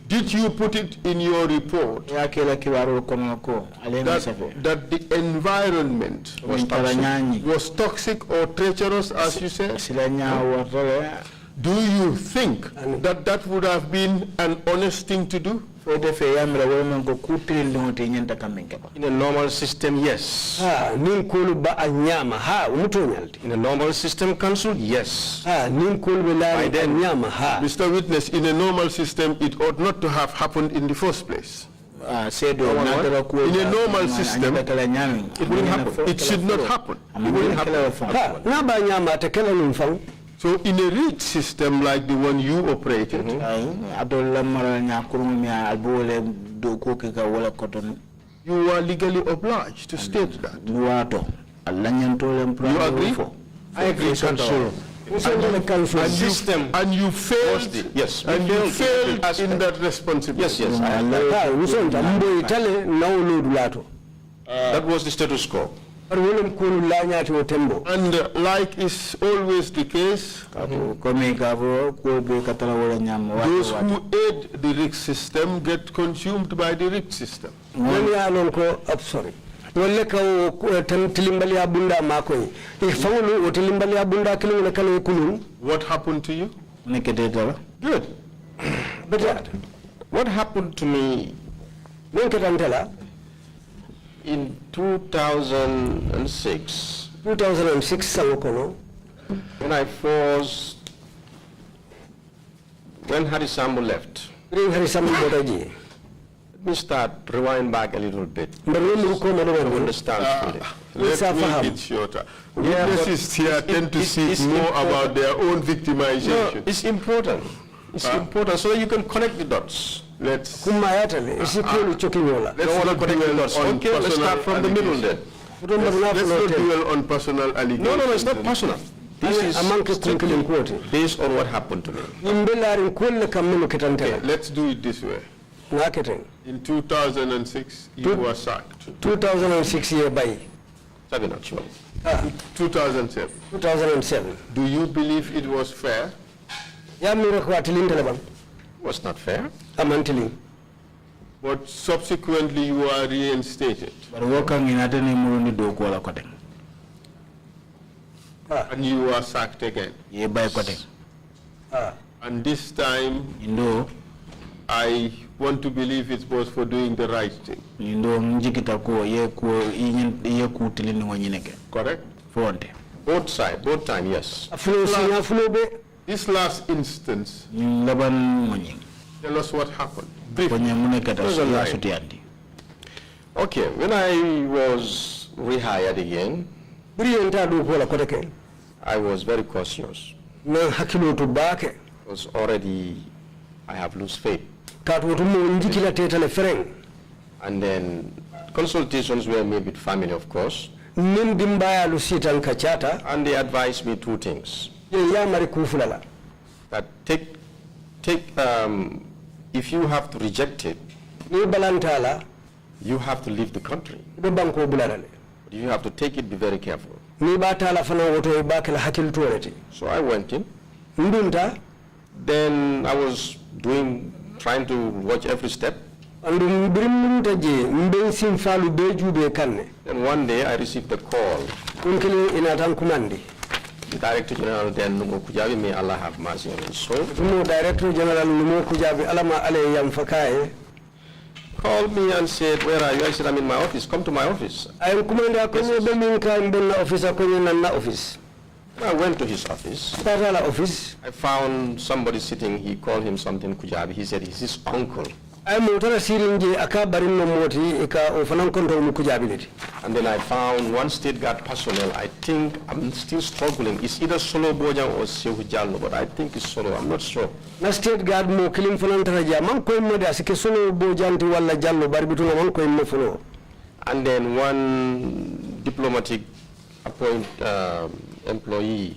Did you put it in your report that the environment was toxic or treacherous, as you said? Do you think that that would have been an honest thing to do? In a normal system, yes. In a normal system, Counsel, yes. Mr. Witness, in a normal system, it ought not to have happened in the first place. In a normal system, it wouldn't happen. It should not happen. It wouldn't happen. So in a rich system like the one you operated, you are legally obliged to state that. You agree? I agree, Council. And you failed. Yes, And you failed in that responsibility. Yes. That was the status quo. And like is always the case, those who aid the rigged system get consumed by the rigged system. Sorry. What happened to you? Good. But what happened to me in 2006? 2006 when Hari Sambu left. Let me start, rewind back a little bit. To understand fully. Let's make it shorter. Witnesses here tend to speak more about their own victimization. No, it's important. It's important so that you can connect the dots. Let's not dwell on from the middle then. Let's not dwell on personal allegations. No, it's not personal. This is based on what happened to me. Okay, let's do it this way. In 2006, you were sacked. 2006 year by 7 actually. 2007. 2007. Do you believe it was fair? Was not fair. But subsequently you were reinstated. And you were sacked again. And this time, I want to believe it was for doing the right thing. Correct? Both sides, both times, yes. This last instance, tell us what happened. Okay, when I was rehired again, I was very cautious. Because already I have lost faith. And then consultations were made with family, of course. And they advised me two things. That if you have to reject it, you have to leave the country. But you have to take it, be very careful. So I went in. Then I was trying to watch every step. And one day I received a call. The Director General then Numo Kujabi, may Allah have mercy on his soul. Director General Numo Kujabi Alama Aleyam Fakai called me and said, "Where are you?" I said, "I'm in my office. Come to my office." I went to his office. I found somebody sitting. He called him something Kujabi. He said he's his uncle. And then I found one state guard personnel. I think I'm still struggling. It's either Solo Bojang or Sehu Jallo, but I think it's Solo. I'm not sure. Na state guard mo killing fanantaraja man ko mo da sike Solo Bojanti wala Jallo barbituna man ko mo fulo. And then one diplomatic employee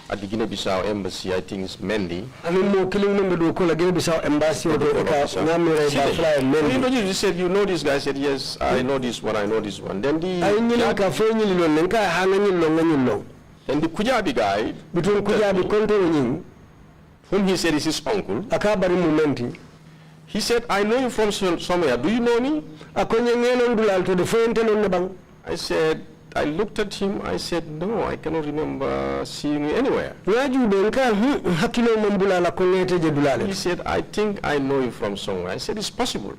at the Guinea-Bissau embassy, I think it's Mendy. And mo killing member do call Guinea-Bissau embassy or He said, "You know this guy?" I said, "Yes, I know this one, I know this one." Then the Kujabi guy, between Kujabi whom he said is his uncle, he said, "I know you from somewhere. Do you know me?" I said, I looked at him, I said, "No, I cannot remember seeing you anywhere." He said, "I think I know you from somewhere." I said, "It's possible.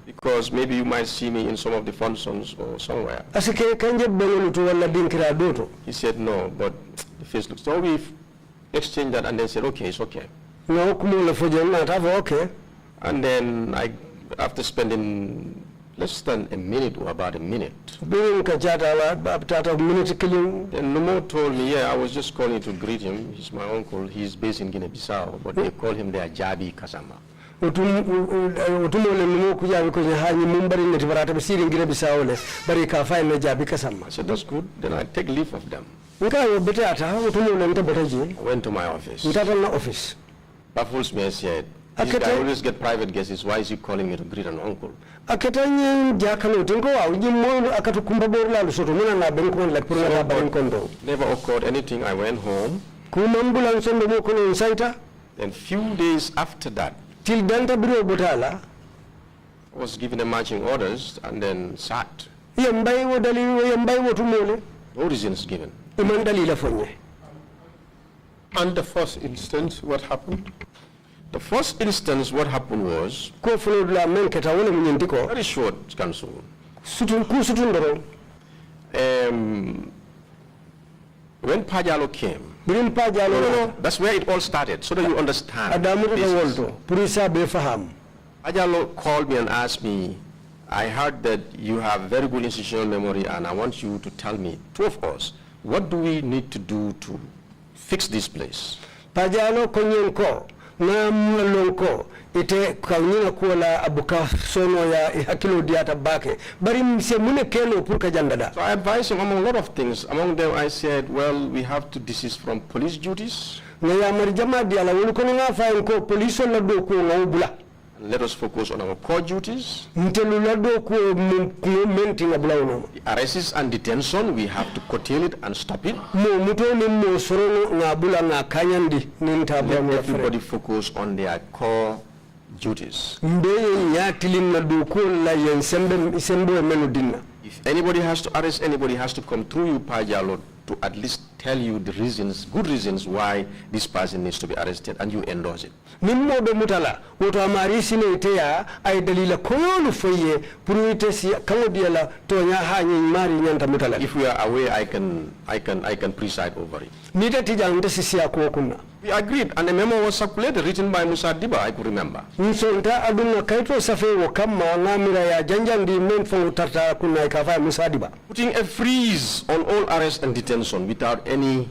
Because maybe you might see me in some of the functions or somewhere." He said, "No, but the face looks..." So we exchanged that and then said, "Okay, it's okay." Okay. And then after spending less than a minute or about a minute. Then And Numo told me, yeah, I was just calling to greet him. He's my uncle. He's based in Guinea-Bissau, but they call him their Jabi Kasama. I said, that's good. Then I take leave of them. I went to my office. Baffles me, I said, this guy always get private guests. Why is he calling me to greet an uncle? Never occurred anything. I went home. Then few days after that, I was given a marching orders and then sacked. No reasons given. And the first instance, what happened? The first instance, what happened was, very short, Council. When Pajalo came, that's where it all started, so that you understand. Pajalo called me and asked me, I heard that you have very good institutional memory and I want you to tell me, two of us, what do we need to do to fix this place? Pajalo konyenko na mlonko ite kaunina kuala abuka sono ya hakilo diata bake bari mse mune kelo purka jandada. So I advised him among a lot of things. Among them I said, well, we have to desist from police duties. Na marjama diala wulukono nga fa ko police la do ko ngubula. Let us focus on our core duties. The arrests and detention, we have to curtail it and stop it. Let everybody focus on their core duties. If anybody has to arrest anybody, has to come through you, Pajalo, to at least tell you the reasons, good reasons why this person needs to be arrested, and you endorse it. If we are away, I can preside over it. We agreed, and a memo was circulated, written by Musa Diba, I could remember. Putting a freeze on all arrest and detention without any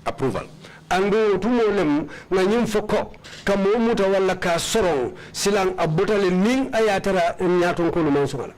approval. Andu tumolem na nyimfoko kamo muta wala ka sorong silang abotale ning ayatara nyaton ko lumansungala.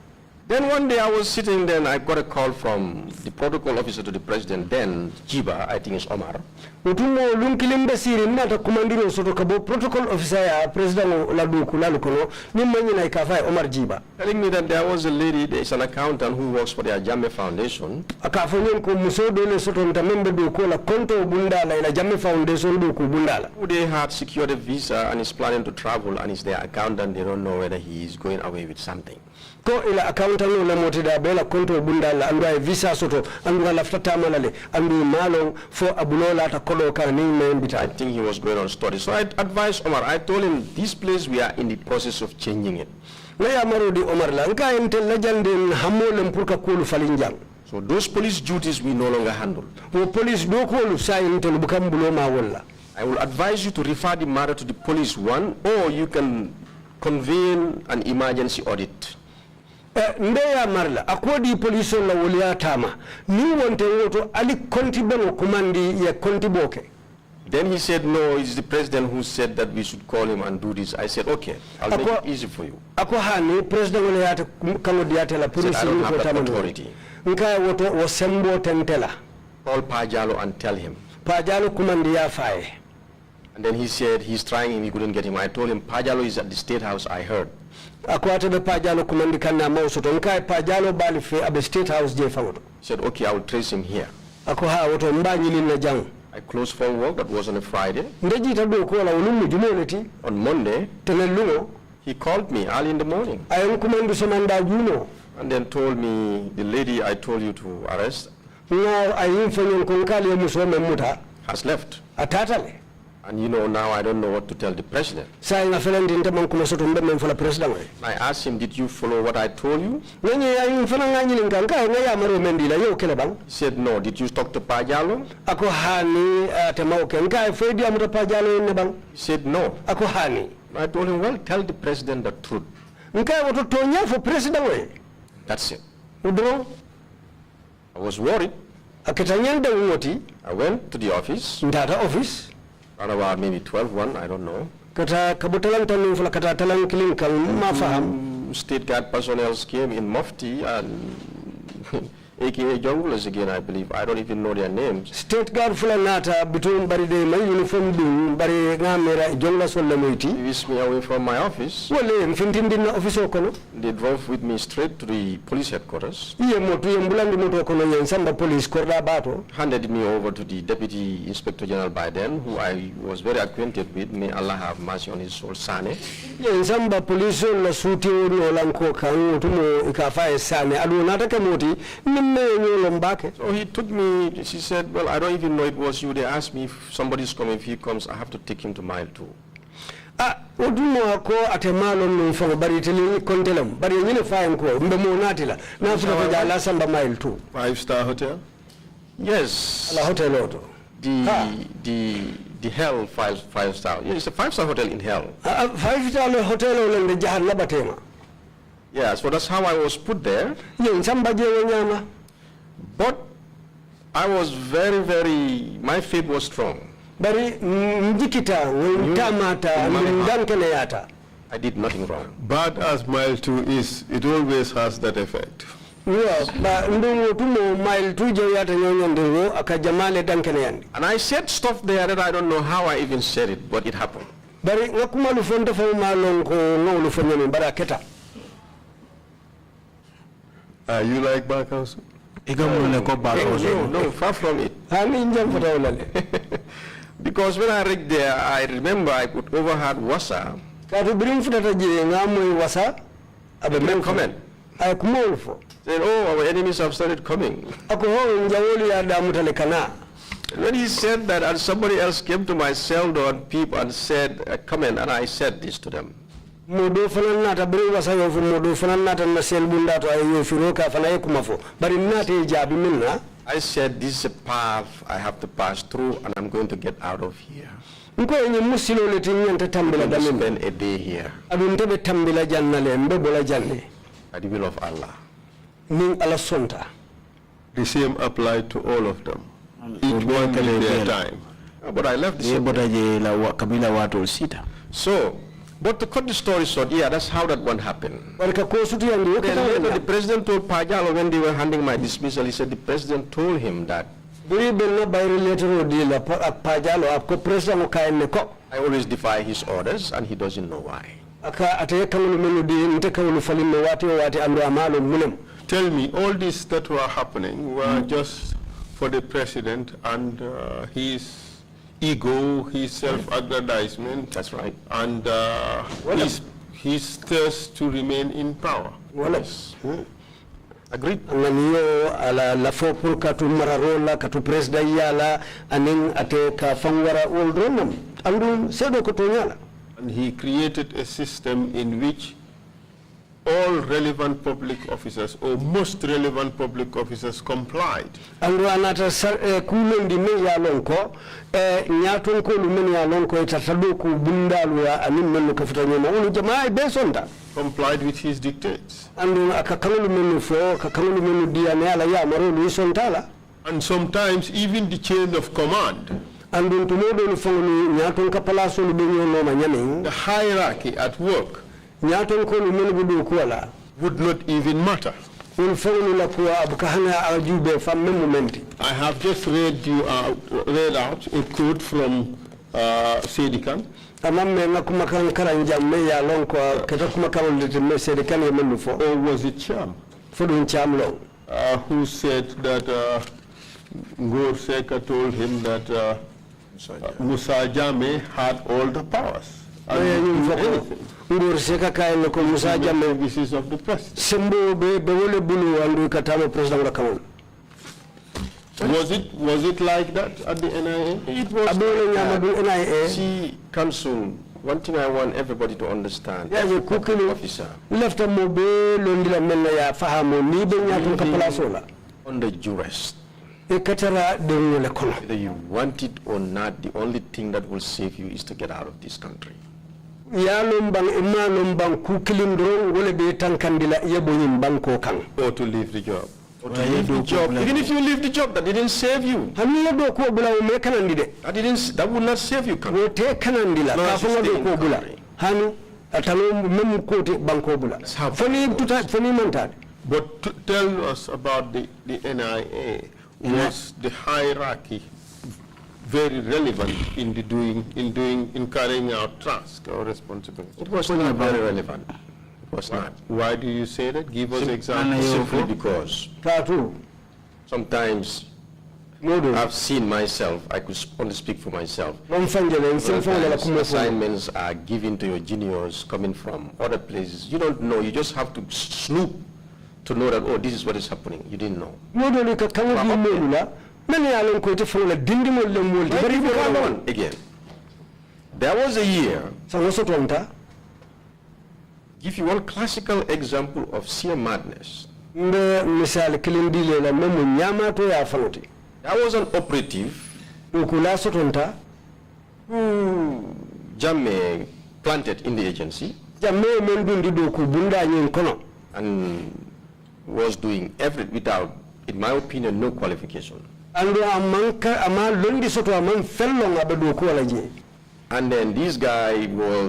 Then one day I was sitting there and I got a call from the protocol officer to the president, then Jiba, I think it's Omar. Utumo lunkilimbe siri nata kumandiro soto kabo protocol officer ya president ladu kulalu kono nimmanyi na ikafai Omar Jiba. Telling me that there was a lady, there's an accountant who works for the Ajame Foundation. Akafonyen ko musodo le soto ntamembe do ko la konto bundala ila Ajame Foundation do ko bundala. Who they had secured a visa and is planning to travel and is their accountant, they don't know whether he is going away with something. Ko ila accountant no la motida bela konto bundala andu ay visa soto andu lafta tamalale andu malong fo abulola ta kodo ka ni membita. I think he was going on study. So I advised Omar, I told him this place we are in the process of changing it. Na ya marudi Omar la nka intel legend hamolem pour ka kulu falinjang. So those police duties we no longer handle. Wo police do ko sa intel bukam bulo ma wala. I will advise you to refer the matter to the police one, or you can convene an emergency audit. Ndeya marla akodi police la wolia tama ni wonte woto ali kontibo kumandi ya kontiboke. Then he said, no, it's the president who said that we should call him and do this. I said, okay, I'll make it easy for you. Ako hani president wole yata kango diate la police I don't have that authority. Nka woto wasembo tentela. Call Pajalo and tell him. Pajalo kumandi ya fae. And then he said he's trying him, he couldn't get him. I told him Pajalo is at the State House, I heard. Akwate be Pajalo kumandi kana mausoto nka Pajalo bali fe abe State House je fangoto. He said, okay, I will trace him here. Ako ha woto mbanyi ni na jang. I closed for work, that was on a Friday. On Monday, he called me early in the morning. And then told me, the lady I told you to arrest has left. And you know, now I don't know what to tell the president. I asked him, did you follow what I told you? He said, no. Did you talk to Pajalo? He said, no. I told him, well, tell the president the truth. Nkai wato tonya for president way. That's it. Udro. I was worried. Akitanyanda woti. I went to the office. Ndata office. Around about maybe 12:1, I don't know. Kata kabutalan tanu fula kata talang kiling kal mafaham. State Guard personnel came in Mufti and AKA junglers again, I believe. I don't even know their names. State Guard fula nata between bari de my uniform ding bari ngamera junglers wala moiti. They whisked me away from my office. Wale mfintindi na office okono. They drove with me straight to the police headquarters. Iye motu yembulandi motu okono yansamba police korda bato. Handed me over to the Deputy Inspector General by then, who I was very acquainted with. May Allah have mercy on his soul, Sane. Yansamba police la suti no lanko kan tumo ikafa Sane. Adu nataka moti. So he took me, she said, well, I don't even know it was you. They asked me if somebody's coming. If he comes, I have to take him to mile 2. Odumo ako atemalo mfano bari tili kontelam bari nyine fine ko mbemo natila na futa kujala samba mile 2 5-star hotel. Yes. La hotel auto. The Hell 5-star. Yeah, it's a 5-star hotel in Hell. 5-star hotel ole jahar labatema. Yeah, so that's how I was put there. But I was very, my faith was strong. I did nothing wrong. Bad as mile 2 is, it always has that effect. And I said stuff there that I don't know how I even said it, but it happened. You like Backhouse? No, far from it. Because when I reached there, I remember I could overheard Wasa. Comment. Said, oh, our enemies have started coming. When he said that, and somebody else came to my cell door and peeped and said, comment, and I said this to them. I said, this is a path I have to pass through, and I'm going to get out of here. I'm going to spend a day here. By the will of Allah. The same applied to all of them. Each one in their time. But I left the So, but to cut the story short, yeah, that's how that one happened. Then later the president told Pajalo when they were handing my dismissal, he said the president told him that I always defy his orders and he doesn't know why. Tell me, all this that were happening were just for the president and his ego, his self-aggrandizement. That's right. And his thirst to remain in power. Yes. Agreed. La fopul katu mararola katu presda yala aning ate ka fangwara oldronam andun sedo kotonyala. And he created a system in which all relevant public officers, or most relevant public officers, complied. Andu anata kulendi me yalonko nyatonko lumeni yalonko itataduku bundalu ya animenu kafutanyema ulu jamaa besonda. Complied with his dictates. Andu akakanulu menu fo akakanulu menu diane ala ya marulu isontala. And sometimes even the chain of command. Andu tumodo nufangulu nyatonka palaso lubenyo no manyane. The hierarchy at work would not even matter. I have just read out a quote from Sedikan. Or was it Cham? Who said that Ngor Seka told him that Musa Jame had all the powers. Ngor Seka kaile ko Musa Jammeh services of the president. Sembo be wole bulu andu katamo president rakawon. Was it like that at the NIA? It was. See, Council, one thing I want everybody to understand. Yeah, you cooking officer. Left a mobile londila mena ya fahamu ni be nyatu kapalasola. Under duress. Whether you want it or not, the only thing that will save you is to get out of this country. yalom bang imalom bang ku kilim dron wala be tankandila yebo nyim banko kan Or to leave the job. Or to leave the job. Even if you leave the job, that didn't save you. hanu do ko bula o me kanandi de That would not save you. wo te kanandila No, ka it's fo do staying ko bula country. hanu atalo mem ko te banko bula foni tuta foni mantade. But to tell us about the NIA, was the hierarchy very relevant in carrying out task or responsibility? It was not very relevant. It was not. Why do you say that? Give us examples. Simply because Tatu sometimes I've seen myself, I could only speak for myself. Sometimes assignments are given to your juniors coming from other places. You don't know, you just have to snoop to know that, oh, this is what is happening. You didn't know. Again, there was a year, give you one classical example of sheer madness. There was an operative who Jammeh planted in the agency and was doing everything without, in my opinion, no qualification. And then this guy will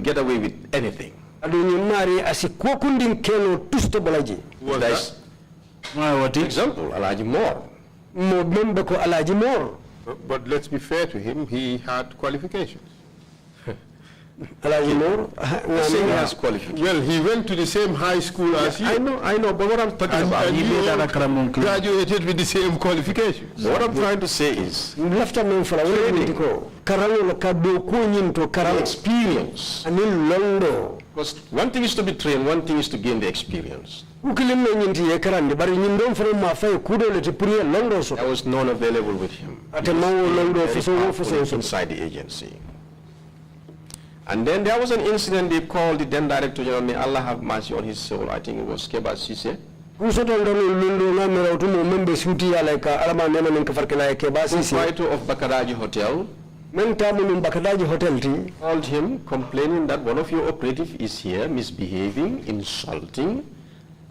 get away with anything. Example, Alaji Moore. But let's be fair to him, he had qualifications. Alaji Moore has qualifications. Well, he went to the same high school as you. I know, but what I'm talking about, and you graduated with the same qualifications. What I'm trying to say is, experience. Because one thing is to be trained, one thing is to gain the experience. There was none available with him. Inside the agency. And then there was an incident they called the then Director General, may Allah have mercy on his soul, I think it was Keba Sise. Proprietor of Bakaraji Hotel called him complaining that one of your operatives is here misbehaving, insulting,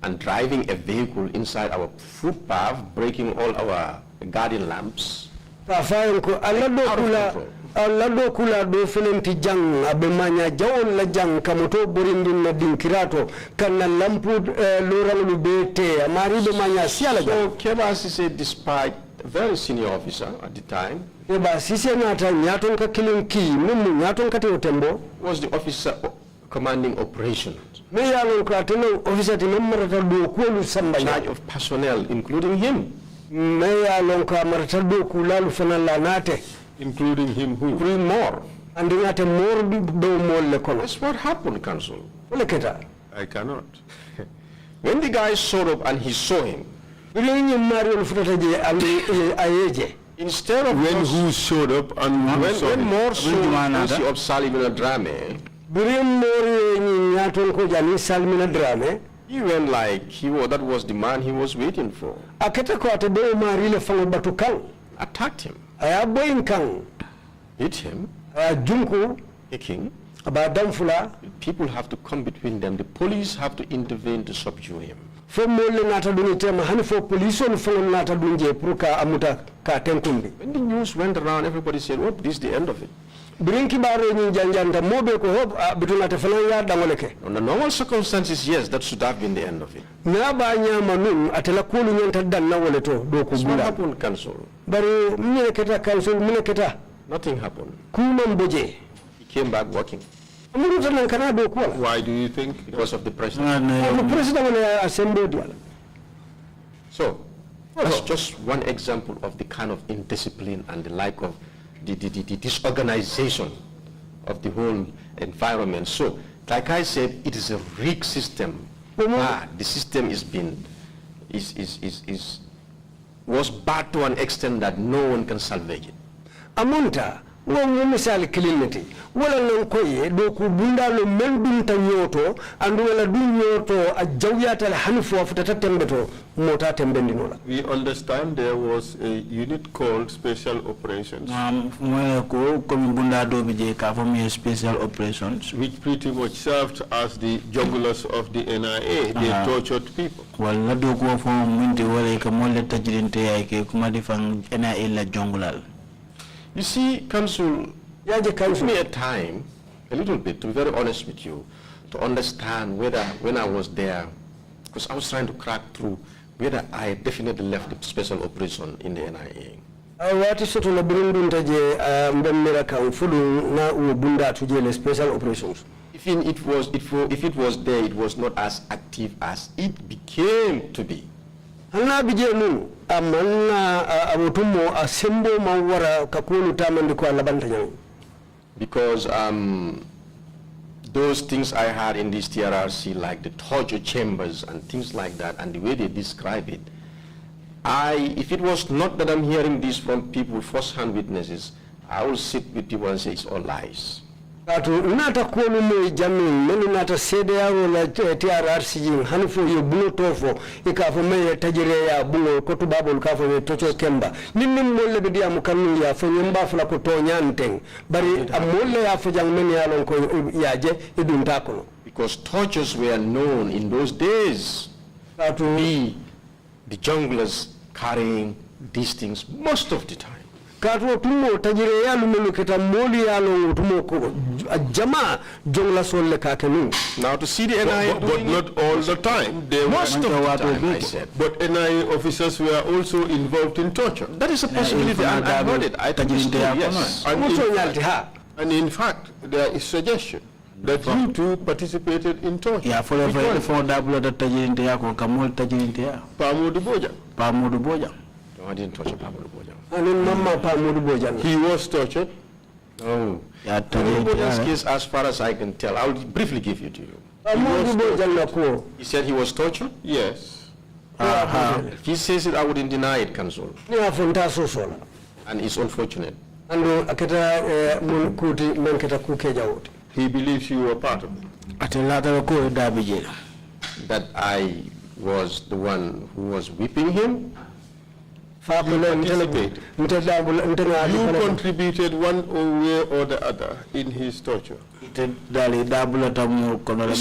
and driving a vehicle inside our footpath, breaking all our garden lamps. Allah kula do felenti jang abemanya jawon la jang kamoto borindi na dinkirato kana lampu loranglu bete amari be manya siala so Keba Sise, despite a very senior officer at the time, Keba Sise nata nyaton ka kilinki mumu nyaton kati otembo was the officer commanding operations. Me yalon ka teno officer ti memrata do kolu samba charge of personnel including him. Me yalon ka marata do kulalu fanala nate including him who? Including more. And more that's what happened, Council. I cannot. When the guy showed up and he saw him, instead of when who showed up and when more showed up of Salimina Drame, he went like that was the man he was waiting for. Attacked him. Hit him. Kicking. People have to come between them. The police have to intervene to subdue him. When the news went around, everybody said, "Oh, this is the end of it." Under normal circumstances, yes, that should have been the end of it. What happened, Council? Nothing happened. He came back working. Why do you think? Because of the president. So, that's just one example of the kind of indiscipline and the like of the disorganization of the whole environment. So, like I said, it is a rigged system. The system was bad to an extent that no one can salvage it. Amunta wo misali kilinati wala non koye do ko bundalo men dum ta nyoto andu wala dum nyoto a jawyata la hanfo afta tembeto mota tembendinola. We understand there was a unit called Special Operations. Special Operations, which pretty much served as the jugglers of the NIA. They tortured people. You see, Council, give me a time, a little bit, to be very honest with you, to understand whether, when I was there, because I was trying to crack through whether I definitely left the special operation in the NIA. Wati soto la burundunta je mbemmera kan fudu na ubunda tuje special operations. Even if it was there, it was not as active as it became to be. Hanna bije nu amanna amutumo asembo mawara kakulu tamandi ko labanta nyang. Because those things I had in this TRRC, like the torture chambers and things like that, and the way they describe it, if it was not that I'm hearing this from people, first-hand witnesses, I will sit with people and say it's all lies. Atu nata kuonu mo jamin meni nata sede yaro la TRRC jing hanifo yo bungo tofo ikafo meye tajire ya bungo kotu babol kafo ye tocho kemba nini molle bidi ya mukanu ya fo nyemba fula kuto nyanteng bari molle ya fo jang meni ya lonko yaje idunta kono. Because tortures were known in those days to be the junglers carrying these things most of the time. Kato tumo tajire ya lumelu keta moli ya lo tumo ko jama jongla solle kakenu. Now to see the NIA, but not all the time. Most of the time, I said. But NIA officers were also involved in torture. That is a possibility, and I heard it. I think it's true, yes. And in fact, there is suggestion that you too participated in torture. Yeah, for double the tajirinte yako kamol tajirinte ya. Pamudu Boja. Pamudu Boja. No, I didn't torture Pamudu Boja. And in Mama Pamudu Boja. He was tortured. No. Yeah, Pamudu Boja's case, as far as I can tell, I will briefly give it to you. He said he was tortured? Yes. If he says it, I wouldn't deny it, Council. And it's unfortunate. He believes you were part of it. That I was the one who was whipping him. You contributed one way or the other in his torture. It's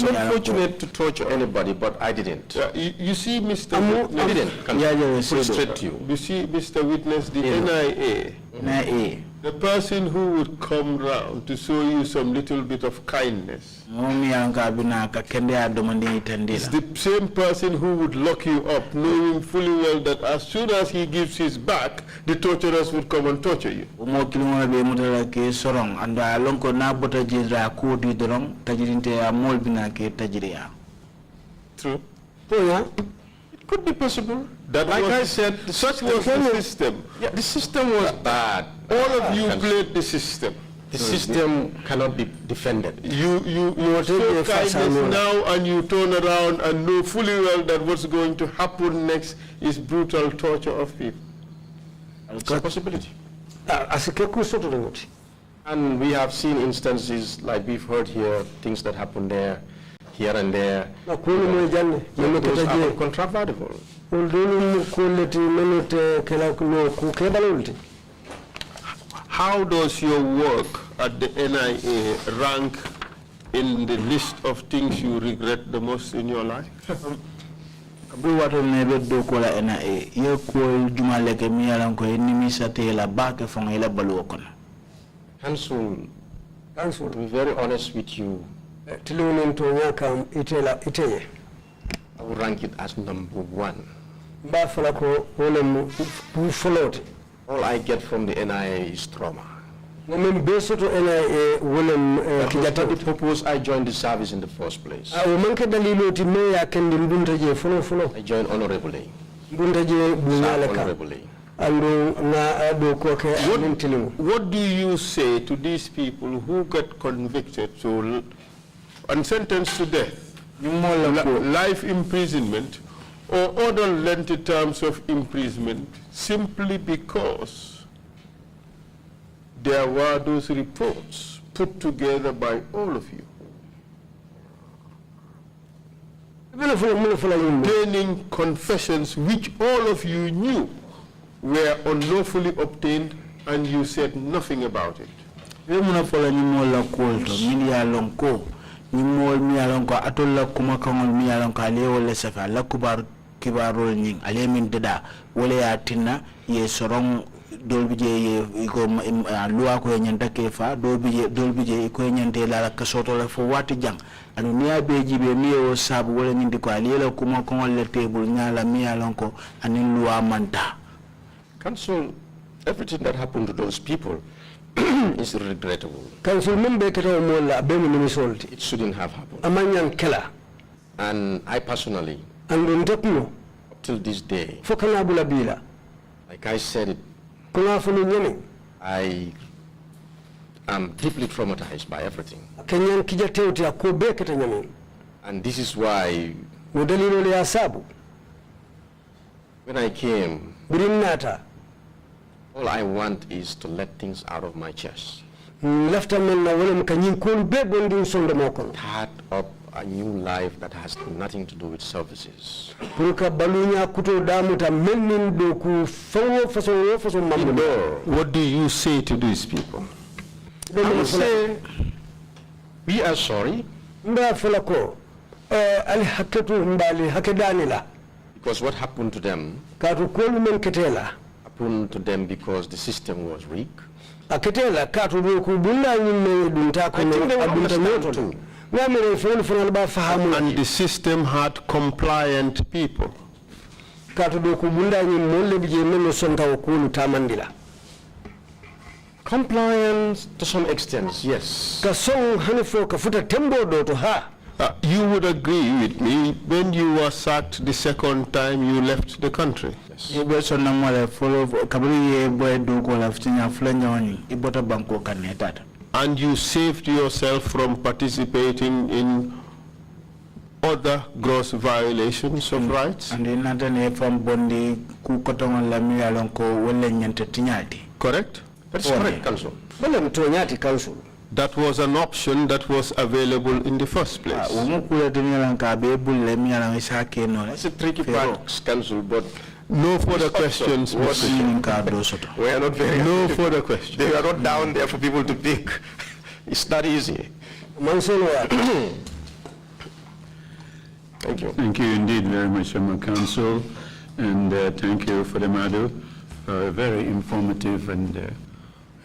unfortunate to torture anybody, but I didn't. You see, Mr. I didn't. Straight to you. You see, Mr. Witness, the NIA, the person who would come round to show you some little bit of kindness, is the same person who would lock you up, knowing fully well that as soon as he gives his back, the torturers would come and torture you. True. It could be possible. That, like I said, such was the system. Yeah, the system was bad. All of you played the system. The system cannot be defended. You show kindness now and you turn around and know fully well that what's going to happen next is brutal torture of people. It's a possibility. And we have seen instances like we've heard here, things that happen there, here and there. Those are controversial. How does your work at the NIA rank in the list of things you regret the most in your life? Council, to be very honest with you, I would rank it as number one. All I get from the NIA is trauma. That was the purpose I joined the service in the first place. I joined honorably. What do you say to these people who get convicted and sentenced to death, life imprisonment, or other lengthy terms of imprisonment, simply because there were those reports put together by all of you containing confessions which all of you knew were unlawfully obtained, and you said nothing about it. Kibarol nying alemin deda wala ya tinna ye sorong dolbije ye ko loi ko nyanta kefa dolbije ko nyante la kasoto la fo wati jang anu niya beji be mi o sabu wala nyindi ko alela kuma ko le table nyala mi alonko anin loi manta. Council, everything that happened to those people is regrettable. Council member kata mo la be mo ni solti. It shouldn't have happened. Amanyan kala. And I personally, till this day, like I said it, I am deeply traumatized by everything. And this is why when I came, all I want is to let things out of my chest. Start up a new life that has nothing to do with services. What do you say to these people? I would say, we are sorry. Because what happened to them happened to them because the system was weak. I think they will understand too. And the system had compliant people. Compliance to some extent, yes. You would agree with me, when you were sacked the second time, you left the country. Yes. And you saved yourself from participating in other gross violations of rights? Correct? That's correct, Council. That was an option that was available in the first place. That's a tricky part, Council, but no further questions. We are not very no further questions. They are not down there for people to pick. It's not easy. Thank you. Thank you indeed very much, Council, and thank you for the Madu. Very informative and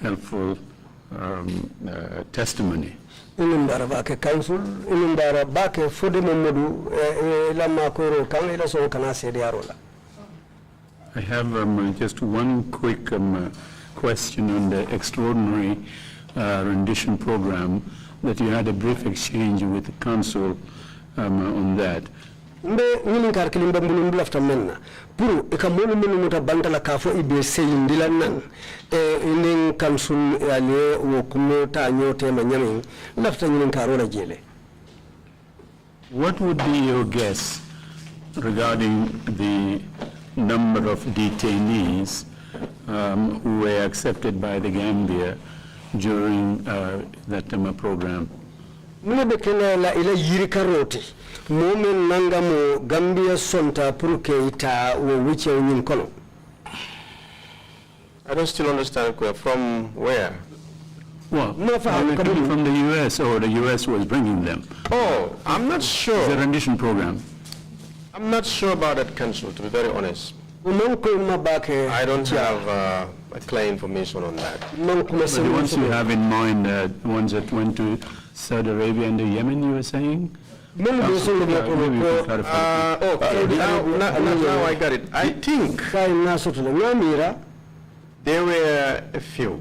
helpful testimony. I have just one quick question on the extraordinary rendition program that you had a brief exchange with the council on that. Mbe nini karkilim bambulu mbulafta menna puru ikamonu menu muta bandala kafo ibe seyindila nan inin kansul ale wo kumo ta nyote manyami lafta nyin karola jele. What would be your guess regarding the number of detainees who were accepted by the Gambia during that program? Mune bekele la ila yiri karoti momen nanga mo Gambia sonta puruke ita wo wiche unyin kono. I don't still understand from where. Well, from the U.S. or the U.S. was bringing them. Oh, I'm not sure. It's a rendition program. I'm not sure about that, Council, to be very honest. I don't have clear information on that. But the ones you have in mind, the ones that went to Saudi Arabia and Yemen, you were saying? Okay, now I got it. I think there were a few.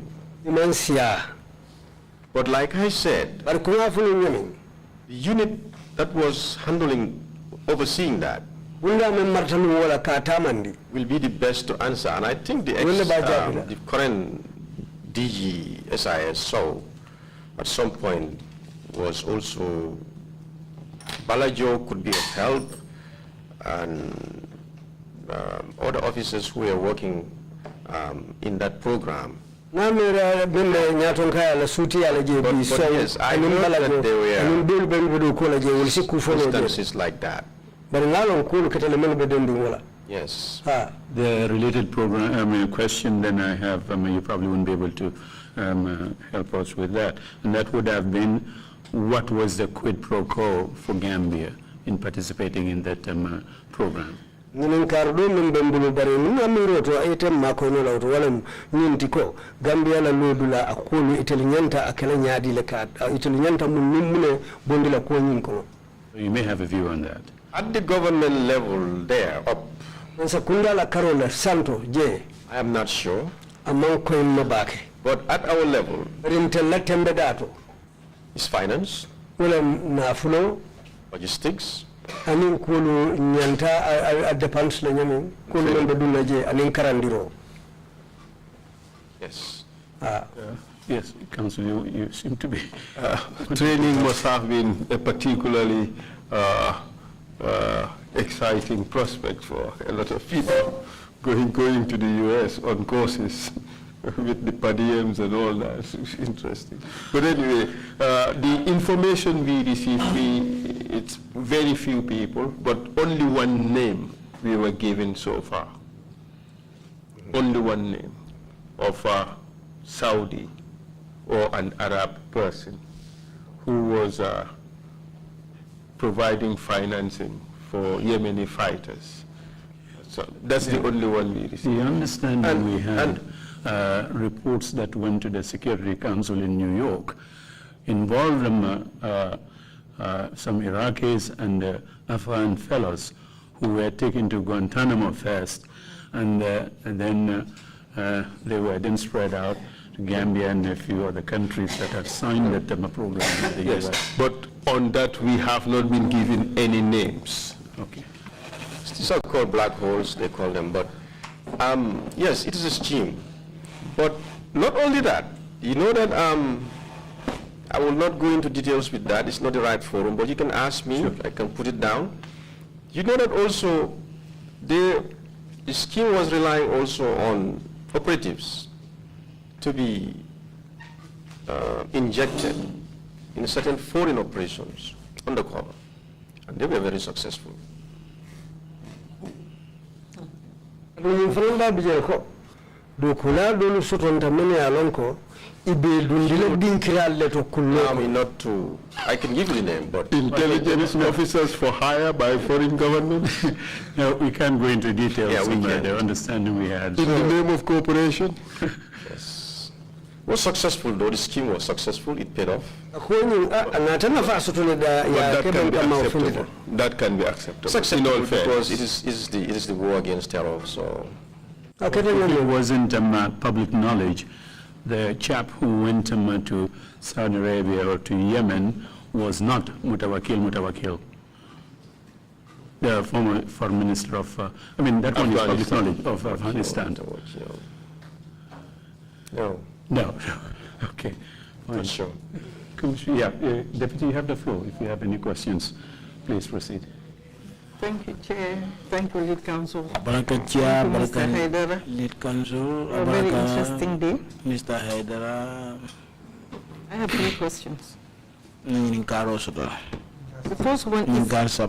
But like I said, the unit that was overseeing that will be the best to answer. And I think the current DG SIS saw at some point was also Balajo could be of help, and other officers who are working in that program na mera bende nyaton kaya la suti ala je bi so yes, I know that there were anin belu ben do ko la je wol sikku fo no instances like that. bar ngalon ko lu ketele men be dendi wala Yes. The related question then I have, you probably wouldn't be able to help us with that. And that would have been, what was the quid pro quo for Gambia in participating in that program? Ninin kardo min bembulu bare min amiro to item mako no lawto wala min tiko Gambia la lodula akulu itel nyanta akala nyaadi le kat itel nyanta mun nimune bondila ko nyin ko. You may have a view on that. At the government level there up, Kundala Carola Santo, J. I am not sure. Among Coin Mabake. But at our level, is finance, Nafulo, logistics, Anin Kulu Nyanta at the Pans Lanyamin, Kulu Badula J, Anin Karandiro. Yes. Yes, Council, you seem to be. Training must have been a particularly exciting prospect for a lot of people going to the US on courses with the per diems and all that. It's interesting. But anyway, the information we received, it's very few people, but only one name we were given so far. Only one name of a Saudi or an Arab person who was providing financing for Yemeni fighters. So that's the only one we received. The understanding we had, reports that went to the Security Council in New York involved some Iraqis and Afghan fellows who were taken to Guantanamo first, and then they were then spread out to Gambia and a few other countries that had signed that program with the Yes, US. but on that we have not been given any names. Okay. These are called black holes, they call them, but yes, it is a scheme. But not only that, you know that I will not go into details with that, it's not the right forum, but you can ask me, sure. I can put it down. You know that also the scheme was relying also on operatives to be injected in certain foreign operations undercover, and they were very successful. Do kula do sotonta mene alonko ibe dundile dinkiral leto kullo. I mean, not to, I can give you the name, but intelligence officers for hire by foreign government. No, we can't go into details. Yeah, we can. The understanding we had. In the name of cooperation. Yes. Was successful though, the scheme was successful, it paid off. But that can be acceptable. That can be acceptable. It's acceptable because it is the war against terror, so. It wasn't public knowledge. The chap who went to Saudi Arabia or to Yemen was not Mutawakil. The former foreign minister of, that one is public knowledge of Afghanistan. No. No. Okay. Not sure. Yeah, Deputy, you have the floor. If you have any questions, please proceed. Thank you, Chair. Thank you, Lead Counsel. Baraka Chair, Thank you, Mr. Baraka Haidara. Lead Counsel. A very interesting day. Mr. Haidara. I have 3 questions. The first one is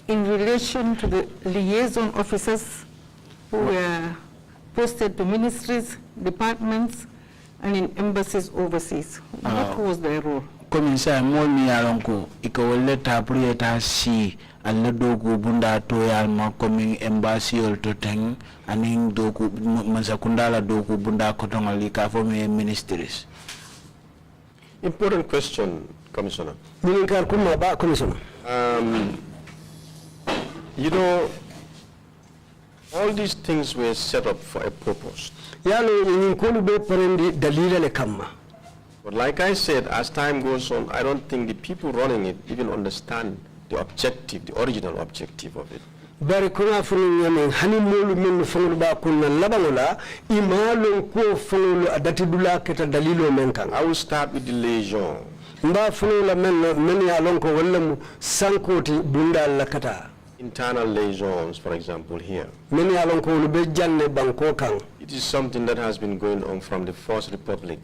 in relation to the liaison officers who were posted to ministries, departments, and in embassies overseas. What was their role? Commissaire Molmi Alonko, Ikawale Taprieta si alla dogu bunda toyal ma coming embassy ol toteng aning dogu masakundala dogu bunda kotongali ka for me ministries. Important question, Commissioner. Commissioner. You know, all these things were set up for a purpose. But like I said, as time goes on, I don't think the people running it even understand the objective, the original objective of it. I will start with the liaison. Internal liaisons, for example, here. men ya lon ko be janne banko kan It is something that has been going on from the First Republic.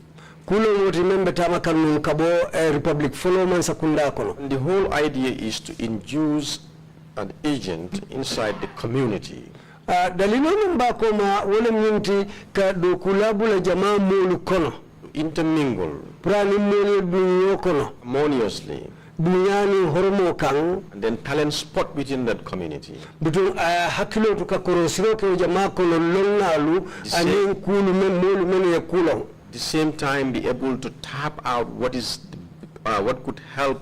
kulo woti membe tama kan nun kabo republic follow man sakunda kono. And the whole idea is to induce an agent inside the community dalilo min ba ko ma wala minti ka do kulabula jama molu kono intermingle prani molu dunyo kono harmoniously, dunyani hormo kan and then talent spot within that community. bitu hakilo to ka korosiro ke jama kono longalu ani kulu men molu men ya kulon. At the same time, be able to tap out what what could help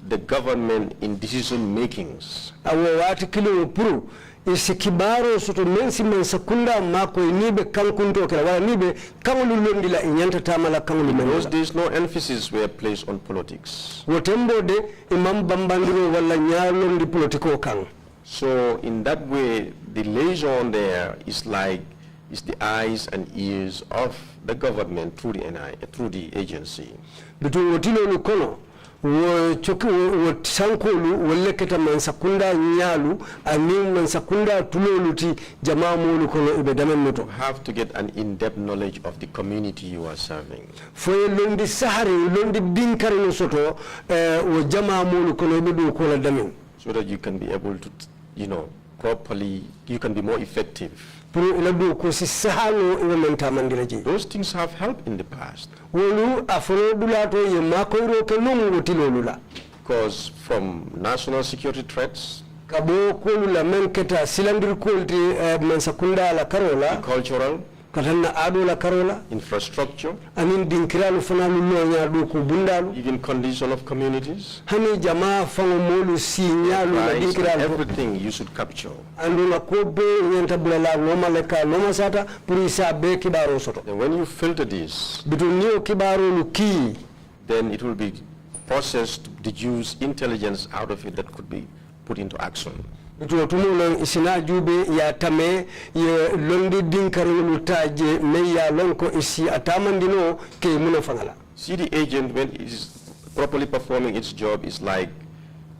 the government in decision makings. Awo wati kilo puru isi kibaro soto mensi mensa kunda mako inibe kankunto kala wala nibe kamulu londila inyanta tamala kamulu In those mensa. days, no emphasis were placed on politics. Wotembo de imam bambandiro wala nyalondi politiko kang. So in that way, the liaison there is the eyes and ears of the government through the NI, through the agency. Bitu wotilo ni kono wo choki wo sankolu wolle keta mansakunda nyalu ani mansakunda tuloluti jamaa mulu kono ibe damen noto. You have to get an in-depth knowledge of the community you are serving. Foye londi sahari londi dinkari no soto wo jamaa mulu kono ibe do kola damen. So that you can be able to, properly, you can be more effective. Those things have helped in the past. Because from national security threats, cultural, infrastructure, even condition of communities, everything you should capture. And when you filter this, then it will be processed to deduce intelligence out of it that could be put into action. See the agent, when it is properly performing its job, is like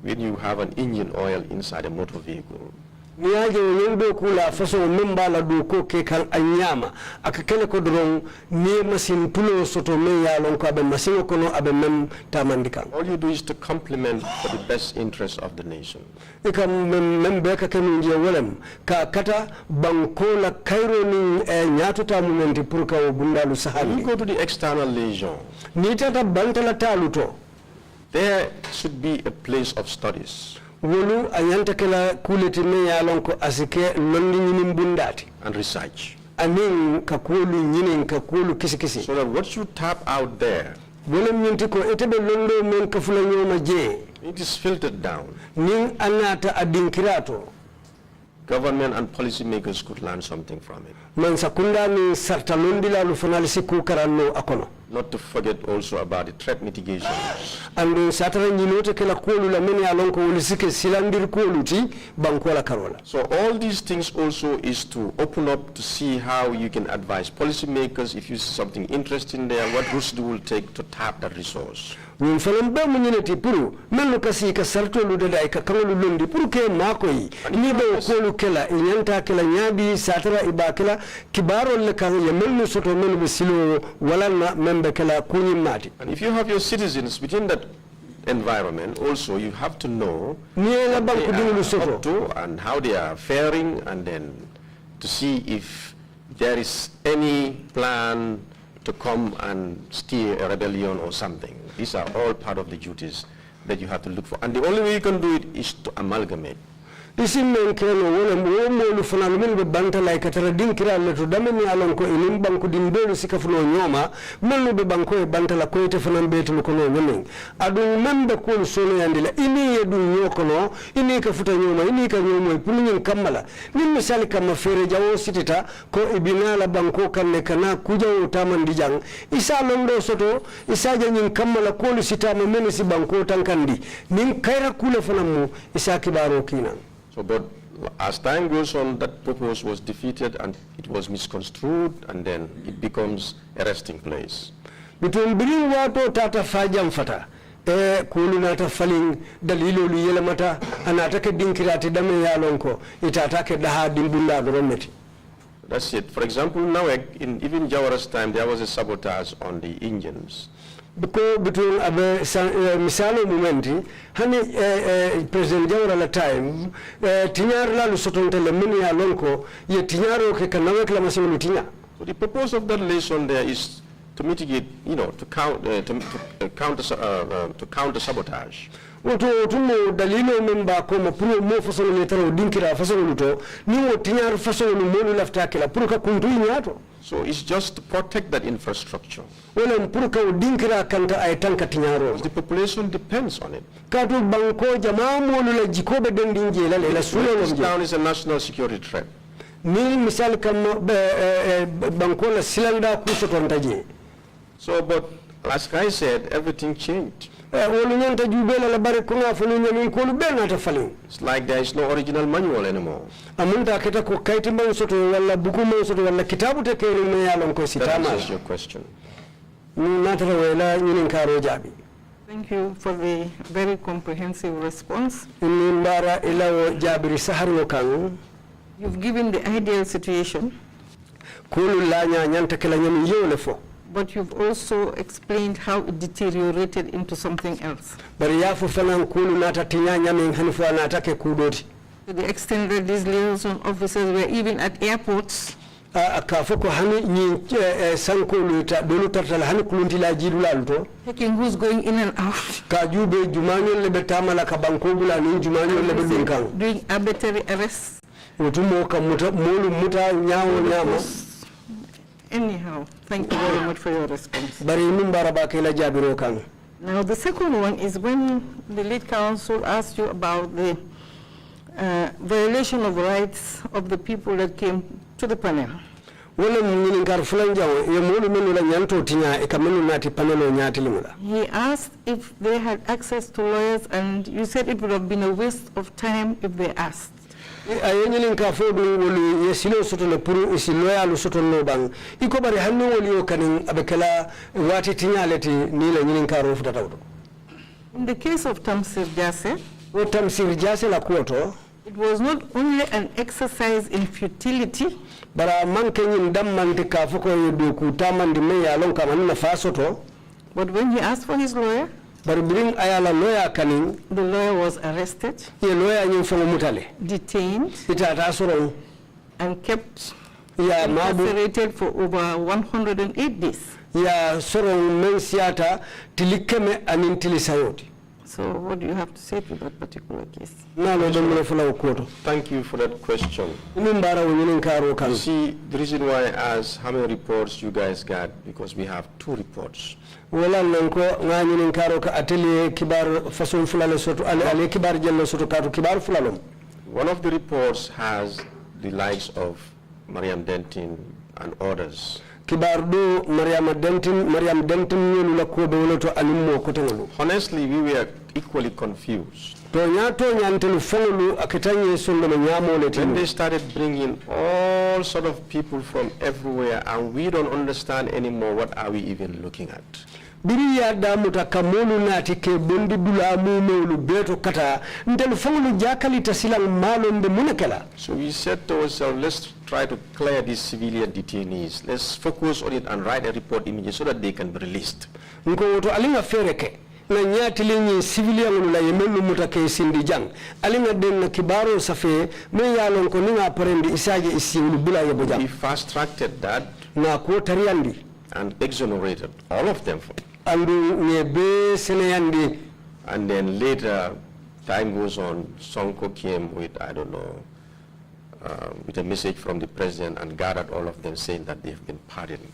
when you have an engine oil inside a motor vehicle. When you all you do is to complement for the best interest of the nation. When you go to the external liaison, there should be a place of studies and research. So that what you tap out there, it is filtered down. Government and policymakers could learn something from it. Not to forget also about the threat mitigation. So all these things also is to open up to see how you can advise policymakers if you see something interesting there, what routes you will take to tap that resource. And if you have your citizens within that environment, also you have to know what they are up to and how they are faring, and then to see if there is any plan to come and steer a rebellion or something. These are all part of the duties that you have to look for. And the only way you can do it is to amalgamate. Isi menkeno wala molu fana lumen be banta la ikatara dinkira le to dameni alon ko ilim banku dindolu sikafuno nyoma melu be banko e banta la ko ite fana betu ko no nyomen adu membe ko solo yandila ini yedu nyokono ini ka futa nyoma ini ka nyomo e pulun kamala min misali kama fere jawo sitita ko ibinala banko kanne kana kujawo tamandi jang isa londo soto isa janyin kamala ko lu sitama men si banko tankandi nin kayra kula fana mu isa kibaro kinan. So, but as time goes on, that purpose was defeated and it was misconstrued, and then it becomes a resting place. Between bring wato tata fajam fata e kulu nata falin dalilo lu yele mata anata ke dinkirati dame yalonko itata ke daha dimbunda do meti. That's it. For example, now in even Jawara's time, there was a sabotage on the engines. Because between misalo momenti hani President Jawara la time tinyar la lusotonte le mini ya lonko ye tinyaro ke kanawe kala masimo tinya. So the purpose of that lesson there is to mitigate, to counter sabotage. Oto tumo dalilo memba ko ma pro mo façon le taro dinkira façon luto ni mo tinyar façon no mo lafta kala pour ka kuntu nyato. So it's just to protect that infrastructure. Wala pour ka dinkira kanta ay tanka tinyaro. The population depends on it. Katu banko jama mo la jikobe dendinje la la sulo This town is a national security threat. Ni misal kam banko la silanda ku sotontaje. So but as I said, everything changed. It's like there is no original manual anymore. That answers your question. Thank you for the very comprehensive response. You've given the ideal situation, but you've also explained how it deteriorated into something else. To the extent that these liaison officers were even at airports. Checking who's going in and out. Doing arbitrary arrests. Anyhow, thank you very much for your response. Now, the second one is when the lead counsel asked you about the violation of rights of the people that came to the panel. He asked if they had access to lawyers, and you said it would have been a waste of time if they asked. Ayenye nka fodu woli yesilo soto le puru isi loyalu soto no bang iko bari hanno woli yo kanin abekala wati tinyaleti nile nyini nka rofu tatawdo. In the case of Tamsir Jase, la kuoto, it was not only an exercise in futility, bara manke nyin dammante ka foko yedo ku tamandi me ya lon kama na fasoto, but when he asked for his lawyer, but bring ayala lawyer kanin, the lawyer was arrested, detained, and kept incarcerated for over 108 days. So what do you have to say to that particular case? Thank you for that question. You see, the reason why I asked how many reports you guys got, because we have 2 reports. One of the reports has the likes of Mariam Dentin and others. Honestly, we were equally confused. When they started bringing all sort of people from everywhere, and we don't understand anymore what are we even looking at. So we said to ourselves, let's try to clear these civilian detainees. Let's focus on it and write a report immediately so that they can be released. Na nyati civilian la yemelu mutake sindi jang alinga den na kibaro safe me yalon ko ninga parendi isaje isiwulu bula yebo jang. We fast tracked that na ko tariyandi and exonerated all of them. Andu nyebe seneyandi. And then later, time goes on, Sonko came with, I don't know, with a message from the president and gathered all of them saying that they have been pardoned.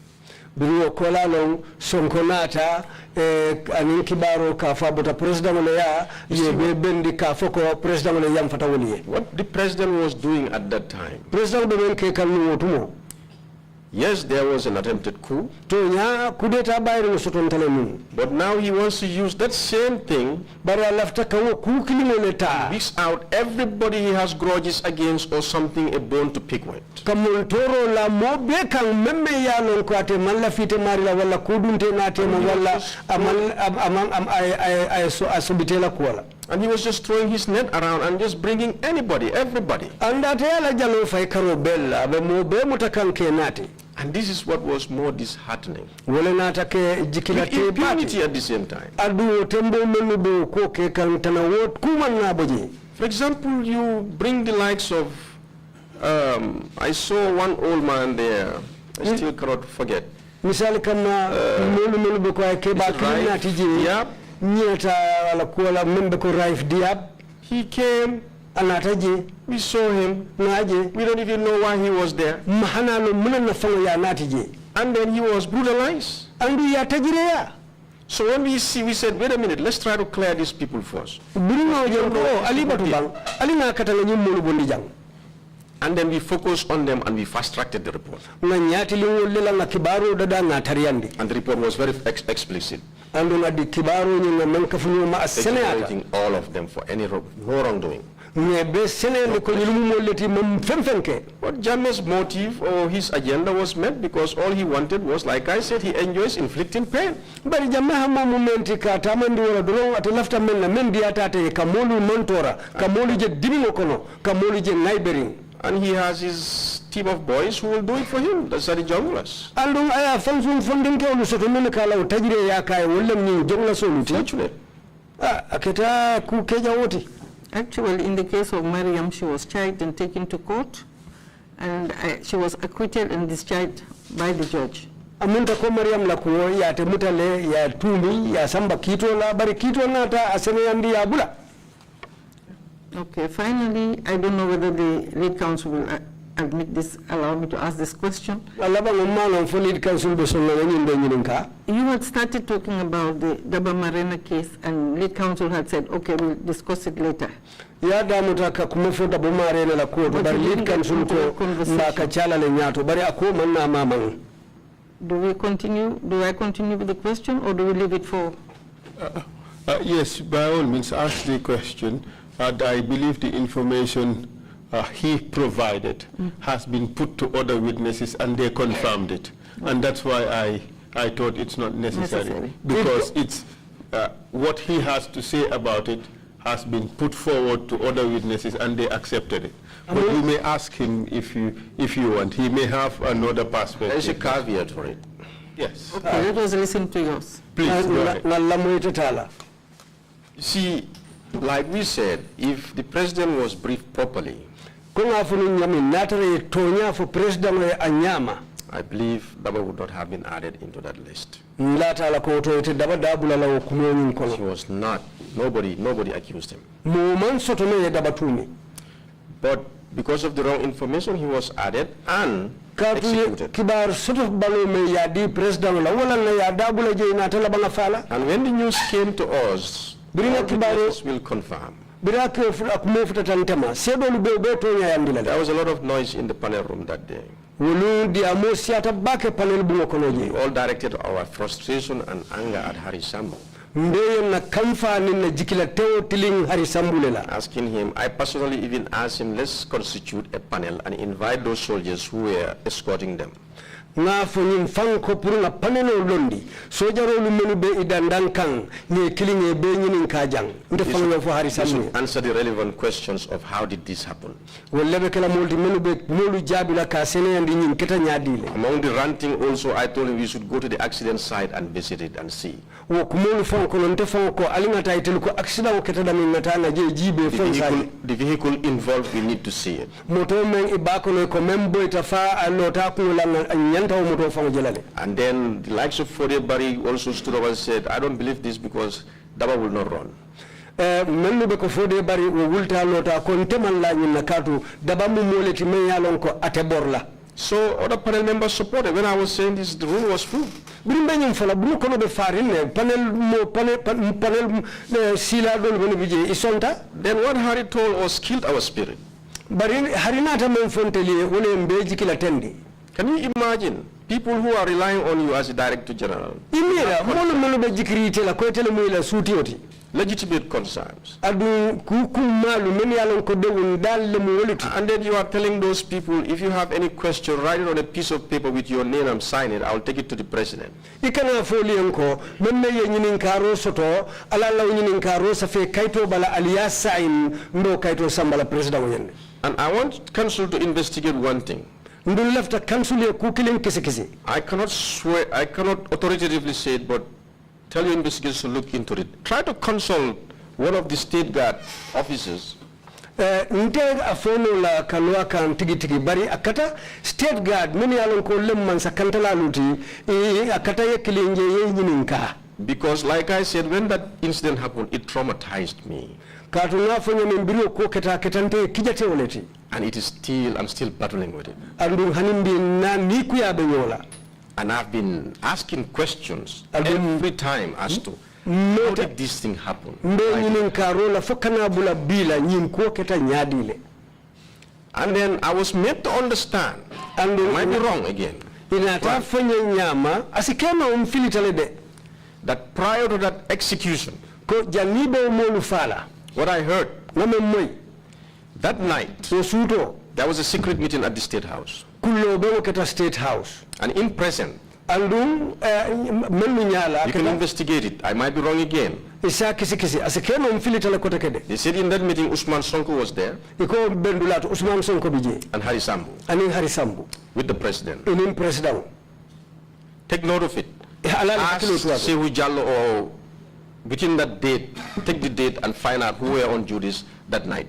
Biyo kola long sonkonata anin kibaro ka fabuta president wala ya yebe bendi ka foko president wala yam fatawoliye. What the president was doing at that time, president be ke kalnu wotumo, Yes, there was an attempted coup. To nya kudeta bayro soton talemu. But now he wants to use that same thing Bara lafta kawo ku kilimo leta. to out everybody he has grudges against or something, a bone to pick with. Kamul toro la mo be kan memme ya non ko ate man la fite mari la wala kudunte na te mo wala amam ay so asubitela kola. And he was just throwing his net around and just bringing anybody, everybody. And that yala jalo fay karo bella be mo be mutakan kenati. And this is what was more disheartening. Wala natake jikila te impunity at the same time. Adu tembo menu be ko ke kan tanawot kuman na boje. For example, you bring the likes of I saw one old man there. I still cannot forget. Misal kama menu be ko ke ba kinati je. Yep. Nyeta ala kuala membe ko Raif Diab. He came. Anataje. We saw him. Naje. We don't even know why he was there. Mahana lo munana fango ya natije. And then he was brutalized. Andu ya tajireya. So when we said, wait a minute, let's try to clear these people first. And then we focused on them and we fast-tracked the report. And the report was very explicit. Exonerating all of them for any no wrongdoing. But Jammeh's motive or his agenda was met because all he wanted was, like I said, he enjoys inflicting pain. But Jammeh momenti ka tamandi wala dolo ate lafta menna mendi atate kamolu montora kamolu je dibimo kono kamolu je neighboring. And he has his team of boys who will do it for him. That's the junglers. Andung aya fansun funding ke ulu soto men kala utajire ya kai wollem ni jongla soluti. Fortunate. Aketa ku keja woti. Actually, in the case of Mariam, she was charged and taken to court, and she was acquitted and discharged by the judge. Amunta ko Mariam la kuwo ya te mutale ya tumi ya samba kito la bari kito nata asene yandi ya bula. Okay, finally, I don't know whether the lead counsel will admit this, allow me to ask this question. You had started talking about the Daba Marena case and lead counsel had said, okay, we'll discuss it later. Ya mutaka kumefuta Bumarena la kuwa, but lead counsel ko mbaka chala le nyato, bari ako manna mamang. Do we continue, do I continue with the question or do we leave it for? Yes, by all means, ask the question. I believe the information he provided has been put to other witnesses and they confirmed it. And that's why I thought it's not necessary. Because it's what he has to say about it has been put forward to other witnesses and they accepted it. But you may ask him if you want. He may have another perspective. There's a caveat for it. Yes. Okay, let us listen to yours. Please, go ahead. See, like we said, if the president was briefed properly, I believe Daba would not have been added into that list. He was not. Nobody accused him. But because of the wrong information, he was added and executed. And when the news came to us, will confirm. There was a lot of noise in the panel room that day. We all directed our frustration and anger at Harry Sambo. Asking him, I personally even asked him, let's constitute a panel and invite those soldiers who were escorting them. Nga fonyin fanko purunga panelo londi sojaro lumenu be idandan kang ne killing e be nyinin kajang nde fanyo fo hari samu answer the relevant questions of how did this happen. Wolle kala moldi menu be molu jabila ka sene andi nyin keta nyaadile. Among the ranting also, I told him we should go to the accident site and visit it and see. Wo kumolu fanko nte fanko alinga title ko accident keta da min natana je jibe fonsali. The vehicle involved, we need to see it. Moto men ibako no ko membo itafa alota ko langa and then the likes of Fode Barry also stood up and said, I don't believe this because Daba will not run. So other panel members supported. When I was saying this, the room was full. Then what Harry told us killed our spirit. Can you imagine people who are relying on you as a director general? Legitimate concerns. And then you are telling those people, if you have any question, write it on a piece of paper with your name and sign it. I'll take it to the president. And I want council to investigate one thing. I cannot swear, I cannot authoritatively say it, but tell your investigators to look into it. Try to consult one of the state guard officers. State guard because like I said, when that incident happened, it traumatized me. And it is still, I'm still battling with it. And I've been asking questions every time as to how did this thing happen? And then I was made to understand, and I might be wrong again, that prior to that execution, what I heard, that night, there was a secret meeting at the State House. And in present, you can investigate it. I might be wrong again. They said in that meeting, Usman Sonko was there. And Hari Sambu. With the president. Take note of it. Ask Sehu Jallo or between that date, take the date and find out who were on duties that night.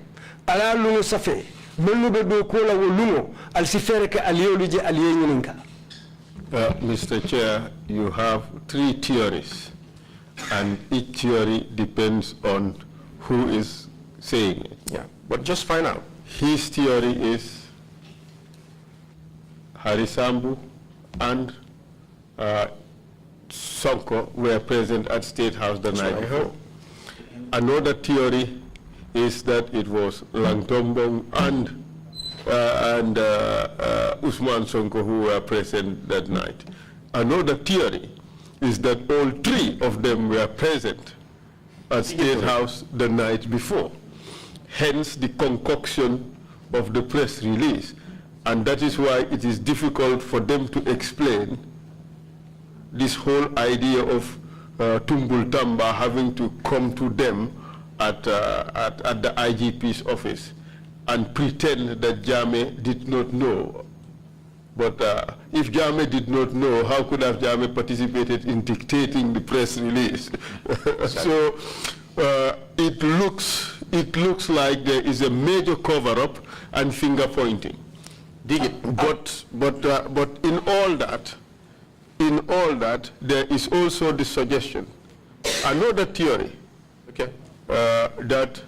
Mr. Chair, you have 3 theories, and each theory depends on who is saying it. Yeah, but just find out. His theory is Hari Sambu and Sonko were present at State House the night before. Another theory is that it was Langtombong and Usman Sonko who were present that night. Another theory is that all 3 of them were present at State House the night before. Hence the concoction of the press release. And that is why it is difficult for them to explain this whole idea of Tumbul Tamba having to come to them at the IGP's office and pretend that Jammeh did not know. But if Jammeh did not know, how could have Jammeh participated in dictating the press release? So it looks like there is a major cover-up and finger pointing. But in all that, there is also the suggestion, another theory, okay, that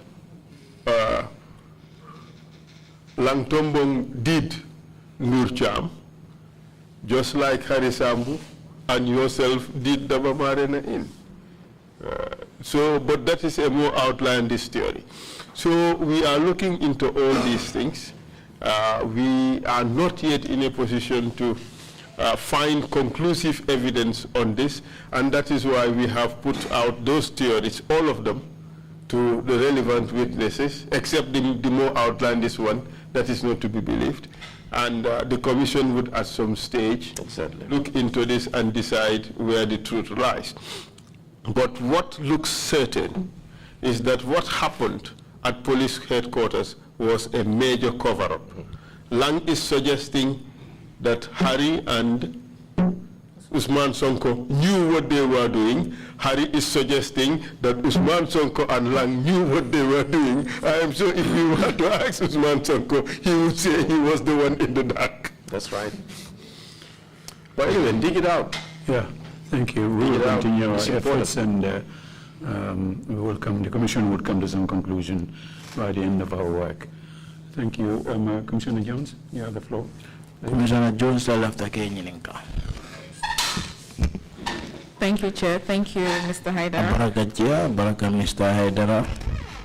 Langtombong did Nurcham, just like Hari Sambu and yourself did Dabamarena in. But that is a more outlandish theory. So we are looking into all these things. We are not yet in a position to find conclusive evidence on this, and that is why we have put out those theories, all of them, to the relevant witnesses, except the more outlandish one that is not to be believed. And the commission would at some stage look into this and decide where the truth lies. But what looks certain is that what happened at police headquarters was a major cover-up. Lang is suggesting that Hari and Usman Sonko knew what they were doing. Hari is suggesting that Usman Sonko and Lang knew what they were doing. I am sure if we were to ask Usman Sonko, he would say he was the one in the dark. That's right. But anyway, dig it out. Yeah, thank you. We will continue our efforts, and the commission would come to some conclusion by the end of our work. Thank you. Commissioner Jones, you have the floor. Commissioner Jones, after Kenyalinka. Thank you, Chair. Thank you, Mr. Haidara. Baraka Mr. Haidara.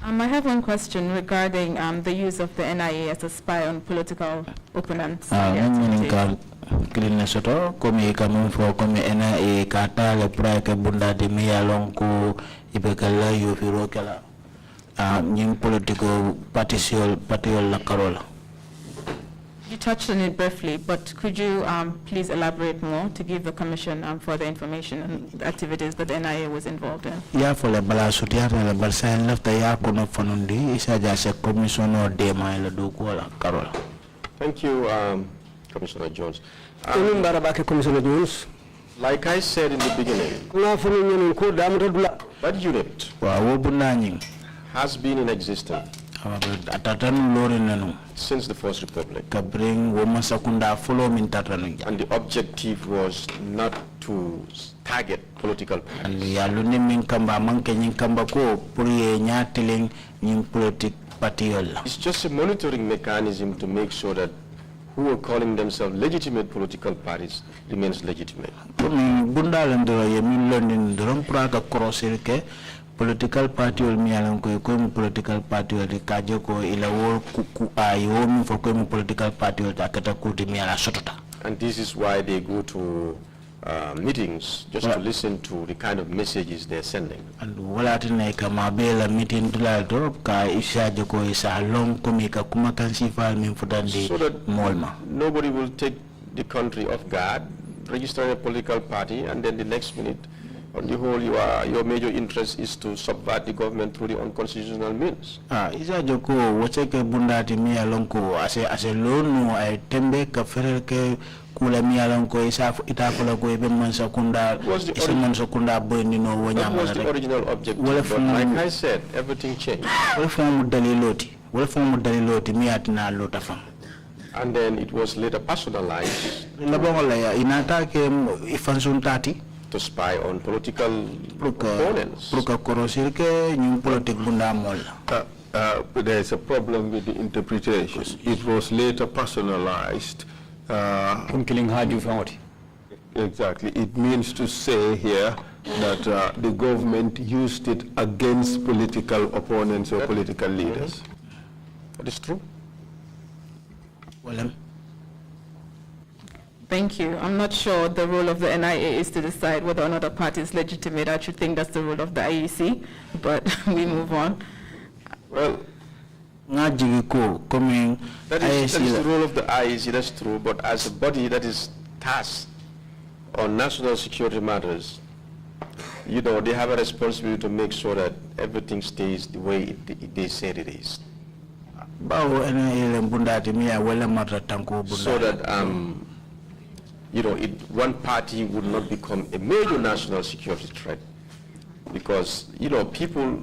I have one question regarding the use of the NIA as a spy on political opponents. kilin soto komi kamun fo komi ena e kata le pra ke bunda de mi alon ko ibekala yo firo kala nyim political partiol la karola. You touched on it briefly, but could you please elaborate more to give the Commission further information on the activities that the NIA was involved in? Ya fole bala sutiata la balsa lafta ya kono fanundi isa ja se commissioner de ma la do ko la karola. Thank you, Commissioner Jones. Commissioner Jones. Like I said in the beginning, that unit has been in existence since the First Republic. And the objective was not to target political parties. It's just a monitoring mechanism to make sure that who are calling themselves legitimate political parties remains legitimate. Political party ol mi alan ko political party ol kaje ko ila wor ku ayo mi fo ko political party ol takata ko mi ala sotota. And this is why they go to meetings just to listen to the kind of messages they're sending. And wala tane kama bela meeting dula drop ka isha ko isa long ko mi ka kuma kan sifal min futande molma. Nobody will take the country off guard, register a political party, and then the next minute, on the whole, your major interest is to subvert the government through the unconstitutional means. Isa joko wache ke bundati mi alonko ase lonu ay tembe ka ferel ke kula mi alonko isa ita kula ko ebe man sakunda isa man sakunda boy ni no wonya That was the original objective, but like I said, everything changed. Wala fomu daliloti mi atina lota fam. And then it was later personalized to spy on political opponents. There is a problem with the interpretation. It was later personalized. Exactly. It means to say here that the government used it against political opponents or political leaders. That is true. Thank you. I'm not sure the role of the NIA is to decide whether or not a party is legitimate. I should think that's the role of the IEC, but we move on. Well, that is the role of the IEC, that's true, but as a body that is tasked on national security matters, you know, they have a responsibility to make sure that everything stays the way they said it is. So that, you know, one party would not become a major national security threat. Because, you know, people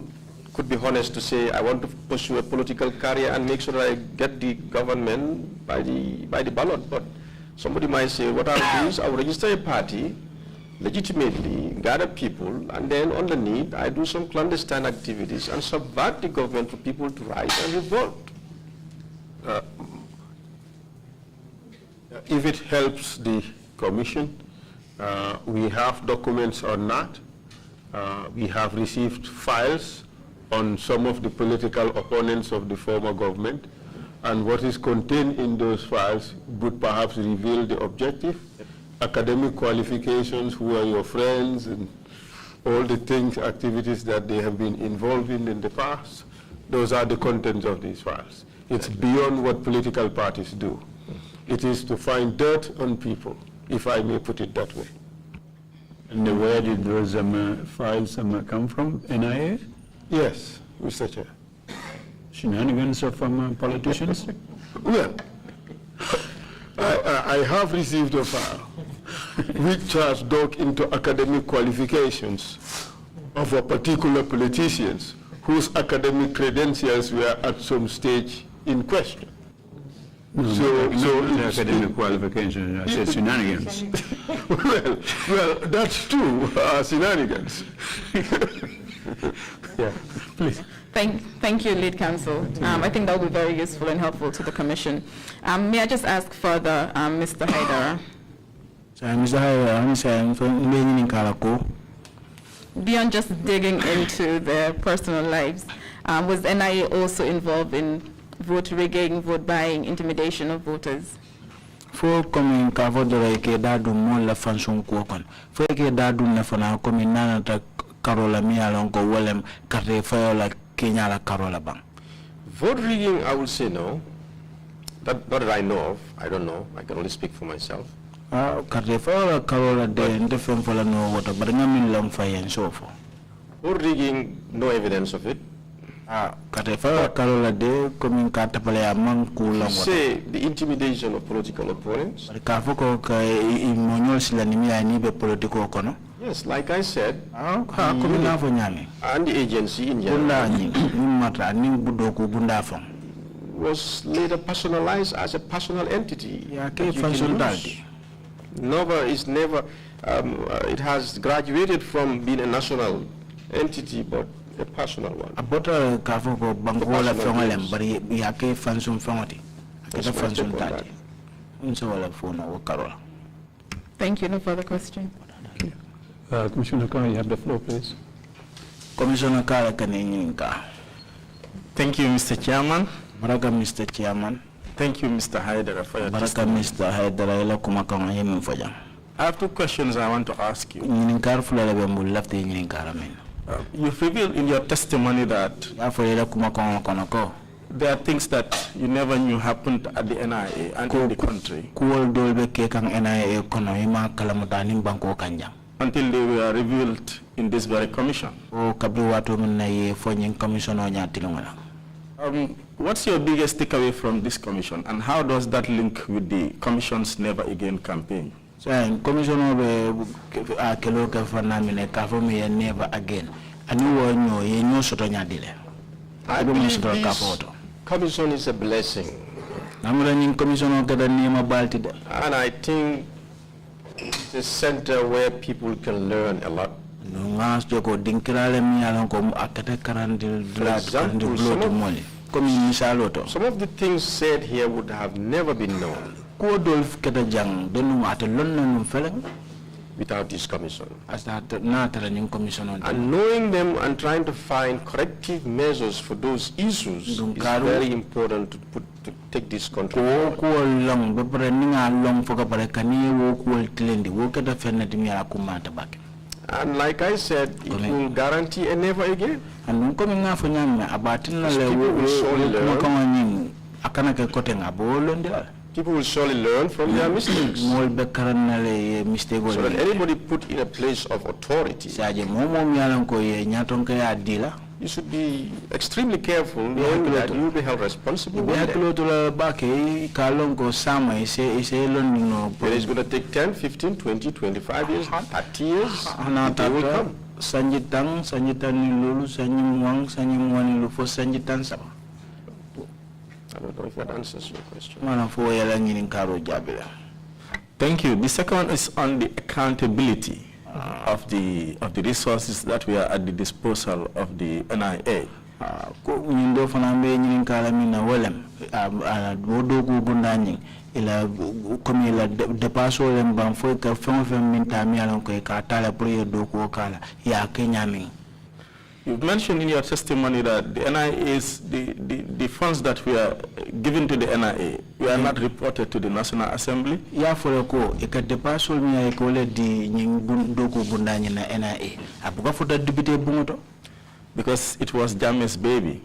could be honest to say, I want to pursue a political career and make sure that I get the government by the ballot. But somebody might say, what I'll do is I'll register a party legitimately, gather people, and then underneath, I do some clandestine activities and subvert the government for people to rise and revolt. If it helps the commission, we have documents on that. We have received files on some of the political opponents of the former government, and what is contained in those files would perhaps reveal the objective, academic qualifications, who are your friends, and all the things, activities that they have been involved in the past. Those are the contents of these files. It's beyond what political parties do. It is to find dirt on people, if I may put it that way. And where did those files come from? NIA? Yes, Mr. Chair. Shenanigans of politicians? Well, I have received a file which has dug into academic qualifications of a particular politicians whose academic credentials were at some stage in question. No, academic qualifications, I said shenanigans. well, that's true, shenanigans. Yeah, please. Thank you, Lead Counsel. I think that will be very useful and helpful to the Commission. May I just ask further, Mr. Haidara? Mr. Haidara, beyond just digging into their personal lives, was NIA also involved in vote rigging, vote buying, intimidation of voters? fo comme ka vodore ke dadu mon la fanson ko kon fo ke dadu na fana comme nana ta karola mi alon ko wolem carte fayola kenya la karola bang. Vote rigging, I will say no. Not that I know of. I don't know. I can only speak for myself. Carte fayola karola de ndefem fola no water but ngamin long fayen so fo. Vote rigging, no evidence of it. Carte fayola karola de comme carte pale amang ku long water. Say the intimidation of political opponents. Ka fo ko ka imonyol silanimi ani be politiko kono. Yes, like I said, and the agency in general was later personalized as a personal entity. It has graduated from being a national entity, but a personal one. Thank you. No further question. Commissioner Khan, you have the floor, please. Commissioner Khan, thank you, Mr. Chairman. Baraka, Mr. Chairman. Thank you, Mr. Haidara, for your Baraka, Mr. Haidara. I have two questions I want to ask you. You've revealed in your testimony that there are things that you never knew happened at the NIA and in the country until they were revealed in this very commission. What's your biggest takeaway from this commission, and how does that link with the commission's Never Again campaign? Commission never again. I believe this commission is a blessing. And I think it's a center where people can learn a lot. For example, some of the things said here would have never been known without this commission. And knowing them and trying to find corrective measures for those issues is very important to take this country forward. And like I said, it will guarantee a never again. People will surely learn. People will surely learn from their mistakes. So that anybody put in a place of authority, you should be extremely careful knowing that you will be held responsible. It is going to take 10, 15, 20, 25 years, 30 years, they will come. I don't know if that answers your question. Thank you. The second one is on the accountability of the resources that we are at the disposal of the NIA. You've mentioned in your testimony that the NIA is the funds that we are given to the NIA, we are not reported to the National Assembly. Because it was Jammeh's baby.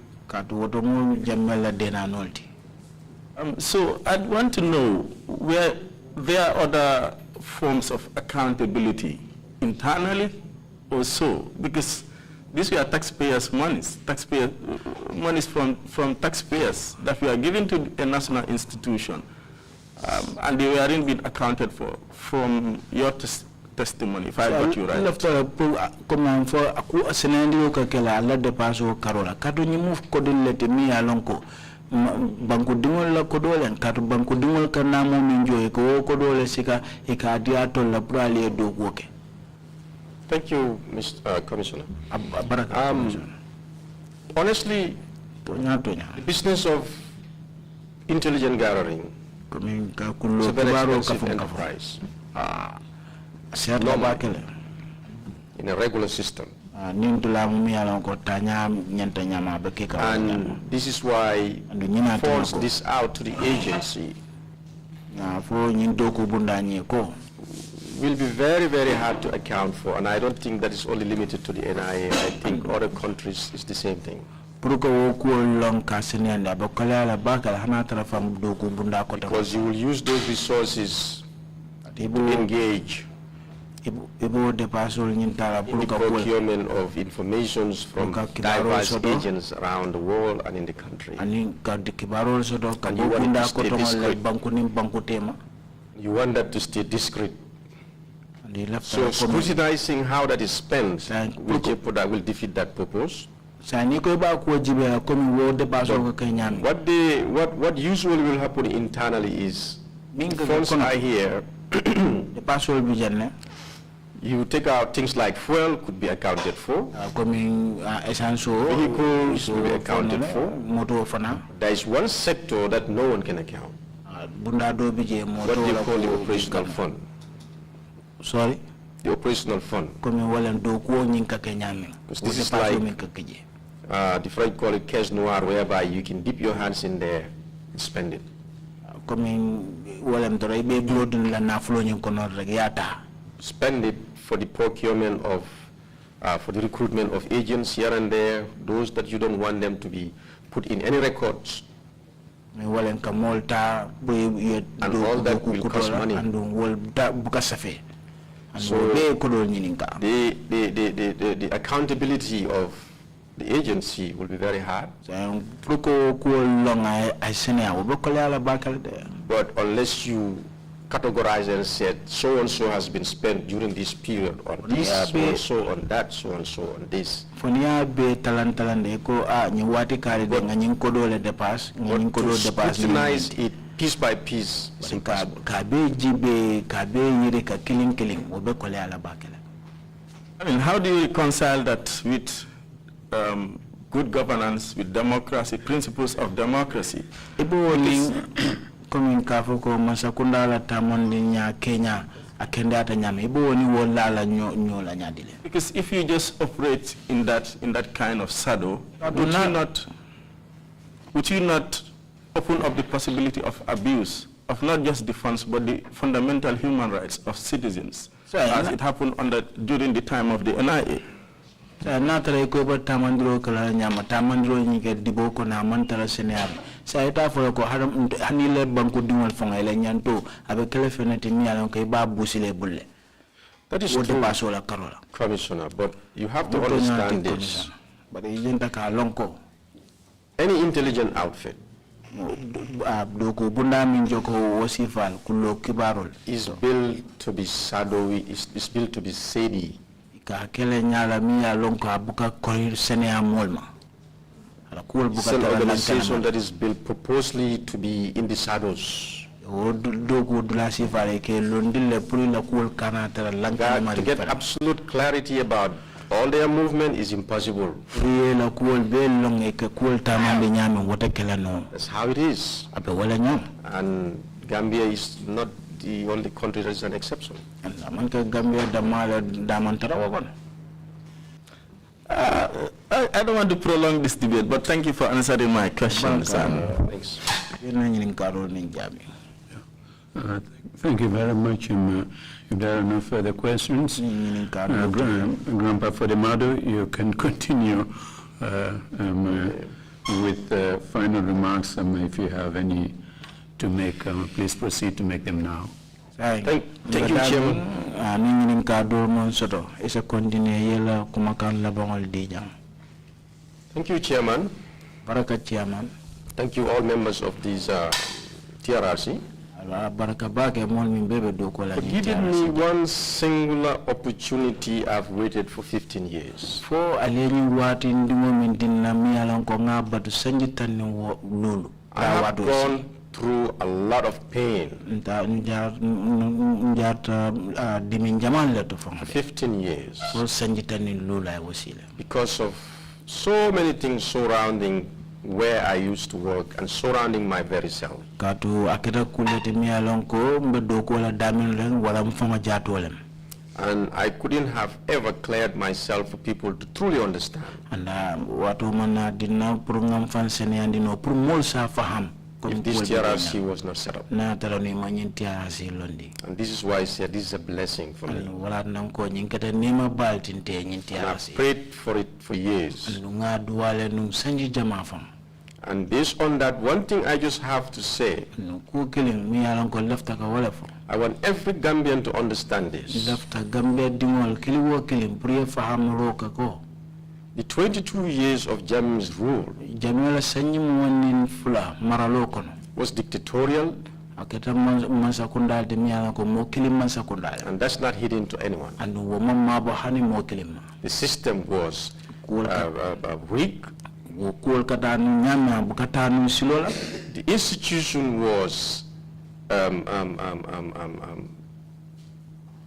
So I'd want to know where there are other forms of accountability internally or so, because these were taxpayers' monies, monies from taxpayers that we are giving to a national institution, and they weren't being accounted for from your testimony, if I got you right. Banku dingol la kodolen katu banku dingol kanamo minjoy ko kodole sika ikadiato la prali do woke. Thank you, Mr. Commissioner. Honestly, the business of intelligence gathering is a very expensive enterprise. In a regular system. And this is why it falls this out to the agency will be very, very hard to account for, and I don't think that is only limited to the NIA. I think other countries is the same thing. Because you will use those resources to engage in the procurement of information from diverse agents around the world and in the country. And you want it to stay discreet. You want that to stay discreet. So scrutinizing how that is spent will defeat that purpose. But what usually will happen internally is, funds are here, you take out things like fuel could be accounted for, vehicles will be accounted for. There is one sector that no one can account. What they call the operational fund. Sorry? The operational fund. Because this is like, the French call it cash noir, whereby you can dip your hands in there and spend it. Spend it for the procurement of, for the recruitment of agents here and there, those that you don't want them to be put in any records. And all that will cost money. So the accountability of the agency will be very hard. But unless you categorize and said so and so has been spent during this period on this, so and so on that, so and so on this. But to scrutinize it piece by piece is impossible. I mean, how do you reconcile that with good governance, with democracy, principles of democracy? Because if you just operate in that kind of shadow, would you not open up the possibility of abuse of not just the funds but the fundamental human rights of citizens, as it happened during the time of the NIA? That is true, Commissioner, but you have to understand this. Any intelligent outfit is built to be shadowy, is built to be shady. It's an organization that is built purposely to be in the shadows. To get absolute clarity about all their movement is impossible. That's how it is. And Gambia is not the only country that is an exception. I don't want to prolong this debate, but thank you for answering my questions. Thanks. Thank you very much. If there are no further questions, Grandpa Fodemado, you can continue with final remarks. If you have any to make, please proceed to make them now. Thank you, Chairman. Thank you, Chairman. Thank you, all members of this TRRC. For giving me one singular opportunity I've waited for 15 years. I have gone through a lot of pain. 15 years. Because of so many things surrounding where I used to work and surrounding my very self. And I couldn't have ever cleared myself for people to truly understand. if this TRRC was not set up. Na tara ni manyin TRRC londi. And this is why I said this is a blessing for me. Wala nang ko nyin kata nema baltin te nyin And I've TRRC. prayed for it for years. Nga duwale nung sanji jama fam. And based on that, one thing I just have to say, Ku kiling mi yalan ko lefta ka wala fo. I want every Gambian to understand this. Lefta Gambia dingol kili wo kiling priya faham roka ko. The 22 years of Jammeh's rule Jamila sanyi mwanin fula maralo kono. was dictatorial, Aketa mansakundal de mi yalan ko mo kilim mansakundal. and that's not hidden to anyone. Andu wo mamma bo hani mo kilim. The system was weak. The institution was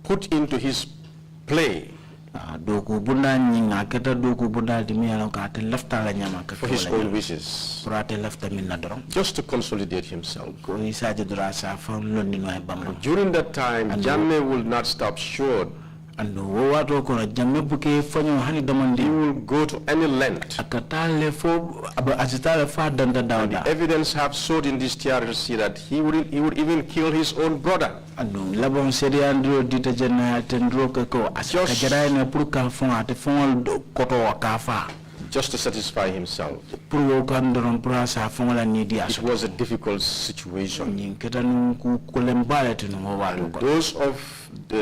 put into his play for his own wishes, just to consolidate himself. During that time, Jammeh will not stop short. He will go to any length. The evidence have showed in this TRRC that he would even kill his own brother. Just to satisfy himself. It was a difficult situation. And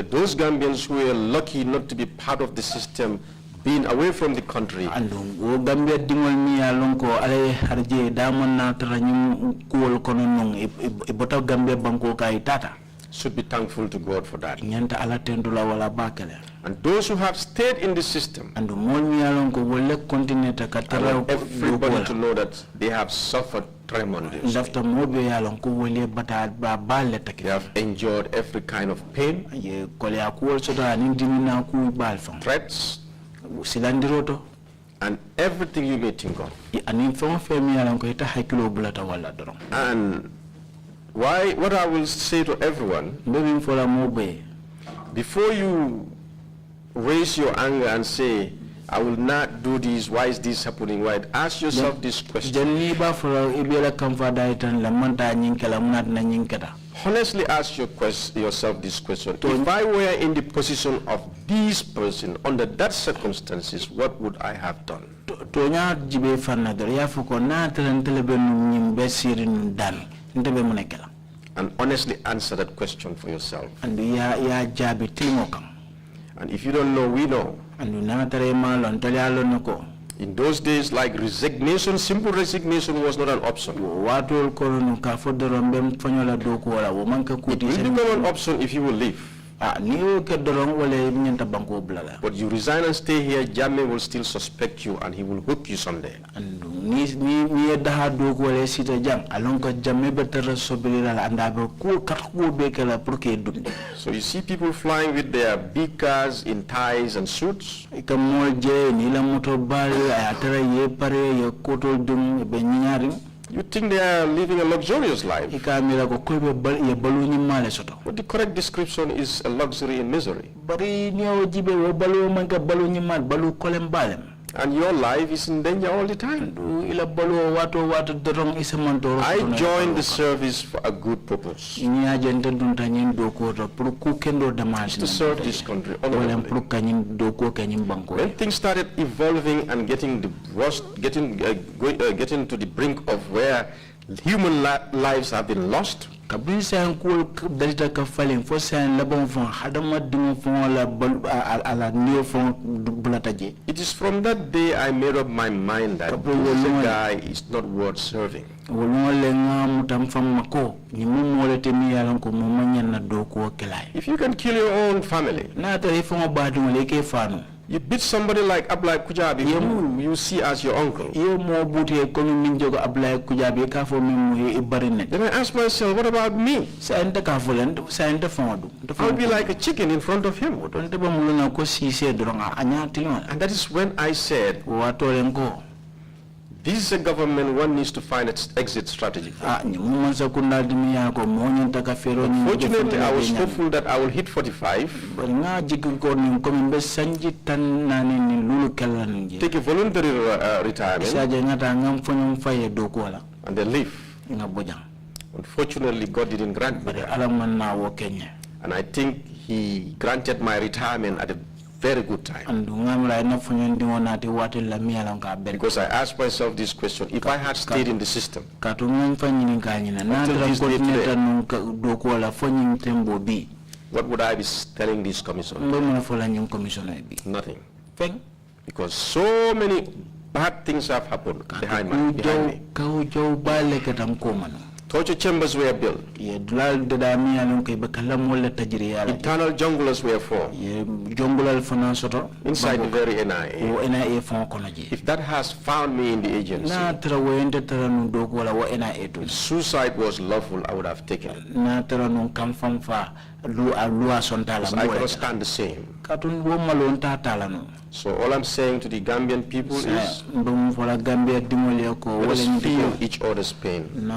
those Gambians who were lucky not to be part of the system, being away from the country, should be thankful to God for that. And those who have stayed in the system, I want everybody to know that they have suffered tremendously. They have endured every kind of pain, threats, and everything you may think of. And what I will say to everyone, before you raise your anger and say, I will not do this, why is this happening, why? Ask yourself this question. Honestly ask yourself this question. If I were in the position of this person, under that circumstances, what would I have done? And honestly answer that question for yourself. And if you don't know, we know. In those days, like resignation, simple resignation was not an option. It will become an option if you will leave. But you resign and stay here, Jammeh will still suspect you and he will hook you someday. So you see people flying with their big cars in ties and suits. You think they are living a luxurious life. But the correct description is a luxury in misery. And your life is in danger all the time. I joined the service for a good purpose. To serve this country honorably. When things started evolving and getting to the brink of where human lives have been lost, it is from that day I made up my mind that this guy is not worth serving. If you can kill your own family, you beat somebody like Ablai Kujabi, who you see as your uncle. Then I ask myself, what about me? I'll be like a chicken in front of him. And that is when I said, this is a government, one needs to find its exit strategy. Fortunately, I was hopeful that I will hit 45, take a voluntary retirement, and then leave. Unfortunately, God didn't grant me that. And I think He granted my retirement at a very good time. Because I asked myself this question: if I had stayed in the system, what would I be telling this commission? Nothing. Because so many bad things have happened behind me. Torture chambers were built. Eternal junglers were formed. Inside the very NIA. If that has found me in the agency, if suicide was lawful, I would have taken it. Because I cannot stand the same. So all I'm saying to the Gambian people is, let us feel each other's pain. And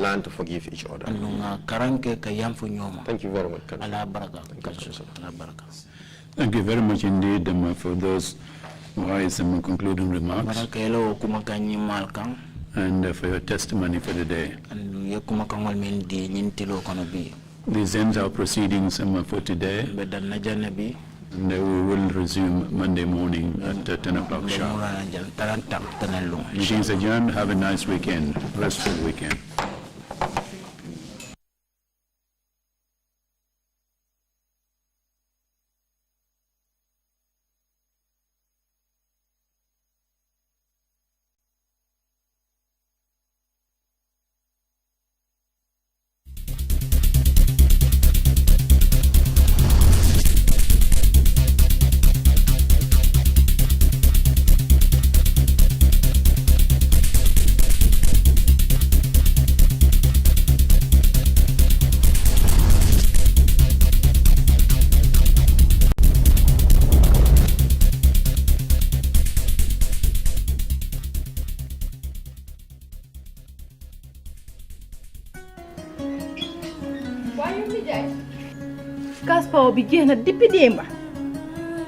learn to forgive each other. Thank you very much. Thank you very much indeed for those wise and concluding remarks and for your testimony for the day. This ends our proceedings for today, and we will resume Monday morning at 10 o'clock sharp. Meeting is adjourned. Have a nice weekend, restful weekend. kaas paw bi jeex na depuis démba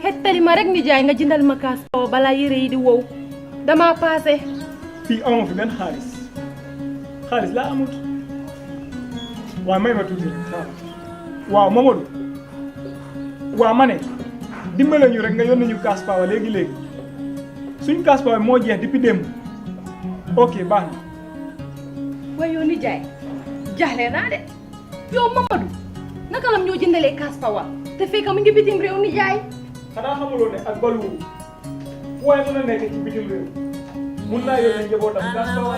xettali ma rek ni jaay nga jëndal ma kaas paw bala yére yi di wow dama passé fii amoo fi benn xaalis laa amut waaw may ma tuuti waaw Mamadou waaw ma ne dimbale ñu rek nga yónnee ñu kaas paw léegi suñ kaas paw moo jeex depuis démb ok baax na waaye yow ni jaay jaaxle naa de yow Mamadou naka lam ñoo jëndalee kaas pawa te fekk mu ngi bitim réew ni jaay xanaa xamuloo ne ak balu waaye mën a nekk ci bitim réew mun naa yónnee njabootam kaas pawa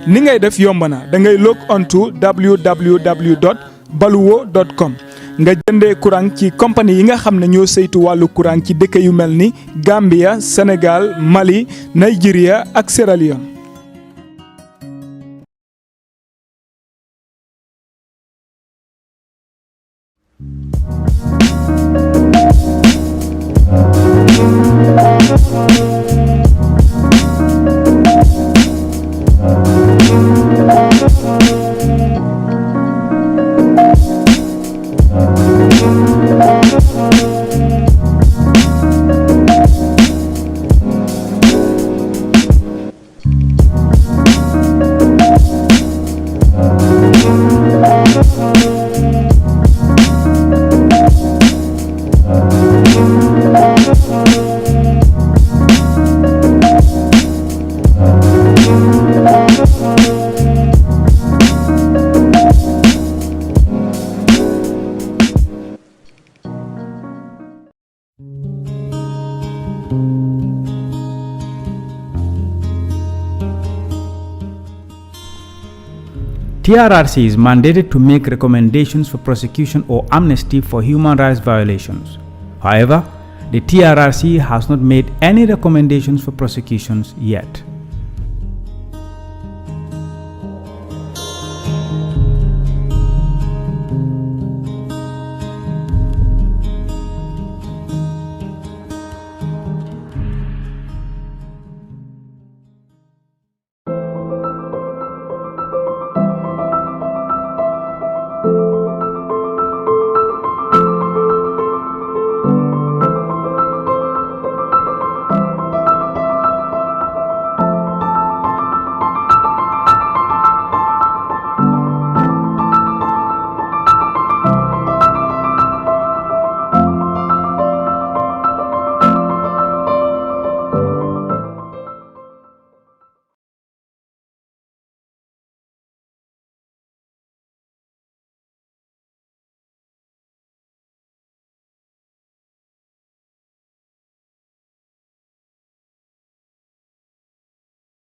ni ngay def yomb na da ngay log on to www.baluwo.com nga jëndee courant ci compagnie yi nga xam ne ñoo saytu wàllu courant ci dëkk yu mel ni Gambia Sénégal Mali Nigeria ak Sierra Leone. TRRC is mandated to make recommendations for prosecution or amnesty for human rights violations. However, the TRRC has not made any recommendations for prosecutions yet.